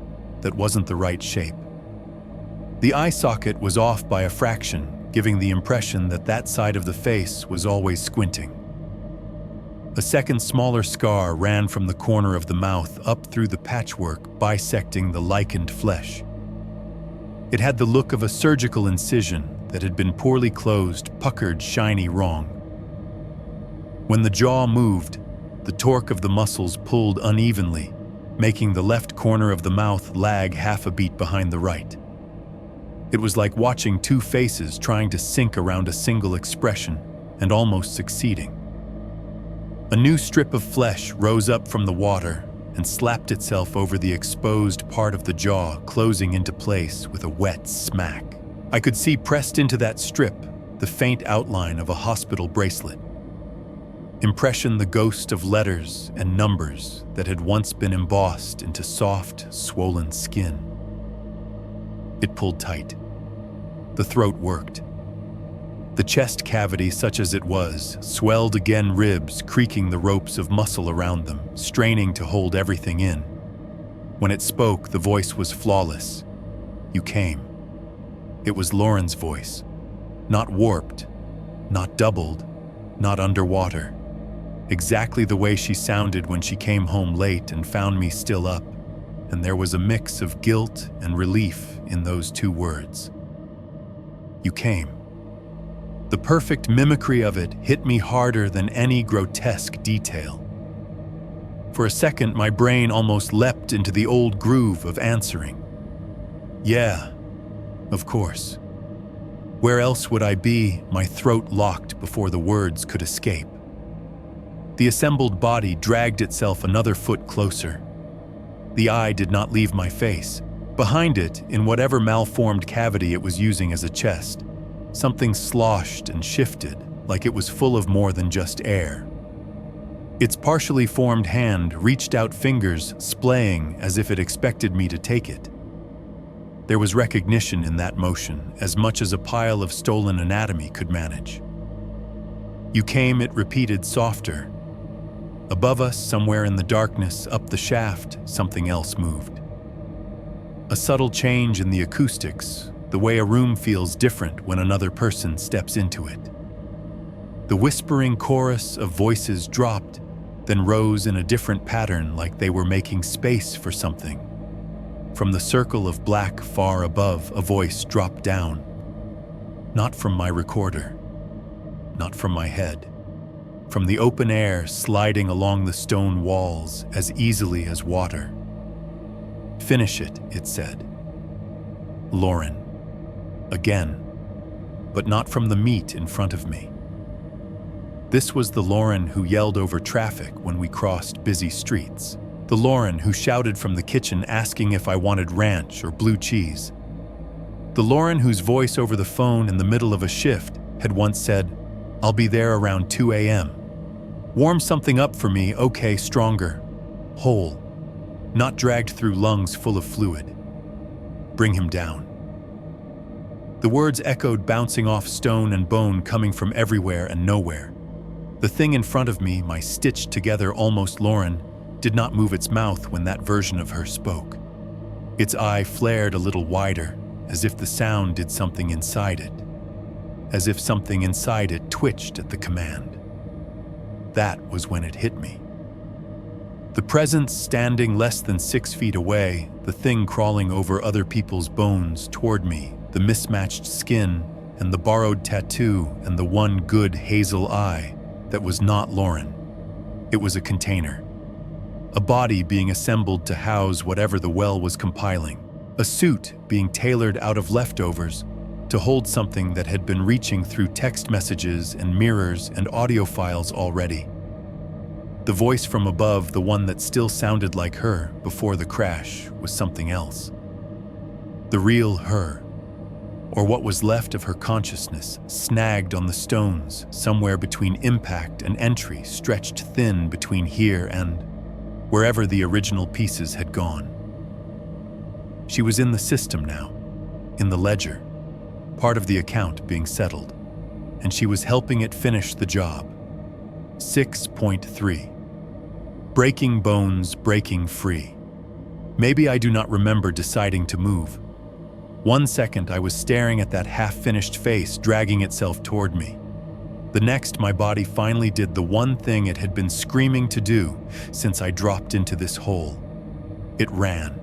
that wasn't the right shape. The eye socket was off by a fraction, giving the impression that that side of the face was always squinting. A second smaller scar ran from the corner of the mouth up through the patchwork, bisecting the lichened flesh. It had the look of a surgical incision that had been poorly closed, puckered, shiny wrong. When the jaw moved, the torque of the muscles pulled unevenly, making the left corner of the mouth lag half a beat behind the right. It was like watching two faces trying to sync around a single expression and almost succeeding. A new strip of flesh rose up from the water and slapped itself over the exposed part of the jaw, closing into place with a wet smack. I could see pressed into that strip the faint outline of a hospital bracelet. Impression the ghost of letters and numbers that had once been embossed into soft, swollen skin. It pulled tight. The throat worked. The chest cavity, such as it was, swelled again, ribs creaking the ropes of muscle around them, straining to hold everything in. When it spoke, the voice was flawless. You came. It was Lauren's voice. Not warped, not doubled, not underwater. Exactly the way she sounded when she came home late and found me still up, and there was a mix of guilt and relief in those two words. You came. The perfect mimicry of it hit me harder than any grotesque detail. For a second, my brain almost leapt into the old groove of answering. Yeah, of course. Where else would I be? My throat locked before the words could escape. The assembled body dragged itself another foot closer. The eye did not leave my face. Behind it, in whatever malformed cavity it was using as a chest, something sloshed and shifted, like it was full of more than just air. Its partially formed hand reached out, fingers splaying as if it expected me to take it. There was recognition in that motion, as much as a pile of stolen anatomy could manage. "You came," it repeated, softer. Above us, somewhere in the darkness, up the shaft, something else moved. A subtle change in the acoustics, the way a room feels different when another person steps into it. The whispering chorus of voices dropped, then rose in a different pattern, like they were making space for something. From the circle of black far above, a voice dropped down. Not from my recorder, not from my head. From the open air, sliding along the stone walls as easily as water. "Finish it," it said. "Lauren." Again, but not from the meat in front of me. This was the Lauren who yelled over traffic when we crossed busy streets. The Lauren who shouted from the kitchen asking if I wanted ranch or blue cheese. The Lauren whose voice over the phone in the middle of a shift had once said, "I'll be there around 2 a.m. Warm something up for me, okay, stronger. Whole. Not dragged through lungs full of fluid. Bring him down." The words echoed, bouncing off stone and bone, coming from everywhere and nowhere. The thing in front of me, my stitched-together almost Lauren, did not move its mouth when that version of her spoke. Its eye flared a little wider, as if the sound did something inside it. As if something inside it twitched at the command. That was when it hit me. The presence standing less than 6 feet away, the thing crawling over other people's bones toward me, the mismatched skin and the borrowed tattoo and the one good hazel eye that was not Lauren. It was a container. A body being assembled to house whatever the well was compiling. A suit being tailored out of leftovers to hold something that had been reaching through text messages and mirrors and audio files already. The voice from above, the one that still sounded like her before the crash, was something else. The real her, or what was left of her consciousness, snagged on the stones somewhere between impact and entry, stretched thin between here and wherever the original pieces had gone. She was in the system now, in the ledger, part of the account being settled, and she was helping it finish the job. 6.3. Breaking bones, breaking free. Maybe I do not remember deciding to move. 1 second I was staring at that half-finished face dragging itself toward me. The next, my body finally did the one thing it had been screaming to do since I dropped into this hole. It ran.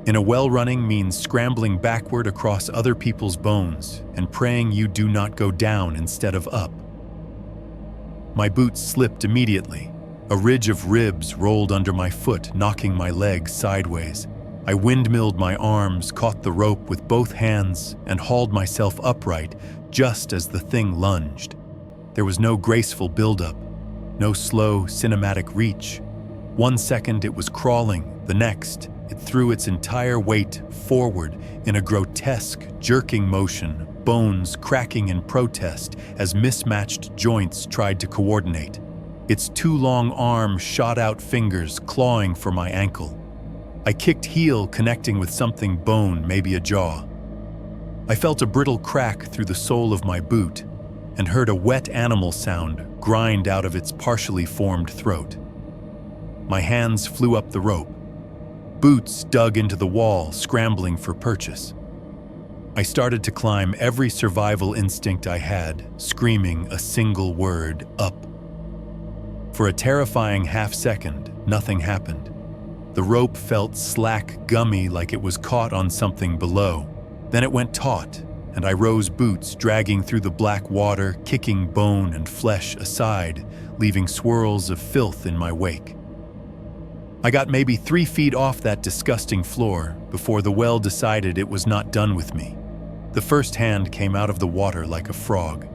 In a well, running means scrambling backward across other people's bones and praying you do not go down instead of up. My boots slipped immediately. A ridge of ribs rolled under my foot, knocking my leg sideways. I windmilled my arms, caught the rope with both hands, and hauled myself upright just as the thing lunged. There was no graceful buildup, no slow cinematic reach. 1 second it was crawling, the next it threw its entire weight forward in a grotesque, jerking motion, bones cracking in protest as mismatched joints tried to coordinate. Its 2 long arms shot out fingers clawing for my ankle. I kicked heel, connecting with something bone, maybe a jaw. I felt a brittle crack through the sole of my boot and heard a wet animal sound grind out of its partially formed throat. My hands flew up the rope. Boots dug into the wall, scrambling for purchase. I started to climb, every survival instinct I had, screaming a single word, up. For a terrifying half-second, nothing happened. The rope felt slack, gummy, like it was caught on something below. Then it went taut, and I rose, boots dragging through the black water, kicking bone and flesh aside, leaving swirls of filth in my wake. I got maybe 3 feet off that disgusting floor before the well decided it was not done with me. The first hand came out of the water like a frog.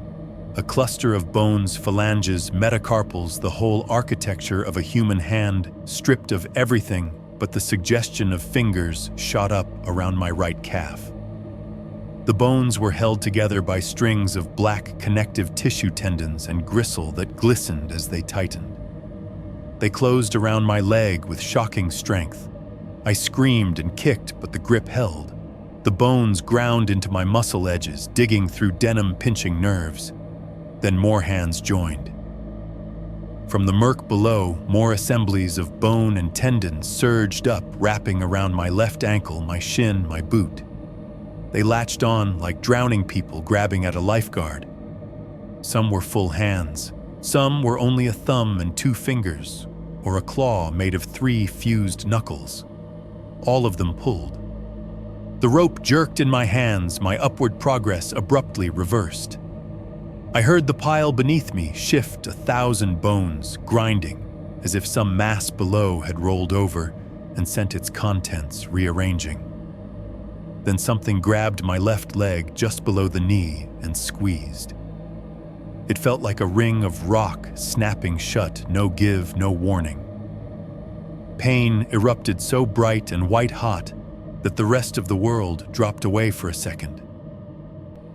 A cluster of bones, phalanges, metacarpals, the whole architecture of a human hand, stripped of everything but the suggestion of fingers, shot up around my right calf. The bones were held together by strings of black connective tissue tendons and gristle that glistened as they tightened. They closed around my leg with shocking strength. I screamed and kicked, but the grip held. The bones ground into my muscle edges, digging through denim, pinching nerves. Then more hands joined. From the murk below, more assemblies of bone and tendon surged up, wrapping around my left ankle, my shin, my boot. They latched on like drowning people grabbing at a lifeguard. Some were full hands. Some were only a thumb and 2 fingers, or a claw made of 3 fused knuckles. All of them pulled. The rope jerked in my hands, my upward progress abruptly reversed. I heard the pile beneath me shift 1,000 bones, grinding, as if some mass below had rolled over and sent its contents rearranging. Then something grabbed my left leg just below the knee and squeezed. It felt like a ring of rock snapping shut, no give, no warning. Pain erupted so bright and white-hot that the rest of the world dropped away for a second.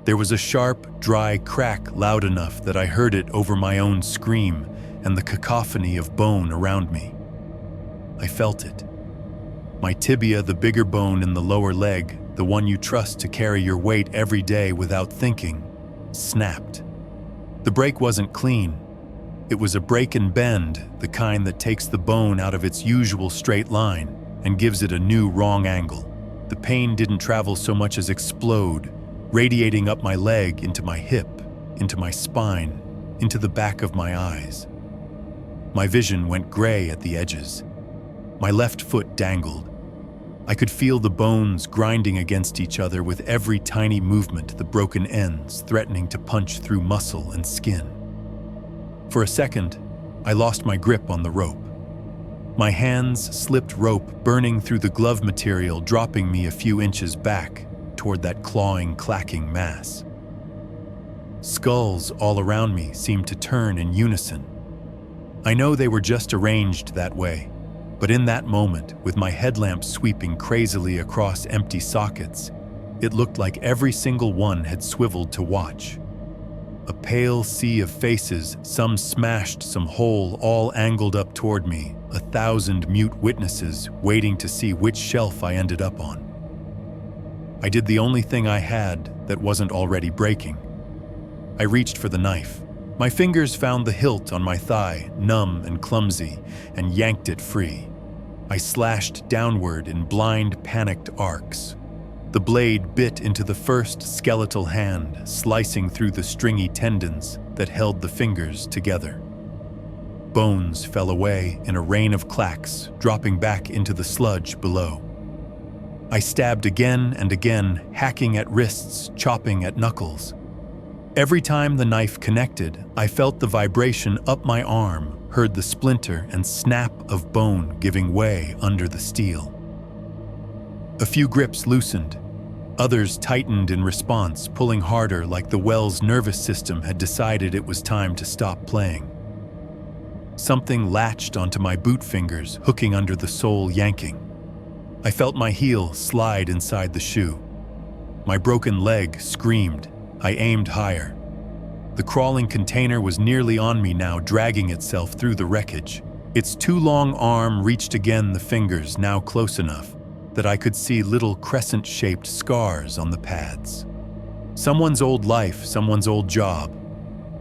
There was a sharp, dry crack loud enough that I heard it over my own scream and the cacophony of bone around me. I felt it. My tibia, the bigger bone in the lower leg, the one you trust to carry your weight every day without thinking, snapped. The break wasn't clean. It was a break and bend, the kind that takes the bone out of its usual straight line and gives it a new wrong angle. The pain didn't travel so much as explode, radiating up my leg into my hip, into my spine, into the back of my eyes. My vision went gray at the edges. My left foot dangled. I could feel the bones grinding against each other with every tiny movement, the broken ends threatening to punch through muscle and skin. For a second, I lost my grip on the rope. My hands slipped rope, burning through the glove material, dropping me a few inches back toward that clawing, clacking mass. Skulls all around me seemed to turn in unison. I know they were just arranged that way, but in that moment, with my headlamp sweeping crazily across empty sockets, it looked like every single one had swiveled to watch. A pale sea of faces, some smashed, some whole, all angled up toward me, 1,000 mute witnesses waiting to see which shelf I ended up on. I did the only thing I had that wasn't already breaking. I reached for the knife. My fingers found the hilt on my thigh, numb and clumsy, and yanked it free. I slashed downward in blind, panicked arcs. The blade bit into the first skeletal hand, slicing through the stringy tendons that held the fingers together. Bones fell away in a rain of clacks, dropping back into the sludge below. I stabbed again and again, hacking at wrists, chopping at knuckles. Every time the knife connected, I felt the vibration up my arm, heard the splinter and snap of bone giving way under the steel. A few grips loosened. Others tightened in response, pulling harder like the well's nervous system had decided it was time to stop playing. Something latched onto my boot fingers, hooking under the sole, yanking. I felt my heel slide inside the shoe. My broken leg screamed. I aimed higher. The crawling container was nearly on me now, dragging itself through the wreckage. Its too long arm reached again, the fingers now close enough that I could see little crescent-shaped scars on the pads. Someone's old life, someone's old job,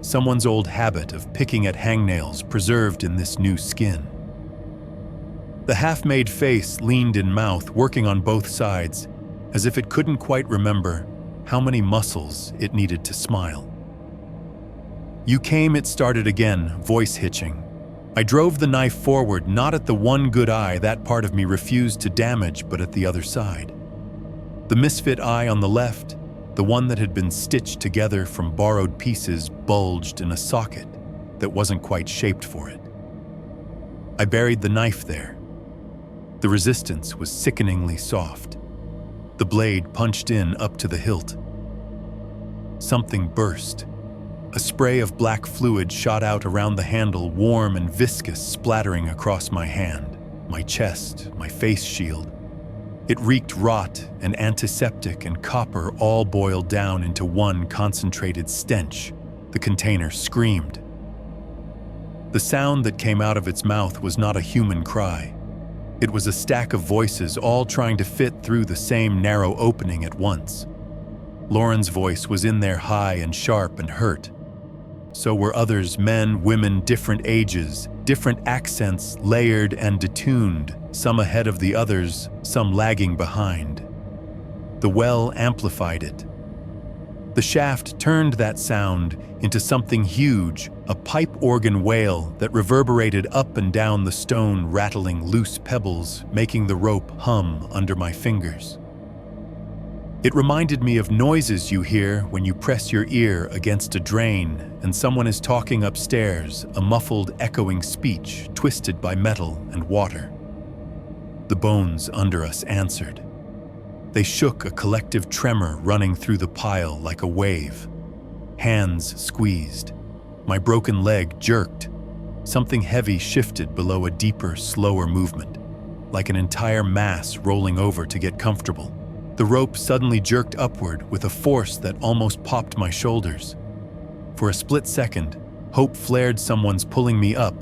someone's old habit of picking at hangnails preserved in this new skin. The half-made face leaned in mouth, working on both sides, as if it couldn't quite remember how many muscles it needed to smile. "You came," it started again, voice hitching. I drove the knife forward, not at the one good eye that part of me refused to damage, but at the other side. The misfit eye on the left, the one that had been stitched together from borrowed pieces, bulged in a socket that wasn't quite shaped for it. I buried the knife there. The resistance was sickeningly soft. The blade punched in up to the hilt. Something burst. A spray of black fluid shot out around the handle, warm and viscous, splattering across my hand, my chest, my face shield. It reeked rot and antiseptic and copper, all boiled down into one concentrated stench. The container screamed. The sound that came out of its mouth was not a human cry. It was a stack of voices, all trying to fit through the same narrow opening at once. Lauren's voice was in there, high and sharp and hurt. So were others, men, women, different ages, different accents, layered and detuned, some ahead of the others, some lagging behind. The well amplified it. The shaft turned that sound into something huge, a pipe organ wail that reverberated up and down the stone, rattling loose pebbles, making the rope hum under my fingers. It reminded me of noises you hear when you press your ear against a drain and someone is talking upstairs, a muffled, echoing speech twisted by metal and water. The bones under us answered. They shook, a collective tremor running through the pile like a wave. Hands squeezed. My broken leg jerked. Something heavy shifted below a deeper, slower movement, like an entire mass rolling over to get comfortable. The rope suddenly jerked upward with a force that almost popped my shoulders. For a split second, hope flared someone's pulling me up,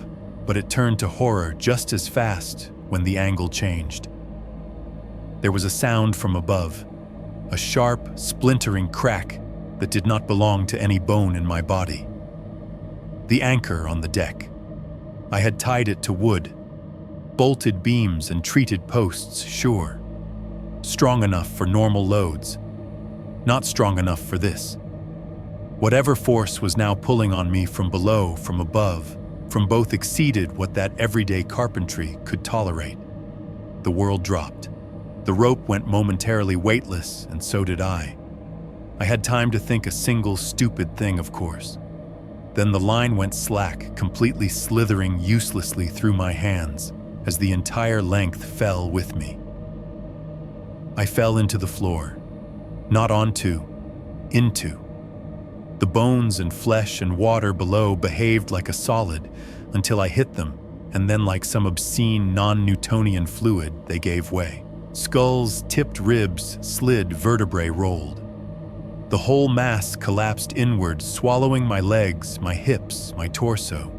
but it turned to horror just as fast when the angle changed. There was a sound from above, a sharp, splintering crack that did not belong to any bone in my body. The anchor on the deck. I had tied it to wood, bolted beams and treated posts, sure. Strong enough for normal loads, not strong enough for this. Whatever force was now pulling on me from below, from above, from both exceeded what that everyday carpentry could tolerate. The world dropped. The rope went momentarily weightless, and so did I. I had time to think a single stupid thing, of course. Then the line went slack, completely slithering uselessly through my hands as the entire length fell with me. I fell into the floor, not onto, into. The bones and flesh and water below behaved like a solid until I hit them, and then like some obscene non-Newtonian fluid, they gave way. Skulls, tipped ribs, slid, vertebrae rolled. The whole mass collapsed inward, swallowing my legs, my hips, my torso.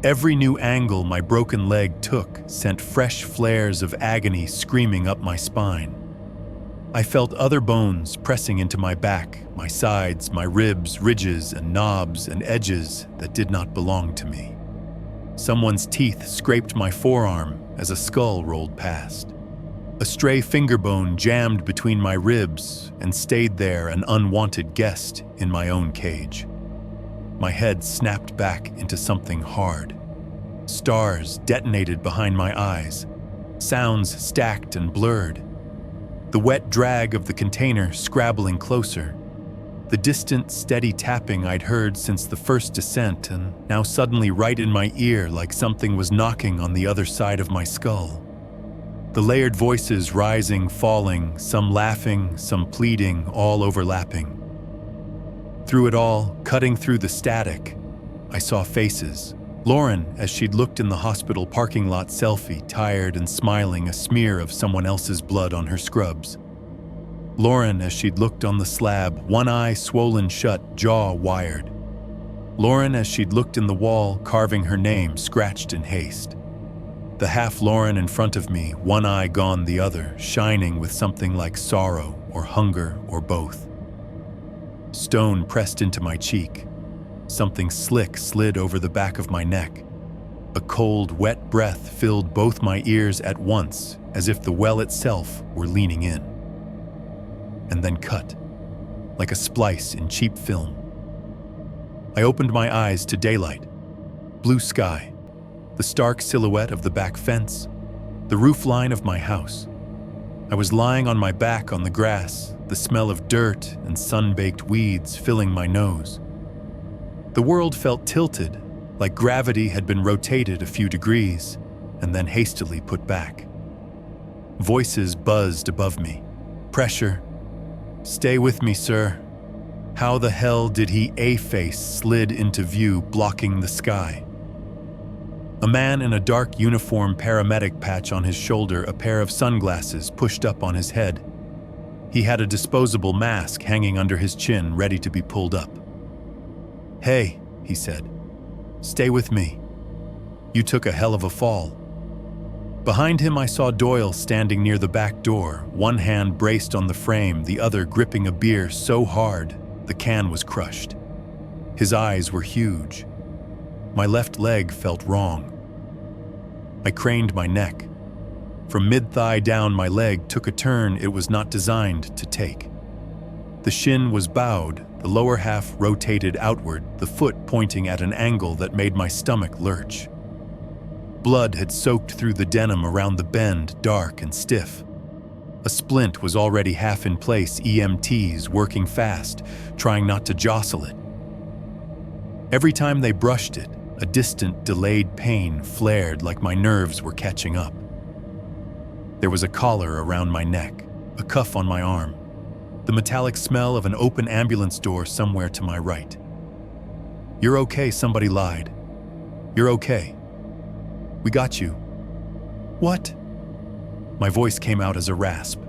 Every new angle my broken leg took sent fresh flares of agony screaming up my spine. I felt other bones pressing into my back, my sides, my ribs, ridges and knobs and edges that did not belong to me. Someone's teeth scraped my forearm as a skull rolled past. A stray finger bone jammed between my ribs and stayed there, an unwanted guest in my own cage. My head snapped back into something hard. Stars detonated behind my eyes. Sounds stacked and blurred. The wet drag of the container scrabbling closer. The distant, steady tapping I'd heard since the first descent, and now suddenly right in my ear like something was knocking on the other side of my skull. The layered voices rising, falling, some laughing, some pleading, all overlapping. Through it all, cutting through the static, I saw faces. Lauren, as she'd looked in the hospital parking lot selfie, tired and smiling, a smear of someone else's blood on her scrubs. Lauren, as she'd looked on the slab, one eye swollen shut, jaw wired. Lauren, as she'd looked in the wall, carving her name, scratched in haste. The half Lauren in front of me, one eye gone the other, shining with something like sorrow or hunger or both. Stone pressed into my cheek. Something slick slid over the back of my neck. A cold, wet breath filled both my ears at once, as if the well itself were leaning in. And then cut, like a splice in cheap film. I opened my eyes to daylight, blue sky, the stark silhouette of the back fence, the roof line of my house. I was lying on my back on the grass, the smell of dirt and sun-baked weeds filling my nose. The world felt tilted, like gravity had been rotated a few degrees and then hastily put back. Voices buzzed above me. Pressure. Stay with me, sir. How the hell did he? A face slid into view, blocking the sky. A man in a dark uniform, paramedic patch on his shoulder, a pair of sunglasses pushed up on his head. He had a disposable mask hanging under his chin, ready to be pulled up. "Hey," he said. "Stay with me. You took a hell of a fall." Behind him I saw Doyle standing near the back door, one hand braced on the frame, the other gripping a beer so hard the can was crushed. His eyes were huge. My left leg felt wrong. I craned my neck. From mid-thigh down, my leg took a turn it was not designed to take. The shin was bowed, the lower half rotated outward, the foot pointing at an angle that made my stomach lurch. Blood had soaked through the denim around the bend, dark and stiff. A splint was already half in place, EMTs working fast, trying not to jostle it. Every time they brushed it, a distant, delayed pain flared like my nerves were catching up. There was a collar around my neck, a cuff on my arm, the metallic smell of an open ambulance door somewhere to my right. "You're okay," somebody lied. "You're okay. We got you." "What?" My voice came out as a rasp.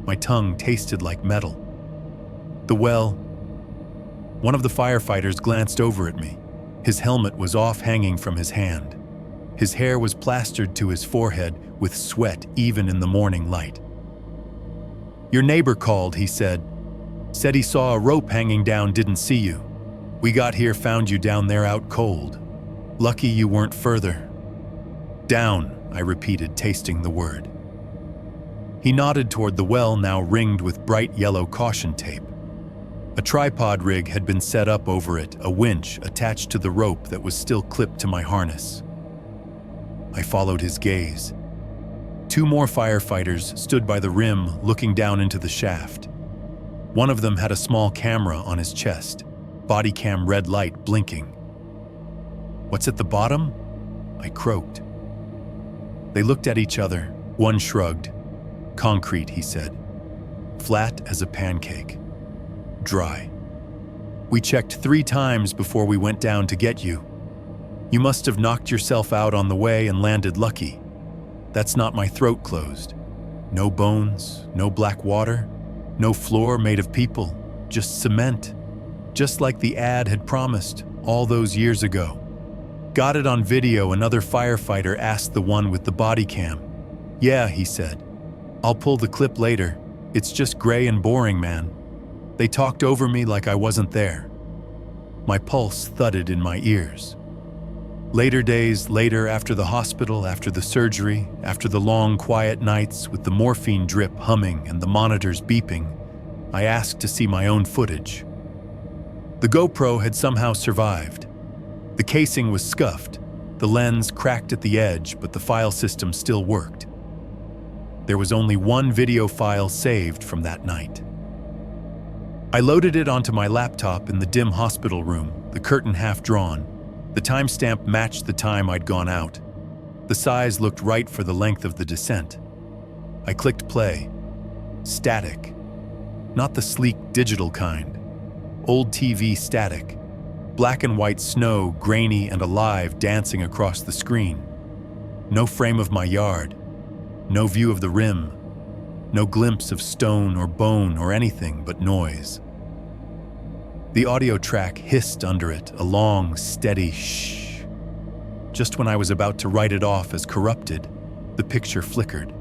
My tongue tasted like metal. "The well." One of the firefighters glanced over at me. His helmet was off, hanging from his hand. His hair was plastered to his forehead with sweat even in the morning light. "Your neighbor called," he said. "Said he saw a rope hanging down, didn't see you. We got here, found you down there out cold. Lucky you weren't further." "Down," I repeated, tasting the word. He nodded toward the well, now ringed with bright yellow caution tape. A tripod rig had been set up over it, a winch attached to the rope that was still clipped to my harness. I followed his gaze. 2 more firefighters stood by the rim, looking down into the shaft. One of them had a small camera on his chest, body cam red light blinking. "What's at the bottom?" I croaked. They looked at each other. One shrugged. "Concrete," he said. "Flat as a pancake. Dry. We checked 3 times before we went down to get you. You must have knocked yourself out on the way and landed lucky. That's not my throat closed. No bones, no black water, no floor made of people, just cement. Just like the ad had promised all those years ago." "Got it on video," another firefighter asked the one with the body cam. "Yeah," he said. "I'll pull the clip later. It's just gray and boring, man. They talked over me like I wasn't there." My pulse thudded in my ears. Later days later, after the hospital, after the surgery, after the long, quiet nights with the morphine drip humming and the monitors beeping, I asked to see my own footage. The GoPro had somehow survived. The casing was scuffed, the lens cracked at the edge, but the file system still worked. There was only one video file saved from that night. I loaded it onto my laptop in the dim hospital room, the curtain half drawn. The timestamp matched the time I'd gone out. The size looked right for the length of the descent. I clicked play. Static. Not the sleek digital kind. Old TV static. Black and white snow, grainy and alive, dancing across the screen. No frame of my yard. No view of the rim. No glimpse of stone or bone or anything but noise. The audio track hissed under it, a long, steady shh. Just when I was about to write it off as corrupted, the picture flickered.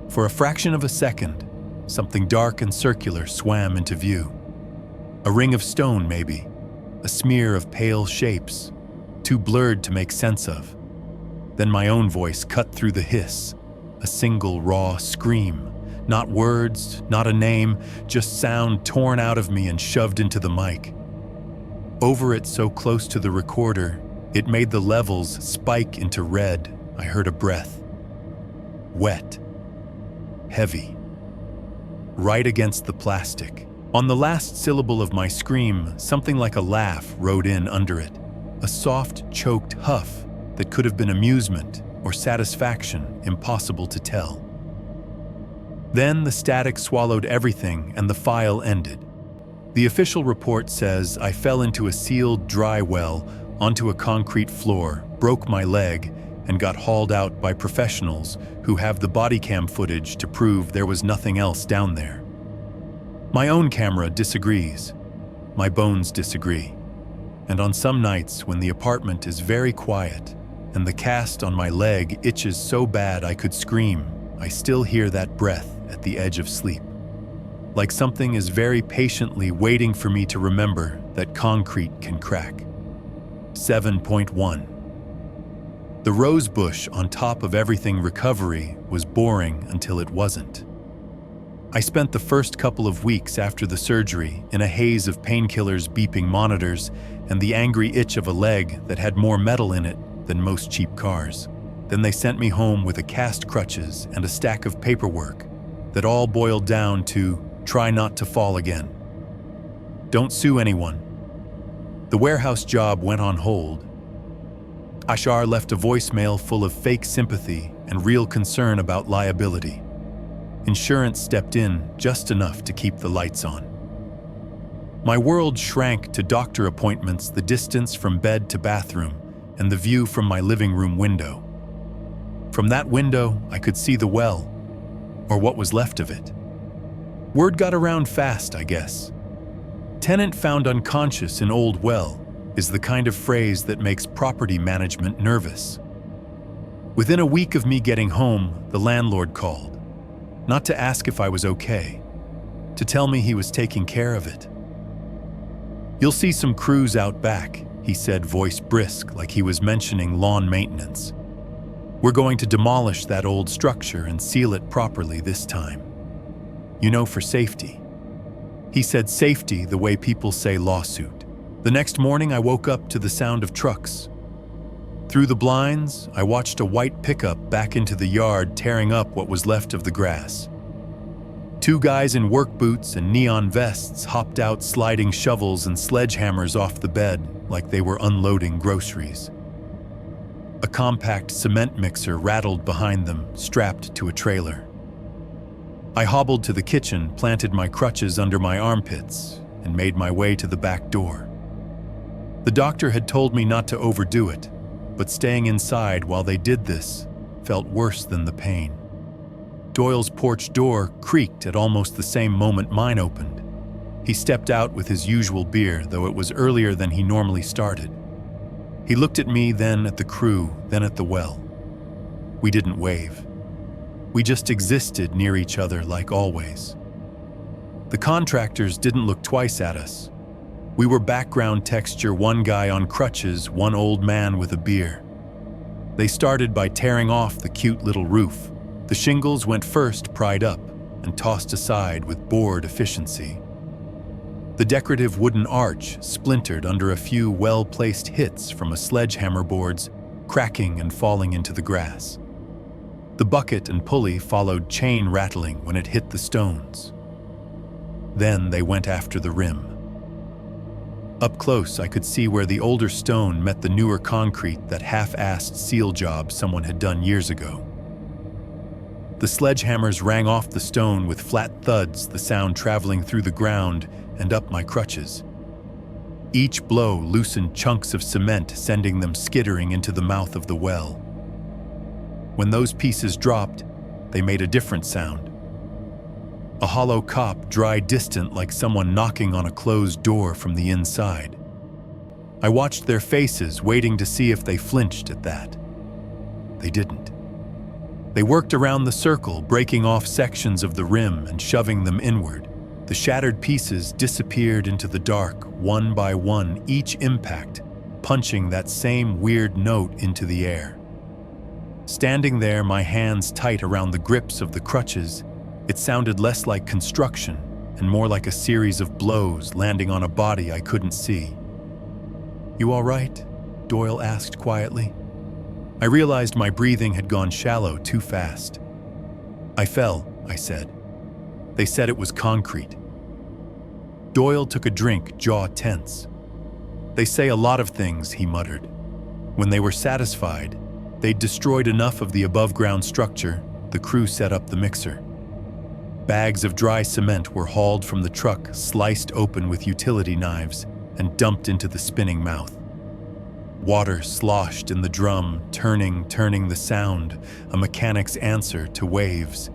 For a fraction of a second, something dark and circular swam into view. A ring of stone, maybe. A smear of pale shapes, too blurred to make sense of. Then my own voice cut through the hiss, a single raw scream. Not words, not a name, just sound torn out of me and shoved into the mic. Over it, so close to the recorder, it made the levels spike into red. I heard a breath. Wet. Heavy. Right against the plastic. On the last syllable of my scream, something like a laugh rode in under it. A soft, choked huff that could have been amusement or satisfaction, impossible to tell. Then the static swallowed everything and the file ended. The official report says I fell into a sealed dry well onto a concrete floor, broke my leg, and got hauled out by professionals who have the body cam footage to prove there was nothing else down there. My own camera disagrees. My bones disagree. And on some nights when the apartment is very quiet and the cast on my leg itches so bad I could scream, I still hear that breath at the edge of sleep. like something is very patiently waiting for me to remember that concrete can crack. 7.1. The rose bush on top of everything recovery was boring until it wasn't. I spent the first couple of weeks after the surgery in a haze of painkillers, beeping monitors, and the angry itch of a leg that had more metal in it than most cheap cars. Then they sent me home with a cast crutches and a stack of paperwork that all boiled down to try not to fall again. Don't sue anyone. The warehouse job went on hold. Ashar left a voicemail full of fake sympathy and real concern about liability. Insurance stepped in just enough to keep the lights on. My world shrank to doctor appointments, the distance from bed to bathroom, and the view from my living room window. From that window, I could see the well, or what was left of it. Word got around fast, I guess. Tenant found unconscious in old well is the kind of phrase that makes property management nervous. Within a week of me getting home, the landlord called. Not to ask if I was okay, to tell me he was taking care of it. "You'll see some crews out back," he said, voice brisk, like he was mentioning lawn maintenance. "We're going to demolish that old structure and seal it properly this time. You know, for safety." He said safety the way people say lawsuit. The next morning I woke up to the sound of trucks. Through the blinds, I watched a white pickup back into the yard, tearing up what was left of the grass. Two guys in work boots and neon vests hopped out, sliding shovels and sledgehammers off the bed like they were unloading groceries. A compact cement mixer rattled behind them, strapped to a trailer. I hobbled to the kitchen, planted my crutches under my armpits, and made my way to the back door. The doctor had told me not to overdo it, but staying inside while they did this felt worse than the pain. Doyle's porch door creaked at almost the same moment mine opened. He stepped out with his usual beer, though it was earlier than he normally started. He looked at me, then at the crew, then at the well. We didn't wave. We just existed near each other like always. The contractors didn't look twice at us. We were background texture, one guy on crutches, one old man with a beer. They started by tearing off the cute little roof. The shingles went first, pried up, and tossed aside with bored efficiency. The decorative wooden arch splintered under a few well-placed hits from a sledgehammer boards, cracking and falling into the grass. The bucket and pulley followed, chain rattling when it hit the stones. Then they went after the rim. Up close, I could see where the older stone met the newer concrete, that half-assed seal job someone had done years ago. The sledgehammers rang off the stone with flat thuds, the sound traveling through the ground and up my crutches. Each blow loosened chunks of cement, sending them skittering into the mouth of the well. When those pieces dropped, they made a different sound. A hollow cop, dry, distant, like someone knocking on a closed door from the inside. I watched their faces, waiting to see if they flinched at that. They didn't. They worked around the circle, breaking off sections of the rim and shoving them inward. The shattered pieces disappeared into the dark, one by one, each impact punching that same weird note into the air. Standing there, my hands tight around the grips of the crutches, it sounded less like construction and more like a series of blows landing on a body I couldn't see. "You all right?" Doyle asked quietly. I realized my breathing had gone shallow too fast. "I fell," I said. "They said it was concrete." Doyle took a drink, jaw tense. "They say a lot of things," he muttered. When they were satisfied, they'd destroyed enough of the above-ground structure, the crew set up the mixer. Bags of dry cement were hauled from the truck, sliced open with utility knives, and dumped into the spinning mouth. Water sloshed in the drum, turning the sound, a mechanic's answer to waves.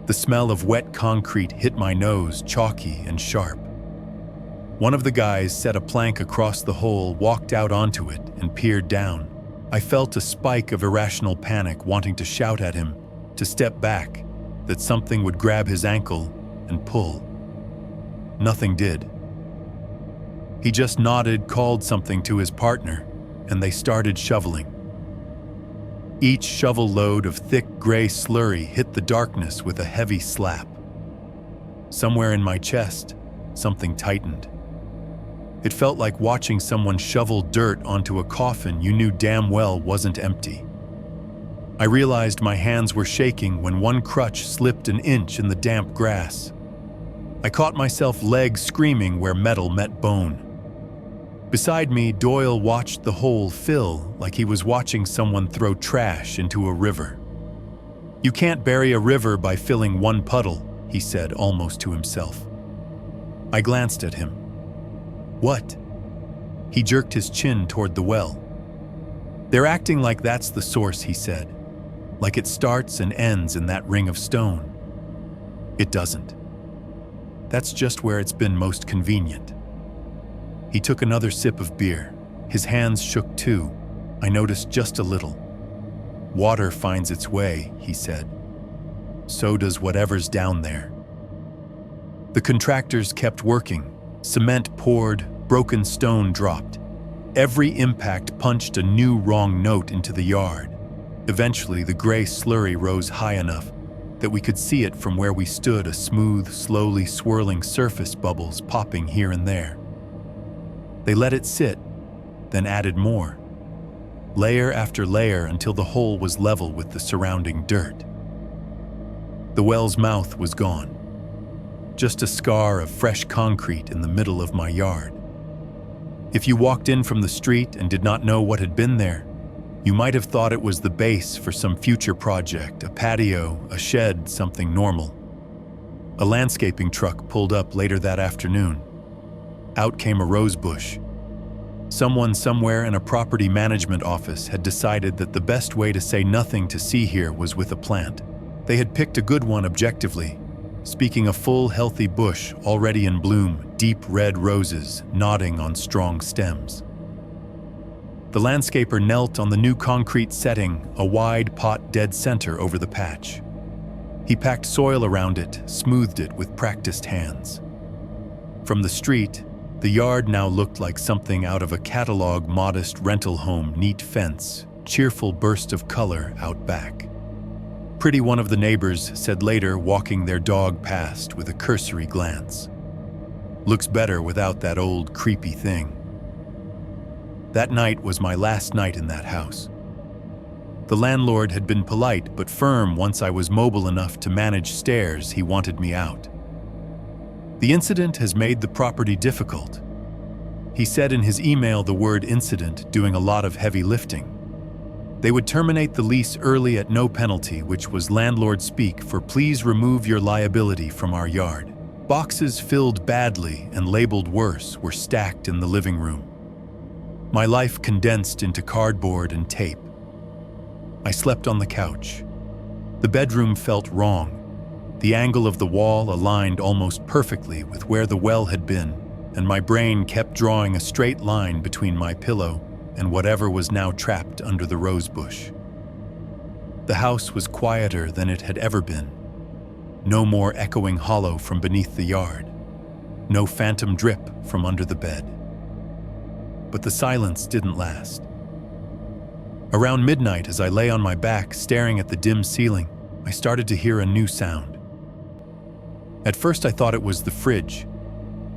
The smell of wet concrete hit my nose, chalky and sharp. One of the guys set a plank across the hole, walked out onto it, and peered down. I felt a spike of irrational panic, wanting to shout at him, to step back, that something would grab his ankle and pull. nothing did. He just nodded, called something to his partner, and they started shoveling. Each shovel load of thick gray slurry hit the darkness with a heavy slap. Somewhere in my chest, something tightened. It felt like watching someone shovel dirt onto a coffin you knew damn well wasn't empty. I realized my hands were shaking when one crutch slipped an inch in the damp grass. I caught myself, legs screaming where metal met bone. Beside me, Doyle watched the hole fill like he was watching someone throw trash into a river. "You can't bury a river by filling one puddle," he said, almost to himself. I glanced at him. "What?" He jerked his chin toward the well. "They're acting like that's the source," he said. "Like it starts and ends in that ring of stone. It doesn't. That's just where it's been most convenient." He took another sip of beer. His hands shook too. I noticed just a little. "Water finds its way," he said. "So does whatever's down there." The contractors kept working. Cement poured, broken stone dropped. Every impact punched a new wrong note into the yard. Eventually, the gray slurry rose high enough that we could see it from where we stood, a smooth, slowly swirling surface, bubbles popping here and there. They let it sit, then added more, layer after layer, until the hole was level with the surrounding dirt. The well's mouth was gone, just a scar of fresh concrete in the middle of my yard. If you walked in from the street and did not know what had been there, you might have thought it was the base for some future project, a patio, a shed, something normal. A landscaping truck pulled up later that afternoon. Out came a rose bush. Someone somewhere in a property management office had decided that the best way to say nothing to see here was with a plant. They had picked a good one objectively, speaking a full, healthy bush already in bloom, deep red roses nodding on strong stems. The landscaper knelt on the new concrete setting, a wide pot dead center over the patch. He packed soil around it, smoothed it with practiced hands. From the street, the yard now looked like something out of a catalog, modest rental home, neat fence, cheerful burst of color out back. Pretty, one of the neighbors said later, walking their dog past with a cursory glance. "Looks better without that old creepy thing." That night was my last night in that house. The landlord had been polite but firm. Once I was mobile enough to manage stairs, he wanted me out. "The incident has made the property difficult." He said in his email, the word incident doing a lot of heavy lifting. They would terminate the lease early at no penalty, which was landlord speak for "please remove your liability from our yard." Boxes filled badly and labeled worse were stacked in the living room. My life condensed into cardboard and tape. I slept on the couch. The bedroom felt wrong. The angle of the wall aligned almost perfectly with where the well had been, and my brain kept drawing a straight line between my pillow and whatever was now trapped under the rose bush. The house was quieter than it had ever been. No more echoing hollow from beneath the yard. No phantom drip from under the bed. But the silence didn't last. Around midnight, as I lay on my back staring at the dim ceiling, I started to hear a new sound. At first I thought it was the fridge.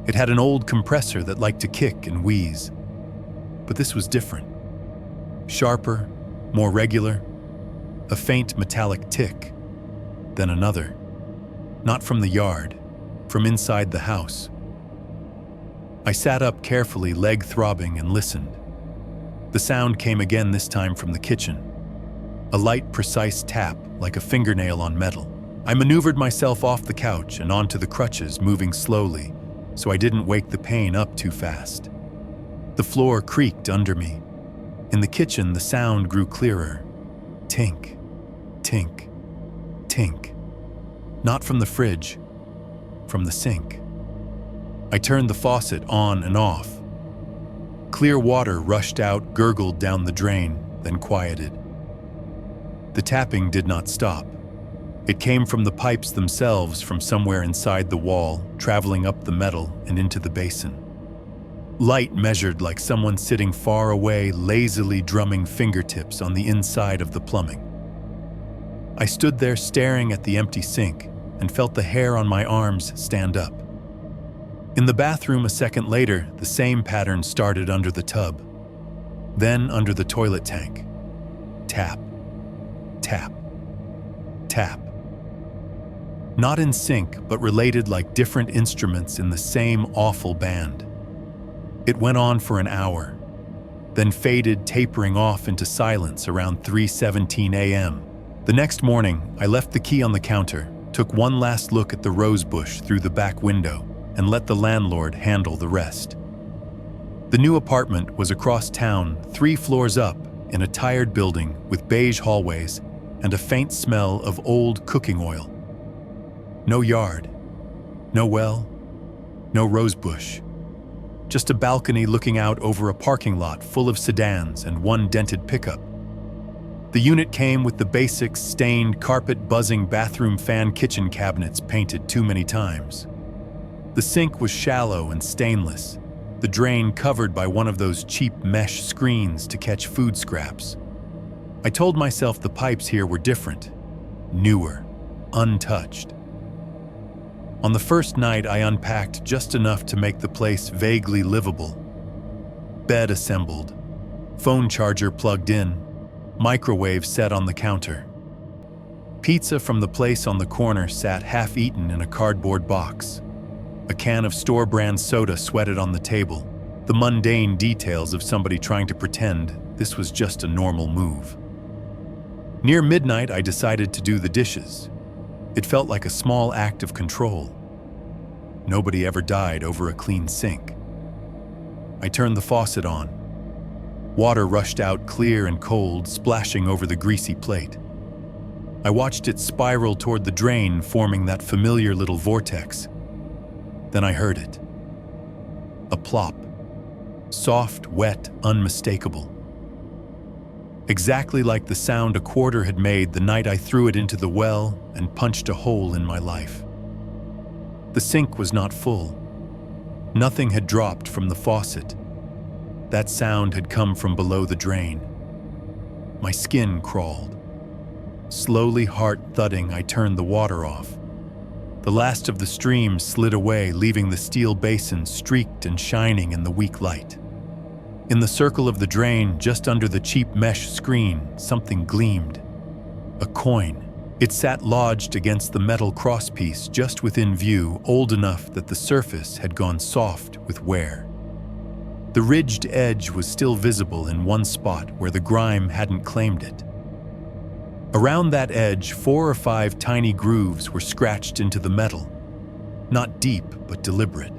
It had an old compressor that liked to kick and wheeze. But this was different. Sharper, more regular, a faint metallic tick, then another. Not from the yard, from inside the house. I sat up carefully, leg throbbing, and listened. The sound came again, this time from the kitchen. A light, precise tap, like a fingernail on metal. I maneuvered myself off the couch and onto the crutches, moving slowly, so I didn't wake the pain up too fast. The floor creaked under me. In the kitchen, the sound grew clearer. Tink, tink, tink. Not from the fridge, from the sink. I turned the faucet on and off. Clear water rushed out, gurgled down the drain, then quieted. The tapping did not stop. It came from the pipes themselves from somewhere inside the wall, traveling up the metal and into the basin. Light measured like someone sitting far away, lazily drumming fingertips on the inside of the plumbing. I stood there staring at the empty sink and felt the hair on my arms stand up. In the bathroom a second later, the same pattern started under the tub, then under the toilet tank. Tap, tap, tap. Not in sync, but related like different instruments in the same awful band. It went on for an hour, then faded, tapering off into silence around 3:17 a.m. The next morning, I left the key on the counter, took one last look at the rose bush through the back window, and let the landlord handle the rest. The new apartment was across town, 3 floors up, in a tired building with beige hallways and a faint smell of old cooking oil. No yard, no well, no rose bush. Just a balcony looking out over a parking lot full of sedans and one dented pickup. The unit came with the basic stained, carpet-buzzing bathroom fan kitchen cabinets painted too many times. The sink was shallow and stainless, the drain covered by one of those cheap mesh screens to catch food scraps. I told myself the pipes here were different, newer, untouched. On the first night, I unpacked just enough to make the place vaguely livable. Bed assembled, phone charger plugged in, microwave set on the counter. Pizza from the place on the corner sat half-eaten in a cardboard box. A can of store-brand soda sweated on the table, the mundane details of somebody trying to pretend this was just a normal move. Near midnight, I decided to do the dishes. It felt like a small act of control. Nobody ever died over a clean sink. I turned the faucet on. Water rushed out clear and cold, splashing over the greasy plate. I watched it spiral toward the drain, forming that familiar little vortex. Then I heard it. A plop. Soft, wet, unmistakable. Exactly like the sound a quarter had made the night I threw it into the well and punched a hole in my life. The sink was not full. Nothing had dropped from the faucet. That sound had come from below the drain. My skin crawled. Slowly, heart thudding, I turned the water off. The last of the stream slid away, leaving the steel basin streaked and shining in the weak light. In the circle of the drain, just under the cheap mesh screen, something gleamed. A coin. It sat lodged against the metal crosspiece just within view, old enough that the surface had gone soft with wear. The ridged edge was still visible in one spot where the grime hadn't claimed it. Around that edge, 4 or 5 tiny grooves were scratched into the metal. Not deep, but deliberate.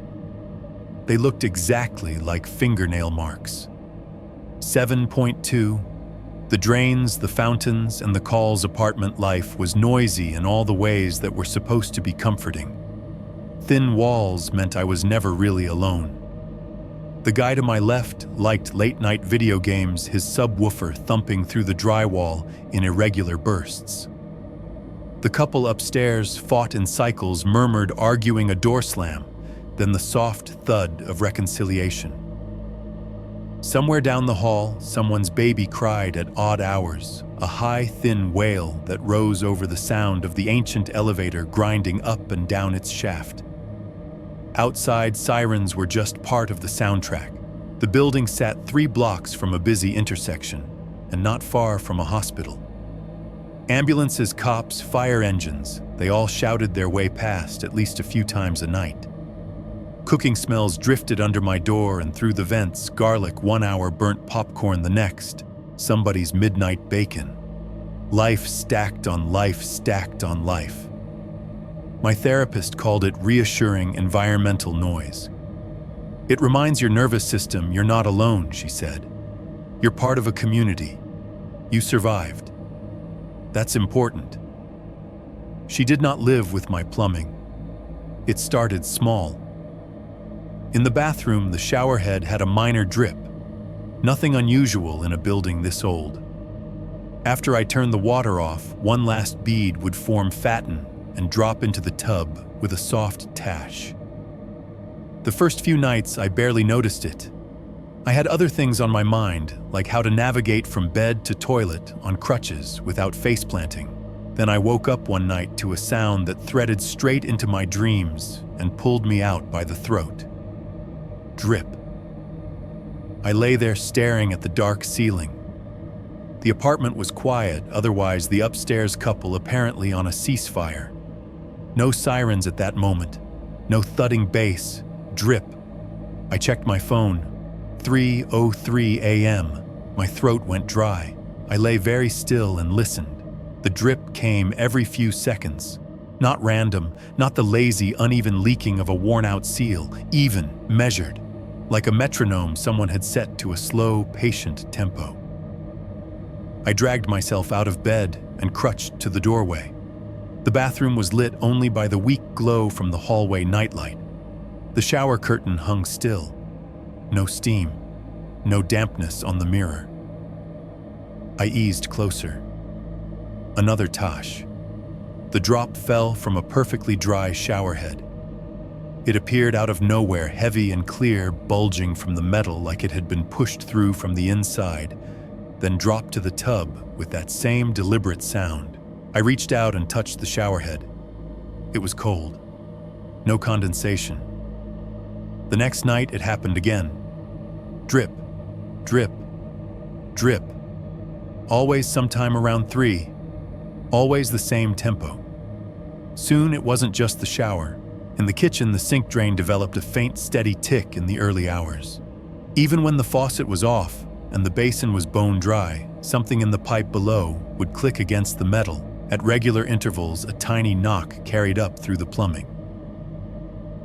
They looked exactly like fingernail marks. 7.2. The drains, the fountains, and the Call's apartment life was noisy in all the ways that were supposed to be comforting. Thin walls meant I was never really alone. The guy to my left liked late-night video games, his subwoofer thumping through the drywall in irregular bursts. The couple upstairs fought in cycles, murmured, arguing a door slam, then the soft thud of reconciliation. Somewhere down the hall, someone's baby cried at odd hours, a high, thin wail that rose over the sound of the ancient elevator grinding up and down its shaft. Outside, sirens were just part of the soundtrack. The building sat 3 blocks from a busy intersection, and not far from a hospital. Ambulances, cops, fire engines, they all shouted their way past at least a few times a night. Cooking smells drifted under my door and through the vents, garlic 1 hour, burnt popcorn the next, somebody's midnight bacon. Life stacked on life stacked on life. My therapist called it reassuring environmental noise. It reminds your nervous system you're not alone, she said. You're part of a community. You survived. That's important. She did not live with my plumbing. It started small. In the bathroom, the shower head had a minor drip. Nothing unusual in a building this old. After I turned the water off, one last bead would form fatten and drop into the tub with a soft tash. The first few nights, I barely noticed it. I had other things on my mind, like how to navigate from bed to toilet on crutches without face planting. Then I woke up one night to a sound that threaded straight into my dreams and pulled me out by the throat. Drip. I lay there staring at the dark ceiling. The apartment was quiet, otherwise the upstairs couple apparently on a ceasefire. No sirens at that moment, no thudding bass, drip. I checked my phone. 3:03 a.m. My throat went dry. I lay very still and listened. The drip came every few seconds. Not random, not the lazy, uneven leaking of a worn-out seal, even, measured. Like a metronome someone had set to a slow, patient tempo. I dragged myself out of bed and crutched to the doorway. The bathroom was lit only by the weak glow from the hallway nightlight. The shower curtain hung still. No steam, no dampness on the mirror. I eased closer. Another Tosh. The drop fell from a perfectly dry shower head. It appeared out of nowhere, heavy and clear, bulging from the metal like it had been pushed through from the inside, then dropped to the tub with that same deliberate sound. I reached out and touched the shower head. It was cold. No condensation. The next night, it happened again. Drip, drip, drip. Always sometime around 3. Always the same tempo. Soon, it wasn't just the shower. In the kitchen, the sink drain developed a faint, steady tick in the early hours. Even when the faucet was off and the basin was bone dry, something in the pipe below would click against the metal. At regular intervals, a tiny knock carried up through the plumbing.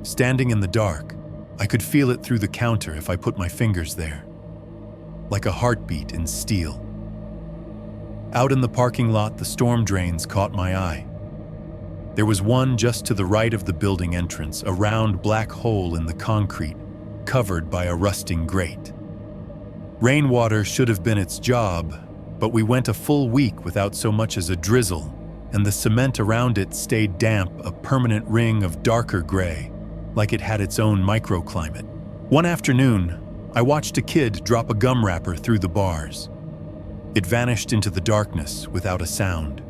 Standing in the dark, I could feel it through the counter if I put my fingers there, like a heartbeat in steel. Out in the parking lot, the storm drains caught my eye. There was one just to the right of the building entrance, a round black hole in the concrete, covered by a rusting grate. Rainwater should have been its job, but we went a full week without so much as a drizzle, and the cement around it stayed damp, a permanent ring of darker gray, like it had its own microclimate. One afternoon, I watched a kid drop a gum wrapper through the bars. It vanished into the darkness without a sound.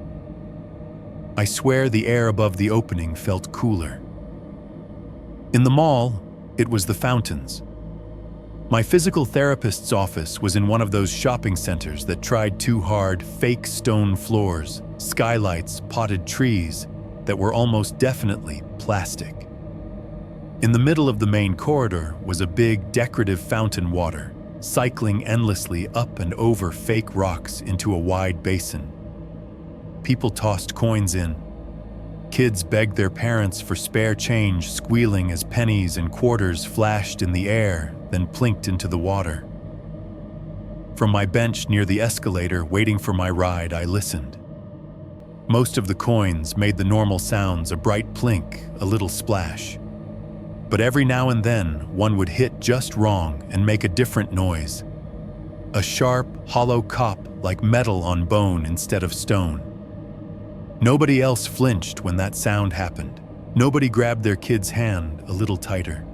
I swear the air above the opening felt cooler. In the mall, it was the fountains. My physical therapist's office was in one of those shopping centers that tried too hard, fake stone floors, skylights, potted trees that were almost definitely plastic. In the middle of the main corridor was a big decorative fountain water, cycling endlessly up and over fake rocks into a wide basin. People tossed coins in. Kids begged their parents for spare change, squealing as pennies and quarters flashed in the air, then plinked into the water. From my bench near the escalator, waiting for my ride, I listened. Most of the coins made the normal sounds, a bright plink, a little splash. But every now and then, one would hit just wrong and make a different noise. A sharp, hollow cop like metal on bone instead of stone. Nobody else flinched when that sound happened. Nobody grabbed their kid's hand a little tighter.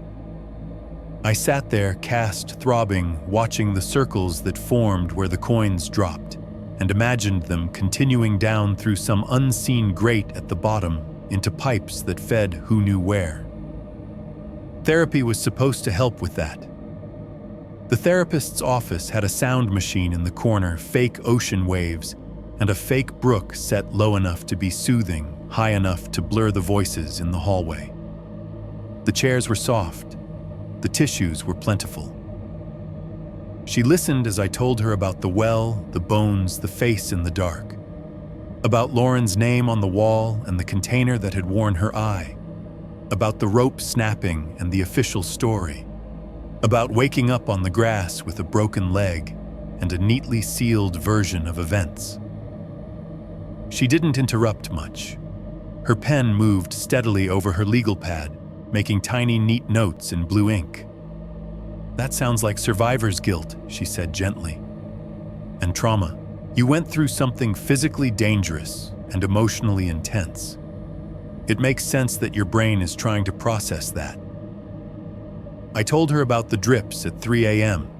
I sat there, cast throbbing, watching the circles that formed where the coins dropped, and imagined them continuing down through some unseen grate at the bottom into pipes that fed who knew where. Therapy was supposed to help with that. The therapist's office had a sound machine in the corner, fake ocean waves, and a fake brook set low enough to be soothing, high enough to blur the voices in the hallway. The chairs were soft. The tissues were plentiful. She listened as I told her about the well, the bones, the face in the dark. About Lauren's name on the wall and the container that had worn her eye. About the rope snapping and the official story. About waking up on the grass with a broken leg and a neatly sealed version of events. She didn't interrupt much. Her pen moved steadily over her legal pad, making tiny, neat notes in blue ink. "That sounds like survivor's guilt," she said gently. "And trauma. You went through something physically dangerous and emotionally intense. It makes sense that your brain is trying to process that. I told her about the drips at 3 a.m.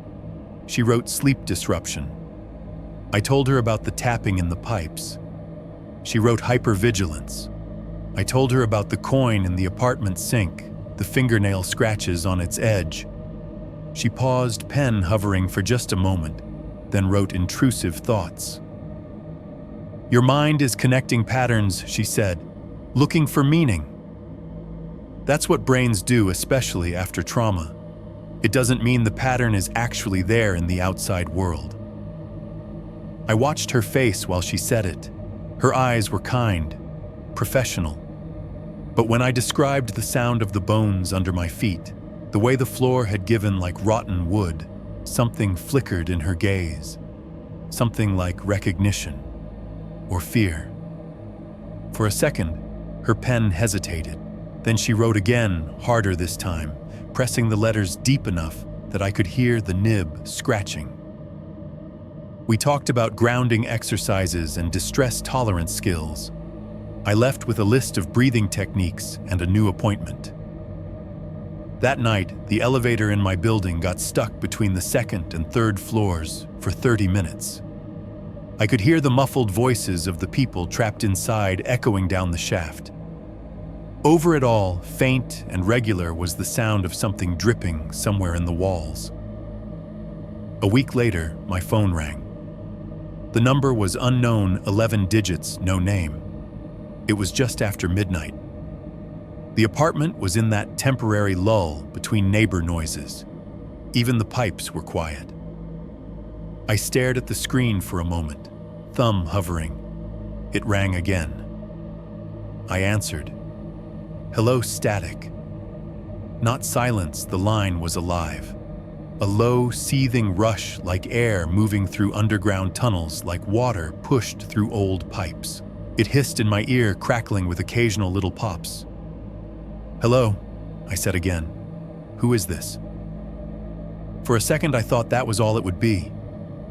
She wrote sleep disruption. I told her about the tapping in the pipes. She wrote hypervigilance. I told her about the coin in the apartment sink, the fingernail scratches on its edge. She paused, pen hovering for just a moment, then wrote intrusive thoughts. Your mind is connecting patterns, she said, looking for meaning. That's what brains do, especially after trauma. It doesn't mean the pattern is actually there in the outside world. I watched her face while she said it. Her eyes were kind, professional. But when I described the sound of the bones under my feet, the way the floor had given like rotten wood, something flickered in her gaze. Something like recognition or fear. For a second, her pen hesitated. Then she wrote again, harder this time, pressing the letters deep enough that I could hear the nib scratching. We talked about grounding exercises and distress tolerance skills. I left with a list of breathing techniques and a new appointment. That night, the elevator in my building got stuck between the second and third floors for 30 minutes. I could hear the muffled voices of the people trapped inside echoing down the shaft. Over it all, faint and regular, was the sound of something dripping somewhere in the walls. A week later, my phone rang. The number was unknown, 11 digits, no name. It was just after midnight. The apartment was in that temporary lull between neighbor noises. Even the pipes were quiet. I stared at the screen for a moment, thumb hovering. It rang again. I answered. Hello, static. Not silence, the line was alive. A low, seething rush like air moving through underground tunnels, like water pushed through old pipes. It hissed in my ear, crackling with occasional little pops. Hello, I said again. Who is this? For a second, I thought that was all it would be.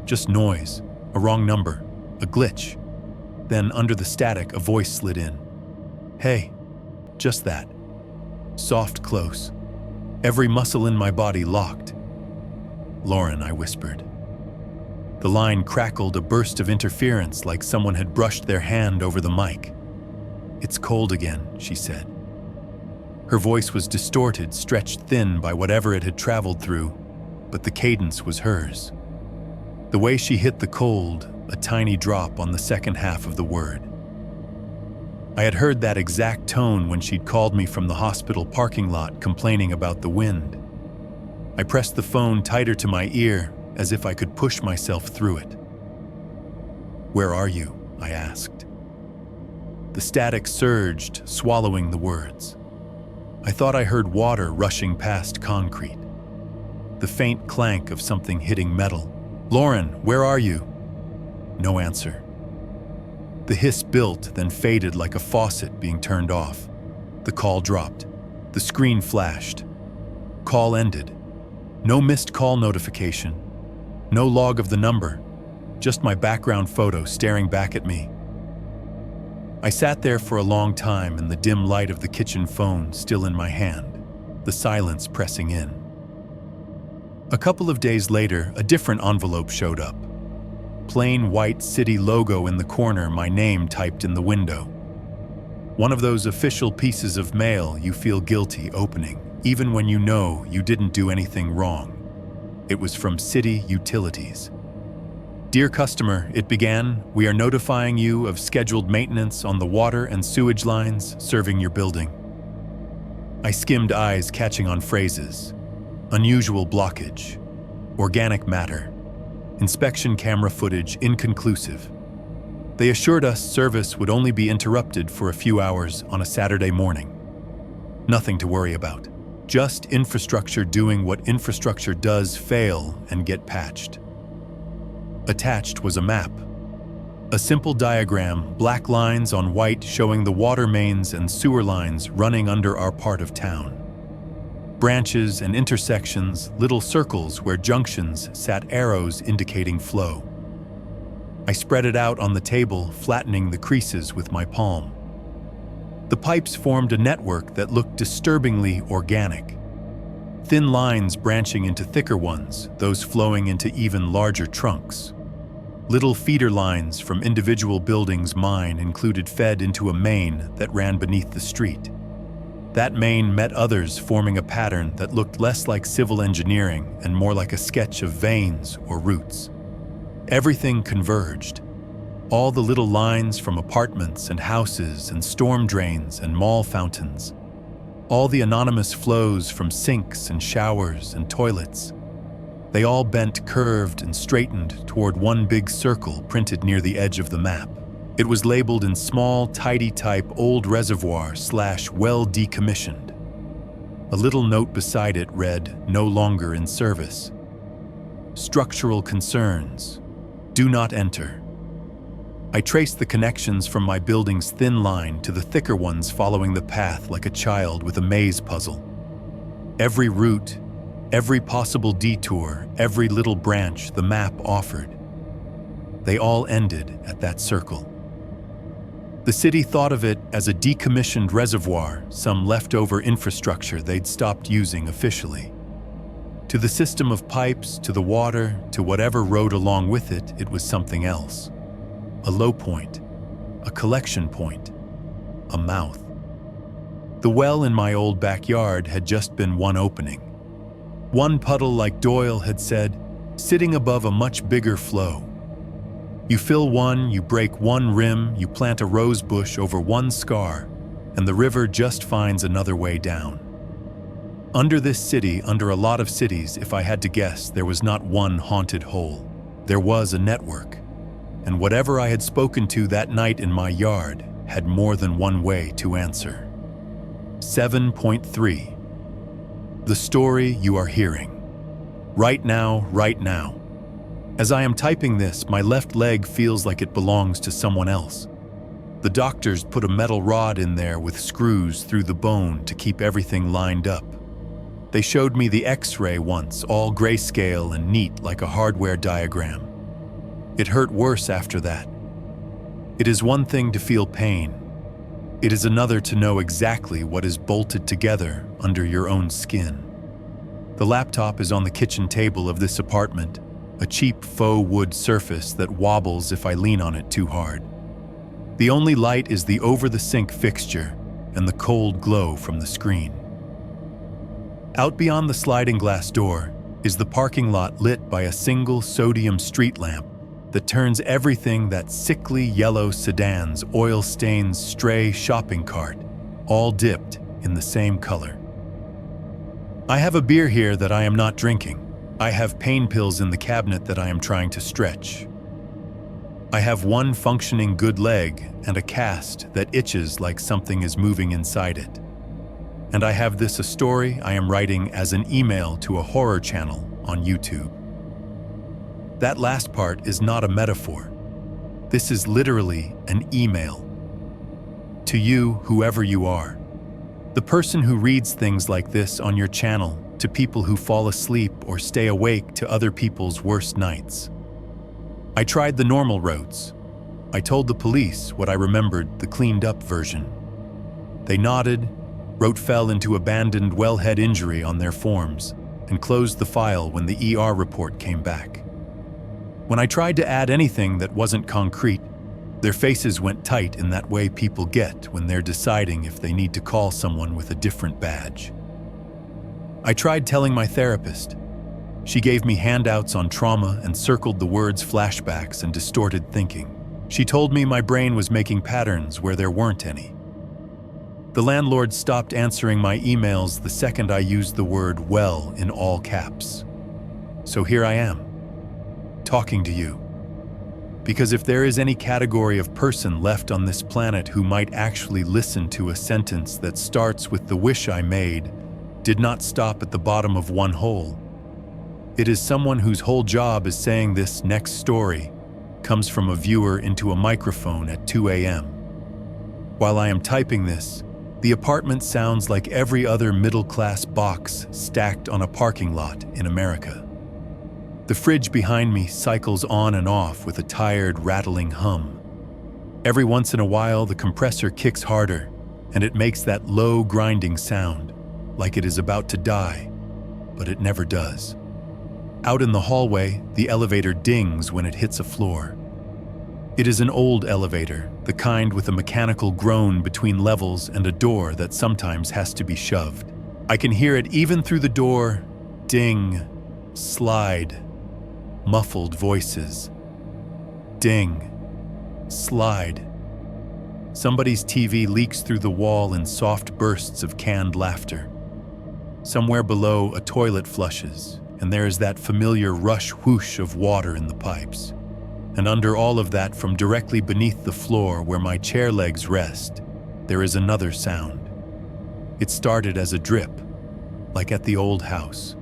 Just noise, a wrong number, a glitch. Then, under the static, a voice slid in. Hey, just that. Soft, close. Every muscle in my body locked. Lauren, I whispered. The line crackled, a burst of interference like someone had brushed their hand over the mic. It's cold again, she said. Her voice was distorted, stretched thin by whatever it had traveled through, but the cadence was hers. The way she hit the cold, a tiny drop on the second half of the word. I had heard that exact tone when she'd called me from the hospital parking lot complaining about the wind. I pressed the phone tighter to my ear, as if I could push myself through it. Where are you? I asked. The static surged, swallowing the words. I thought I heard water rushing past concrete. The faint clank of something hitting metal. Lauren, where are you? No answer. The hiss built, then faded like a faucet being turned off. The call dropped. The screen flashed. Call ended. No missed call notification. No log of the number. Just my background photo staring back at me. I sat there for a long time in the dim light of the kitchen phone still in my hand, the silence pressing in. A couple of days later, a different envelope showed up. Plain white city logo in the corner, my name typed in the window. One of those official pieces of mail you feel guilty opening, even when you know you didn't do anything wrong. It was from City Utilities. Dear customer, it began, we are notifying you of scheduled maintenance on the water and sewage lines serving your building. I skimmed, eyes catching on phrases. Unusual blockage. Organic matter. Inspection camera footage inconclusive. They assured us service would only be interrupted for a few hours on a Saturday morning. Nothing to worry about. Just infrastructure doing what infrastructure does, fail and get patched. Attached was a map. A simple diagram, black lines on white showing the water mains and sewer lines running under our part of town. Branches and intersections, little circles where junctions sat arrows indicating flow. I spread it out on the table, flattening the creases with my palm. The pipes formed a network that looked disturbingly organic. Thin lines branching into thicker ones, those flowing into even larger trunks. Little feeder lines from individual buildings mine included fed into a main that ran beneath the street. That main met others, forming a pattern that looked less like civil engineering and more like a sketch of veins or roots. Everything converged. All the little lines from apartments and houses and storm drains and mall fountains. All the anonymous flows from sinks and showers and toilets. They all bent, curved, and straightened toward one big circle printed near the edge of the map. It was labeled in small, tidy type old reservoir/well decommissioned. A little note beside it read, "No longer in service. Structural concerns. Do not enter." I traced the connections from my building's thin line to the thicker ones, following the path like a child with a maze puzzle. Every route, every possible detour, every little branch the map offered. They all ended at that circle. The city thought of it as a decommissioned reservoir, some leftover infrastructure they'd stopped using officially. To the system of pipes, to the water, to whatever rode along with it, it was something else. A low point, a collection point, a mouth. The well in my old backyard had just been one opening. One puddle, like Doyle had said, sitting above a much bigger flow. You fill one, you break one rim, you plant a rose bush over one scar, and the river just finds another way down. Under this city, under a lot of cities, if I had to guess, there was not one haunted hole. There was a network. And whatever I had spoken to that night in my yard had more than one way to answer. 7.3. The story you are hearing. Right now, right now. As I am typing this, my left leg feels like it belongs to someone else. The doctors put a metal rod in there with screws through the bone to keep everything lined up. They showed me the X-ray once, all grayscale and neat like a hardware diagram. It hurt worse after that. It is one thing to feel pain. It is another to know exactly what is bolted together under your own skin. The laptop is on the kitchen table of this apartment, a cheap faux wood surface that wobbles if I lean on it too hard. The only light is the over-the-sink fixture and the cold glow from the screen. Out beyond the sliding glass door is the parking lot, lit by a single sodium street lamp that turns everything that sickly yellow sedan's, oil stains, stray shopping cart, all dipped in the same color. I have a beer here that I am not drinking. I have pain pills in the cabinet that I am trying to stretch. I have one functioning good leg and a cast that itches like something is moving inside it. And I have a story I am writing as an email to a horror channel on YouTube. That last part is not a metaphor. This is literally an email. To you, whoever you are. The person who reads things like this on your channel, to people who fall asleep or stay awake to other people's worst nights. I tried the normal roads. I told the police what I remembered, the cleaned up version. They nodded, wrote fell into abandoned wellhead injury on their forms, and closed the file when the ER report came back. When I tried to add anything that wasn't concrete, their faces went tight in that way people get when they're deciding if they need to call someone with a different badge. I tried telling my therapist. She gave me handouts on trauma and circled the words flashbacks and distorted thinking. She told me my brain was making patterns where there weren't any. The landlord stopped answering my emails the second I used the word well in all caps. So here I am, talking to you. Because if there is any category of person left on this planet who might actually listen to a sentence that starts with the wish I made, did not stop at the bottom of one hole, it is someone whose whole job is saying this next story comes from a viewer into a microphone at 2 a.m. While I am typing this, the apartment sounds like every other middle-class box stacked on a parking lot in America. The fridge behind me cycles on and off with a tired, rattling hum. Every once in a while, the compressor kicks harder, and it makes that low, grinding sound, like it is about to die, but it never does. Out in the hallway, the elevator dings when it hits a floor. It is an old elevator, the kind with a mechanical groan between levels and a door that sometimes has to be shoved. I can hear it even through the door. Ding, slide, muffled voices. Ding, slide. Somebody's TV leaks through the wall in soft bursts of canned laughter. Somewhere below, a toilet flushes, and there is that familiar rush whoosh of water in the pipes. And under all of that, from directly beneath the floor where my chair legs rest, there is another sound. It started as a drip, like at the old house.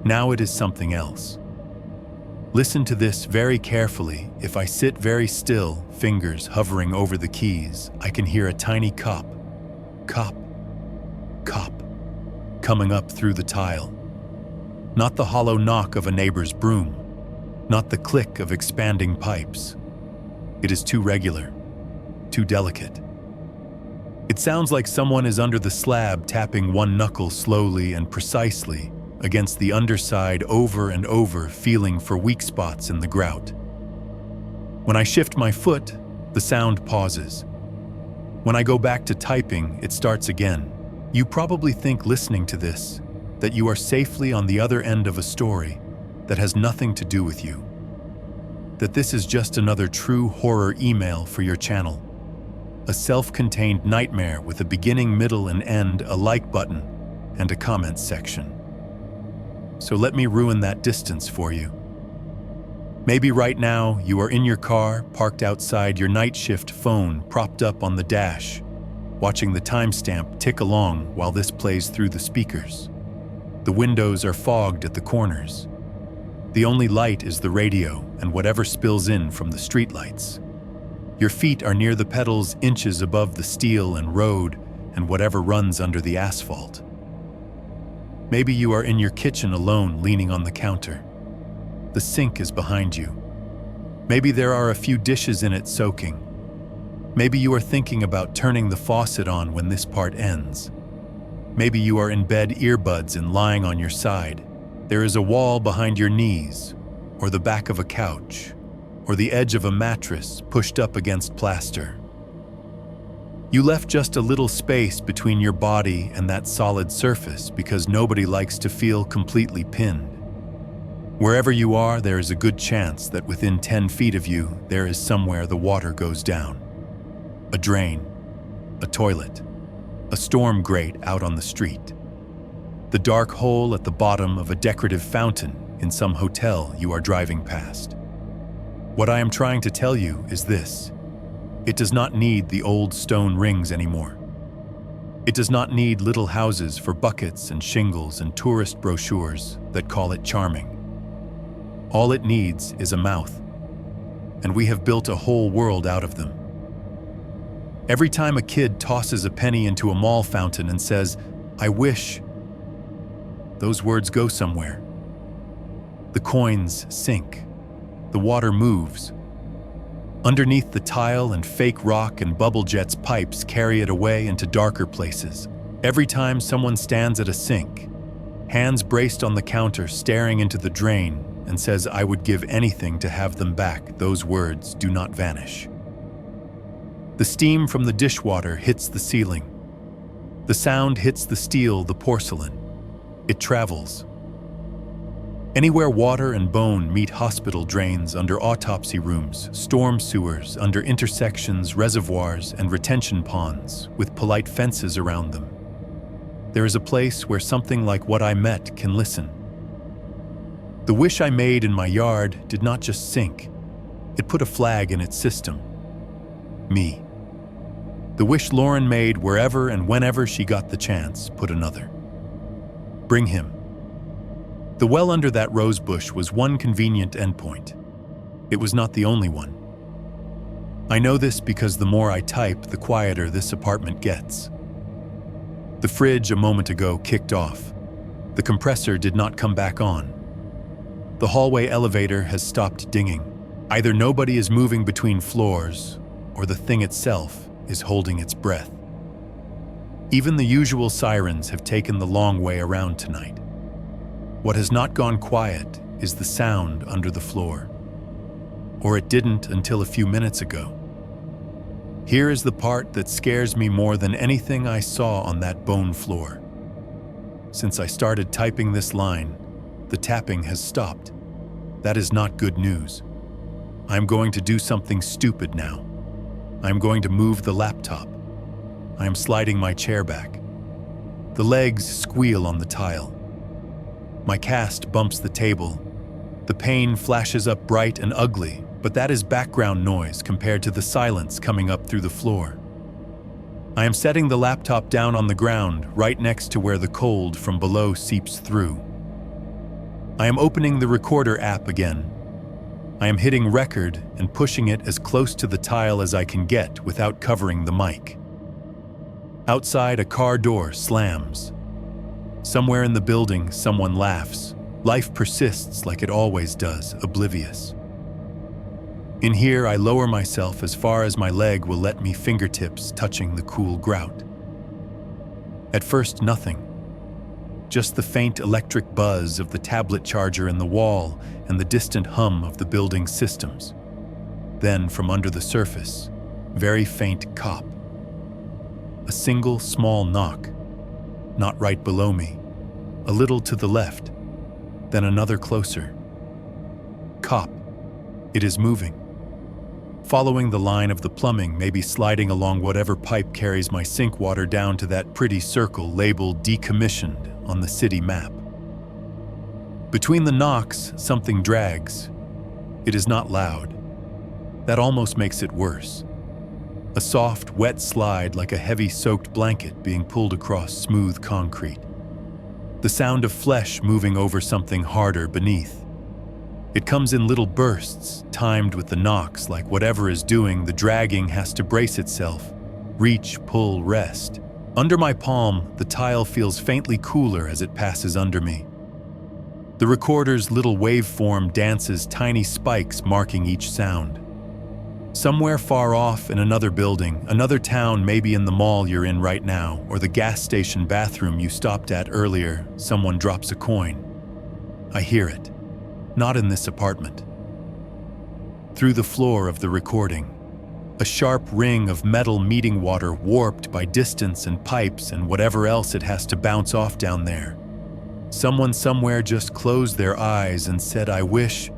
Now it is something else. Listen to this very carefully. If I sit very still, fingers hovering over the keys, I can hear a tiny cop, cop, coming up through the tile. Not the hollow knock of a neighbor's broom, not the click of expanding pipes. It is too regular, too delicate. It sounds like someone is under the slab tapping one knuckle slowly and precisely against the underside over and over, feeling for weak spots in the grout. When I shift my foot, the sound pauses. When I go back to typing, it starts again. You probably think, listening to this, that you are safely on the other end of a story that has nothing to do with you. That this is just another true horror email for your channel. A self-contained nightmare with a beginning, middle, and end, a like button, and a comments section. So let me ruin that distance for you. Maybe right now you are in your car, parked outside, your night shift phone propped up on the dash, watching the timestamp tick along while this plays through the speakers. The windows are fogged at the corners. The only light is the radio and whatever spills in from the streetlights. Your feet are near the pedals, inches above the steel and road and whatever runs under the asphalt. Maybe you are in your kitchen alone, leaning on the counter. The sink is behind you. Maybe there are a few dishes in it soaking. Maybe you are thinking about turning the faucet on when this part ends. Maybe you are in bed, earbuds and lying on your side. There is a wall behind your knees, or the back of a couch, or the edge of a mattress pushed up against plaster. You left just a little space between your body and that solid surface because nobody likes to feel completely pinned. Wherever you are, there is a good chance that within 10 feet of you, there is somewhere the water goes down. A drain, a toilet, a storm grate out on the street, the dark hole at the bottom of a decorative fountain in some hotel you are driving past. What I am trying to tell you is this: it does not need the old stone rings anymore. It does not need little houses for buckets and shingles and tourist brochures that call it charming. All it needs is a mouth, and we have built a whole world out of them. Every time a kid tosses a penny into a mall fountain and says, "I wish," those words go somewhere. The coins sink. The water moves. Underneath the tile and fake rock and bubble jets, pipes carry it away into darker places. Every time someone stands at a sink, hands braced on the counter, staring into the drain, and says, "I would give anything to have them back," those words do not vanish. The steam from the dishwater hits the ceiling. The sound hits the steel, the porcelain. It travels. Anywhere water and bone meet, hospital drains, under autopsy rooms, storm sewers, under intersections, reservoirs, and retention ponds, with polite fences around them. There is a place where something like what I met can listen. The wish I made in my yard did not just sink. It put a flag in its system. Me. The wish Lauren made wherever and whenever she got the chance put another. Bring him. The well under that rose bush was one convenient endpoint. It was not the only one. I know this because the more I type, the quieter this apartment gets. The fridge a moment ago kicked off. The compressor did not come back on. The hallway elevator has stopped dinging. Either nobody is moving between floors, or the thing itself is holding its breath. Even the usual sirens have taken the long way around tonight. What has not gone quiet is the sound under the floor. Or it didn't until a few minutes ago. Here is the part that scares me more than anything I saw on that bone floor. Since I started typing this line, the tapping has stopped. That is not good news. I'm going to do something stupid now. I'm going to move the laptop. I am sliding my chair back. The legs squeal on the tile. My cast bumps the table. The pane flashes up bright and ugly, but that is background noise compared to the silence coming up through the floor. I am setting the laptop down on the ground, right next to where the cold from below seeps through. I am opening the recorder app again. I am hitting record and pushing it as close to the tile as I can get without covering the mic. Outside, a car door slams. Somewhere in the building, someone laughs. Life persists like it always does, oblivious. In here, I lower myself as far as my leg will let me, fingertips touching the cool grout. At first, nothing. Just the faint electric buzz of the tablet charger in the wall and the distant hum of the building's systems. Then, from under the surface, very faint cop. A single small knock, not right below me, a little to the left, then another closer. Cop, it is moving. Following the line of the plumbing, maybe sliding along whatever pipe carries my sink water down to that pretty circle labeled decommissioned on the city map. Between the knocks, something drags. It is not loud. That almost makes it worse. A soft, wet slide like a heavy soaked blanket being pulled across smooth concrete. The sound of flesh moving over something harder beneath. It comes in little bursts, timed with the knocks, like whatever is doing the dragging has to brace itself. Reach, pull, rest. Under my palm, the tile feels faintly cooler as it passes under me. The recorder's little waveform dances tiny spikes marking each sound. Somewhere far off in another building, another town, maybe in the mall you're in right now, or the gas station bathroom you stopped at earlier, someone drops a coin. I hear it. Not in this apartment. Through the floor of the recording, a sharp ring of metal meeting water warped by distance and pipes and whatever else it has to bounce off down there. Someone somewhere just closed their eyes and said, "I wish."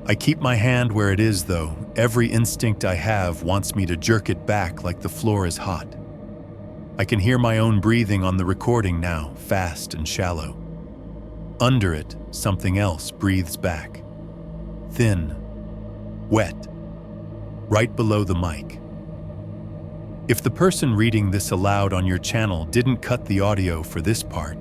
I keep my hand where it is, though. Every instinct I have wants me to jerk it back like the floor is hot. I can hear my own breathing on the recording now, fast and shallow. Under it, something else breathes back. Thin, wet, right below the mic. If the person reading this aloud on your channel didn't cut the audio for this part,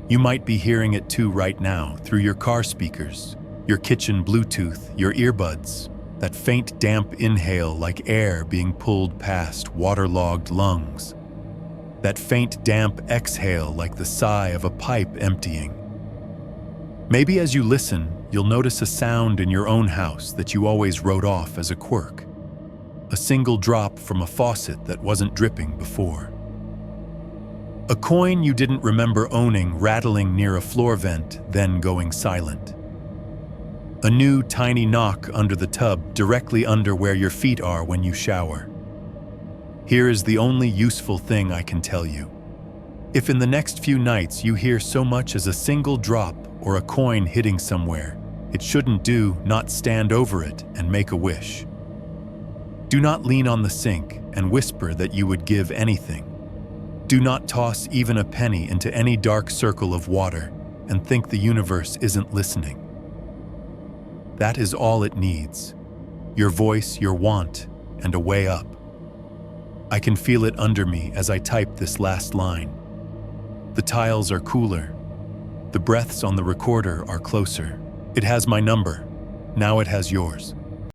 you might be hearing it too right now through your car speakers, your kitchen Bluetooth, your earbuds, that faint damp inhale like air being pulled past waterlogged lungs. That faint damp exhale like the sigh of a pipe emptying. Maybe as you listen, you'll notice a sound in your own house that you always wrote off as a quirk. A single drop from a faucet that wasn't dripping before. A coin you didn't remember owning rattling near a floor vent, then going silent. A new tiny knock under the tub directly under where your feet are when you shower. Here is the only useful thing I can tell you. If in the next few nights you hear so much as a single drop or a coin hitting somewhere, it shouldn't do not stand over it and make a wish. Do not lean on the sink and whisper that you would give anything. Do not toss even a penny into any dark circle of water and think the universe isn't listening. That is all it needs. Your voice, your want, and a way up. I can feel it under me as I type this last line. The tiles are cooler. The breaths on the recorder are closer. It has my number. Now it has yours.